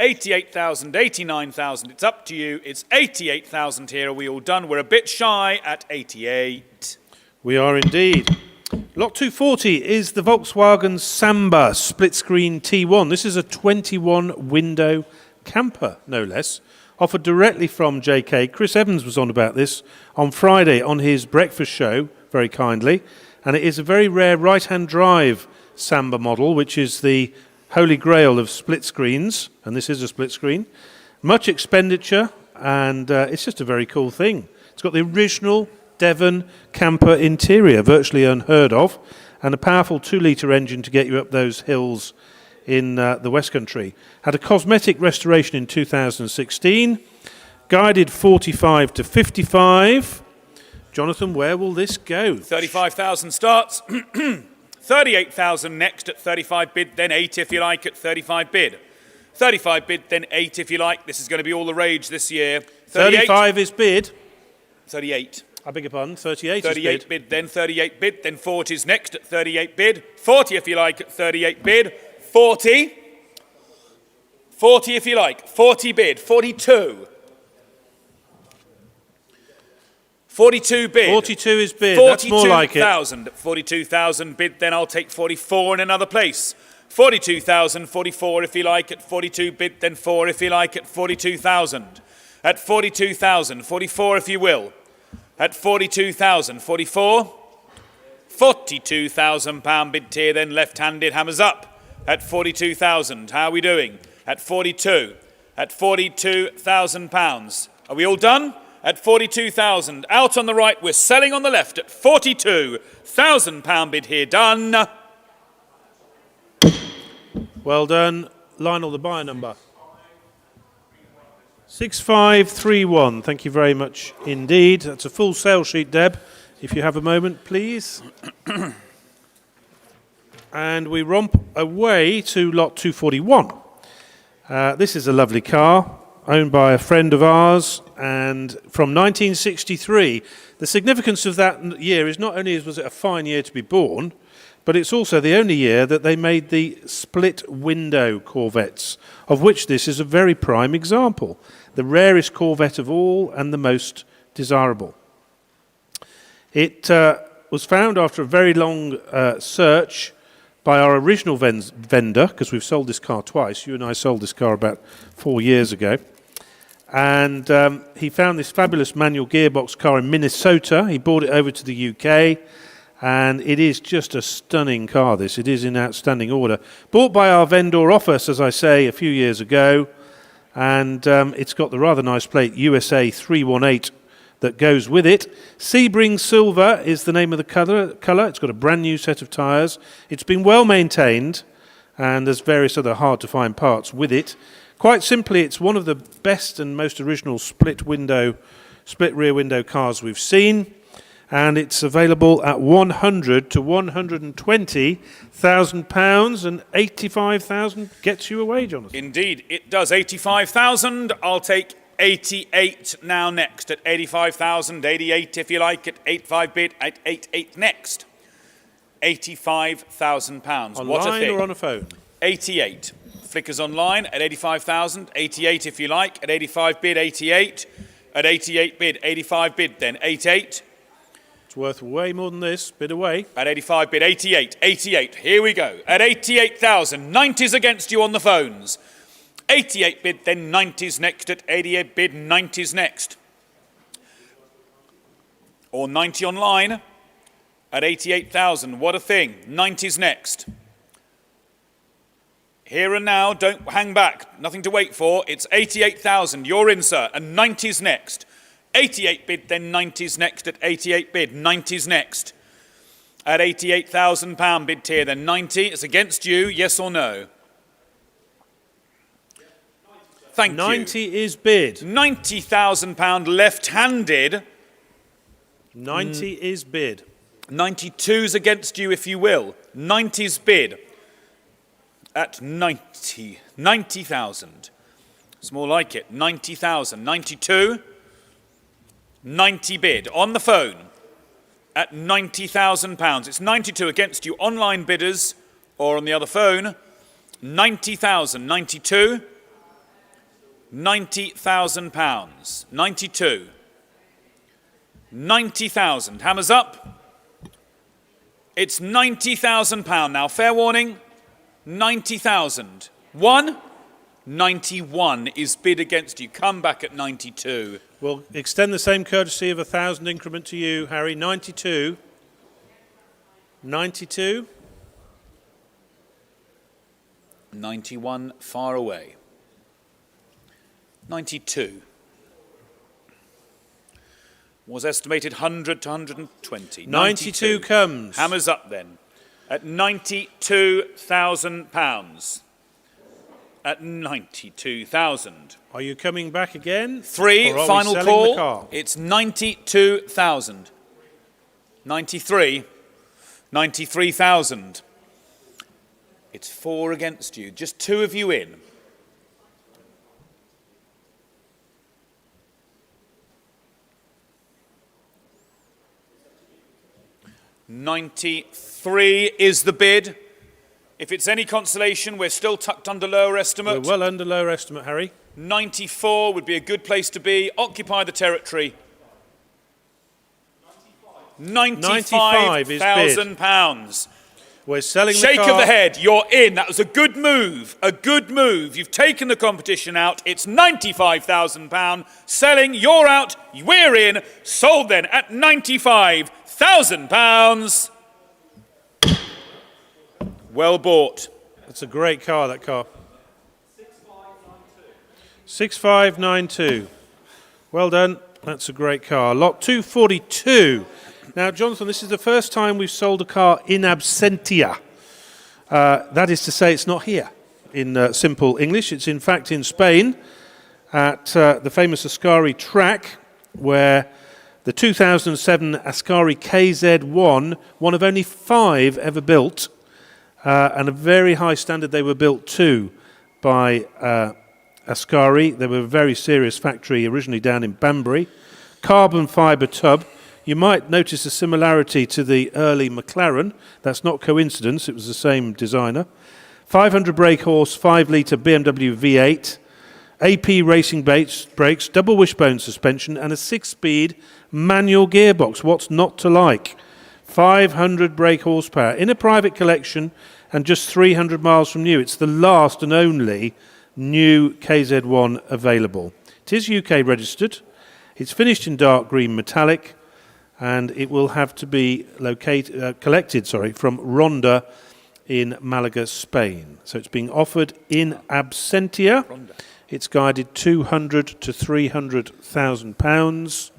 88,000, 89,000, it's up to you. It's 88,000 here. Are we all done? We're a bit shy at 88. We are indeed. Lot 240 is the Volkswagen Samba split screen T1. This is a 21 window camper, no less. Offered directly from JK. Chris Evans was on about this on Friday on his breakfast show, very kindly. And it is a very rare right-hand drive Samba model, which is the holy grail of split screens. And this is a split screen. Much expenditure, and it's just a very cool thing. It's got the original Devon camper interior, virtually unheard of, and a powerful 2-litre engine to get you up those hills in the West Country. Had a cosmetic restoration in 2016, guided 45 to 55. Jonathan, where will this go? 35,000 starts. 38,000 next at 35 bid, then 8 if you like at 35 bid. 35 bid, then 8 if you like. This is going to be all the rage this year. 35 is bid. 38. I beg your pardon, 38 is 38 bid. bid, then 38 bid, then 40 is next at 38 bid. 40 if you like at 38 bid. 40. 40 if you like. 40 bid. 42. 42 bid. 42 is bid. That's more like it. 42,000. 42,000 bid, then I'll take 44 in another place. 42,000, 44 if you like at 42 bid, then 4 if you like at 42,000. At 42,000, 44 if you will. At 42,000, 44. 42,000 pound bid tier, then left-handed hammers up. At 42,000, how are we doing? At 42. At 42,000 pounds. Are we all done? At 42,000. Out on the right, we're selling on the left at 42,000 pound bid here, done. Well done. Lionel, the buyer number. 6531. Thank you very much indeed. That's a full sale sheet, Deb. If you have a moment, please. And we romp away to lot 241. This is a lovely car, owned by a friend of ours, and from 1963. The significance of that year is not only was it a fine year to be born, but it's also the only year that they made the split window Corvettes, of which this is a very prime example. The rarest Corvette of all and the most desirable. It was found after a very long search by our original vendor, because we've sold this car twice. You and I sold this car about 4 years ago. And he found this fabulous manual gearbox car in Minnesota. He brought it over to the UK. And it is just a stunning car, this. It is in outstanding order. Bought by our vendor off us, as I say, a few years ago. And it's got the rather nice plate, USA 318, that goes with it. Sebring Silver is the name of the colour. It's got a brand new set of tyres. It's been well maintained, and there's various other hard-to-find parts with it. Quite simply, it's one of the best and most original split rear window cars we've seen. And it's available at 100 to 120,000 pounds, and 85,000 gets you away, Jonathan. Indeed, it does. 85,000. I'll take 88 now next at 85,000. 88 if you like at 85 bid at 88 next. 85,000 pounds. What a Online thing. or on a phone? 88. Flickers online at 85,000. 88 if you like at 85 bid. 88 at 88 bid. 85 bid then 88. Worth way more than this. Bid away. At 85 bid, 88, 88. Here we go. At 88,000, 90s against you on the phones. 88 bid, then 90s next. At 88 bid, 90s next. Or 90 online. At 88,000, what a thing. 90s next. Here and now, don't hang back. Nothing to wait for. It's 88,000. You're in, sir. And 90s next. 88 bid, then 90s next at 88 bid, 90s next. At 88,000 pound bid tier, then 90. It's against you, yes or no? Thank 90 you. is bid. 90,000 pound left-handed. 90 is bid. 92's against you, if you will. 90's bid at 90. 90,000. It's more like it. 90,000. 92. 90 bid on the phone at £90,000. It's 92 against you online bidders, or on the other phone. 90,000. 92. £90,000. 92. 90,000. Hammers up. It's £90,000 now. Fair warning. 90,000. 91 is bid against you. Come back at 92. We'll extend the same courtesy of 1,000 increment to you, Harry. 92. 92. 91 far away. 92 was estimated 100 to 120. 92 comes. Hammers up then at £92,000. At 92,000. Are you coming back again? Three, or are final we selling call. The car? It's 92,000. 93. 93,000. It's 4 against you. Just 2 of you in. 93 is the bid. If it's any consolation, we're still tucked under lower estimate. We're well under lower estimate, Harry. 94 would be a good place to be. Occupy the territory. 95 is bid. £95,000. We're selling Shake the car. of the head, you're in. That was a good move. A good move. You've taken the competition out. It's £95,000. Selling, you're out. We're in. Sold then at £95,000. Well bought. That's a great car, that car. 6592. Well done. That's a great car. Lot 242. Now, Jonathan, this is the first time we've sold a car in absentia. That is to say, it's not here in simple English. It's in fact in Spain at the famous Ascari track, where the 2007 Ascari KZ1, one of only 5 ever built, and a very high standard they were built to by Ascari. They were a very serious factory originally down in Banbury. Carbon fibre tub. You might notice a similarity to the early McLaren. That's not coincidence, it was the same designer. 500 brake horse, 5-litre BMW V8, AP racing brakes, double wishbone suspension, and a 6-speed manual gearbox. What's not to like? 500 brake horsepower in a private collection and just 300 miles from new. It's the last and only new KZ1 available. It is UK registered. It's finished in dark green metallic, and it will have to be collected from Ronda in Malaga, Spain. So it's being offered in absentia. It's guided £200,000 to £300,000.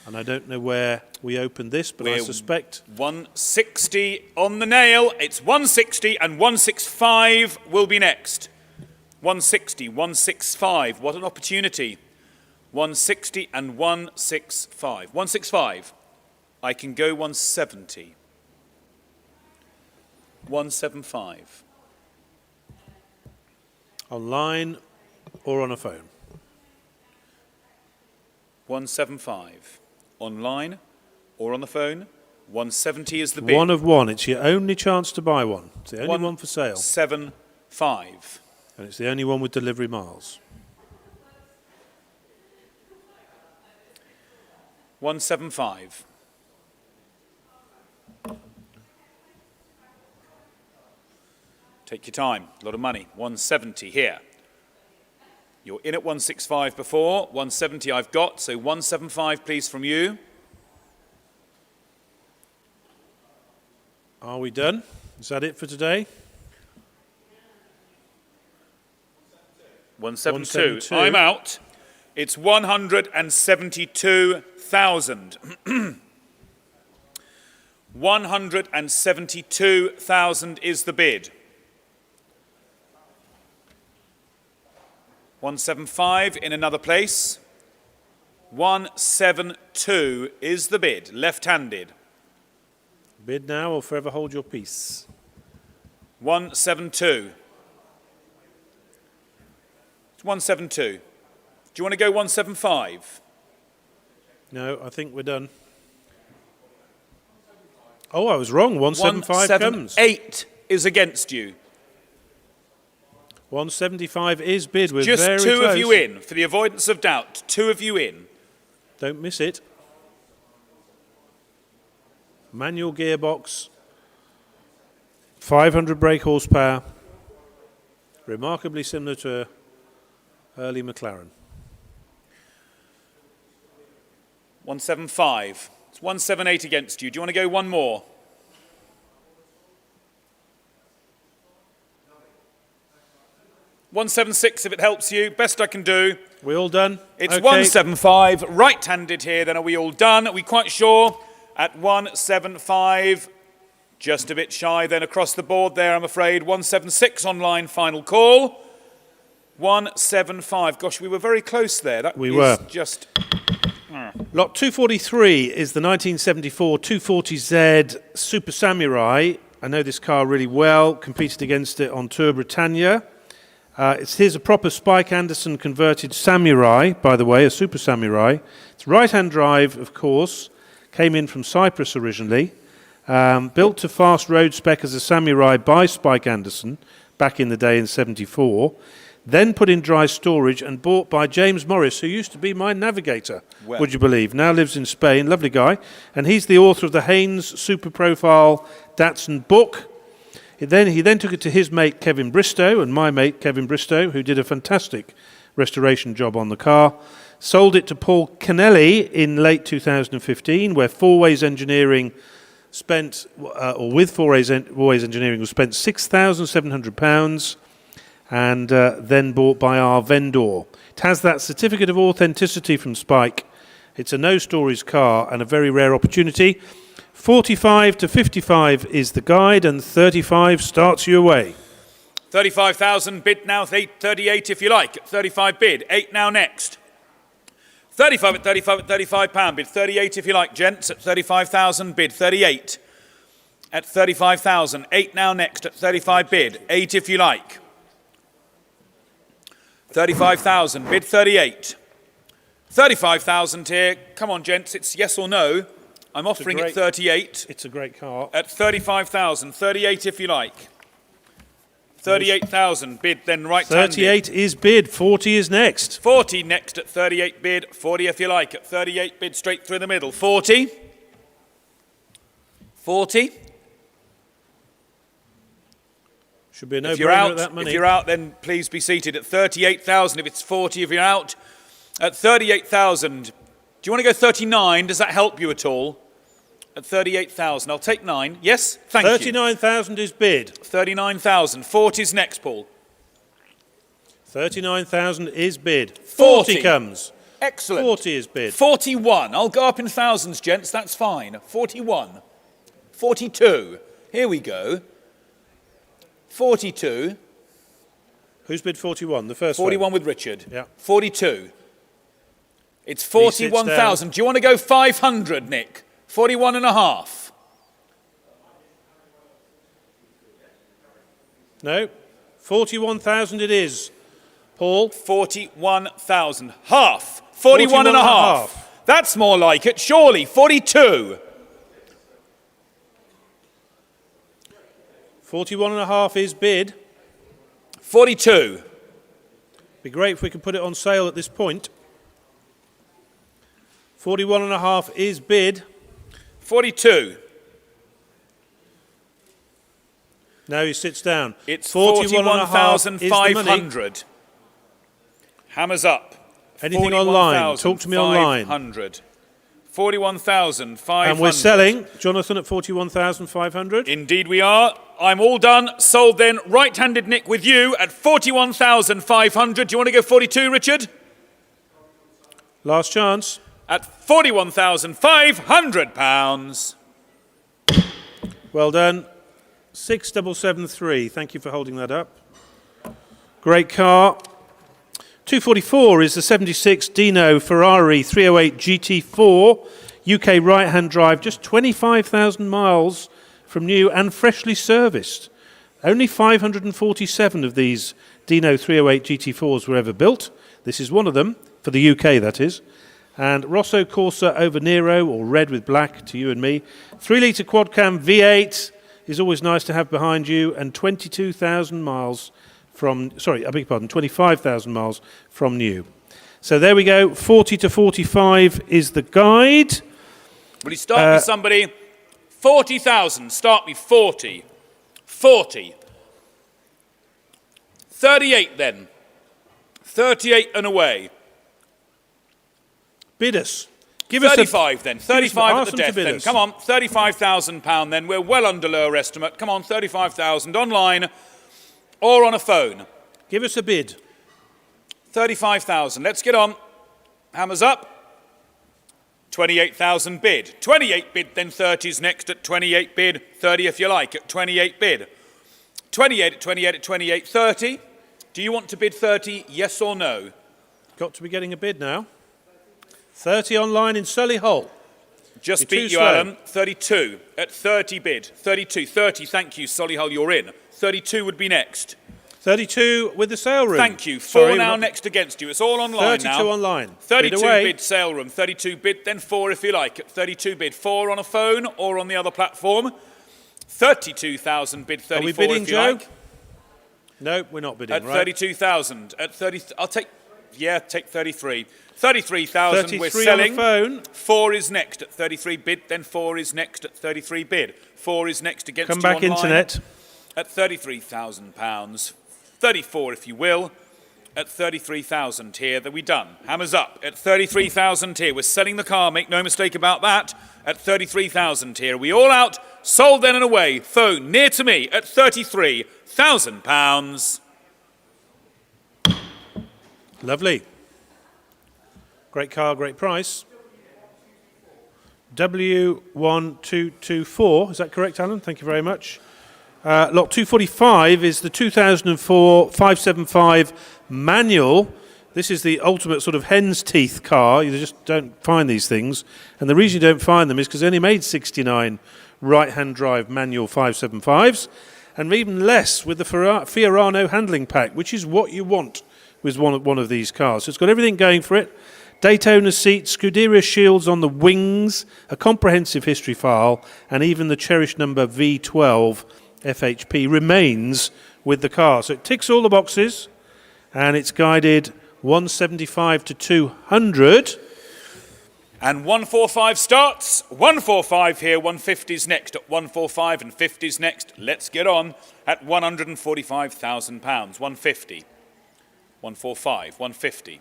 And I don't know where we opened this, but I suspect 160 on the nail. It's 160 and 165 will be next. 160, 165. What an opportunity. 160 and 165. 165. I can go 170. 175. online or on a phone. 175. Online or on the phone. 170 is the bid. One of one. It's your only chance to buy one. It's the only one for sale. 175. And it's the only one with delivery miles. 175. Take your time. A lot of money. 170 here. You're in at 165 before. 170 I've got. So 175 please from you. Are we done? Is that it for today? 172. I'm out. It's 172,000. 172,000 is the bid. 175 in another place. 172 is the bid, left-handed. Bid now or forever hold your peace. 172. It's 172. Do you want to go 175? No, I think we're done. Oh, I was wrong. 175 comes. 178 is against you. 175 is bid. We're Just very two close. of you in, for the avoidance of doubt. Two of you in. Don't miss it. Manual gearbox. 500 brake horsepower. Remarkably similar to an early McLaren. 175. It's 178 against you. Do you want to go one more? $176 if it helps you. Best I can do. We all done? It's Okay. 175. Right-handed here. Then are we all done? Are we quite sure? At 175. Just a bit shy then across the board there, I'm afraid. 176 online, final call. 175. Gosh, we were very close there. That We is were. Just... Lot 243 is the 1974 240Z Super Samurai. I know this car really well. Competed against it on Tour Britannia. Here's a proper Spike Anderson converted Samurai, by the way, a Super Samurai. It's right-hand drive, of course. Came in from Cyprus originally. Built to fast road spec as a Samurai by Spike Anderson back in the day in 74. Then put in dry storage and bought by James Morris, who used to be my navigator, Well. would you believe. Now lives in Spain, lovely guy. And he's the author of the Haynes Super Profile Datsun book. He then took it to his mate Kevin Bristow and my mate Kevin Bristow, who did a fantastic restoration job on the car. Sold it to Paul Kennelly in late 2015, where Four Ways Engineering spent, or with Four Ways Engineering was spent £6,700 and then bought by our vendor. It has that certificate of authenticity from Spike. It's a no-stories car and a very rare opportunity. 45 to 55 is the guide, and 35 starts you away. 35,000 bid now, 38 if you like. At 35 bid, 8 now next. 35 at 35 at 35 pound bid, 38 if you like, gents. At 35,000 bid, 38. At 35,000, 8 now next at 35 bid, 8 if you like. 35,000 bid, 38. 35,000 here. Come on, gents, it's yes or no. I'm offering it 38. It's a great car. At 35,000, 38 if you like. 38,000 bid, then right-handed. 38 is bid, 40 is next. 40 next at 38 bid, 40 if you like. At 38 bid, straight through the middle. 40. 40. Should be a If you're no-brainer out, at that money. if you're out, then please be seated. At 38,000, if it's 40, if you're out. At 38,000, do you want to go 39? Does that help you at all? At 38,000, I'll take 9. Yes? Thank you. 39,000 is bid. 39,000. 40's next, Paul. 39,000 is bid. 40 comes. Excellent. 40 is bid. 41. I'll go up in thousands, gents. That's fine. 41. 42. Here we go. 42. Who's bid 41? The first 41 one. with Richard. Yeah. 42. It's sits 41,000. Do you want to go 500, Nick? 41 and a half. No. 41,000 it is. Paul? 41,000. Half. 41 and a half. That's more like it, surely. 42. 41 and a half is bid. 42. Be great if we could put it on sale at this point. 41 and a half is bid. 42. Now he sits down. It's 41 and a half is the money. 41,500. Hammers up. Anything online? Talk to me online. 41,500. 41,500. And we're selling, Jonathan, at 41,500. Indeed we are. I'm all done. Sold then. Right-handed Nick with you at 41,500. Do you want to go 42, Richard? Last chance. At 41,500 pounds. Well done. 6773. Thank you for holding that up. Great car. 244 is the 76 Dino Ferrari 308 GT4. UK right-hand drive, just 25,000 miles from new and freshly serviced. Only 547 of these Dino 308 GT4s were ever built. This is one of them, for the UK that is. And Rosso Corsa over Nero, or red with black to you and me. 3-litre quad-cam V8 is always nice to have behind you, and 22,000 miles from, 25,000 miles from new. So there we go, 40 to 45 is the guide. Will you start with somebody? 40,000, start me 40. 40. 38 then. 38 and away. Bid us. Give 35 then. us 35 at ask the them to death bid then. us. Come on, £35,000 then. We're well under lower estimate. Come on, 35,000 online or on a phone. Give us a bid. 35,000. Let's get on. Hammers up. 28,000 bid. 28 bid, then 30's next at 28 bid. 30 if you like at 28 bid. 28 at 28 at 28. 30. Do you want to bid 30? Yes or no? Got to be getting a bid now. 30 online in Solihull. Just You're beat too you, slow. Alan. 32 at 30 bid. 32. 30, thank you, Solihull, you're in. 32 would be next. 32 with the sale room. Thank you. Four Sorry, now not- next against you. It's all online 32 now. online. 32 Bid away. bid sale room. 32 bid, then 4 if you like. At 32 bid, 4 on a phone or on the other platform. 32,000 bid, 34 Are we bidding, if you Joe? like. No, we're not bidding, At right? 32,000. At 30, I'll take, yeah, take 33. 33,000 we're 33 on the selling. phone. 4 is next at 33 bid, then 4 is next at 33 bid. 4 is next against Come you back, online. internet. At £33,000. 34 if you will. At 33,000 here, that we done. Hammers up. At 33,000 here. We're selling the car, make no mistake about that. At 33,000 here. Are we all out? Sold then and away. Phone near to me at £33,000. Lovely. Great car, great price. W1224, is that correct, Alan? Thank you very much. Lot 245 is the 2004 575 manual. This is the ultimate sort of hen's teeth car. You just don't find these things. And the reason you don't find them is because they only made 69 right-hand drive manual 575s, and even less with the Fiorano handling pack, which is what you want with one of these cars. So it's got everything going for it. Daytona seats, Scuderia shields on the wings, a comprehensive history file, and even the cherished number V12 FHP remains with the car. So it ticks all the boxes, and it's guided 175 to 200. And 145 starts. 145 here, 150's next. At 145 and 50's next. Let's get on at £145,000. 150. 145, 150.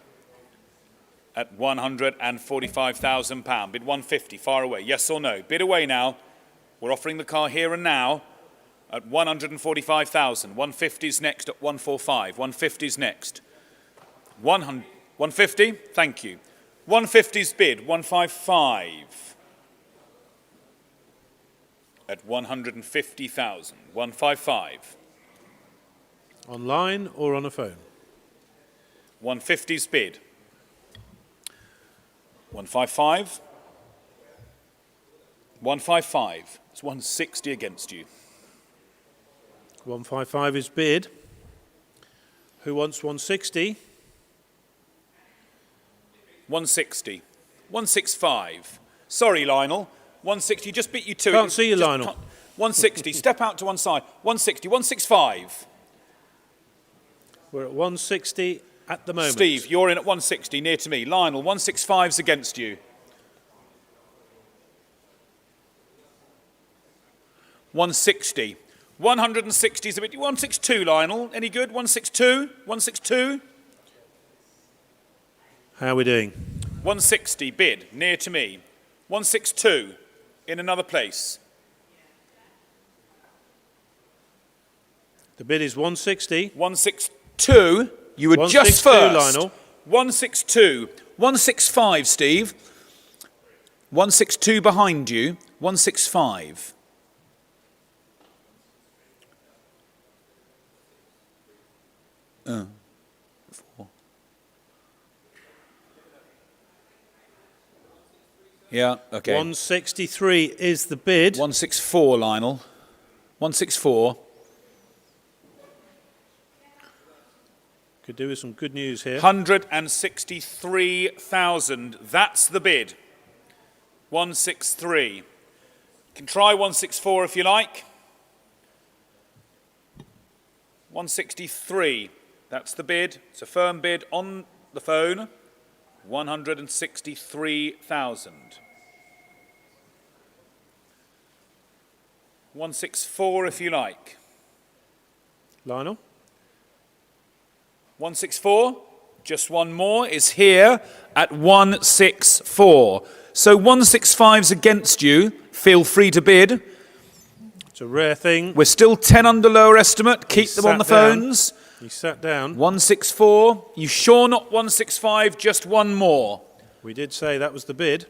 At £145,000. Bid 150, far away. Yes or no? Bid away now. We're offering the car here and now at 145,000. 150's next at 145. 150's next. 150, thank you. 150's bid, 155. At 150,000. 155. Online or on a phone? 150's bid. 155. 155. It's 160 against you. 155 is bid. Who wants 160? 160. 165. Sorry, Lionel. 160. Just beat you to it. Can't see you, Just Lionel. can't- 160. Step out to one side. 160. 165. We're at 160 at the moment. Steve, you're in at 160 near to me. Lionel, 165's against you. 160. 160 is a bit. 162, Lionel. Any good? 162? 162? How are we doing? 160 bid near to me. 162 in another place. The bid is 160. 162. You were just 162, first. Lionel. 162. 165, Steve. 162 behind you. 165. Four. Yeah, okay. 163 is the bid. 164, Lionel. 164. Could do with some good news here. 163,000. That's the bid. 163. You can try 164 if you like. 163. That's the bid. It's a firm bid on the phone. 163,000. 164 if you like. Lionel? 164, just one more, is here at 164. So 165's against you. Feel free to bid. It's a rare thing. We're still 10 under lower estimate. Keep them on the sat down. phones. He sat down. 164. You sure not 165? Just one more. We did say that was the bid.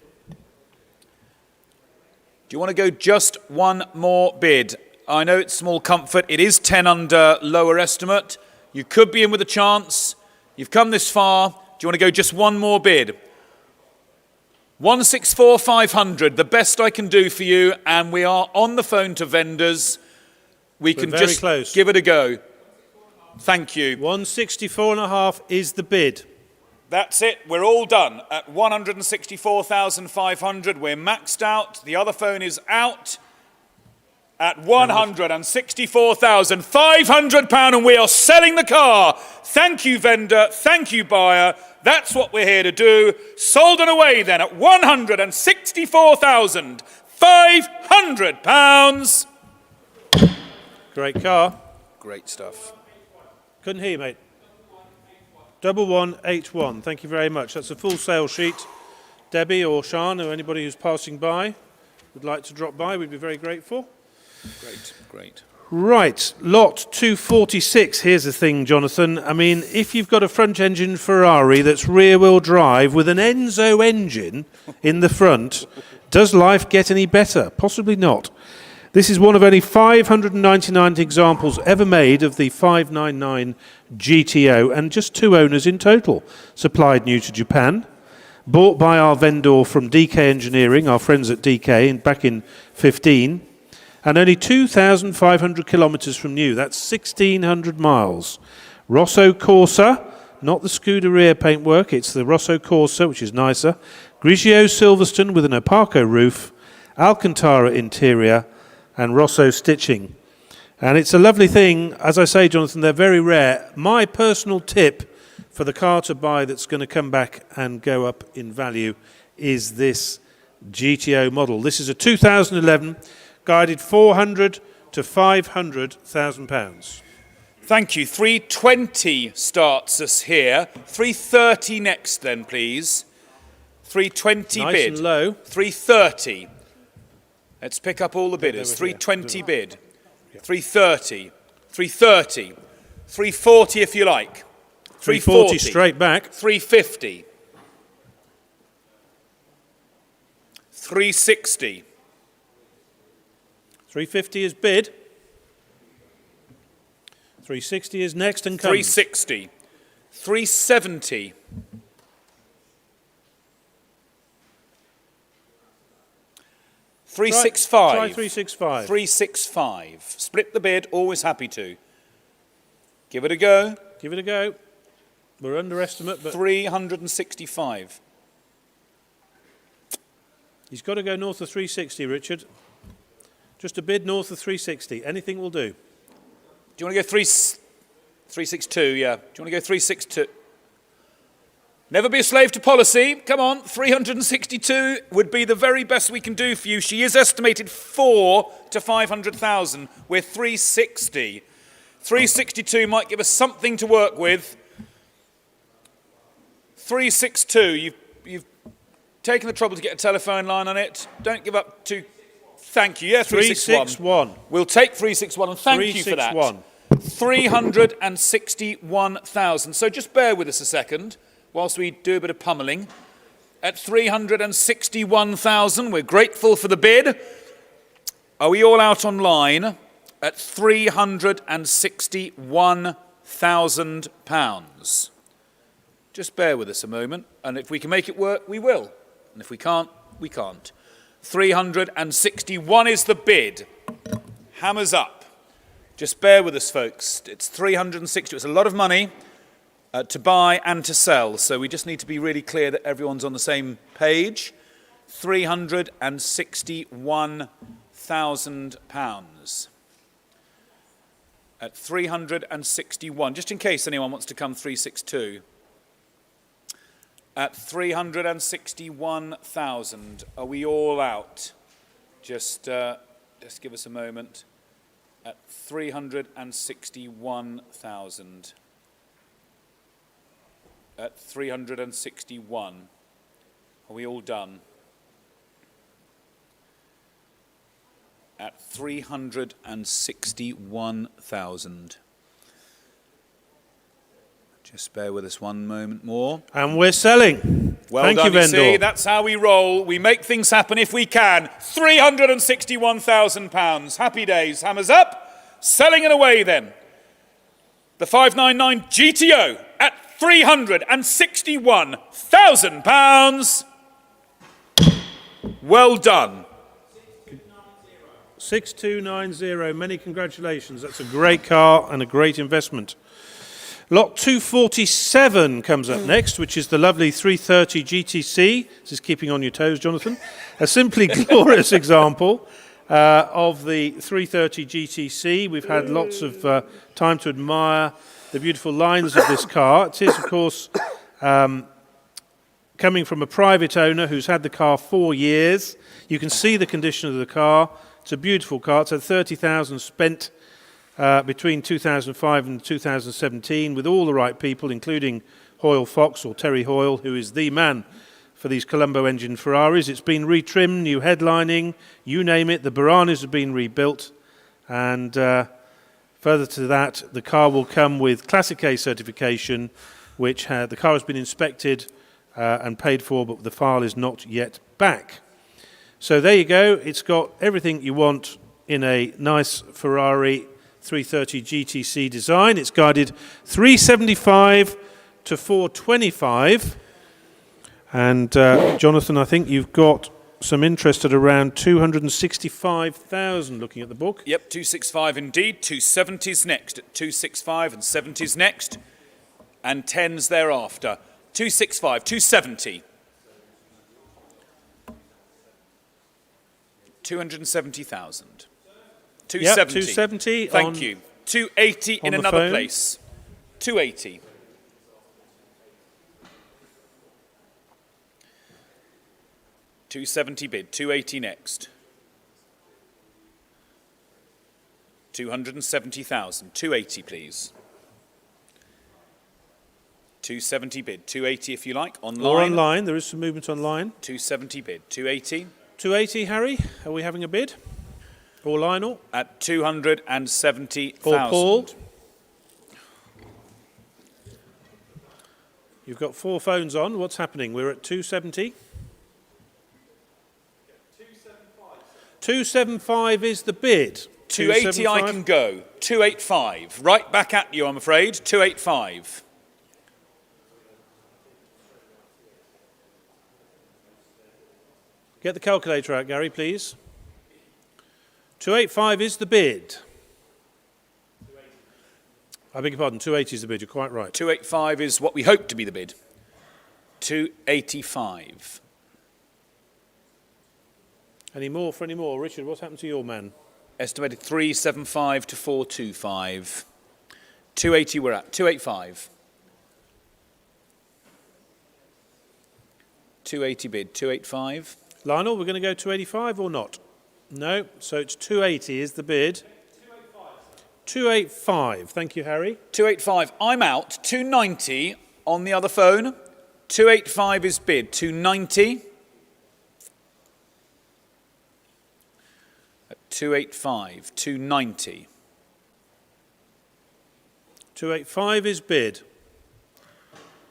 Do you want to go just one more bid? I know it's small comfort. It is 10 under lower estimate. You could be in with a chance. You've come this far. Do you want to go just one more bid? 164,500, the best I can do for you, and we are on the phone to vendors. We We're can very just close. give it a go. Thank you. 164.5 is the bid. That's it. We're all done at 164,500. We're maxed out. The other phone is out at £164,500, and we are selling the car. Thank you, vendor. Thank you, buyer. That's what we're here to do. Sold and away then at £164,500. Great car. Great stuff. Couldn't hear you, mate. 1181. Thank you very much. That's a full sale sheet. Debbie or Sean or anybody who's passing by would like to drop by, we'd be very grateful. Great, great. Right, lot 246. Here's the thing, Jonathan. I mean, if you've got a front-engine Ferrari that's rear-wheel drive with an Enzo engine in the front, does life get any better? Possibly not. This is one of only 599 examples ever made of the 599 GTO, and just 2 owners in total. Supplied new to Japan, bought by our vendor from DK Engineering, our friends at DK, back in 15, and only 2,500 kilometres from new. That's 1,600 miles. Rosso Corsa, not the Scuderia paintwork, it's the Rosso Corsa, which is nicer. Grigio Silverstone with an Opaco roof, Alcantara interior, and Rosso stitching. And it's a lovely thing. As I say, Jonathan, they're very rare. My personal tip for the car to buy that's going to come back and go up in value is this GTO model. This is a 2011, guided 400 to 500,000 pounds. Thank you. 320 starts us here. 330 next then, please. 320 Nice bid. and low. 330. Let's pick up all the bidders. over 320 here. bid. 330. 330. 340 if you like. 340 straight back. 350. 360. 350 is bid. 360 is next and comes. 360. 370. 365. Try 365. 365. Split the bid, always happy to. Give it a go. Give it a go. We're underestimate, but 365. he's got to go north of 360, Richard. Just a bid north of 360. Anything will do. Do you want to go 362? Yeah. Do you want to go 362? Never be a slave to policy. Come on, 362 would be the very best we can do for you. She is estimated 4 to 500,000. We're 360. 362 might give us something to work with. 362. You've taken the trouble to get a telephone line on it. Don't give up too. Thank you. Yeah, 361. 361. We'll take 361 and thank you for that. 361,000. So just bear with us a second whilst we do a bit of pummeling. At 361,000, we're grateful for the bid. Are we all out online? At £361,000. Just bear with us a moment, and if we can make it work, we will. And if we can't, we can't. 361 is the bid. Hammers up. Just bear with us, folks. It's 360. It's a lot of money to buy and to sell, so we just need to be really clear that everyone's on the same page. £361,000. At 361, just in case anyone wants to come 362. At 361,000, are we all out? Just give us a moment. At 361,000. At 361, are we all done? At 361,000. Just bear with us one moment more. And we're selling. Well Thank done, you, vendor. see, that's how we roll. We make things happen if we can. £361,000. Happy days. Hammers up. Selling and away then. The 599 GTO at £361,000. Well done. 6290. Many congratulations. That's a great car and a great investment. Lot 247 comes up next, which is the lovely 330 GTC. This is keeping on your toes, Jonathan. A simply glorious example of the 330 GTC. We've had lots of time to admire the beautiful lines of this car. It is, of course, coming from a private owner who's had the car 4 years. You can see the condition of the car. It's a beautiful car. It's had 30,000 spent between 2005 and 2017 with all the right people, including Hoyle Fox, or Terry Hoyle, who is the man for these Colombo engine Ferraris. It's been retrimmed, new headlining, you name it. The Baranis have been rebuilt, and further to that, the car will come with Classic A certification, which the car has been inspected and paid for, but the file is not yet back. So there you go. It's got everything you want in a nice Ferrari 330 GTC design. It's guided 375 to 425. And Jonathan, I think you've got some interest at around 265,000 looking at the book. Yep, 265 indeed. 270s next at 265 and 70s next. And 10s thereafter. 265, 270. 270,000. 270. Yep, 270. Thank you. 280 in another phone. place. 280. $270 bid. 280 next. 270,000. 280, please. 270 bid. 280 if you like. Online. Or online. There is some movement online. 270 bid. 280. 280, Harry. Are we having a bid? Or Lionel? At 270,000. Or Paul? You've got 4 phones on. What's happening? We're at 270. 275 is the bid. 280 I can go. 285. Right back at you, I'm afraid. 285. Get the calculator out, Gary, please. 285 is the bid. I beg your pardon, 280 is the bid, you're quite right. 285 is what we hope to be the bid. 285. Any more for any more? Richard, what's happened to your man? Estimated 375 to 425. 280 we're at. 285. 280 bid. 285. Lionel, we're going to go 285 or not? No, so it's 280 is the bid. 285. Thank you, Harry. 285. I'm out. 290 on the other phone. 285 is bid. 290. At 285. 290. 285 is bid.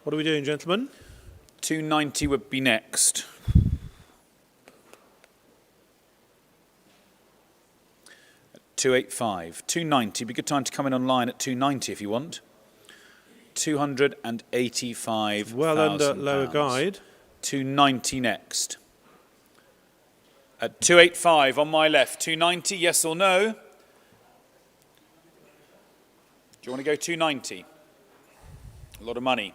What are we doing, gentlemen? 290 would be next. At 285. 290. Be a good time to come in online at 290 if you want. 285. Well under lower guide. 290 next. At 285 on my left. 290, yes or no? Do you want to go 290? A lot of money.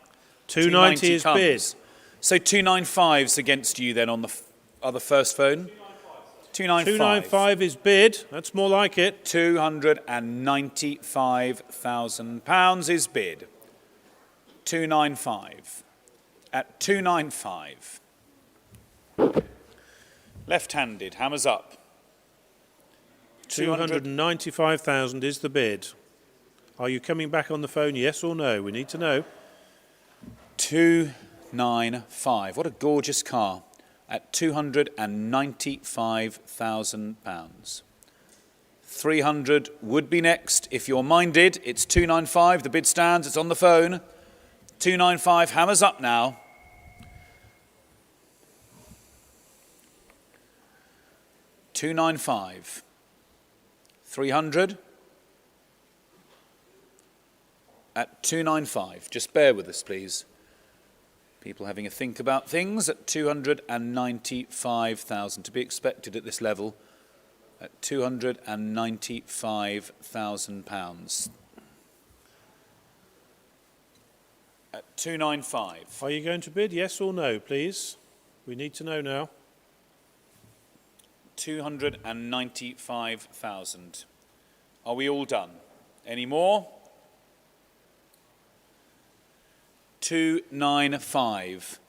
290 is comes. bid. So 295's against you then on the other first phone? 295. 295 is bid. That's more like it. £295,000 is bid. 295. At 295. Left-handed, hammers up. 295,000 is the bid. Are you coming back on the phone, yes or no? We need to know. 295. What a gorgeous car. At £295,000. 300 would be next if you're minded. It's 295. The bid stands. It's on the phone. 295. Hammers up now. 295. 300. At 295. Just bear with us, please. People having a think about things at 295,000 to be expected at this level. At £295,000. At 295. Are you going to bid, yes or no, please? We need to know now. 295,000. Are we all done? Any more? 295.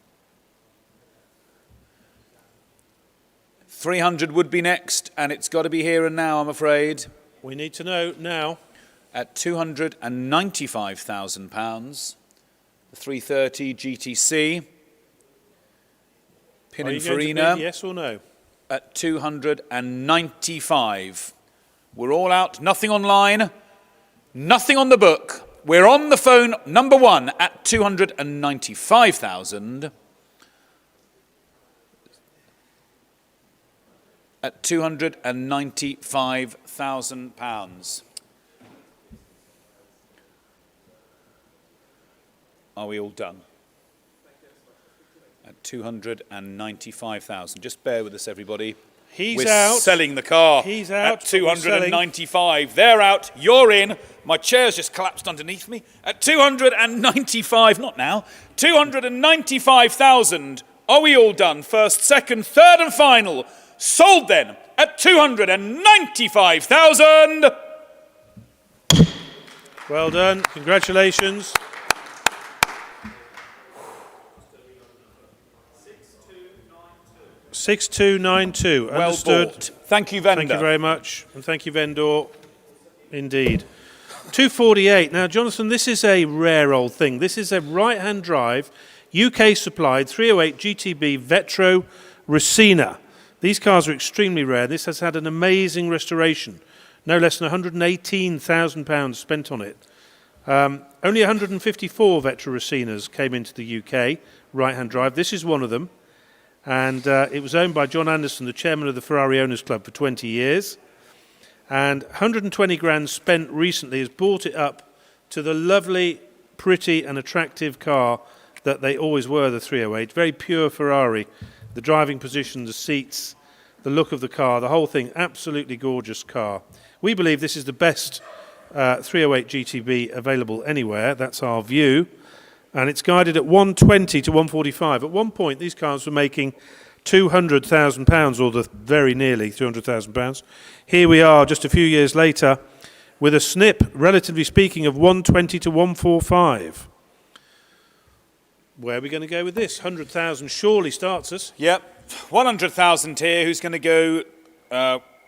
300 would be next, and it's got to be here and now, I'm afraid. We need to know now. At £295,000, the 330 GTC, Are you going to Pininfarina, bid, yes or no? at 295. We're all out, nothing online, nothing on the book. We're on the phone, number one, at 295,000. At £295,000. Are we all done? At 295,000. Just bear with us, everybody. He's We're out. selling the car. He's out, At but we're selling. 295. They're out. You're in. My chair's just collapsed underneath me. At 295. Not now. 295,000. Are we all done? First, second, third, and final. Sold then at 295,000. Well done. Congratulations. 6292. Well Understood. bought. Thank you, vendor. Thank you very much. And thank you, vendor. Indeed. 248. Now, Jonathan, this is a rare old thing. This is a right-hand drive, UK supplied 308 GTB Vetro Racina. These cars are extremely rare. This has had an amazing restoration. No less than £118,000 spent on it. Only 154 Vetro Racinas came into the UK, right-hand drive. This is one of them. And it was owned by John Anderson, the chairman of the Ferrari Owners Club, for 20 years. And 120 grand spent recently has brought it up to the lovely, pretty and attractive car that they always were, the 308. Very pure Ferrari. The driving position, the seats, the look of the car, the whole thing, absolutely gorgeous car. We believe this is the best 308 GTB available anywhere. That's our view. And it's guided at 120 to 145. At one point, these cars were making £200,000, or very nearly £200,000. Here we are, just a few years later, with a snip, relatively speaking, of 120 to 145. Where are we going to go with this? 100,000 surely starts us. Yep. 100,000 here. Who's going to go,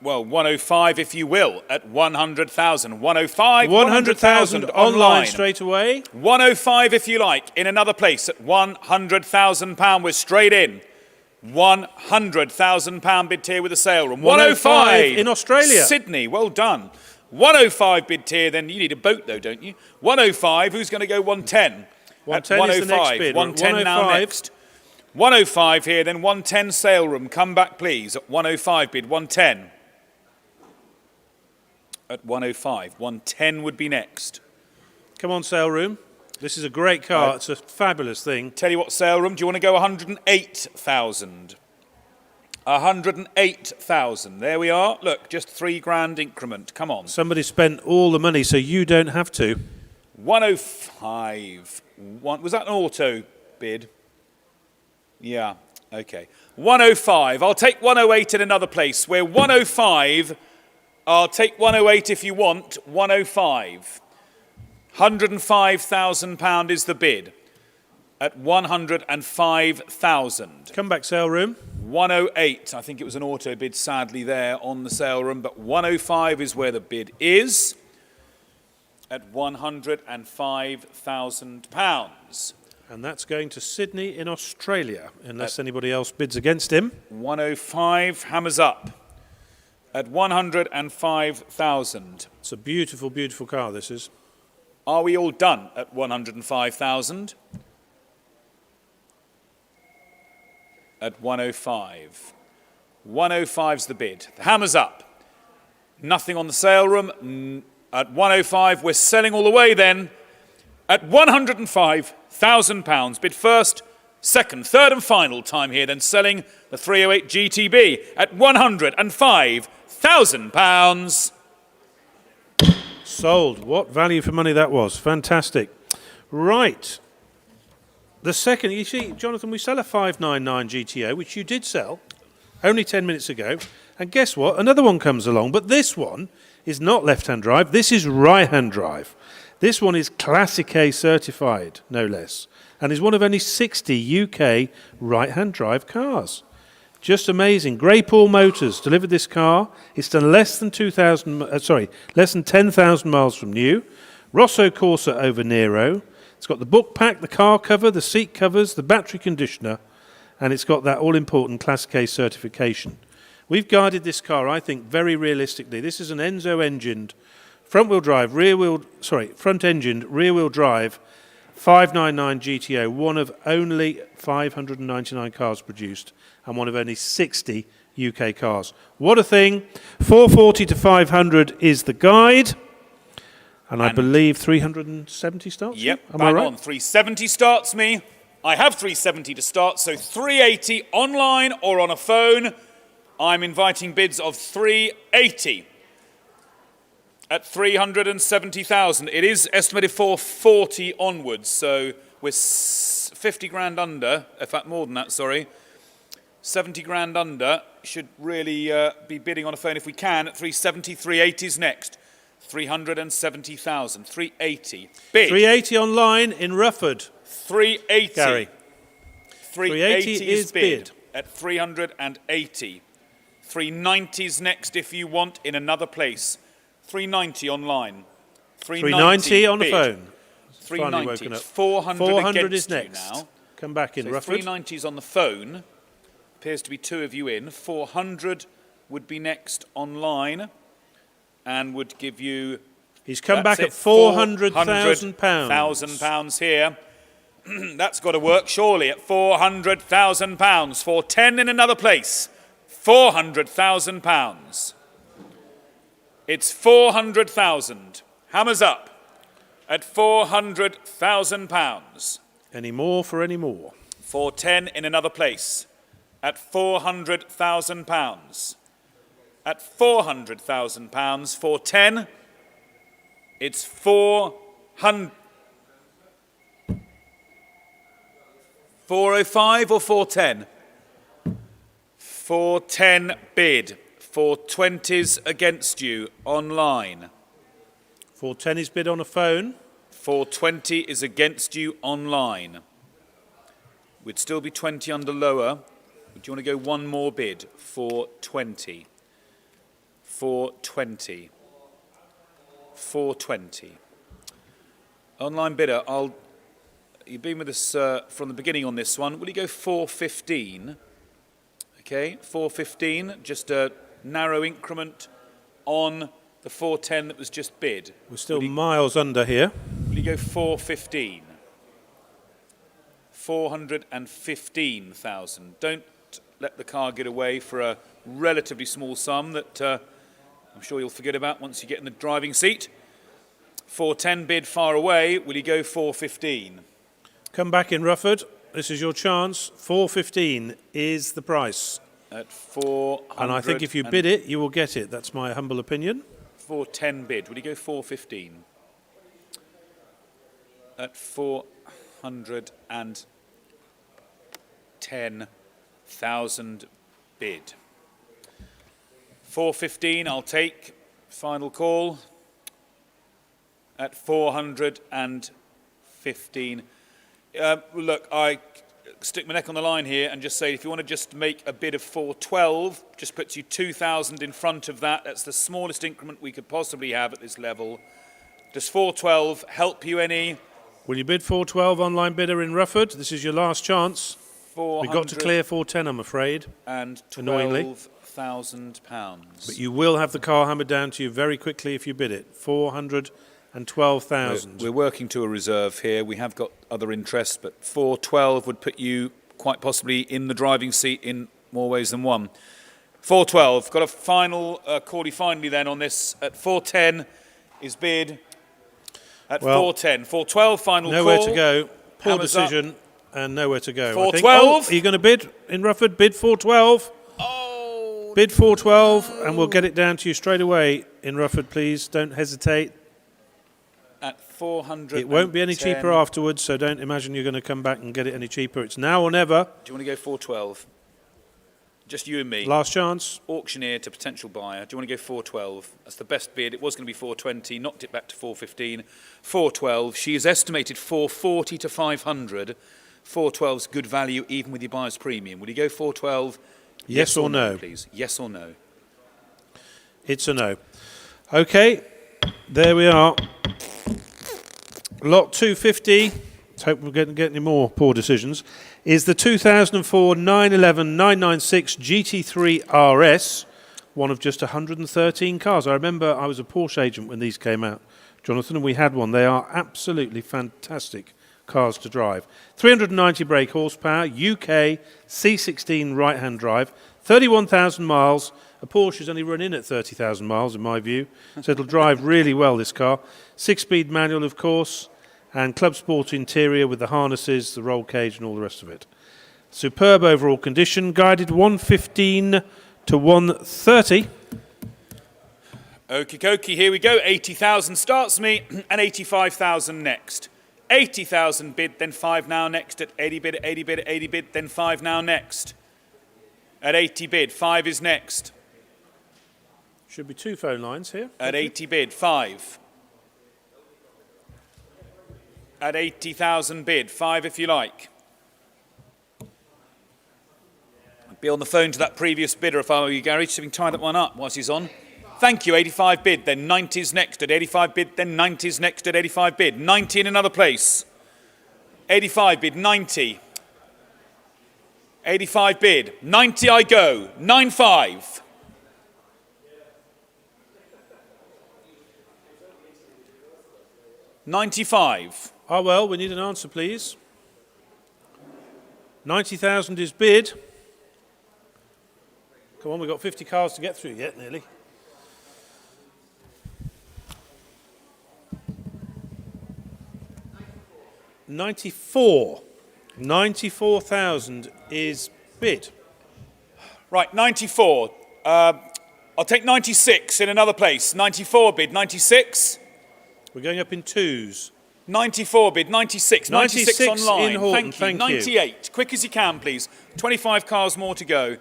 105 if you will, at 100,000. 105, 100,000 online straight away. 105 if you like, in another place at £100,000. We're straight in. £100,000 bid tier with a sale room. 105 in Australia. Sydney, well done. 105 bid tier, then you need a boat though, don't you? 105, who's going to go 110? 110 is the next bid. 110 now next. 105 here, then 110 sale room. Come back, please. At 105 bid, 110. At 105. 110 would be next. Come on, sale room. This is a great car. It's a fabulous thing. Tell you what, sale room, do you want to go 108,000? 108,000. There we are. Look, just £3 increment. Come on. Somebody spent all the money, so you don't have to. 105. Was that an auto bid? Yeah, okay. 105. I'll take 108 in another place. We're 105. I'll take 108 if you want. 105. £105,000 is the bid. At 105,000. Come back, sale room. 108. I think it was an auto bid, sadly, there on the sale room. But 105 is where the bid is. At £105,000. And that's going to Sydney in Australia, unless anybody else bids against him. 105, hammers up. At 105,000. It's a beautiful, beautiful car, this is. Are we all done at 105,000? At 105. 105's the bid. The hammer's up. Nothing on the sale room. At 105, we're selling all the way then. At £105,000. Bid first, second, third and final time here, then selling the 308 GTB at £105,000. £400,000. Sold. What value for money that was. Fantastic. Right. The second, you see, Jonathan, we sell a 599 GTO, which you did sell only 10 minutes ago. And guess what? Another one comes along. But this one is not left-hand drive. This is right-hand drive. This one is Classic A certified, no less. And is one of only 60 UK right-hand drive cars. Just amazing. Greypool Motors delivered this car. It's done less than 10,000 miles from new. Rosso Corsa over Nero. It's got the book pack, the car cover, the seat covers, the battery conditioner, and it's got that all-important Classic A certification. We've guided this car, I think, very realistically. This is an Enzo-engined, front-engined, rear-wheel drive 599 GTO, one of only 599 cars produced and one of only 60 UK cars. What a thing. 440 to 500 is the guide. And I believe 370 starts? Yep, Am bang I right? on. 370 starts me. I have 370 to start, so 380 online or on a phone. I'm inviting bids of 380 at 370,000. It is estimated for 40 onwards, so we're 50 grand under, in fact more than that, sorry. 70 grand under, should really be bidding on a phone if we can at 370. 380 is next. 370,000. 380. Bid. 380 online in Rufford. 380. Gary. 380 is bid at 380. 390 is next if you want in another place. 390 online. 390 on the bid. phone. 390. It's 400 400 is against you next. now. Come back in So Rufford. 390 is on the phone. Appears to be two of you in. 400 would be next online and would give you... He's come back That's at it, £400,000. £1,000 here. That's got to work, surely, at £400,000. 410 in another place. £400,000. It's 400,000. Hammers up at £400,000. Any more for any more? 410 in another place at £400,000. At £400,000, 410, it's 400. 405 or 410? 410 bid. 420's against you online. 410 is bid on a phone. 420 is against you online. We'd still be 20 under lower. Do you want to go one more bid? 420. 420. 420. Online bidder, you've been with us from the beginning on this one. Will you go 415? Okay, 415, just a narrow increment on the 410 that was just bid. We're still miles under here. Will you go 415? 415,000. Don't let the car get away for a relatively small sum that I'm sure you'll forget about once you get in the driving seat. 410 bid far away. Will you go 415? Come back in Rufford. This is your chance. 415 is the price. At 400. And I think if you bid it, you will get it. That's my humble opinion. 410 bid. Will you go 415? At 410,000 bid. 415 I'll take. Final call. At 415. Look, I stick my neck on the line here and just say if you want to just make a bid of 412, just puts you 2,000 in front of that. That's the smallest increment we could possibly have at this level. Does 412 help you any? Will you bid 412 online bidder in Rufford? This is your last chance. We've got to clear 410, I'm afraid. And annoyingly. £12,000. But you will have the car hammered down to you very quickly if you bid it. 412,000. We're working to a reserve here. We have got other interests, but 412 would put you quite possibly in the driving seat in more ways than one. 412. Got a final call finally then on this at 410 is bid at 410. 412 final nowhere call. to go. Poor Hammers decision and nowhere to go. 412. Are you going to bid in Rufford? Bid 412. Oh, Bid 412, and we'll get it down to you straight away in Rufford, please. Don't hesitate. At 400. It won't be any cheaper afterwards, so don't imagine you're going to come back and get it any cheaper. It's now or never. Do you want to go 412? Just you and me. Last chance. Auctioneer to potential buyer. Do you want to go 412? That's the best bid. It was going to be 420, knocked it back to 415. 412. She is estimated 440 to 500. 412's good value even with your buyer's premium. Will you go 412? Yes or no? Please. Yes or no? It's a no. Okay, there we are. Lot 250. Let's hope we're going to get any more poor decisions. Is the 2004 911 996 GT3 RS, one of just 113 cars. I remember I was a Porsche agent when these came out, Jonathan, and we had one. They are absolutely fantastic cars to drive. 390 brake horsepower, UK C16 right-hand drive, 31,000 miles. A Porsche is only run in at 30,000 miles, in my view, so it'll drive really well, this car. 6-speed manual, of course, and Club Sport interior with the harnesses, the roll cage, and all the rest of it. Superb overall condition, guided 115 to 130. Okie dokie, here we go. 80,000 starts me, and 85,000 next. 80,000 bid, then 5 now next. At 80 bid, at 80 bid, at 80 bid, then 5 now next. At 80 bid, 5 is next. Should be 2 phone lines here. At 80 bid, 5. At 80,000 bid, 5 if you like. I'd be on the phone to that previous bidder if I were you, Gary, so we can tie that one up whilst he's on. Thank you, 85 bid, then 90's next. At 85 bid, then 90's next. At 85 bid, 90 in another place. 85 bid, 90. 85 bid, 90 I go, 95. $95. Ah, well, we need an answer, please. 90,000 is bid. Come on, we've got 50 cars to get through yet, nearly. $94,000 is bid. Right, 94. I'll take 96 in another place. 94 bid, 96. We're going up in twos. 94 bid, 96. 96 online. in Horton, Thank you. 98. Quick as you can, please. 25 cars more to go.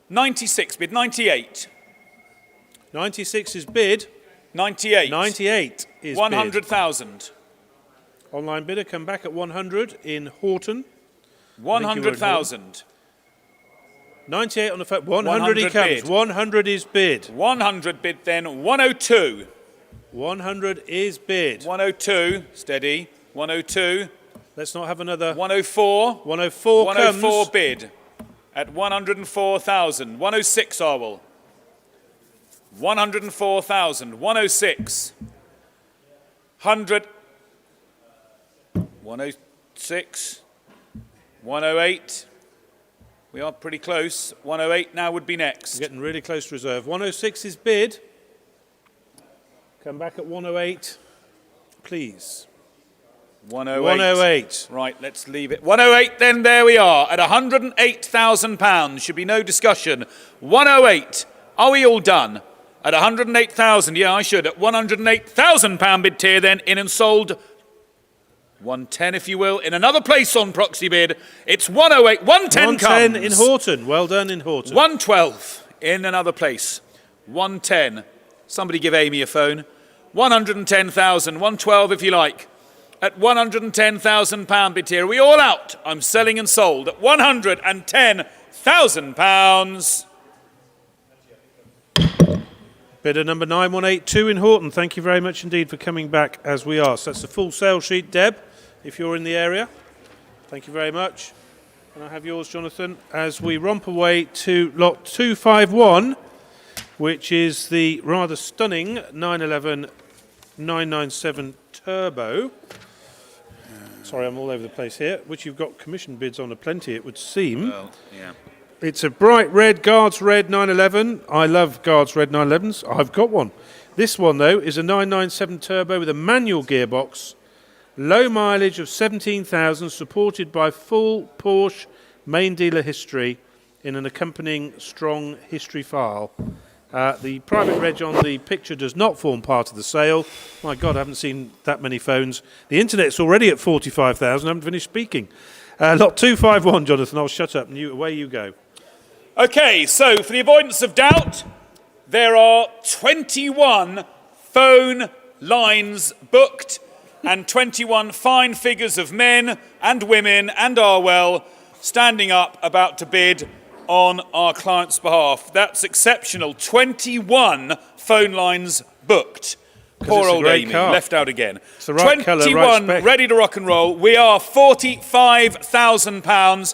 96 bid, 98. 96 is bid. 98. 98 is 100,000. bid. Online bidder, come back at 100 in Horton. 100,000. 98 on the phone. 100 he comes. Bid. 100 is bid. 100 bid then. 102. 100 is bid. 102. Steady. 102. Let's not have another. 104. 104 comes. 104 bid at 104,000. 106 I will. 104,000. 106. 100. 106. 108. We are pretty close. 108 now would be next. We're getting really close to reserve. 106 is bid. Come back at 108, please. 108. 108. Right, let's leave it. 108 then, there we are, at £108,000. Should be no discussion. 108. Are we all done? At 108,000, yeah, I should. At £108,000 bid tier then, in and sold. 110, if you will, in another place on proxy bid. It's 108. 110 110 comes. in Horton. Well done in Horton. 112 in another place. 110. Somebody give Amy a phone. 110,000. 112 if you like. At £110,000 bid tier. Are we all out? I'm selling and sold at £110,000. Bidder number 9182 in Horton. Thank you very much indeed for coming back as we are. So that's the full sale sheet, Deb, if you're in the area. Thank you very much. And I have yours, Jonathan, as we romp away to lot 251, which is the rather stunning 911 997 Turbo. Sorry, I'm all over the place here, which you've got commission bids on aplenty, it would seem. Well, yeah. It's a bright red Guards Red 911. I love Guards Red 911s. I've got one. This one, though, is a 997 Turbo with a manual gearbox, low mileage of 17,000, supported by full Porsche main dealer history in an accompanying strong history file. The private reg on the picture does not form part of the sale. My God, I haven't seen that many phones. The internet's already at 45,000. I haven't finished speaking. Lot 251, Jonathan. I'll shut up and away you go. Okay, so for the avoidance of doubt, there are 21 phone lines booked and 21 fine figures of men and women and Arwell standing up about to bid on our client's behalf. That's exceptional. 21 phone lines booked. Poor old Amy, car. left out again. It's the right 21 colour, right spec. ready to rock and roll. We are £45,000.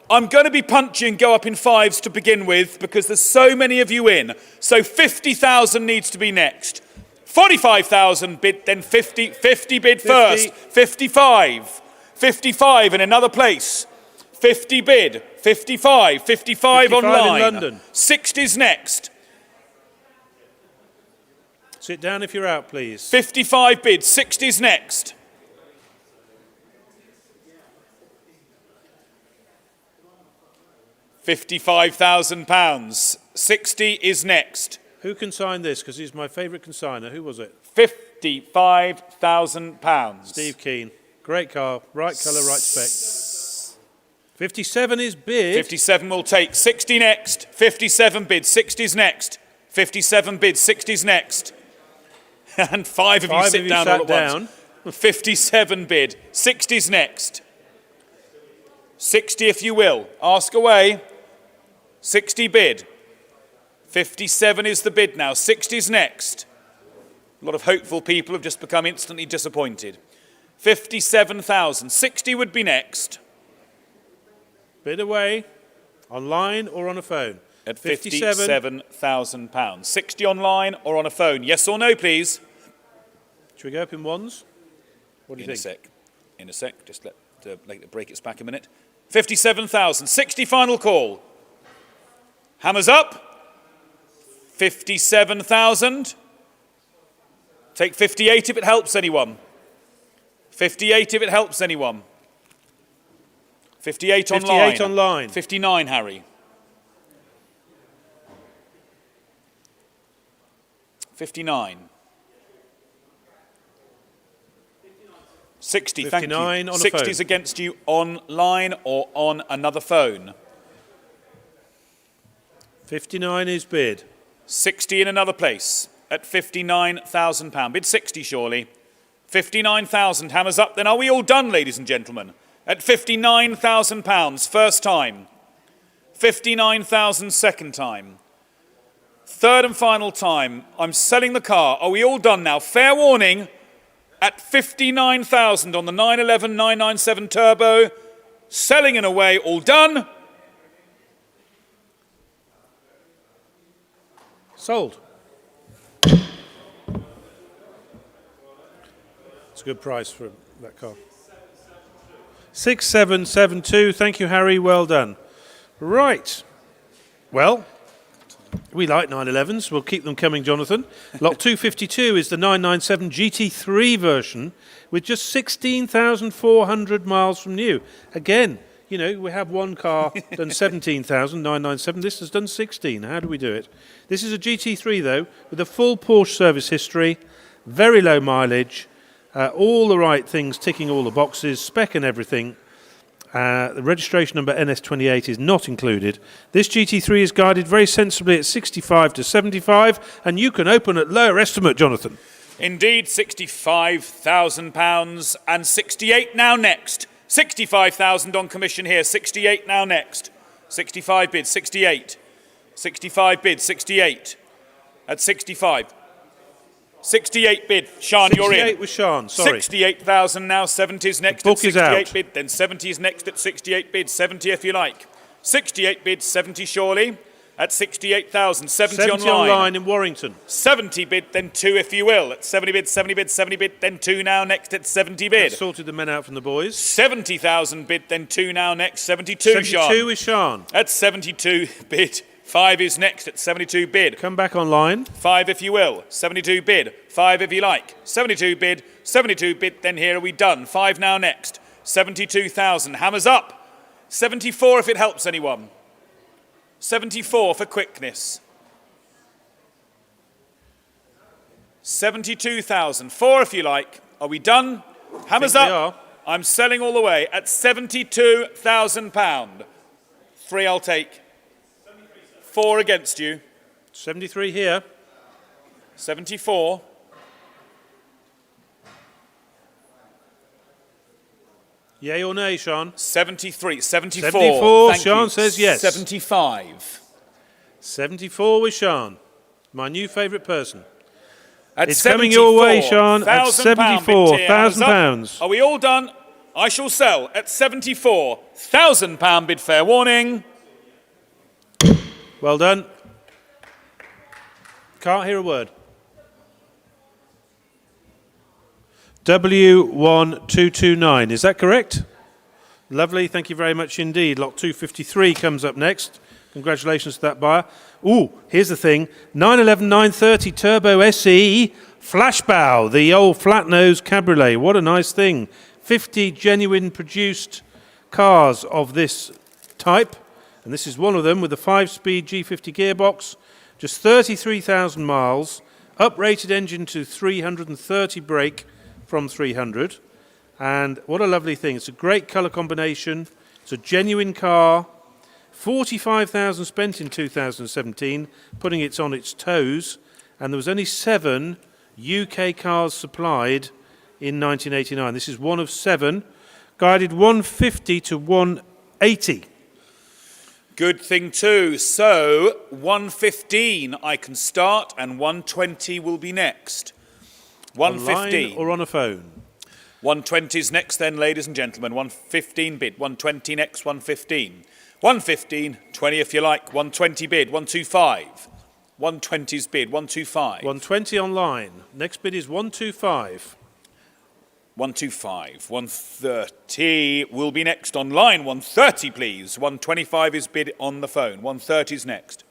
I'm going to be punchy and go up in fives to begin with because there's so many of you in. So 50,000 needs to be next. 45,000 bid, then 50. 50 bid 50. first. 55. 55 in another place. 50 bid. 55. 55 online. in London. 60's next. Sit down if you're out, please. 55 bid. 60's next. £55,000. 60 is next. Who can sign this? Because he's my favourite consigner. Who was it? £55,000. Steve Keane. Great car. Right colour, right spec. 57 is bid. 57 will take. 60 next. 57 bid. 60's next. 57 bid. 60's next. And five of you sit down all at once. 57 bid. 60's next. 60 if you will. Ask away. 60 bid. 57 is the bid now. 60's next. A lot of hopeful people have just become instantly disappointed. 57,000. 60 would be next. Bid away. Online or on a phone? At £57,000. 60 online or on a phone. Yes or no, please? Should we go up in ones? What do you In a think? sec. In a sec. Just let it break its back a minute. 57,000. 60 final call. Hammers up. 57,000. Take 58 if it helps anyone. 58 if it helps anyone. 58 online. 58 online. 59, Harry. 59. 60, thank 59 you. on a 60's phone. against you online or on another phone. 59 is bid. 60 in another place at £59,000. Bid 60 surely. 59,000 hammers up. Then are we all done, ladies and gentlemen? At £59,000 first time. 59,000 second time. Third and final time. I'm selling the car. Are we all done now? Fair warning. At 59,000 on the 911 997 Turbo. Selling and away. All done. Sold. It's a good price for that car. 6772. Thank you, Harry. Well done. Right. Well, we like 911s. We'll keep them coming, Jonathan. Lot 252 is the 997 GT3 version with just 16,400 miles from new. Again, you know, we have one car done 17,997. This has done 16. How do we do it? This is a GT3, though, with a full Porsche service history, very low mileage, all the right things, ticking all the boxes, spec and everything. The registration number NS28 is not included. This GT3 is guided very sensibly at 65 to 75, and you can open at lower estimate, Jonathan. Indeed, £65,000 and 68 now next. 65,000 on commission here, 68 now next. 65 bid, 68. 65 bid, 68. At 65. 68 bid, Sean, you're in. 68 with Sean, sorry. 68,000 now, 70's next The at book is 68 out. bid, then 70's next at 68 bid, 70 if you like. 68 bid, 70 surely, at 68,000, 70 online in Warrington. 70 bid, then 2 if you will, at 70 bid, 70 bid, 70 bid, then 2 now next at 70 bid. That sorted the men out from the boys. 70,000 bid, then 2 now next, 72 Sean. 72 is Sean. At 72 bid, 5 is next at 72 bid. Come back online. 5 if you will, 72 bid, 5 if you like, 72 bid, then here are we done. 5 now next, 72,000, hammers up. 74 if it helps anyone. 74 for quickness. 72,000. 4 if you like. Are we done? Hammers Think we up. are. I'm selling all the way at £72,000. 3 I'll take. 4 against you. 73 here. 74. Yay or nay, Sean? 73. 74. 74, Thank Sean you. says yes. 75. 74 with Sean. My new favourite person. At It's coming your way, 74, Sean, at £1,000 £74,000 bid tier. Hands up. pounds. Are we all done? I shall sell at £74,000 bid. Fair warning. Well done. Can't hear a word. W1229, is that correct? Lovely, thank you very much indeed. Lot 253 comes up next. Congratulations to that buyer. Ooh, here's the thing. 911 930 Turbo SE Flashbow, the old flat nose cabriolet. What a nice thing. 50 genuine produced cars of this type. And this is one of them with a 5-speed G50 gearbox. Just 33,000 miles. Uprated engine to 330 brake from 300. And what a lovely thing. It's a great colour combination. It's a genuine car. 45,000 spent in 2017, putting it on its toes. And there was only 7 UK cars supplied in 1989. This is one of 7. Guided 150 to 180. Good thing too. So 115 I can start and 120 will be next. 115. Online or on a phone? 120's next then, ladies and gentlemen. 115 bid. 120 next, 115. 115, 20 if you like. 120 bid, 125. 120's bid, 125. 120 online. Next bid is 125. 125. 130 will be next online. 130, please. 125 is bid on the phone. 130's next.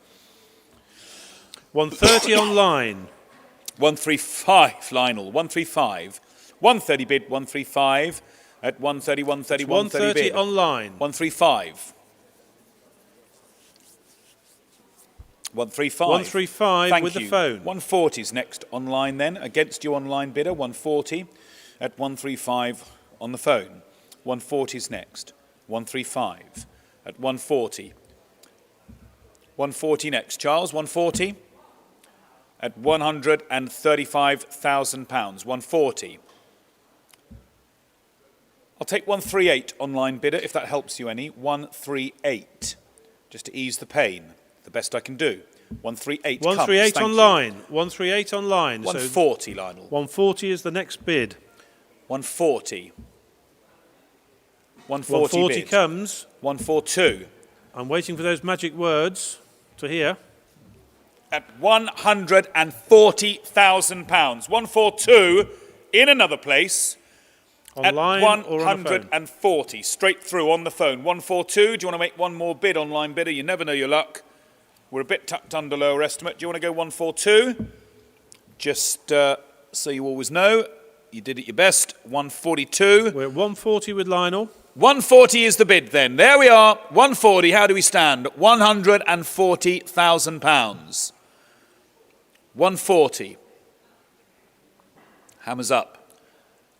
130 online. 135, Lionel. 135. 130 bid, 135. At 130, 130, 130 bid. 130 online. 135. 135. 135 Thank with you. the phone. 140's next online then. Against you online bidder, 140. At 135 on the phone. 140's next. 135. At 140. 140 next. Charles, 140. At £135,000. 140. I'll take 138 online bidder if that helps you any. 138. Just to ease the pain. The best I can do. 138 comes. 138 Thank online. 138 online. You. 140, Lionel. 140 is the next bid. 140. 140 140 bid. comes. 142. I'm waiting for those magic words to hear. At £140,000. 142 in another place. Online at or on the phone? 140, straight through on the phone. 142, do you want to make one more bid, online bidder? You never know your luck. We're a bit tucked under lower estimate. Do you want to go 142? Just so you always know, you did it your best. 142. We're at 140 with Lionel. 140 is the bid then. There we are. 140, how do we stand? £140,000. 140. Hammers up.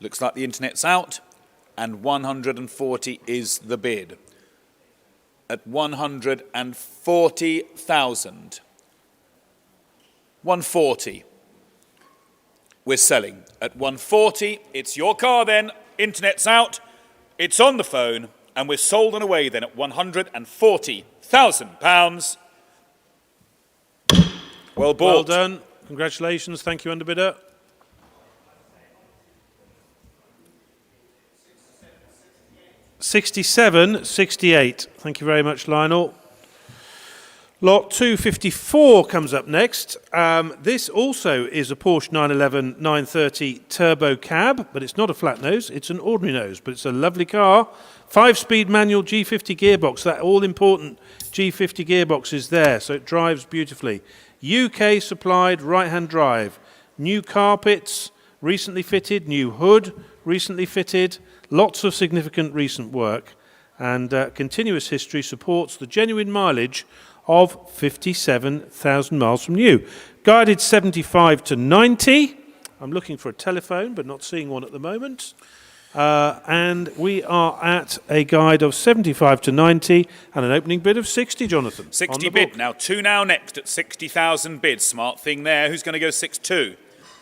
Looks like the internet's out, and 140 is the bid. At 140,000. 140. We're selling. At 140, it's your car then. Internet's out. It's on the phone, and we're sold and away then at £140,000. Well bought. Well done. Congratulations. Thank you, underbidder. 67, 68. Thank you very much, Lionel. Lot 254 comes up next. This also is a Porsche 911 930 Turbo Cab, but it's not a flat nose, it's an ordinary nose, but it's a lovely car. 5-speed manual G50 gearbox, that all-important G50 gearbox is there, so it drives beautifully. UK supplied right-hand drive. New carpets, recently fitted, new hood, recently fitted. Lots of significant recent work, and continuous history supports the genuine mileage of 57,000 miles from new. Guided 75 to 90. I'm looking for a telephone, but not seeing one at the moment. And we are at a guide of 75 to 90 and an opening bid of 60, Jonathan. 60 bid. Now, 2 now next at 60,000 bid. Smart thing there. Who's going to go 6-2?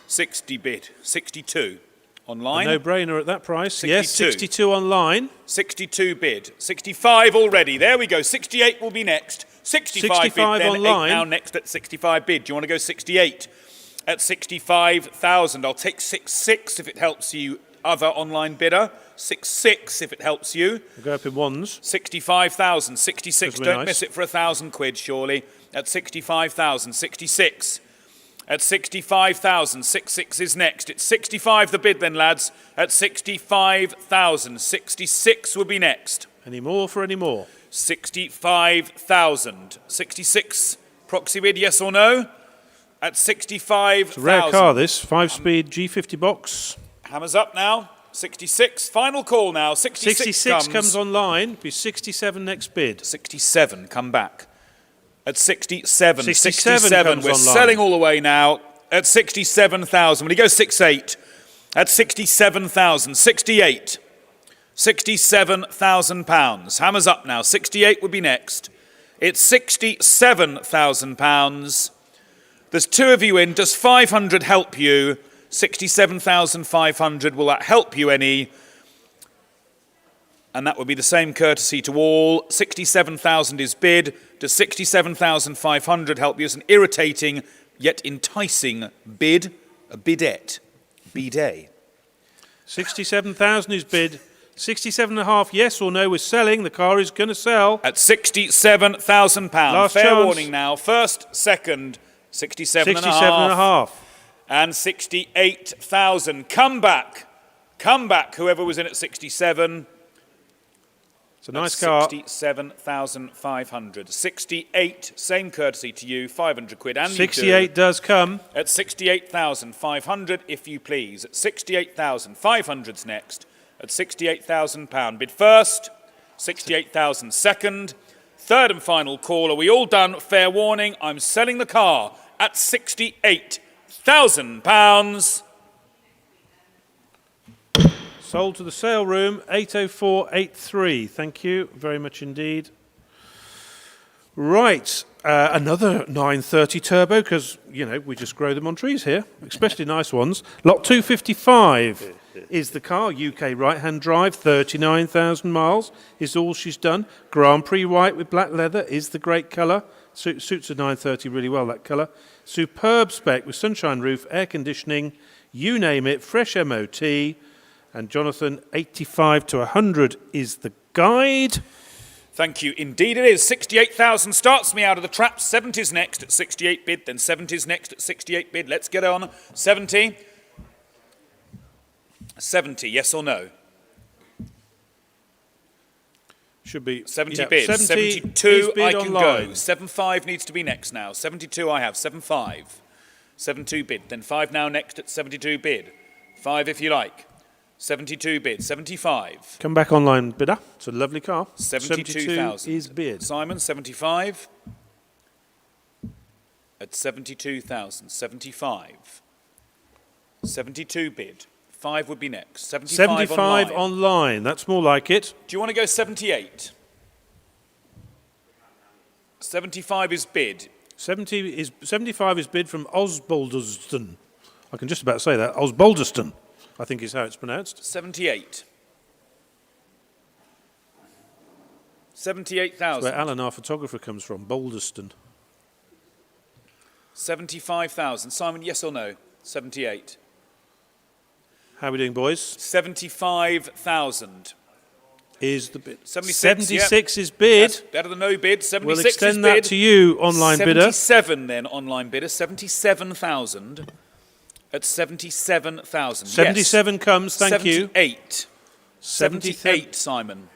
60 bid. 62. Online. A no-brainer at that price. 62. Yes, 62 online. 62 bid. 65 already. There we go. 68 will be next. 65 bid. 65 Then online. 8 now next at 65 bid. Do you want to go 68 at 65,000? I'll take 66 if it helps you. Other online bidder. 66 if it helps you. We'll go up in ones. 65,000. 66. Because we're Don't nice. miss it for £1,000, surely. At 65,000. 66. At 65,000. 66 is next. It's 65 the bid then, lads. At 65,000. 66 will be next. Any more for any more? 65,000. 66 proxy bid, yes or no? At 65,000. It's a rare car, this. 5-speed G50 box. Hammers up now. 66. Final call now. 66 comes online. Be 67 next bid. 67. Come back. At 67. 67 comes We're online. selling all the way now. At 67,000. Will he go 68? At 67,000. 68. 67,000 pounds. Hammers up now. 68 would be next. It's 67,000 pounds. There's 2 of you in. Does 500 help you? 67,500. Will that help you any? And that would be the same courtesy to all. 67,000 is bid. Does 67,500 help you? It's an irritating yet enticing bid. A bidette. Bidet. 67,000 is bid. 67.5, yes or no, we're selling. The car is going to sell. At £67,000. Last Fair chance. warning now. First, second, 67 and a 67.5. And 68,000. Come back. Come back, whoever was in at 67. It's a nice car. 67,500. 68, same courtesy to you, 500 quid. And 68 does come. at 68,500, if you please. At 68,500's next. At £68,000. Bid first. 68,000 second. Third and final call. Are we all done? Fair warning. I'm selling the car at £68,000. Sold to the sale room, 80483. Thank you very much indeed. Right, another 930 turbo, because, you know, we just grow them on trees here, especially nice ones. Lot 255 is the car, UK right-hand drive, 39,000 miles is all she's done. Grand Prix white with black leather is the great colour. Suits a 930 really well, that colour. Superb spec with sunshine roof, air conditioning, you name it, fresh MOT. And Jonathan, 85 to 100 is the guide. Thank you. Indeed it is. 68,000 starts me out of the trap. 70's next at 68 bid. Then 70's next at 68 bid. Let's get on. 70. 70, yes or no? Should be 70 yeah, bid. 70 72 is bid I can online. go. 75 needs to be next now. 72 I have. 75. 72 bid. Then 5 now next at 72 bid. 5 if you like. 72 bid. 75. Come back online, bidder. It's a lovely car. 72,000 is bid. Simon, 75. At 72,000. 75. 72 bid. 5 would be next. 75 75 online. online. That's more like it. Do you want to go 78? 75 is bid. 75 is bid from Osbaldeston. I can just about say that. Osbaldeston, I think is how it's pronounced. 78. That's 78,000. where Alan, our photographer, comes from. Balderston. 75,000. Simon, yes or no? 78. How are we doing, boys? 75,000. Is the bid. 76, is bid. That's better than no bid. 76 We'll is extend bid. that to you, online bidder. 77 then, online bidder. 77,000. At 77,000. 77 yes. comes, thank you. 78. 78, Simon.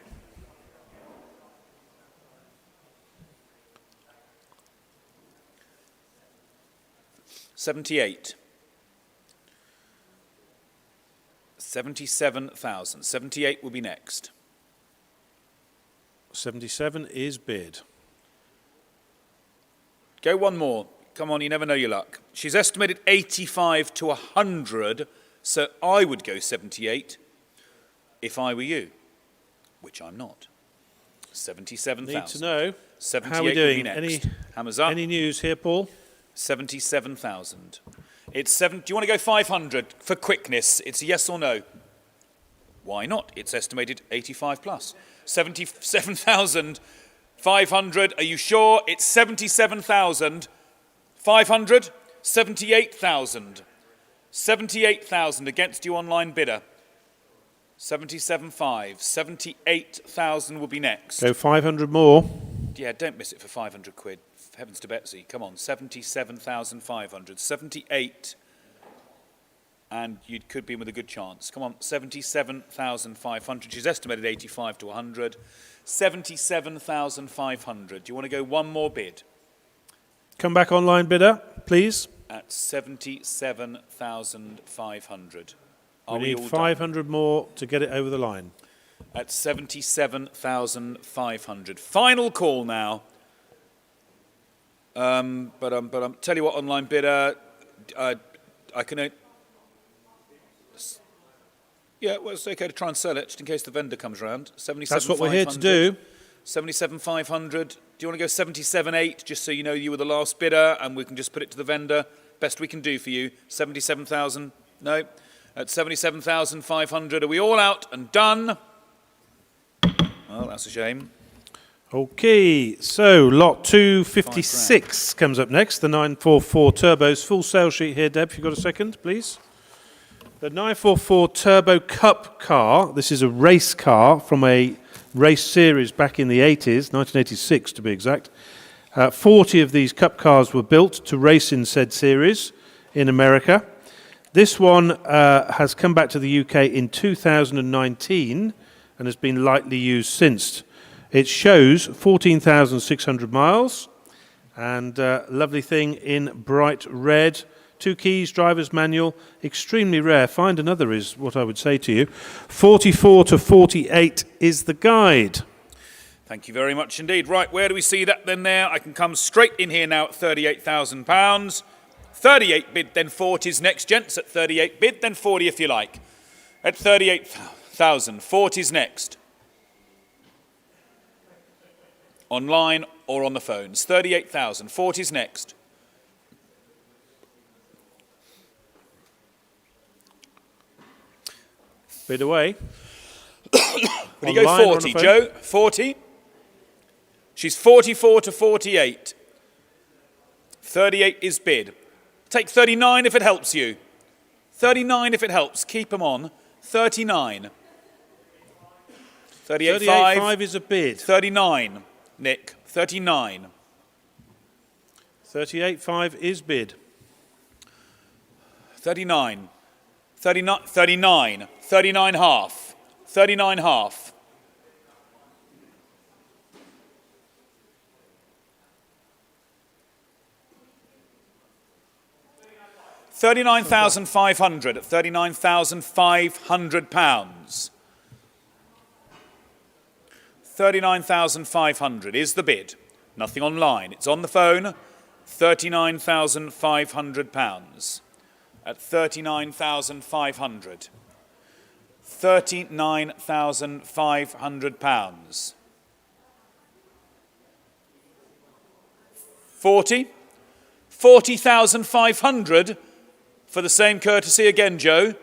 $78. 77,000. 78 will be next. 77 is bid. Go one more. Come on, you never know your luck. She's estimated 85 to 100, so I would go 78 if I were you, which I'm not. 77,000. Need to know 78 how we're would be doing. next. Hammers up. Any news here, Paul? 77,000. It's seven. Do you want to go 500 for quickness? It's a yes or no. Why not? It's estimated 85 plus. 77,500. Are you sure? It's 77,500. 78,000. 78,000 against you online bidder. 77.5. 78,000 will be next. Go 500 more. Yeah, don't miss it for 500 quid. Heavens to Betsy. Come on, 77,500. 78. And you could be in with a good chance. Come on, 77,500. She's estimated 85 to 100. 77,500. Do you want to go one more bid? Come back online bidder, please. At 77,500. We need 500 more to get it over the line. At 77,500. Final call now. But tell you what, online bidder, I can. Yeah, well, it's okay to try and sell it just in case the vendor comes around. 77,500. That's what we're here to do. 77,500. Do you want to go 77.8 just so you know you were the last bidder and we can just put it to the vendor? Best we can do for you. 77,000. No. At 77,500. Are we all out and done? Well, that's a shame. Okay, so lot 256 comes up next, the 944 Turbos. Full sales sheet here, Deb, if you've got a second, please. The 944 Turbo Cup car, this is a race car from a race series back in the 80s, 1986 to be exact. 40 of these Cup cars were built to race in said series in America. This one has come back to the UK in 2019 and has been lightly used since. It shows 14,600 miles, and lovely thing in bright red. 2 keys, driver's manual, extremely rare. Find another is what I would say to you. 44 to 48 is the guide. Thank you very much indeed. Right, where do we see that then there? I can come straight in here now at £38,000. 38 bid, then 40's next, gents. At 38 bid, then 40 if you like. At 38,000, 40's next. Online or on the phones. 38,000, 40's next. Bid away. Would you go 40, Joe? 40? She's 44 to 48. 38 is bid. Take 39 if it helps you. 39 if it helps. Keep them on. 39. 38.5 is a bid. 39, Nick. 39. 38.5 is bid. 39. 39. 39. 39 half. 39 half. 39,500 at £39,500. 39,500 is the bid. Nothing online. It's on the phone. £39,500 at 39,500. £39,500. 40. 40,500 for the same courtesy again, Joe.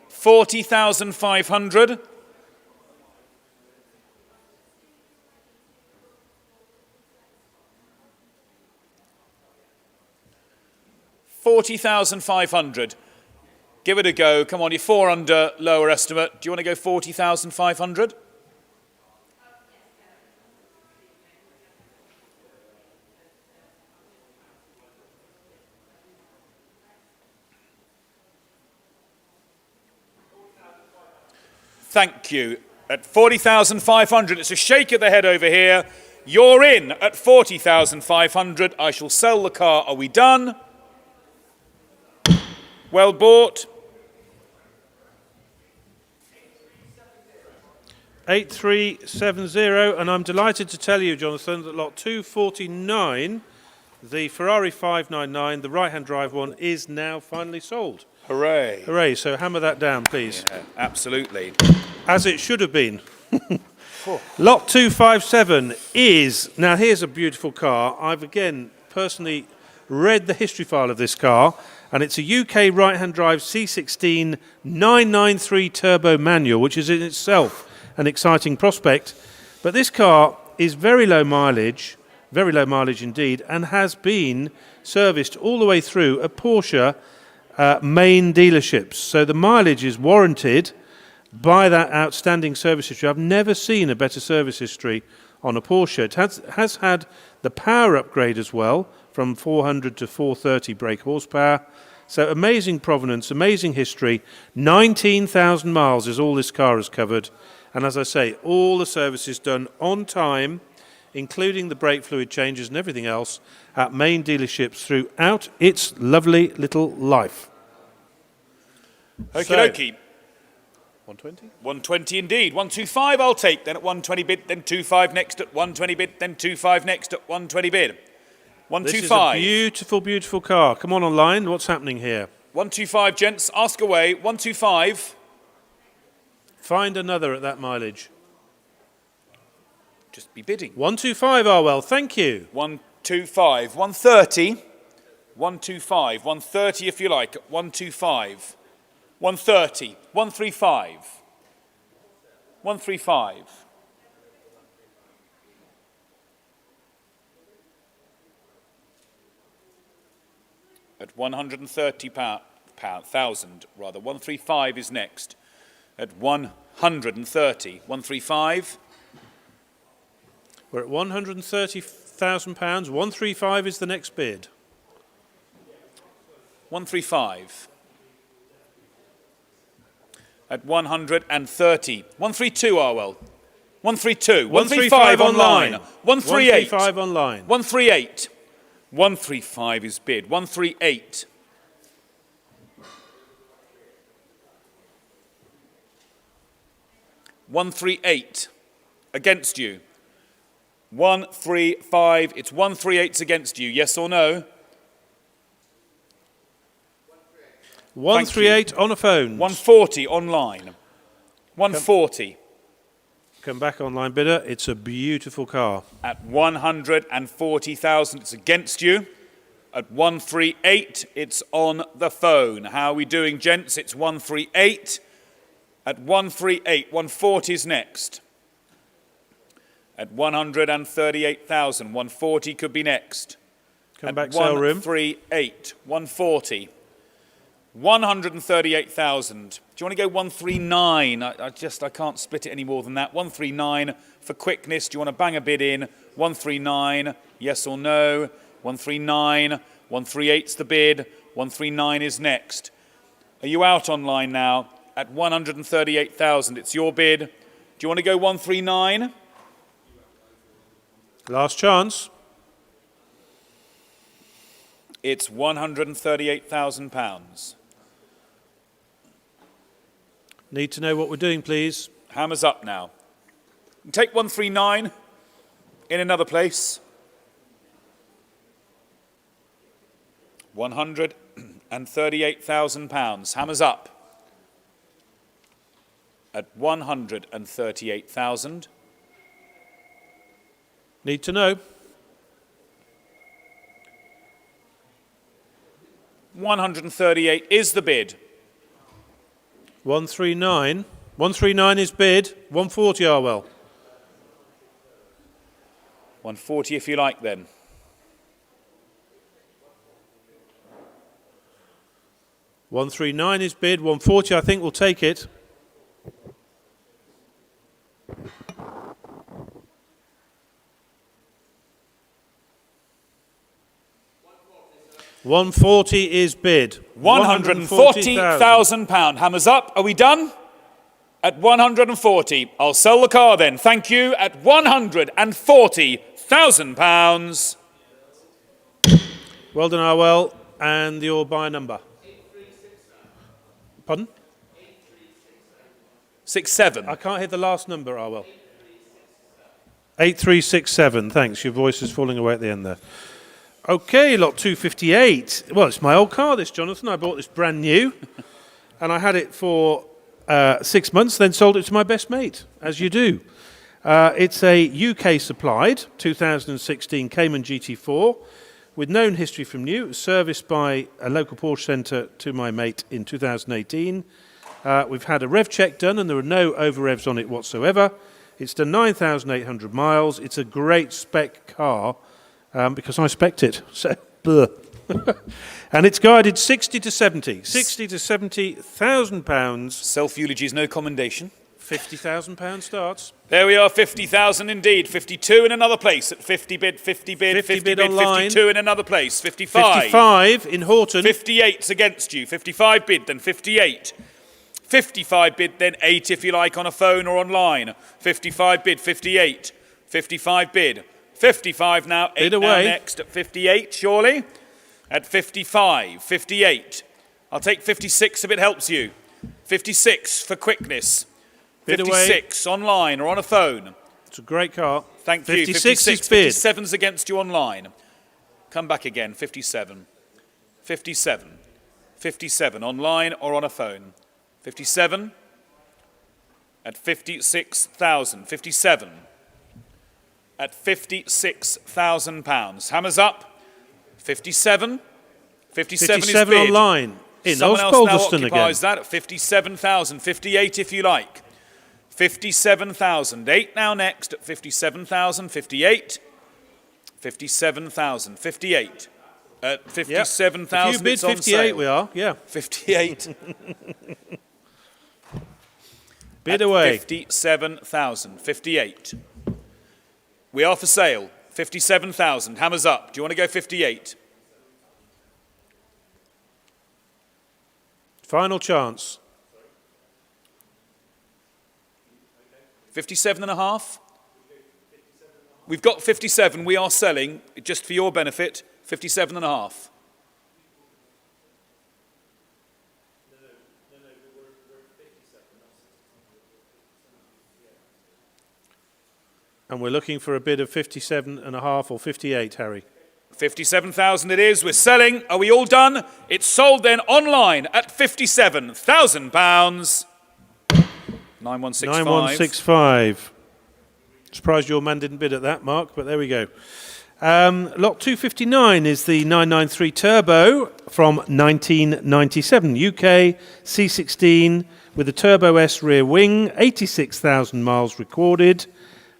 40,500. $40,500. Give it a go. Come on, you're 4 under lower estimate. Do you want to go 40,500? Thank you. At 40,500, it's a shake of the head over here. You're in at 40,500. I shall sell the car. Are we done? Well bought. 8370, and I'm delighted to tell you, Jonathan, that lot 249 The Ferrari 599, the right-hand drive one, is now finally sold. Hooray. Hooray, so hammer that down, please. Yeah, absolutely. As it should have been. Lot 257 is, now here's a beautiful car. I've again personally read the history file of this car, and it's a UK right-hand drive C16 993 turbo manual, which is in itself an exciting prospect. But this car is very low mileage indeed, and has been serviced all the way through a Porsche main dealerships. So the mileage is warranted by that outstanding service history. I've never seen a better service history on a Porsche. It has had the power upgrade as well, from 400 to 430 brake horsepower. So amazing provenance, amazing history. 19,000 miles is all this car has covered. And as I say, all the services done on time, including the brake fluid changes and everything else, at main dealerships throughout its lovely little life. Okie dokie. 120? 120 indeed. 125 I'll take, then at 120 bid, then 25 next at 120 bid, then 25 next at 120 bid. This is a 125. beautiful, beautiful car. Come on online, what's happening here? 125, gents, ask away. 125. Find another at that mileage. Just be bidding. 125, Arwell, thank you. 125. 130. 125. 130 if you like. 125. 130. 135. 135. At 130,000 rather. 135 is next. At 130. 135. We're at £130,000. 135 is the next bid. 135. At 130. 132, Arwell. 132. 135 online. 138. 135 online. 138. 135 is bid. 138. 138 against you. 135. It's 138's against you. Yes or no? 138 on a phone. 140 online. 140. Come back online bidder. It's a beautiful car. At 140,000, it's against you. At 138, it's on the phone. How are we doing, gents? It's 138. At 138, 140 is next. At 138,000, 140 could be next. Come back, sale room. 138, 140. 138,000. Do you want to go 139? I can't split it any more than that. 139 for quickness. Do you want to bang a bid in? 139, yes or no? 139, 138's the bid. 139 is next. Are you out online now? At 138,000, it's your bid. Do you want to go 139? Last chance. It's £138,000. Need to know what we're doing, please. Hammer's up now. Take 139 in another place. £138,000. Hammer's up. At 138,000. Need to know. 138 is the bid. 139. 139 is bid. 140 Arwell. 140 if you like then. $139 is bid. 140 I think we'll take it. £140 is bid. £140,000. Hammers up. Are we done? At 140. I'll sell the car then. Thank you. At £140,000. Well done, Arwell. And your buy number? 8367. Pardon? 67. I can't hear the last number, Arwell. 8367. Thanks. Your voice is falling away at the end there. Okay, lot 258. Well, it's my old car, this, Jonathan. I bought this brand new, and I had it for 6 months, then sold it to my best mate, as you do. It's a UK supplied 2016 Cayman GT4 with known history from new. It was serviced by a local Porsche centre to my mate in 2018. We've had a rev check done and there are no over revs on it whatsoever. It's done 9,800 miles. It's a great spec car because I spec'd it. So, and it's guided 60 to 70,000 pounds. Self-eulogy is no commendation. £50,000 starts. There we are, 50,000 indeed. 52 in another place at 50 bid, 50 bid, 50 50 bid bid, online. 52 in another place, 55. 55 in Horton. 58's against you. 55 bid, then 58. 55 bid, then 8 if you like on a phone or online. 55 bid, 58. 55 bid. 55 now, 8 Bid now away. next at 58, surely. At 55, 58. I'll take 56 if it helps you. 56 for quickness. Bid away. 56 online or on a phone. It's a great car. Thank you. 56 is bid. 57's against you online. Come back again. 57. 57. 57 online or on a phone. 57 at 56,000. 57 at 56,000 pounds. Hammers up. 57. 57 is 57 bid. online. In Someone else now Osbaldeston again. occupies that at 57,000. 58 if you like. 57,000. 8 now next at 57,000. 58. 57,000. 58. At 57,000 If you bid it's on 58 sale. we are, yeah. 58. Bid at away. 57,000. 58. We are for sale. 57,000. Hammers up. Do you want to go 58? Final chance. 57 and a half? We've got 57. We are selling, just for your benefit, 57 and a half. And we're looking for a bid of 57 and a half or 58, Harry. 57,000 it is. We're selling. Are we all done? It's sold then online at £57,000. 9165. 9165. Surprised your man didn't bid at that, Mark, but there we go. Lot 259 is the 993 Turbo from 1997. UK C16 with a Turbo S rear wing, 86,000 miles recorded.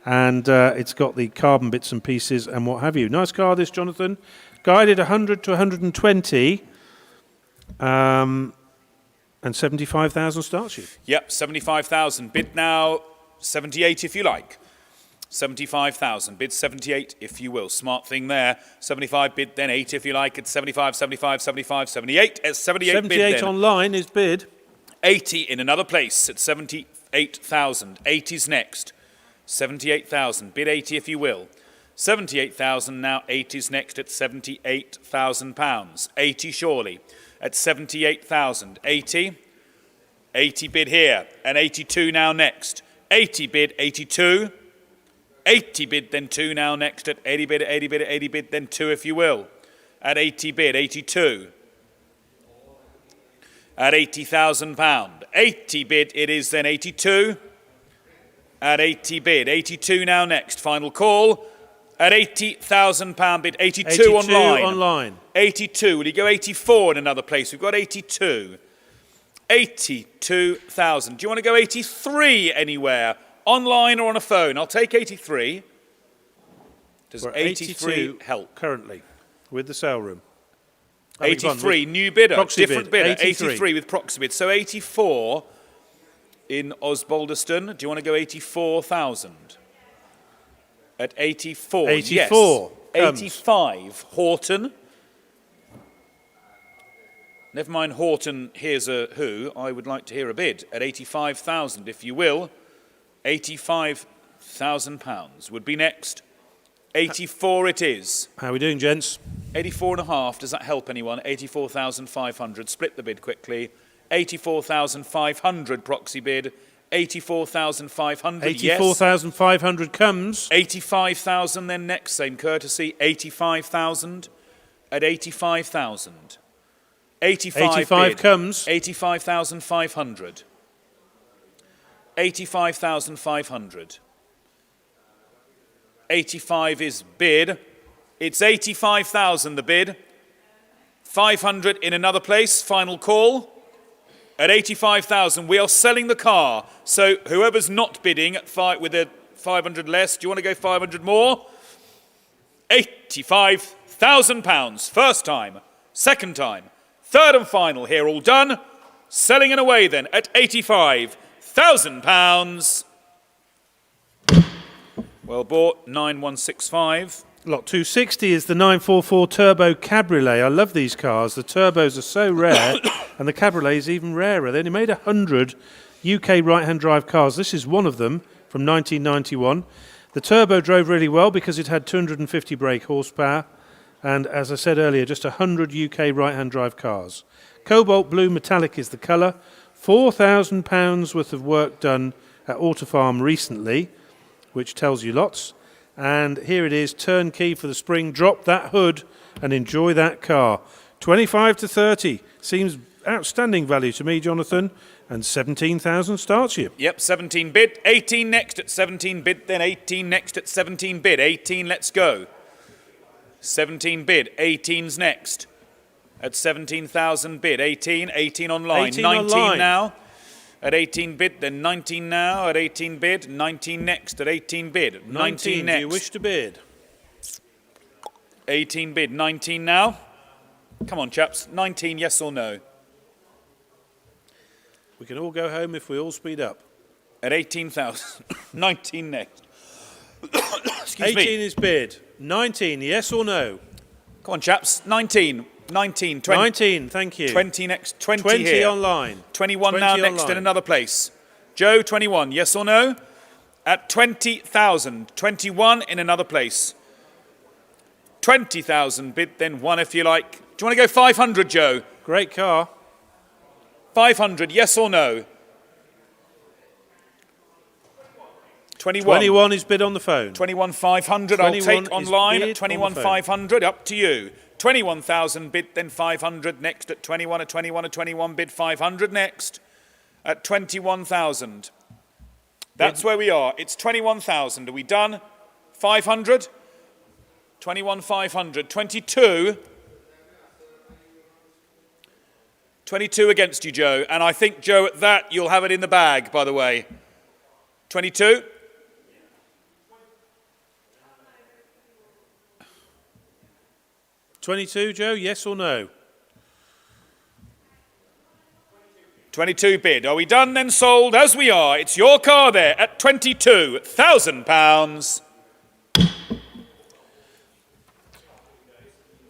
And it's got the carbon bits and pieces and what have you. Nice car, this, Jonathan. Guided 100 to 120. And 75,000 starts you. Yep, 75,000. Bid now 78 if you like. 75,000. Bid 78 if you will. Smart thing there. 75 bid then 8 if you like. It's 75, 75, 75, 78. It's 78 bid 78 then. online is bid. 80 in another place at 78,000. 80's next. 78,000. Bid 80 if you will. 78,000 now. 80's next at 78,000 pounds. 80 surely at 78,000. 80. 80 bid here. And 82 now next. 80 bid 82. 80 bid then 2 now next at 80 bid, 80 bid, 80 bid then 2 if you will. At 80 bid 82. At 80,000 pound. 80 bid it is then 82. At 80 bid, 82 now next, final call. At 80,000 pound bid, 82 online. 82, will you go 84 in another place? We've got 82. 82,000. Do you want to go 83 anywhere? Online or on a phone? I'll take 83. Does We're 83 82 help? currently with the sale room. 83, new bidder, Proxy different bid, bidder. 83. 83 with proxy bid. So 84 in Osbaldeston. Do you want to go 84,000? At 84, 84 yes. comes. 85, Horton. Never mind Horton, here's a who. I would like to hear a bid at 85,000, if you will. 85,000 pounds would be next. 84 it is. How are we doing, gents? 84 and a half, does that help anyone? 84,500, split the bid quickly. 84,500 proxy bid. 84,500, yes. 84,500 comes. 85,000 then next, same courtesy. 85,000. at 85,000. 85 bid. comes. 85,500. 85,500. 85 is bid. It's 85,000 the bid. 500 in another place. Final call. At 85,000, we are selling the car. So whoever's not bidding at with a 500 less, do you want to go 500 more? £85,000. First time, second time, third and final here, all done. Selling and away then at £85,000. Well bought, 9165. Lot 260 is the 944 Turbo Cabriolet. I love these cars. The turbos are so rare, and the Cabriolet is even rarer. They only made 100 UK right-hand drive cars. This is one of them from 1991. The turbo drove really well because it had 250 brake horsepower, and as I said earlier, just 100 UK right-hand drive cars. Cobalt blue metallic is the colour. £4,000 worth of work done at Autofarm recently, which tells you lots. And here it is, turnkey for the spring. Drop that hood and enjoy that car. 25 to 30 seems outstanding value to me, Jonathan. And 17,000 starts you. Yep, 17 bid. 18 next at 17 bid. Then 18 next at 17 bid. 18, let's go. 17 bid. 18's next at 17,000 bid. 18, 18 online. 18 19 online. now. At 18 bid, then 19 now, at 18 bid, 19 next, at 18 bid, 19 next. Do you wish to bid? 18 bid, 19 now. Come on, chaps, 19, yes or no? We can all go home if we all speed up. At 18,000, 19 next. Excuse 18 me. is bid. 19, yes or no? Come on, chaps, 19, 19, 20. 19, thank you. 20 next, 20, 20 here. online. 21 20 now, next online. in another place. Joe, 21, yes or no? At 20,000, 21 in another place. 20,000 bid, then one if you like. Do you want to go 500, Joe? Great car. 500, yes or no? 21. 21 is bid on the phone. 21,500 I'll 21 take is online bid at on the phone. 21,500, up to you. 21,000 bid, then 500 next at 21, at 21, at 21 bid, 500 next at 21,000. That's where we are. It's 21,000. Are we done? 500? 21,500. 22. 22 against you, Joe. And I think, Joe, at that, you'll have it in the bag, by the way. 22? $22, Joe, yes or no? 22 bid. Are we done then sold? As we are. It's your car there at £22,000.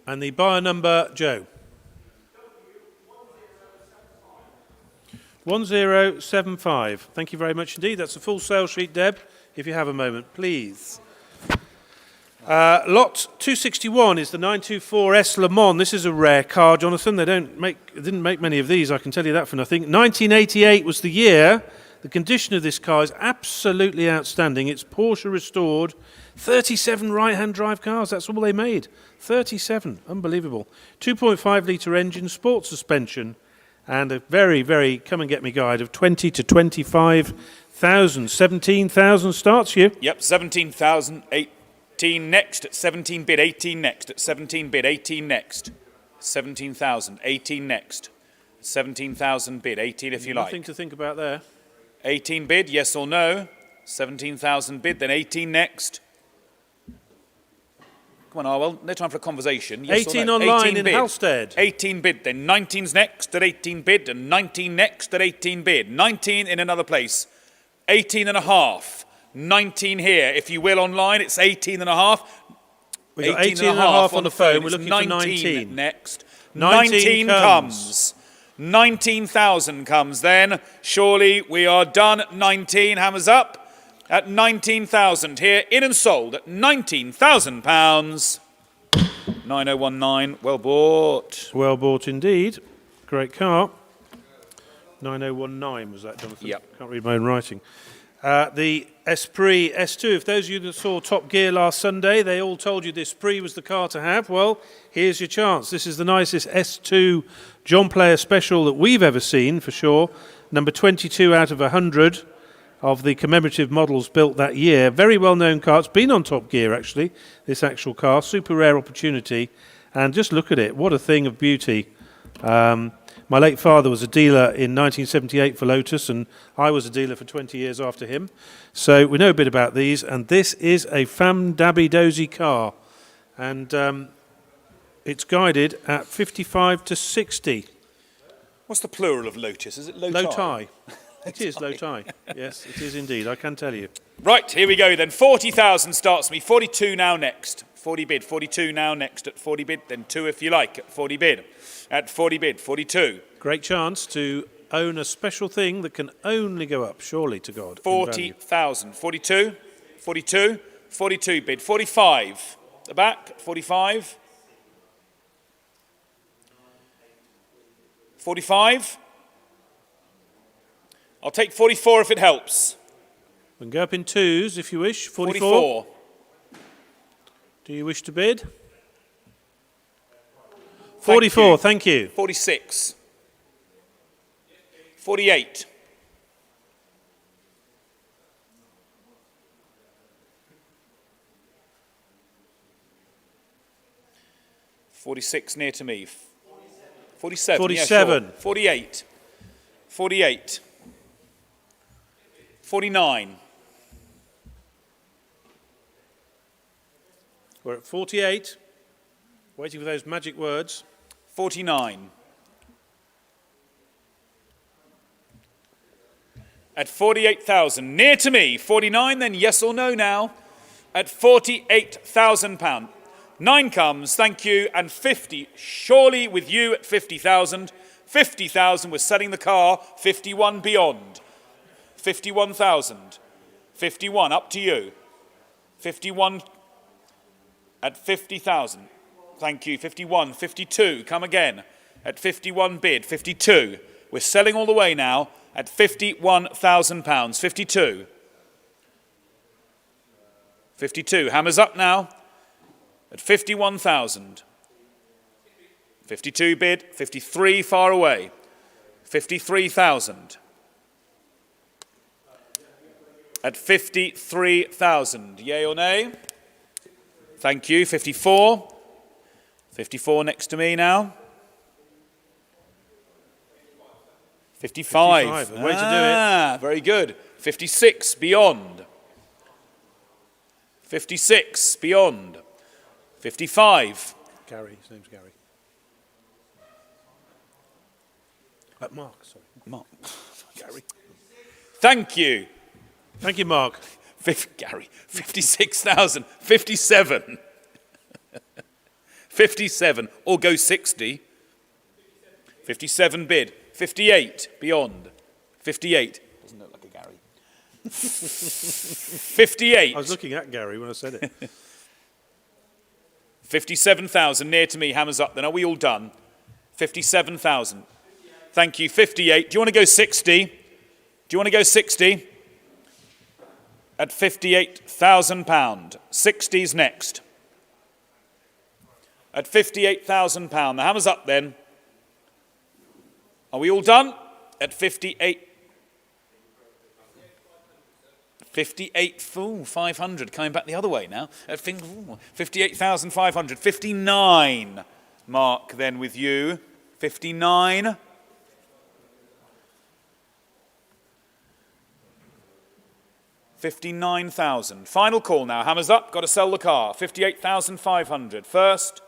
And the buyer number, Joe? 1075. Thank you very much indeed. That's a full sale sheet, Deb, if you have a moment, please. Lot 261 is the 924S Le Mans. This is a rare car, Jonathan. They didn't make many of these, I can tell you that for nothing. 1988 was the year. The condition of this car is absolutely outstanding. It's Porsche restored. 37 right-hand drive cars, that's all they made. 37, unbelievable. 2.5 litre engine, sport suspension, and a very, very come-and-get-me guide of 20 to 25,000. 17,000 starts you. Yep, 17,000, 18 next at 17 bid, 18 next at 17 bid, 18 next. 17,000, 18 next. 17,000 bid, 18 if you like. Nothing to think about there. 18 bid, yes or no? 17,000 bid, then 18 next. Come on, Arwell, no time for a conversation. Yes 18 or no? online 18 in bid. Halstead. 18 bid, then 19's next at 18 bid, and 19 next at 18 bid. 19 in another place. 18 and a half. 19 here. If you will, online, it's 18 and a half. We've got 18 and a half on the phone. We're looking for 19. Next. 19 comes. 19,000 comes then. Surely we are done at 19. Hammers up. At 19,000 here, in and sold at £19,000. 9019, well bought. Well bought indeed. Great car. 9019 was that, Jonathan? Yep. Can't read my own writing. The Esprit S2. If those of you that saw Top Gear last Sunday, they all told you the Esprit was the car to have. Well, here's your chance. This is the nicest S2 John Player Special that we've ever seen, for sure. Number 22 out of 100 of the commemorative models built that year. Very well-known car. It's been on Top Gear, actually, this actual car. Super rare opportunity. And just look at it. What a thing of beauty. My late father was a dealer in 1978 for Lotus, and I was a dealer for 20 years after him. So we know a bit about these, and this is a fam-dabby-dozy car. And it's guided at 55 to 60. What's the plural of Lotus? Is it low Low tie? tie. It is low tie. Yes, it is indeed. I can tell you. Right, here we go then. 40,000 starts me. 42 now next. 40 bid. 42 now next at 40 bid. Then 2 if you like at 40 bid. At 40 bid. 42. Great chance to own a special thing that can only go up, surely to God. in value. 40,000. 42. 42. 42 bid. 45. The back. 45. 45. I'll take 44 if it helps. We can go up in twos if you wish. 44. 44. Do you wish to bid? 44, you. thank you. 46. 48. 46 near to me. 47. 47. Yeah, sure. 48. 48. 49. We're at 48. Waiting for those magic words. 49. At 48,000, near to me. 49, then yes or no now. At £48,000. 9 comes, thank you, and 50. Surely with you at 50,000. 50,000, we're selling the car. 51 beyond. 51,000. 51, up to you. 51 at 50,000. Thank you. 51, 52, come again. At 51 bid, 52. We're selling all the way now at £51,000. 52. 52, hammers up now at 51,000. 52 bid, 53 far away. 53,000. At 53,000. Yay or nay? Thank you. 54. 54 next to me now. 55. 55, a way to do it. Very good. 56 beyond. 56 beyond. 55. Gary, his name's Gary. Mark, sorry. Mark. Gary. Thank you. Thank you, Mark. Gary. 56,000. 57. 57. Or go 60. 57 bid. 58 beyond. 58. Doesn't look like a Gary. 58. I was looking at Gary when I said it. 57,000 near to me, hammers up then. Are we all done? 57,000. Thank you. 58. Do you want to go 60? Do you want to go 60? At £58,000. 60's next. At £58,000. The hammer's up then. Are we all done? At 58. 58,500. Coming back the other way now. At 58,500. 59. Mark then with you. 59. 59,000. Final call now. Hammers up. Got to sell the car. 58,500. First,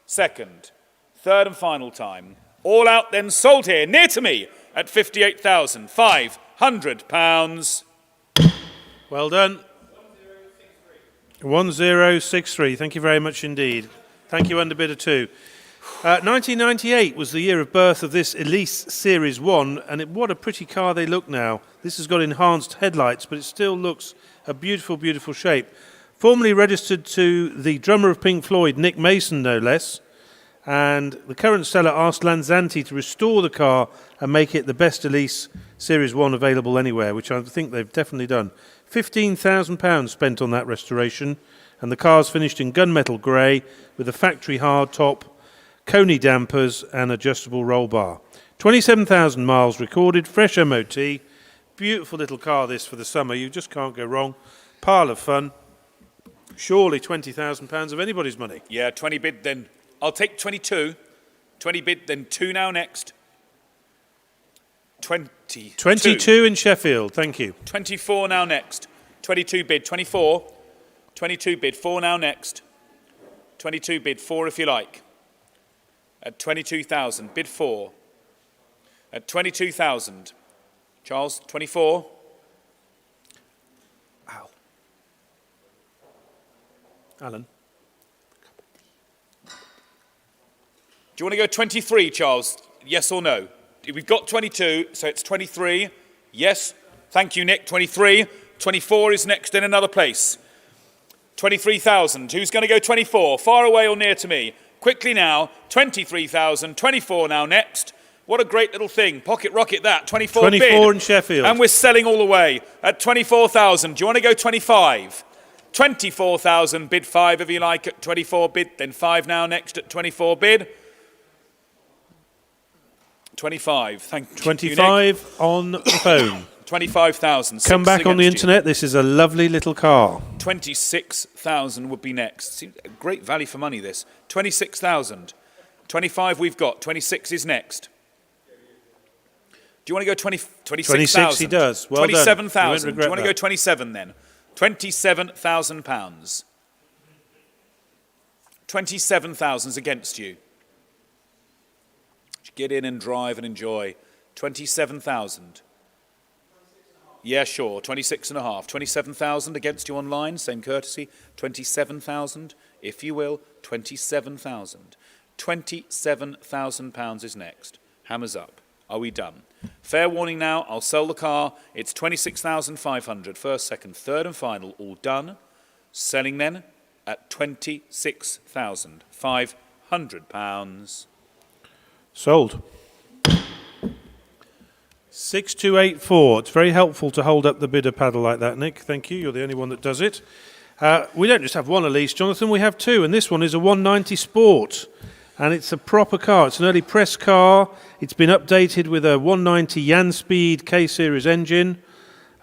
second, third and final time. All out then sold here. Near to me at £58,500. Well done. 1063. Thank you very much indeed. Thank you, Underbidder 2. 1998 was the year of birth of this Elise Series 1, and what a pretty car they look now. This has got enhanced headlights, but it still looks a beautiful, beautiful shape. Formerly registered to the drummer of Pink Floyd, Nick Mason, no less. And the current seller asked Lanzanti to restore the car and make it the best Elise Series 1 available anywhere, which I think they've definitely done. £15,000 spent on that restoration, and the car's finished in gunmetal grey with a factory hard top, Coney dampers and adjustable roll bar. 27,000 miles recorded, fresh MOT. Beautiful little car this for the summer. You just can't go wrong. Pile of fun. Surely £20,000 of anybody's money. Yeah, 20 bid then. I'll take 22. 20 bid, then 2 now next. 22 in Sheffield, thank you. 24 now next. 22 bid, 24. 22 bid, 4 now next. 22 bid, 4 if you like. At 22,000, bid 4. At 22,000. Charles, 24. Ow. Alan. Do you want to go 23, Charles? Yes or no? We've got 22, so it's 23. Yes. Thank you, Nick. 23. 24 is next in another place. 23,000. Who's going to go 24? Far away or near to me? Quickly now. 23,000. 24 now next. What a great little thing. Pocket rocket that. 24 bid. 24 in Sheffield. And we're selling all the way at 24,000. Do you want to go 25? 24,000. Bid 5 if you like at 24 bid. Then 5 now next at 24 bid. 25. Thank you. 25 on the phone. 25,000. Come back on the internet. This is a lovely little car. 26,000 would be next. Seems a great value for money, this. 26,000. 25 we've got. 26 is next. Do you want to go 26,000? 26 he does. Well 27,000. Do you want to that. go 27 then? £27,000. 27,000 is against you. Get in and drive and enjoy. 27,000. Yeah, sure. 26 and a half. 27,000 against you online. Same courtesy. 27,000, if you will. 27,000. £27,000 is next. Hammers up. Are we done? Fair warning now. I'll sell the car. It's 26,500. First, second, third and final. All done. Selling then at £26,500. Sold. 6284. It's very helpful to hold up the bidder paddle like that, Nick. Thank you. You're the only one that does it. We don't just have one Elise, Jonathan. We have two, and this one is a 190 Sport, and it's a proper car. It's an early press car. It's been updated with a 190 Yanspeed K-Series engine.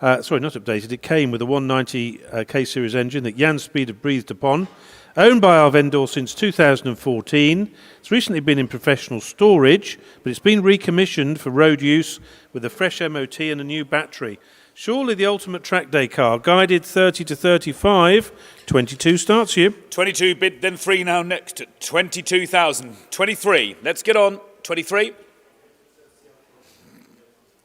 Sorry, not updated. It came with a 190 K-Series engine that Yanspeed have breathed upon. Owned by our vendor since 2014. It's recently been in professional storage, but it's been recommissioned for road use with a fresh MOT and a new battery. Surely the ultimate track day car. Guided 30 to 35. 22 starts you. 22 bid, then 3 now next at 22,000. 23. Let's get on. 23.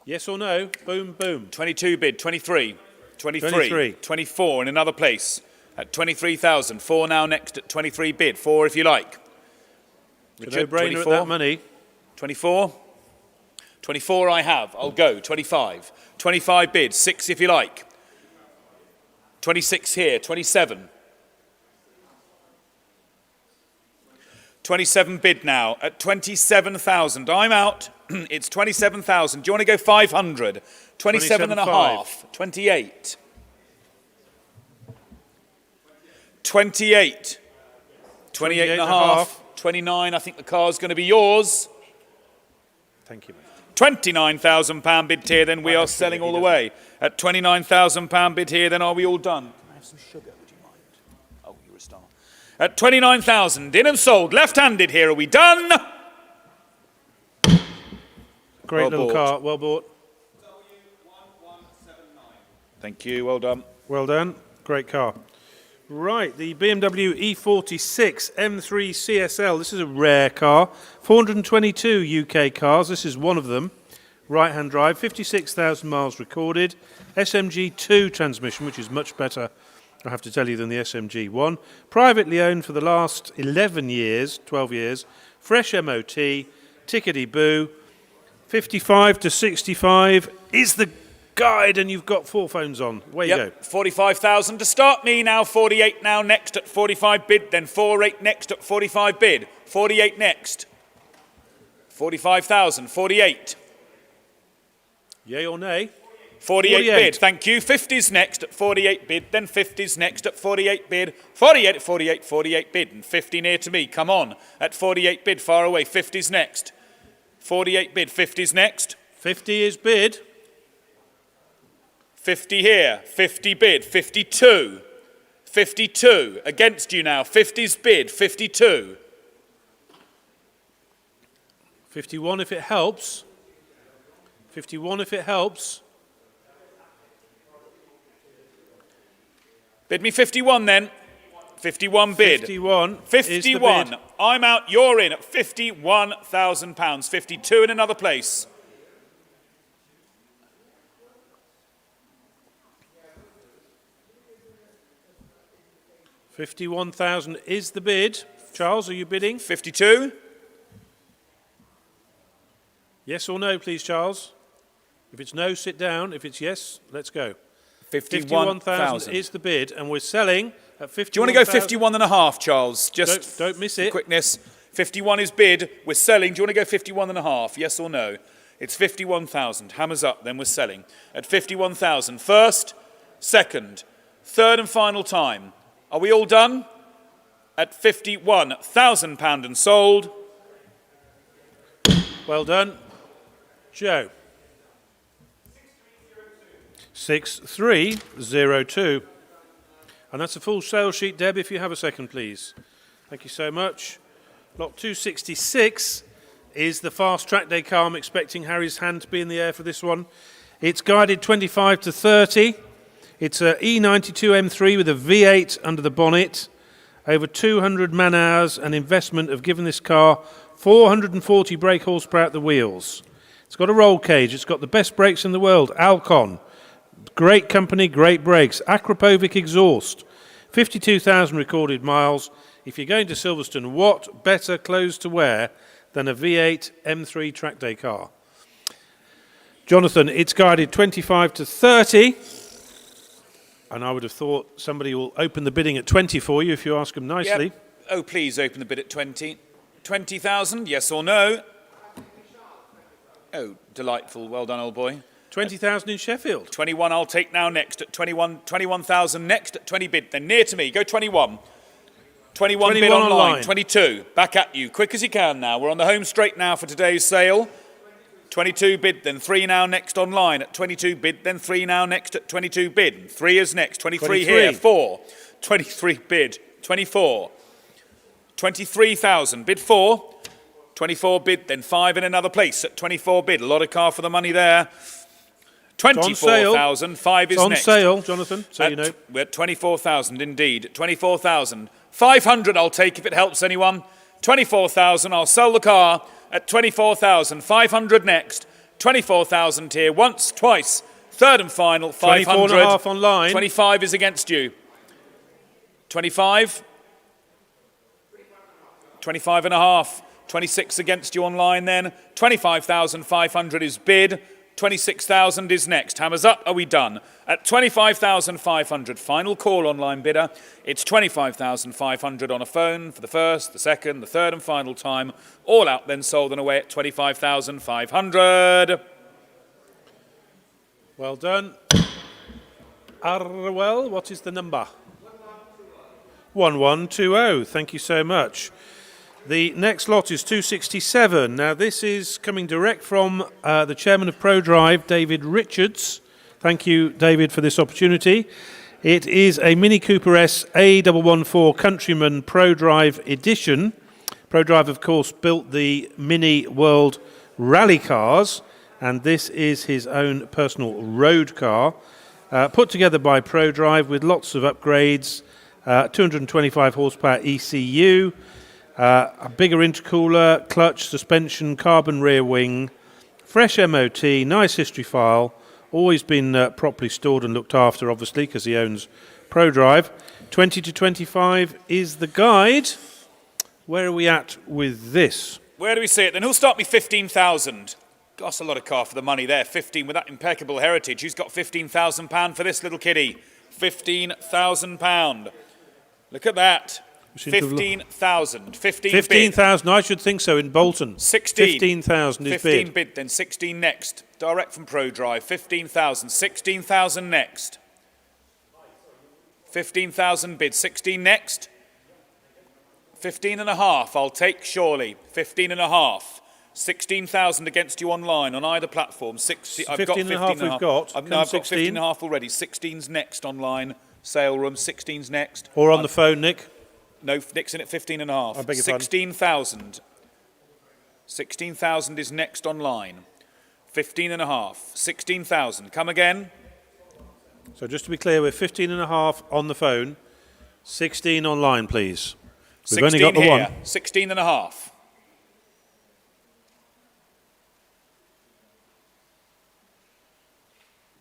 Yes or no? Boom, boom. 22 bid, 23. 23. 23. 24 in another place at 23,000. 4 now next at 23 bid. 4 if you like. Richard, no-brainer at that money. 24. 24 I have. I'll go. 25. 25 bid. 6 if you like. 26 here. 27. 27 bid now at 27,000. I'm out. It's 27,000. Do you want to go 500? 27 and a half. 28. 28. 28 and a half. 29. I think the car's going to be yours. Thank you, mate. £29,000 bid here, then we are selling all the way. At £29,000 bid here, then are we all done? Can I have some sugar, would you mind? Oh, you're a star. At 29,000, in and sold. Left-handed here, are we done? Great Well little bought. car, well bought. Thank you, well done. Well done, great car. Right, the BMW E46 M3 CSL. This is a rare car. 422 UK cars. This is one of them. Right-hand drive, 56,000 miles recorded. SMG2 transmission, which is much better, I have to tell you, than the SMG1. Privately owned for the last 11 years, 12 years. Fresh MOT, tickety-boo. 55 to 65 is the guide, and you've got 4 phones on. Where you go. 45,000 to start me now. 48 now next at 45 bid. Then 48 next at 45 bid. 48 next. 45,000. 48. Yay or nay? 48 bid, thank you. 50's next at 48 bid, then 50's next at 48 bid, 48 at 48, 48 bid, and 50 near to me, come on, at 48 bid, far away, 50's next. 48 bid, 50's next. 50 is bid. 50 here, 50 bid, 52. 52, against you now, 50's bid, 52. 51 if it helps. 51 if it helps. Bid me 51 then. 51 bid. 51. 51. Is the bid. I'm out, you're in at £51,000. 52 in another place. £51,000 is the bid. Charles, are you bidding? 52. Yes or no, please, Charles? If it's no, sit down. If it's yes, let's go. 51,000 is the bid, and we're selling at 51,000. Do you want to go 51 and a half, Charles? Just don't miss it. Quickness. 51 is bid. We're selling. Do you want to go 51 and a half? Yes or no? It's 51,000. Hammers up. Then we're selling at 51,000. First, second, third, and final time. Are we all done? At £51,000 and sold. Well done, Joe. 6302. And that's a full sales sheet, Deb, if you have a second, please. Thank you so much. Lot 266 is the fast track day car. I'm expecting Harry's hand to be in the air for this one. It's guided 25 to 30. It's a E92 M3 with a V8 under the bonnet. Over 200 man-hours and investment have given this car 440 brake horsepower at the wheels. It's got a roll cage. It's got the best brakes in the world, Alcon. Great company, great brakes. Akrapovic exhaust. 52,000 recorded miles. If you're going to Silverstone, what better clothes to wear than a V8 M3 track day car? Jonathan, it's guided 25 to 30. And I would have thought somebody will open the bidding at 20 for you if you ask them nicely. Yep. Oh, please open the bid at 20. 20,000, yes or no? Oh, delightful. Well done, old boy. 20,000 in Sheffield. 21 I'll take now next at 21,000 next at 20 bid. Then near to me. Go 21. 21 bid online. 22. Back at you. Quick as you can now. We're on the home straight now for today's sale. 22 bid, then 3 now next online at 22 bid, then 3 now next at 22 bid. 3 is next. 23 here. 4. 23 bid. 24. 23,000. Bid 4. 24 bid, then 5 in another place at 24 bid. A lot of car for the money there. 24,000. 5 is next. It's on sale, Jonathan, so you know. We're at 24,000 indeed. 24,000. 500 I'll take if it helps anyone. 24,000. I'll sell the car at 24,000. 500 next. 24,000 here. Once, twice. Third and final. 500. 24 and a half online. 25 is against you. 25. 25 and a half. 26 against you online then. 25,500 is bid. 26,000 is next. Hammers up. Are we done? At 25,500. Final call online bidder. It's 25,500 on a phone for the first, the second, the third and final time. All out then sold and away at 25,500. Well done. Arwell, what is the number? 1120. Thank you so much. The next lot is 267. Now, this is coming direct from the chairman of ProDrive, David Richards. Thank you, David, for this opportunity. It is a Mini Cooper S A114 Countryman ProDrive edition. ProDrive, of course, built the Mini World Rally cars, and this is his own personal road car, put together by ProDrive with lots of upgrades, 225 horsepower ECU, a bigger intercooler, clutch, suspension, carbon rear wing, fresh MOT, nice history file, always been properly stored and looked after, obviously, because he owns ProDrive. 20 to 25 is the guide. Where are we at with this? Where do we see it? Then who'll start me 15,000? Gosh, a lot of car for the money there. 15 with that impeccable heritage. Who's got £15,000 for this little kiddie? £15,000. Look at that. seem to have 15,000. 15 bid. 15,000, I should think so, in Bolton. 16. 15,000 is 15 bid. bid, then 16 next. Direct from ProDrive. 15,000. 16,000 next. 15,000 bid. 16 next. 15 and a half, I'll take surely. 15 and a half. 16,000 against you online on either platform. 60, I've got 15 and a half we've got. No, I've got 16. 15 and a half already. 16's next online. Sale room, 16's next. Or on the phone, Nick. No, Nick's in at 15 and a half. I beg your pardon. 16,000. 16,000 is next online. 15 and a half. 16,000. Come again. So just to be clear, we're 15 and a half on the phone, 16 online, please. We've only got the here. one. 16 and a half.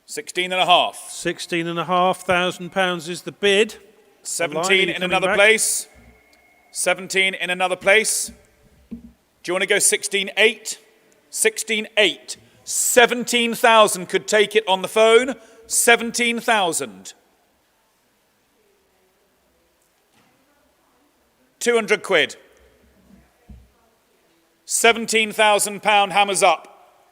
£16,500 is the bid. 17 in another place. 17 in another place. Do you want to go 16.8? 16.8. 17,000 could take it on the phone. 17,000. 200 quid. £17,000 hammers up.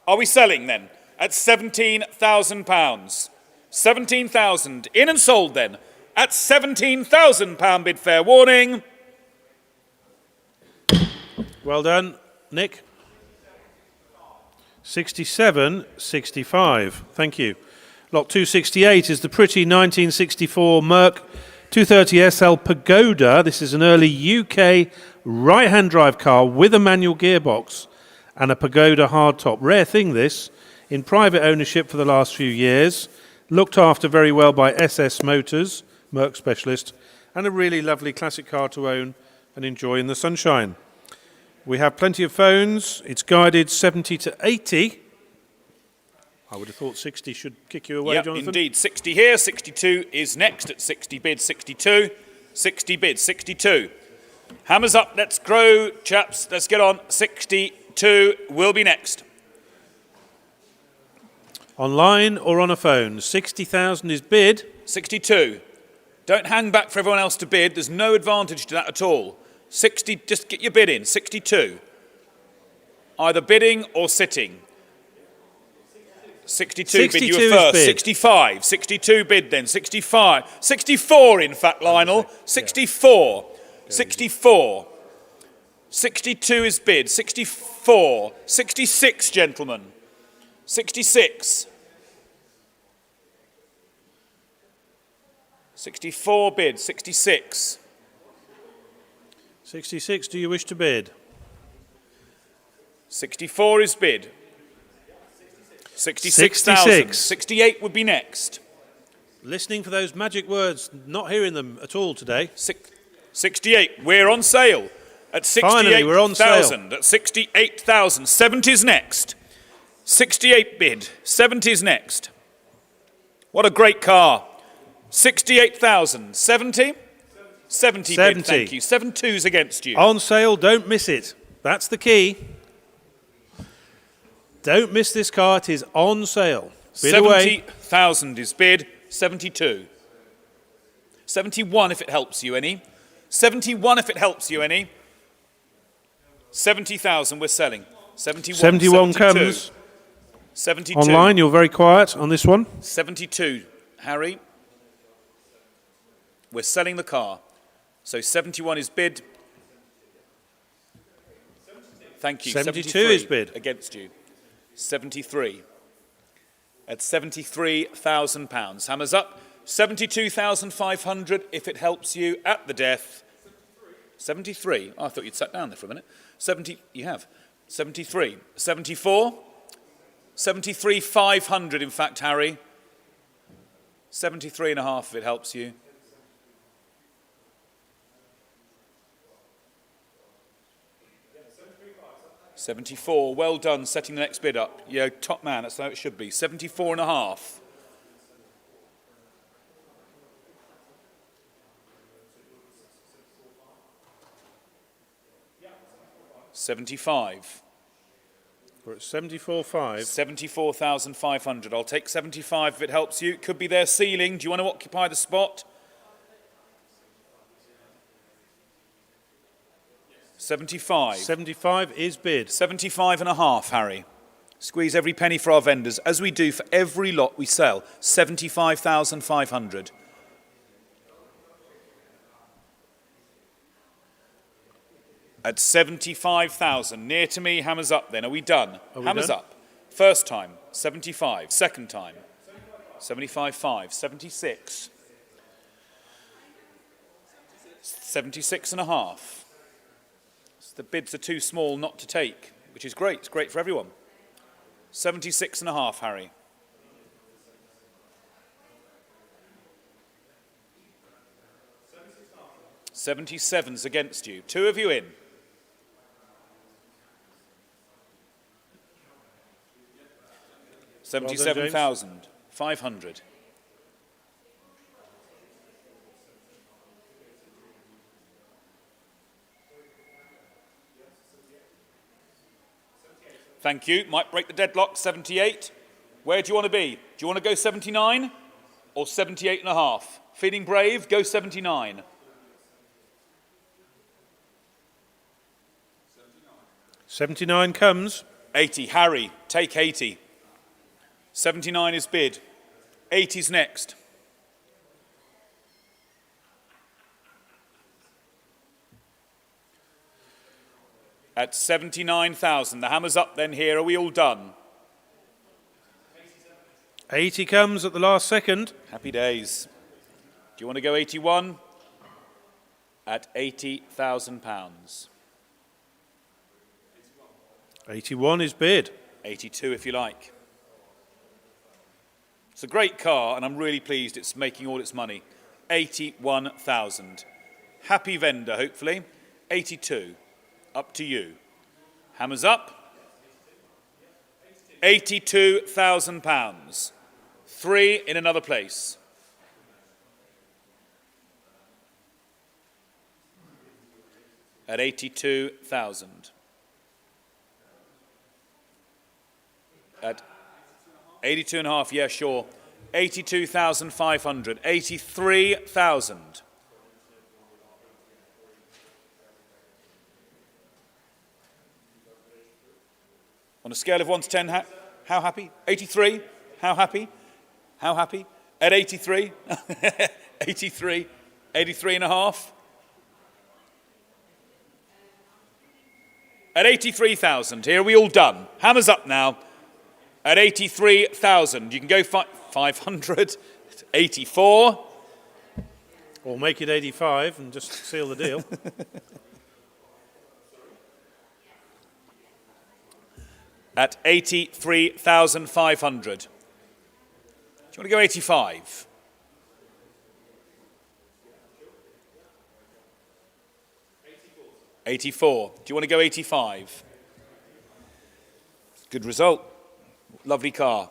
Are we selling then? At £17,000. 17,000. In and sold then. At £17,000 bid, fair warning. Well done, Nick. 67.65. Thank you. Lot 268 is the pretty 1964 Merc 230 SL Pagoda. This is an early UK right-hand drive car with a manual gearbox and a Pagoda hardtop. Rare thing this, in private ownership for the last few years. Looked after very well by SS Motors, Merc specialist, and a really lovely classic car to own and enjoy in the sunshine. We have plenty of phones. It's guided 70 to 80. I would have thought 60 should kick you away, Yep, Jonathan. indeed. 60 here. 62 is next at 60 bid. 62. 60 bid. 62. Hammers up. Let's grow, chaps. Let's get on. 62 will be next. Online or on a phone? 60,000 is bid. 62. Don't hang back for everyone else to bid. There's no advantage to that at all. 60, just get your bid in. 62. Either bidding or sitting. 62 bid, you were first. Bid. 65. 62 bid then. 65. 64 in fact, Lionel. 64. 64. 62 is bid. 64. 66, gentlemen. 66. 64 bid. 66. 66, do you wish to bid? 64 is bid. 66,000. 66. 68 would be next. Listening for those magic words, not hearing them at all today. 68. We're on sale at 68,000. Finally, we're on sale. At 68,000. 70's next. 68 bid. 70's next. What a great car. 68,000. 70? 70 bid, thank you. 72's against you. On sale, don't miss it. That's the key. Don't miss this car, it is on sale. Bid away. 70,000 is bid. 72. 71 if it helps you any. 71 if it helps you any. 70,000 we're selling. 71. 71 72. comes. 72. Online, you're very quiet on this one. 72, Harry. We're selling the car. So 71 is bid. Thank you. 72 is bid. Against you. 73. At £73,000. Hammers up. 72,500 if it helps you at the death. 73. Oh, I thought you'd sat down there for a minute. 70. You have. 73. 74. 73,500 in fact, Harry. 73 and a half if it helps you. 74, well done, setting the next bid up. Yeah, top man, that's how it should be. 74 and a half. £75. We're at 74.5. 74,500. I'll take 75 if it helps you. Could be their ceiling. Do you want to occupy the spot? 75. 75 is bid. 75 and a half, Harry. Squeeze every penny for our vendors, as we do for every lot we sell. 75,500. At 75,000, near to me, hammers up then. Are we done? Hammers up. First time, 75. Second time, 75.5. 76. 76 and a half. The bids are too small not to take, which is great. It's great for everyone. 76 and a half, Harry. $77's against you. Two of you in. Well done, 77,500. Thank you. Might break the deadlock. 78. Where do you want to be? Do you want to go 79 or 78 and a half? Feeling brave? Go 79. 79 comes. 80. Harry, take 80. 79 is bid. 80's next. At 79,000. The hammer's up then here. Are we all done? 80 comes at the last second. Happy days. Do you want to go 81? At £80,000. 81 is bid. 82 if you like. It's a great car and I'm really pleased it's making all its money. 81,000. Happy vendor, hopefully. 82. Up to you. Hammers up. £82,000. 3 in another place. At 82,000. At 82 and a half, yeah, sure. 82,500. 83,000. On a scale of 1 to 10, how happy? 83? How happy? How happy? At 83? 83? 83 and a half? At 83,000. Here, are we all done? Hammers up now. At 83,000. You can go 500. 84. Or make it 85 and just seal the deal. At 83,500. Do you want to go 85? $84. Do you want to go 85? Good result. Lovely car.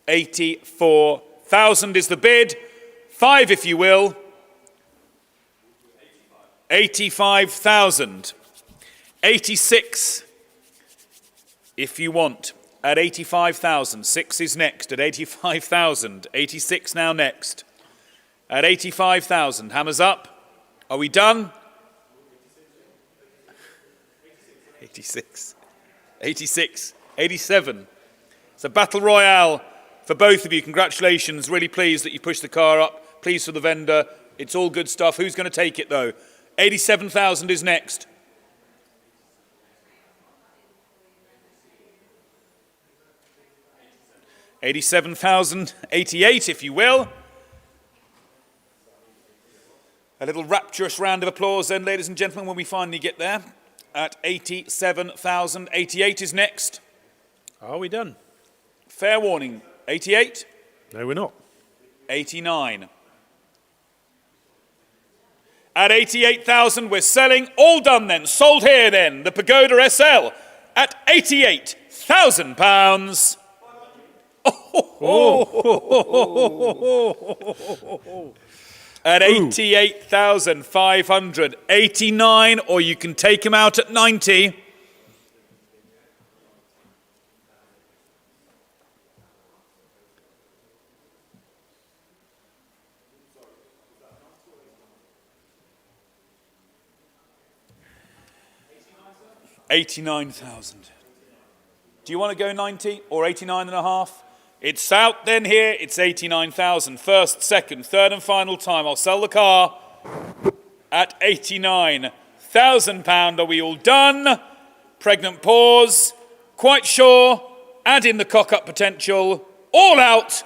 84,000 is the bid. 5 if you will. 85,000. 86 if you want. At 85,000. 6 is next at 85,000. 86 now next. At 85,000. Hammers up. Are we done? 86. 86. 87. It's a battle royale for both of you. Congratulations. Really pleased that you pushed the car up. Pleased for the vendor. It's all good stuff. Who's going to take it though? 87,000 is next. $87,088 if you will. A little rapturous round of applause then, ladies and gentlemen, when we finally get there. At 87,000. 88 is next. Are we done? Fair warning. 88. No, we're not. 89. At 88,000 we're selling. All done then. Sold here then. The Pagoda SL at £88,000. At 88,500. 89, or you can take him out at 90. 89,000. Do you want to go 90 or 89 and a half? It's out then here, it's 89,000. First, second, third and final time. I'll sell the car at 89,000 pound. Are we all done? Pregnant pause. Quite sure. Add in the cock-up potential. All out.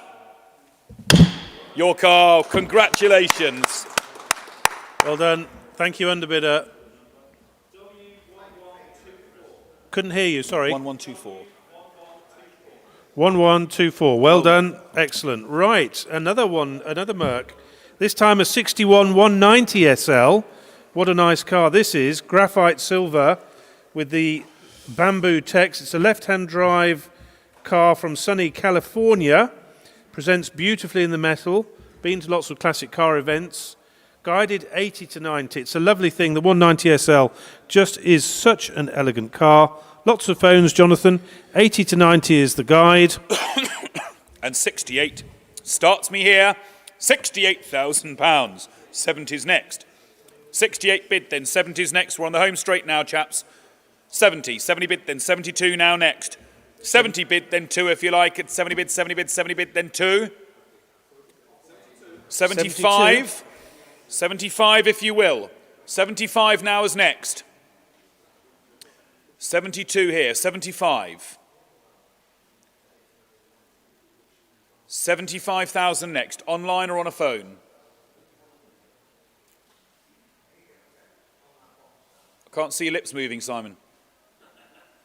Your car. Congratulations. Well done. Thank you, underbidder. Couldn't hear you, sorry. 1124. 1124. Well done. Excellent. Right, another one, another Merc. This time a 61 190 SL. What a nice car this is. Graphite silver with the bamboo text. It's a left-hand drive car from sunny California. Presents beautifully in the metal. Been to lots of classic car events. Guided 80 to 90. It's a lovely thing. The 190 SL just is such an elegant car. Lots of phones, Jonathan. 80 to 90 is the guide. And 68 starts me here. 68,000 pounds. 70's next. 68 bid, then 70's next. We're on the home straight now, chaps. 70 bid, then 72 now next. 70 bid, then 2 if you like. It's 70 bid, 70 bid, 70 bid, then 2. 75. 75 if you will. 75 now is next. 72 here, 75. 75,000 next, online or on a phone. I can't see your lips moving, Simon.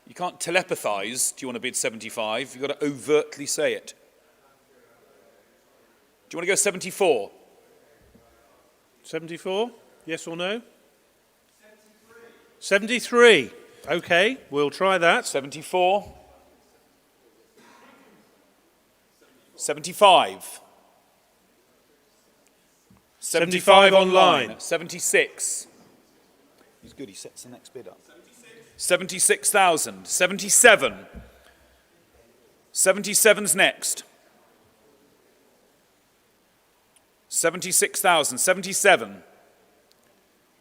You can't telepathize, do you want to bid 75? You've got to overtly say it. Do you want to go 74? 74? Yes or no? 73. Okay, we'll try that. 74. 75. 75 online. 76. He's good, he sets the next bid up. 76,000. 77. 77's next. 76,000. 77.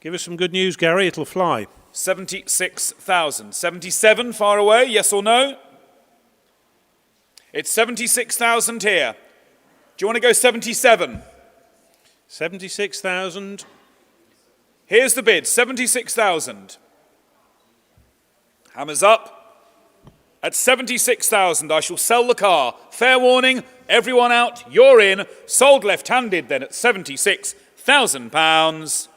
Give us some good news, Gary. It'll fly. 76,000. 77 far away, yes or no? It's 76,000 here. Do you want to go 77? 76,000. Here's the bid, 76,000. Hammers up. At 76,000, I shall sell the car. Fair warning, everyone out, you're in. Sold left-handed then at 76,000 pounds.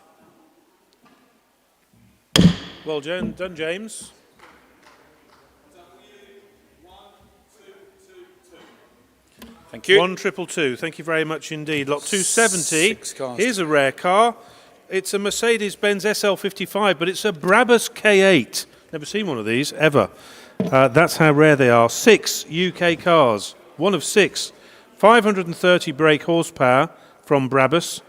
Well done, James. Thank you. 1222. Thank you very much indeed. Lot 270. 6 cars. Here's a rare car. It's a Mercedes-Benz SL55, but it's a Brabus K8. Never seen one of these, ever. That's how rare they are. 6 UK cars. One of 6. 530 brake horsepower from Brabus.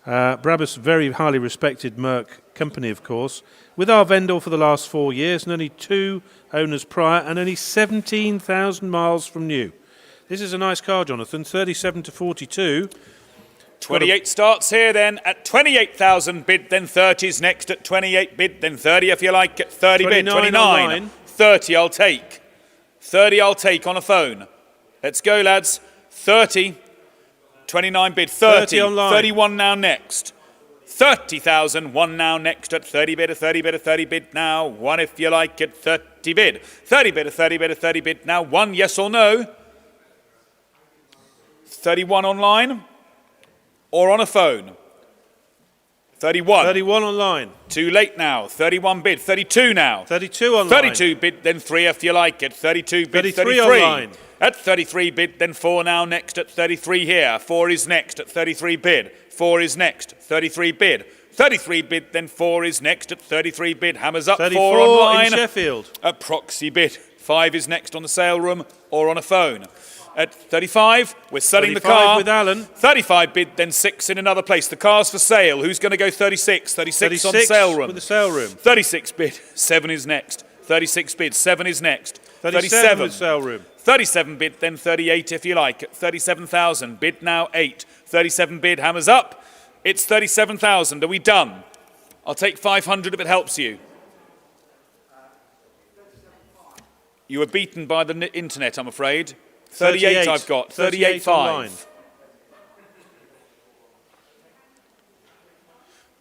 Brabus, very highly respected Merc company, of course. With our vendor for the last 4 years, and only 2 owners prior, and only 17,000 miles from new. This is a nice car, Jonathan. 37 to 42. 28 starts here then at 28,000 bid, then 30's next at 28 bid, then 30 if you like at 30 bid, 29. Online. 30 I'll take. 30 I'll take on a phone. Let's go, lads. 30. 29 bid, 30. online. 31 now next. 30,000, 1 now next at 30 bid, a 30 bid, a 30 bid now. 1 if you like at 30 bid. 30 bid, a 30 bid, a 30 bid now. 1 yes or no? 31 online or on a phone? 31. 31 online. Too late now. 31 bid. 32 now. 32 online. 32 bid, then 3 if you like it. 32 bid, 33 online. At 33 bid, then 4 now next at 33 here. 4 is next at 33 bid. 4 is next. 33 bid. 33 bid, then 4 is next at 33 bid. Hammers up. 34 4 online. in Sheffield. A proxy bid. 5 is next on the sale room or on a phone. At 35, we're selling the 35 car. with Alan. 35 bid, then 6 in another place. The car's for sale. Who's going to go 36? 36 on the sale room. with the sale room. 36 bid, 7 is next. 36 bid, 7 is next. 37 with sale room. 37 bid, then 38 if you like. 37,000, bid now 8. 37 bid, hammers up. It's 37,000. Are we done? I'll take 500 if it helps you. You were beaten by the internet, I'm afraid. 38 I've got. 38 online.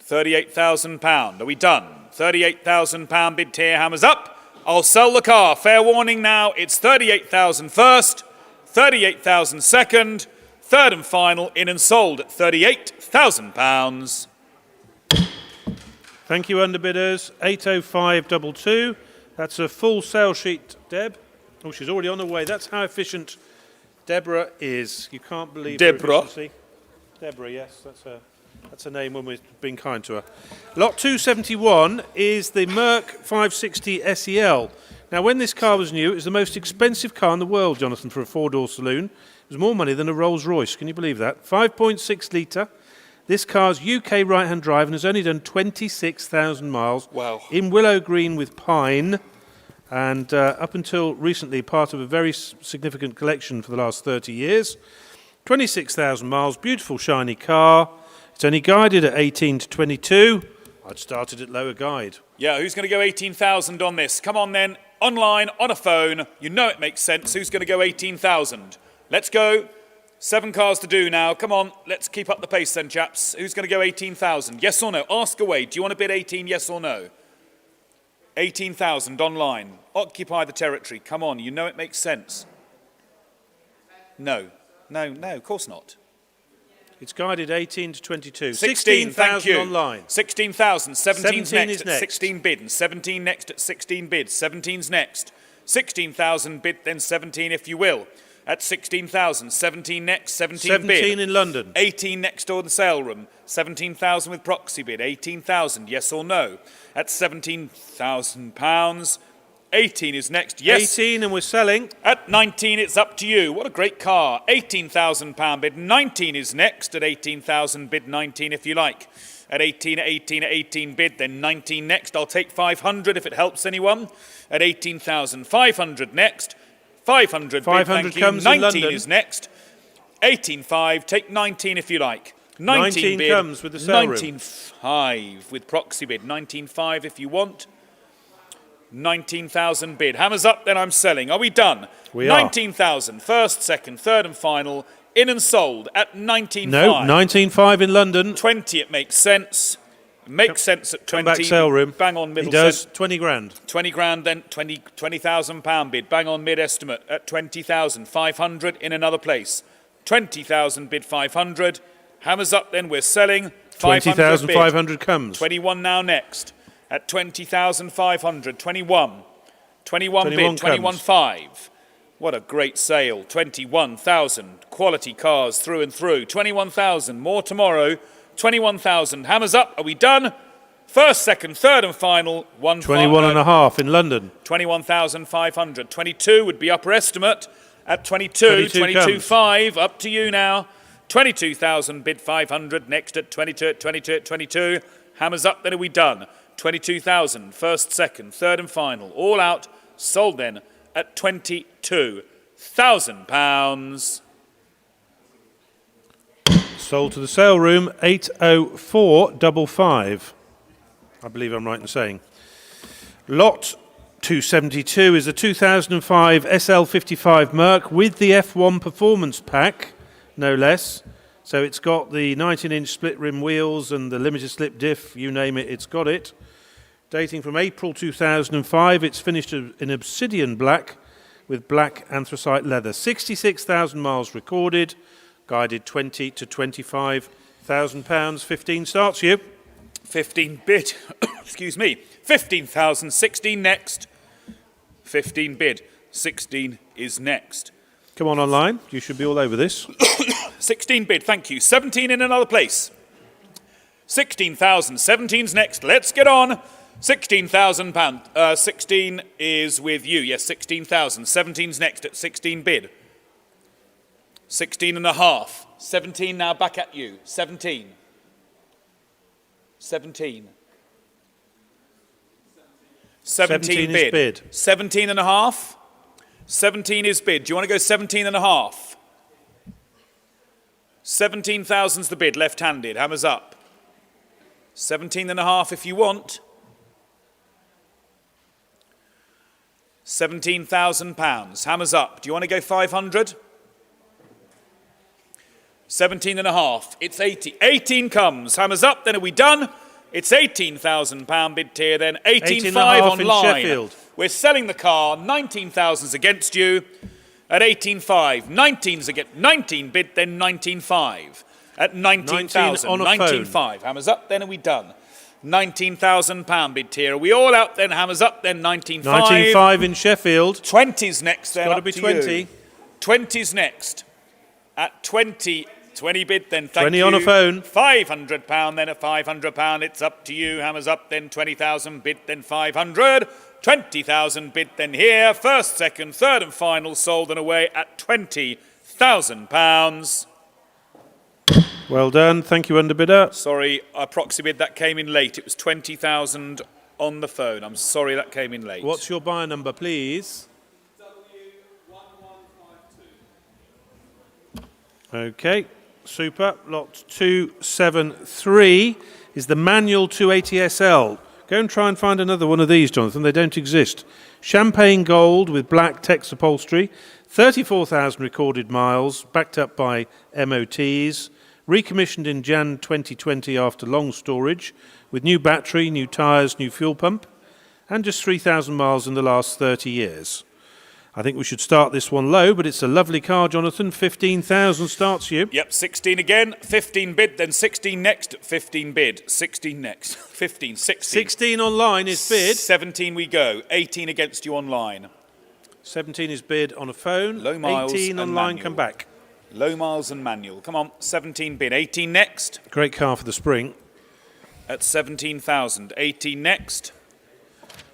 38.5. £38,000. Are we done? £38,000 bid tier, hammers up. I'll sell the car. Fair warning now. It's 38,000 first, 38,000 second, third and final, in and sold at £38,000. Thank you, underbidders. 80522. That's a full sale sheet, Deb. Oh, she's already on her way. That's how efficient Deborah is. You can't believe her Deborah? efficiency. Deborah, yes, that's her name when we've been kind to her. Lot 271 is the Merc 560 SEL. Now, when this car was new, it was the most expensive car in the world, Jonathan, for a four-door saloon. It was more money than a Rolls-Royce. Can you believe that? 5.6 litre. This car's UK right-hand drive and has only done 26,000 miles. Wow. In willow green with pine. And up until recently, part of a very significant collection for the last 30 years. 26,000 miles, beautiful shiny car. It's only guided at 18 to 22. I'd started at lower guide. Yeah, who's going to go 18,000 on this? Come on then, online, on a phone. You know it makes sense. Who's going to go 18,000? Let's go. 7 cars to do now. Come on, let's keep up the pace then, chaps. Who's going to go 18,000? Yes or no? Ask away. Do you want to bid 18, yes or no? 18,000 online. Occupy the territory. Come on, you know it makes sense. No, of course not. It's guided 18 to 22. 16, thank you. online. 16,000. 17's 17 next is at next. 16 bid. And 17 next at 16 bid. 17's next. 16,000 bid, then 17 if you will. At 16,000. 17 next, 17 bid. 17 in London. 18 next door the sale room. 17,000 with proxy bid. 18,000, yes or no? At £17,000. 18 is next, yes. 18 and we're selling. At 19, it's up to you. What a great car. £18,000 bid. 19 is next. At 18,000 bid 19 if you like. At 18 bid, then 19 next. I'll take 500 if it helps anyone. At 18,500 next. 500 bid, 500 thank you. comes in 19 London. is next. 18.5, take 19 if you like. 19 bid. comes with the sale room. 19.5 with proxy bid. 19.5 if you want. 19,000 bid. Hammers up, then I'm selling. Are we done? We are. 19,000. First, second, third and final. In and sold at 19.5. No, 19.5 in London. 20, it makes sense. Makes sense at 20. Come back sale room. Bang on middle. He does. cent- 20 grand. 20 grand, then 20,000 pound bid. Bang on mid estimate at 20,000. 500 in another place. 20,000 bid 500. Hammers up, then we're selling. 500 bid. 20,500 comes. 21 now next. At 20,500. 21. 21 21 bid. comes. 21.5. What a great sale. 21,000. Quality cars through and through. 21,000. More tomorrow. 21,000. Hammers up. Are we done? First, second, third and final. 21 and a half in London. 21,500. 22 would be upper estimate. At 22, 22.5. Up to you now. 22,000 bid 500. Next at 22, at 22, at 22. Hammers up, then are we done? 22,000. First, second, third and final. All out. Sold then at £22,000. Sold to the sale room, 80455. I believe I'm right in saying. Lot 272 is a 2005 SL55 Merc with the F1 Performance Pack, no less. So it's got the 19-inch split rim wheels and the limited slip diff, you name it, it's got it. Dating from April 2005, it's finished in obsidian black with black anthracite leather. 66,000 miles recorded, guided 20 to 25,000 pounds. 15 starts you. 15 bid. Excuse me. 15,000. 16 next. 15 bid. 16 is next. Come on online, you should be all over this. 16 bid, thank you. 17 in another place. 16,000. 17's next. Let's get on. £16,000. 16 is with you. Yes, 16,000. 17's next at 16 bid. 16 and a half. 17 now back at you. 17. 17. 17 is bid. 17 and a half. 17 is bid. Do you want to go 17 and a half? 17,000's the bid, left-handed. Hammers up. 17 and a half if you want. £17,000. Hammers up. Do you want to go 500? 17 and a half. It's 80. 18 comes. Hammers up. Then are we done? It's £18,000 bid tier. Then 18.5 in online. Sheffield. We're selling the car. 19,000's against you. At 18.5. 19's against 19 bid. Then 19.5. At 19,000. on a phone. 19.5. Hammers up. Then are we done? £19,000 bid tier. Are we all out then? Hammers up then. 19.5. 19.5 in Sheffield. 20's next then. Got to up be to 20. you. 20's next. At 20. 20 bid then. Thank 20 you. on a phone. £500 then. At £500 it's up to you. Hammers up then. 20,000 bid then. 500. 20,000 bid then here. First, second, third and final sold and away at £20,000. Well done. Thank you, underbidder. Sorry, our proxy bid, that came in late. It was 20,000 on the phone. I'm sorry that came in late. What's your buyer number, please? Okay, super. Lot 273 is the manual 280SL. Go and try and find another one of these, Jonathan. They don't exist. Champagne gold with black text upholstery. 34,000 recorded miles, backed up by MOTs. Recommissioned in Jan 2020 after long storage, with new battery, new tyres, new fuel pump, and just 3,000 miles in the last 30 years. I think we should start this one low, but it's a lovely car, Jonathan. 15,000 starts you. Yep, 16 again, 15 bid, then 16 next, 15 bid, 16 next, 15, 16. 16 online is bid. 17 we go, 18 against you online. 17 is bid on a phone. Low miles 18 and online, manual. come back. Low miles and manual. Come on, 17 bid, 18 next Great car for the spring. at 17,000. 18 next.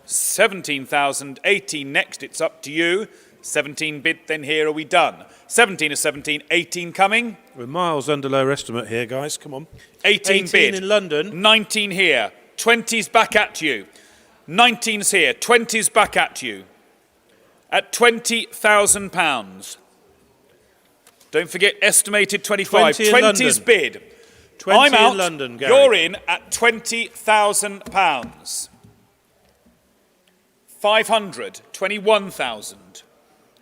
17,000, 18 next, it's up to you. 17 bid, then here are we done. 17 is 17, 18 coming. We're miles under lower estimate here, guys. Come on. 18 bid. in London. 19 here. 20's back at you. 19's here. 20's back at you. At £20,000. Don't forget estimated 25. 20 in 20's London. bid. 20 I'm out. in London, Gary. You're in at £20,000. 500. 21,000.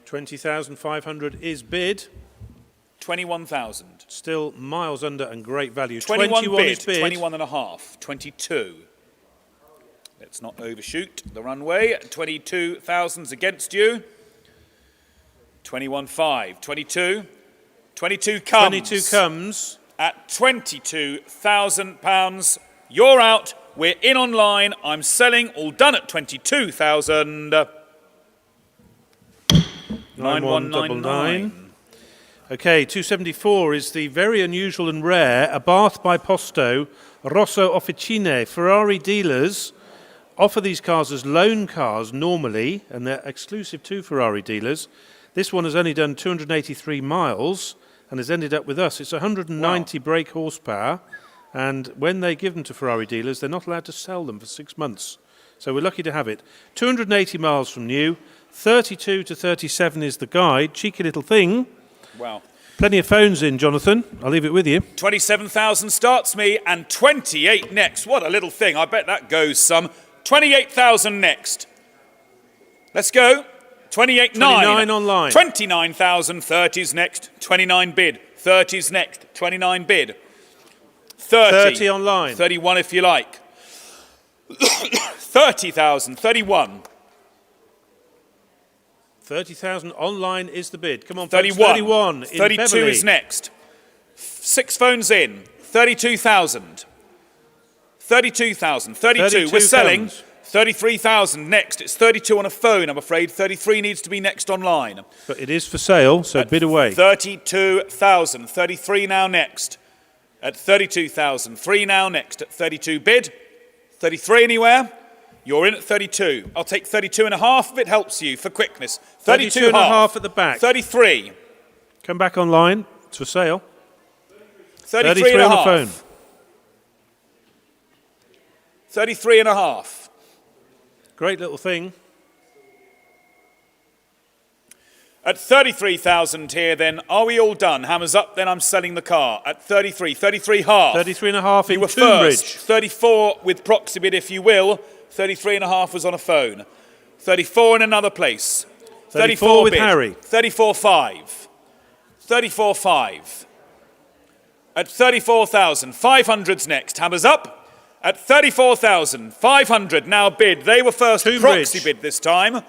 20,500 is bid. 21,000. Still miles under and great value. 21 21 bid. is bid. 21 and a half. 22. Let's not overshoot the runway. 22,000's against you. 21.5. 22. 22 comes. 22 comes. At £22,000. You're out. We're in online. I'm selling. All done at 22,000. 9199. Okay, 274 is the very unusual and rare Abarth by Posto Rosso Officine. Ferrari dealers offer these cars as loan cars normally, and they're exclusive to Ferrari dealers. This one has only done 283 miles and has ended up with us. It's 190 brake horsepower, and when they give them to Ferrari dealers, they're not allowed to sell them for 6 months. So we're lucky to have it. 280 miles from new, 32 to 37 is the guide. Cheeky little thing. Wow. Plenty of phones in, Jonathan. I'll leave it with you. 27,000 starts me and 28 next. What a little thing. I bet that goes some. 28,000 next. Let's go. 28.9. 29 online. 29,000. 30's next. 29 bid. 30's next. 29 bid. 30 online. 31 if you like. 30,000. 31. 30,000 online is the bid. Come on, 31. folks. 31 in 32 Beverley. is next. 6 phones in. 32,000. 32,000. 32. 32 We're selling. comes. 33,000 next. It's 32 on a phone, I'm afraid. 33 needs to be next online. But it is for sale, so bid away. 32,000. 33 now next. At 32,000. 3 now next. At 32 bid. 33 anywhere? You're in at 32. I'll take 32 and a half if it helps you for quickness. 32 and a half at the back. 33. Come back online. It's for sale. 33 and a on the half. phone. 33 and a half. Great little thing. At 33,000 here then, are we all done? Hammers up, then I'm selling the car. At 33, 33 half. 33 and a half You in were first. Tunbridge. 34 with proxy bid if you will. 33 and a half was on a phone. 34 in another place. 34 with bid. Harry. 34.5. 34.5. At 34,500's next. Hammers up. At 34,500 now bid. They were first. Proxy bid this time.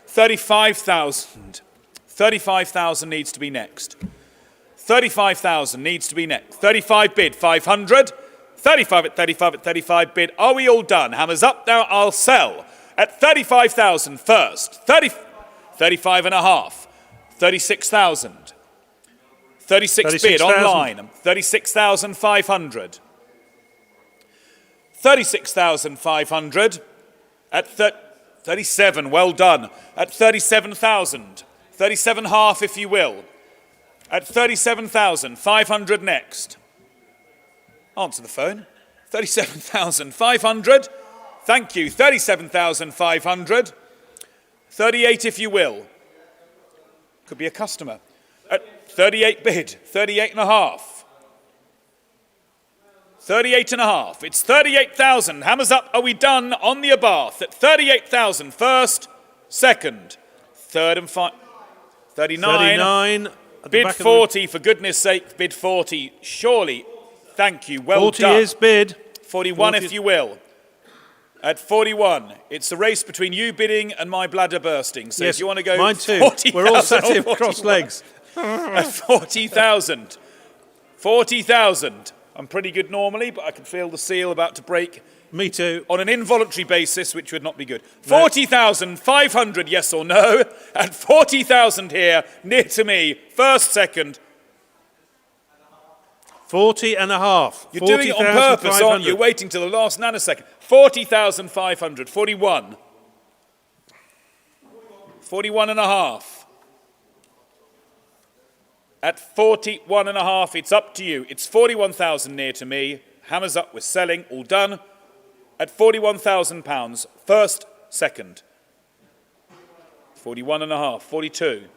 35,000. 35,000 needs to be next. 35,000 needs to be next. 35 bid. 500. 35 at 35 at 35 bid. Are we all done? Hammers up now. I'll sell at 35,000 first. 35 and a half. 36,000. 36 bid online. 36,500. 36,500 at 37. Well done. At 37,000. 37 half, if you will. At 37,500 next. Answer the phone. 37,500. Thank you. 37,500. 38, if you will. Could be a customer. At 38 bid. 38 and a half. 38 and a half. It's 38,000. Hammers up. Are we done on the Abarth? At 38,000 first, second, third and final. 39. Bid 40, for goodness sake, bid 40. Surely. Thank you. Well 40 done. 40 is bid. 41, if you will. At 41, it's a race between you bidding and my bladder bursting. So Yes, if you want to go mine too. 40,000 We're all sat or here cross 41. legs. At 40,000. 40,000. I'm pretty good normally, but I can feel the seal about to break. Me too. On an involuntary basis, which would not be good. 40,500, yes or no? At 40,000 here, near to me, first, second. 40 and a half. You're doing it on purpose, aren't you? Waiting till the last nanosecond. 40,500. 41. 41 and a half. At 41 and a half, it's up to you. It's 41,000 near to me. Hammers up, we're selling, all done. At £41,000, first, second. 41 and a half, 42.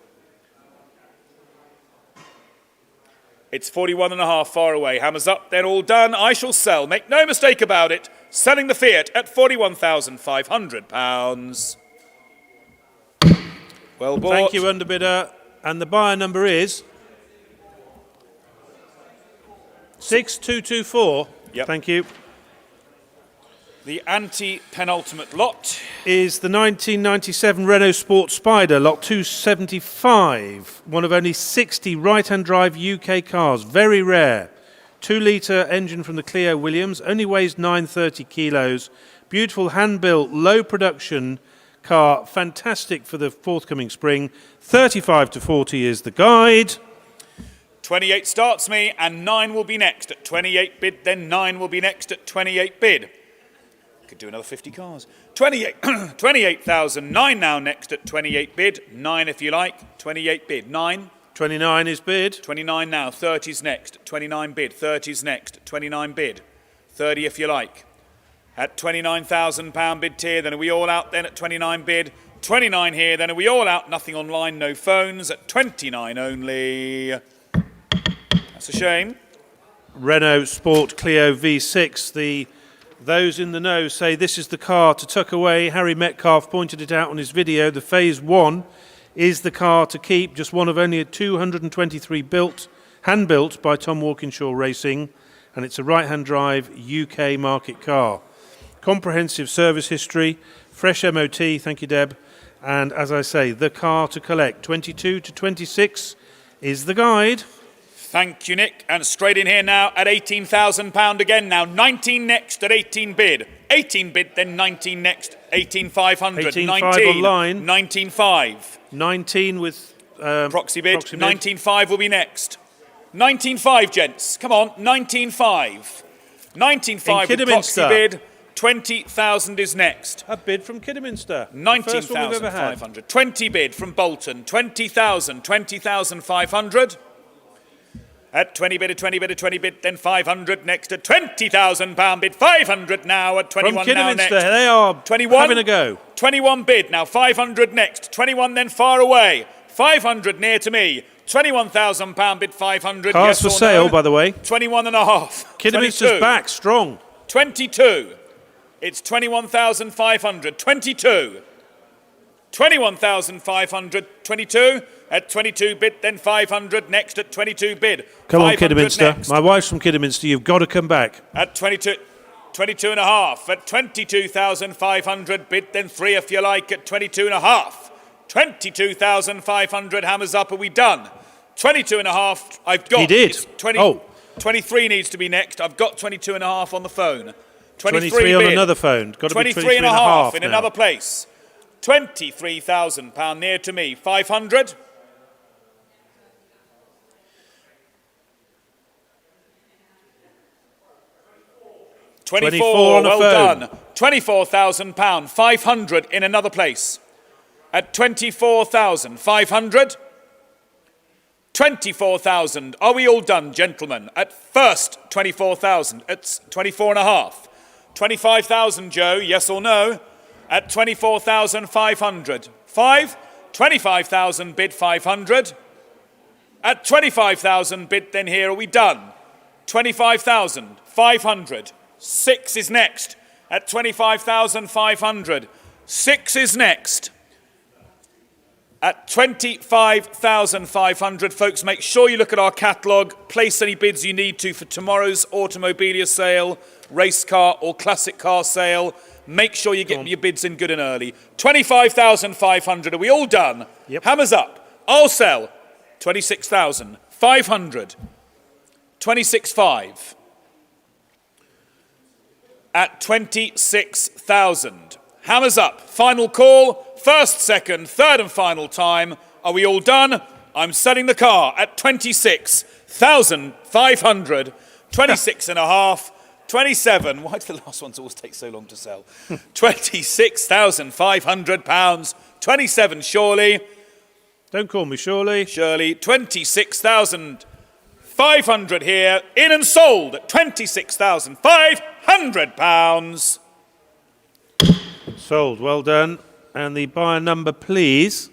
It's 41 and a half, far away. Hammers up, they're all done. I shall sell, make no mistake about it. Selling the Fiat at £41,500. Well bought. Thank you, underbidder. And the buyer number is 6224. Yep. Thank you. The anti-penultimate lot. Is the 1997 Renault Sport Spider, lot 275. One of only 60 right-hand drive UK cars. Very rare. 2-litre engine from the Clio Williams. Only weighs 930 kilos. Beautiful hand-built, low production car. Fantastic for the forthcoming spring. 35 to 40 is the guide. 28 starts me, and 9 will be next at 28 bid. Then 9 will be next at 28 bid. Could do another 50 cars. 28,000. 9 now next at 28 bid. 9 if you like. 28 bid. 9. 29 is bid. 29 now. 30's next. 29 bid. 30's next. 29 bid. 30 if you like. At £29,000 bid tier. Then are we all out then at 29 bid? 29 here. Then are we all out? Nothing online, no phones. At 29 only. That's a shame. Renault Sport Clio V6. Those in the know say this is the car to tuck away. Harry Metcalf pointed it out on his video. The Phase 1 is the car to keep. Just one of only 223 built, hand-built by Tom Walkinshaw Racing. And it's a right-hand drive UK market car. Comprehensive service history, fresh MOT, thank you, Deb. And as I say, the car to collect. 22 to 26 is the guide. Thank you, Nick. And straight in here now at £18,000 again now. 19 next at 18 bid. 18 bid, then 19 next. 18,500. 18.5 online. 19.5. 19 with proxy bid. 19.5 will be next. 19.5, gents. Come on, 19.5. 19.5 with proxy bid. 20,000 is next. A bid from Kidderminster. 19,500. 20 bid from Bolton. 20,000. 20,500. At 20 bid, 20 bid, 20 bid, then 500 next at £20,000 bid. 500 now at 21 from now next. They are 21, having a go. 21 bid, now 500 next. 21 then far away. 500 near to me. £21,000 bid, 500. Cars yes for or sale, no? by the way. 21 and a half. Kidderminster's 22. back, strong. 22. It's 21,500. 22. 21,500, 22, at 22 bid, then 500, next at 22 bid. Come on, 500 Kidderminster. next. My wife's from Kidderminster. You've got to come back. At 22, 22 and a half, at 22,500, bid then 3 if you like, at 22 and a half. 22,500, hammers up, are we done? 22 and a half, I've got. He did. It's 20, Oh. 23 needs to be next, I've got 22 and a half on the phone. 23 on bid. another phone. Got to be 23 and a half in now. another place. £23,000 near to me. 500. £24, on a well phone. done. £24,000. 500 in another place. At 24,500. 24,000. Are we all done, gentlemen? At first, 24,000. It's 24 and a half. 25,000, Joe, yes or no? At 24,500. 25,000 bid 500. At 25,000 bid, then here are we done? 25,500. 6 is next. At 25,500. 6 is next. At 25,500, folks, make sure you look at our catalogue, place any bids you need to for tomorrow's Automobilia sale, race car or classic car sale. Make sure you get your bids in good and early. 25,500, are we all done? Yep. Hammers up. I'll sell 26,500. 26,500. At 26,000. Hammers up. Final call. First, second, third and final time. Are we all done? I'm selling the car at 26,500. 26 and a half. 27. Why do the last ones always take so long to sell? £26,500. 27, surely. Don't call me Shirley. Shirley. 26,500 here. In and sold at £26,500. Sold. Well done. And the buyer number, please.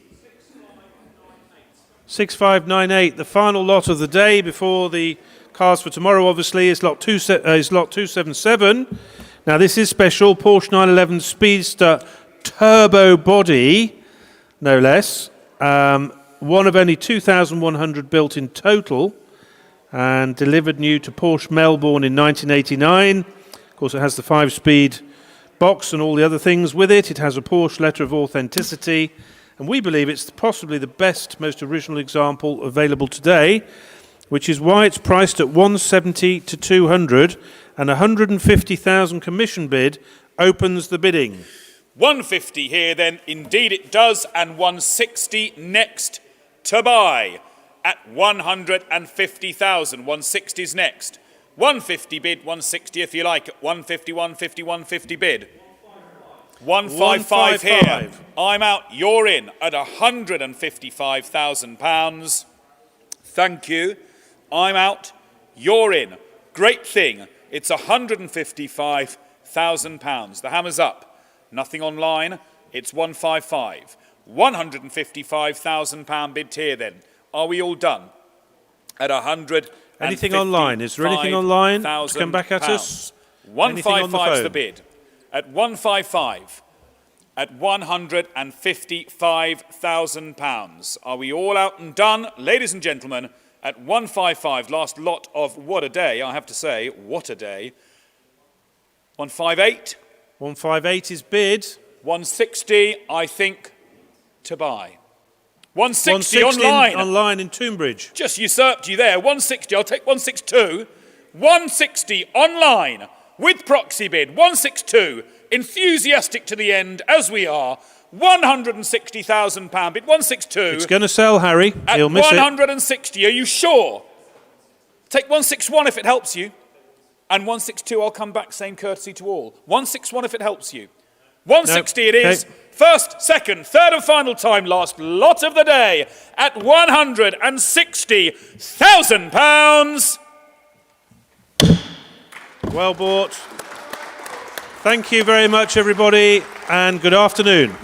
6598. The final lot of the day before the cars for tomorrow, obviously, is lot 277. Now, this is special. Porsche 911 Speedster turbo body, no less. One of only 2,100 built in total and delivered new to Porsche Melbourne in 1989. Of course, it has the 5-speed box and all the other things with it. It has a Porsche letter of authenticity, and we believe it's possibly the best, most original example available today, which is why it's priced at 170 to 200, and 150,000 commission bid opens the bidding. 150 here then, indeed it does, and 160 next to buy at 150,000. 160 is next. 150 bid, 160 if you like, at 150, 150, 150 bid. 155 here. I'm out, you're in at £155,000. Thank you. I'm out, you're in. Great thing. It's £155,000. The hammer's up. Nothing online. It's 155. £155,000 bid here then. Are we all done? At 100. Anything online? Is there anything online to come back at us? 155 is the bid. At 155. At £155,000. Are we all out and done? Ladies and gentlemen, at 155, last lot of what a day, I have to say, what a day. 158. 158 is bid. 160, I think, to buy. 160 online. Online in Tombridge. Just usurped you there. 160, I'll take 162. 160 online with proxy bid. 162, enthusiastic to the end as we are. £160,000 bid. 162. It's going to sell, Harry. He'll miss it. 160, are you sure? Take 161 if it helps you. And 162, I'll come back, same courtesy to all. 161 if it helps you. 160 it is. Okay. First, second, third and final time, last lot of the day at £160,000. Well bought. Thank you very much, everybody, and good afternoon.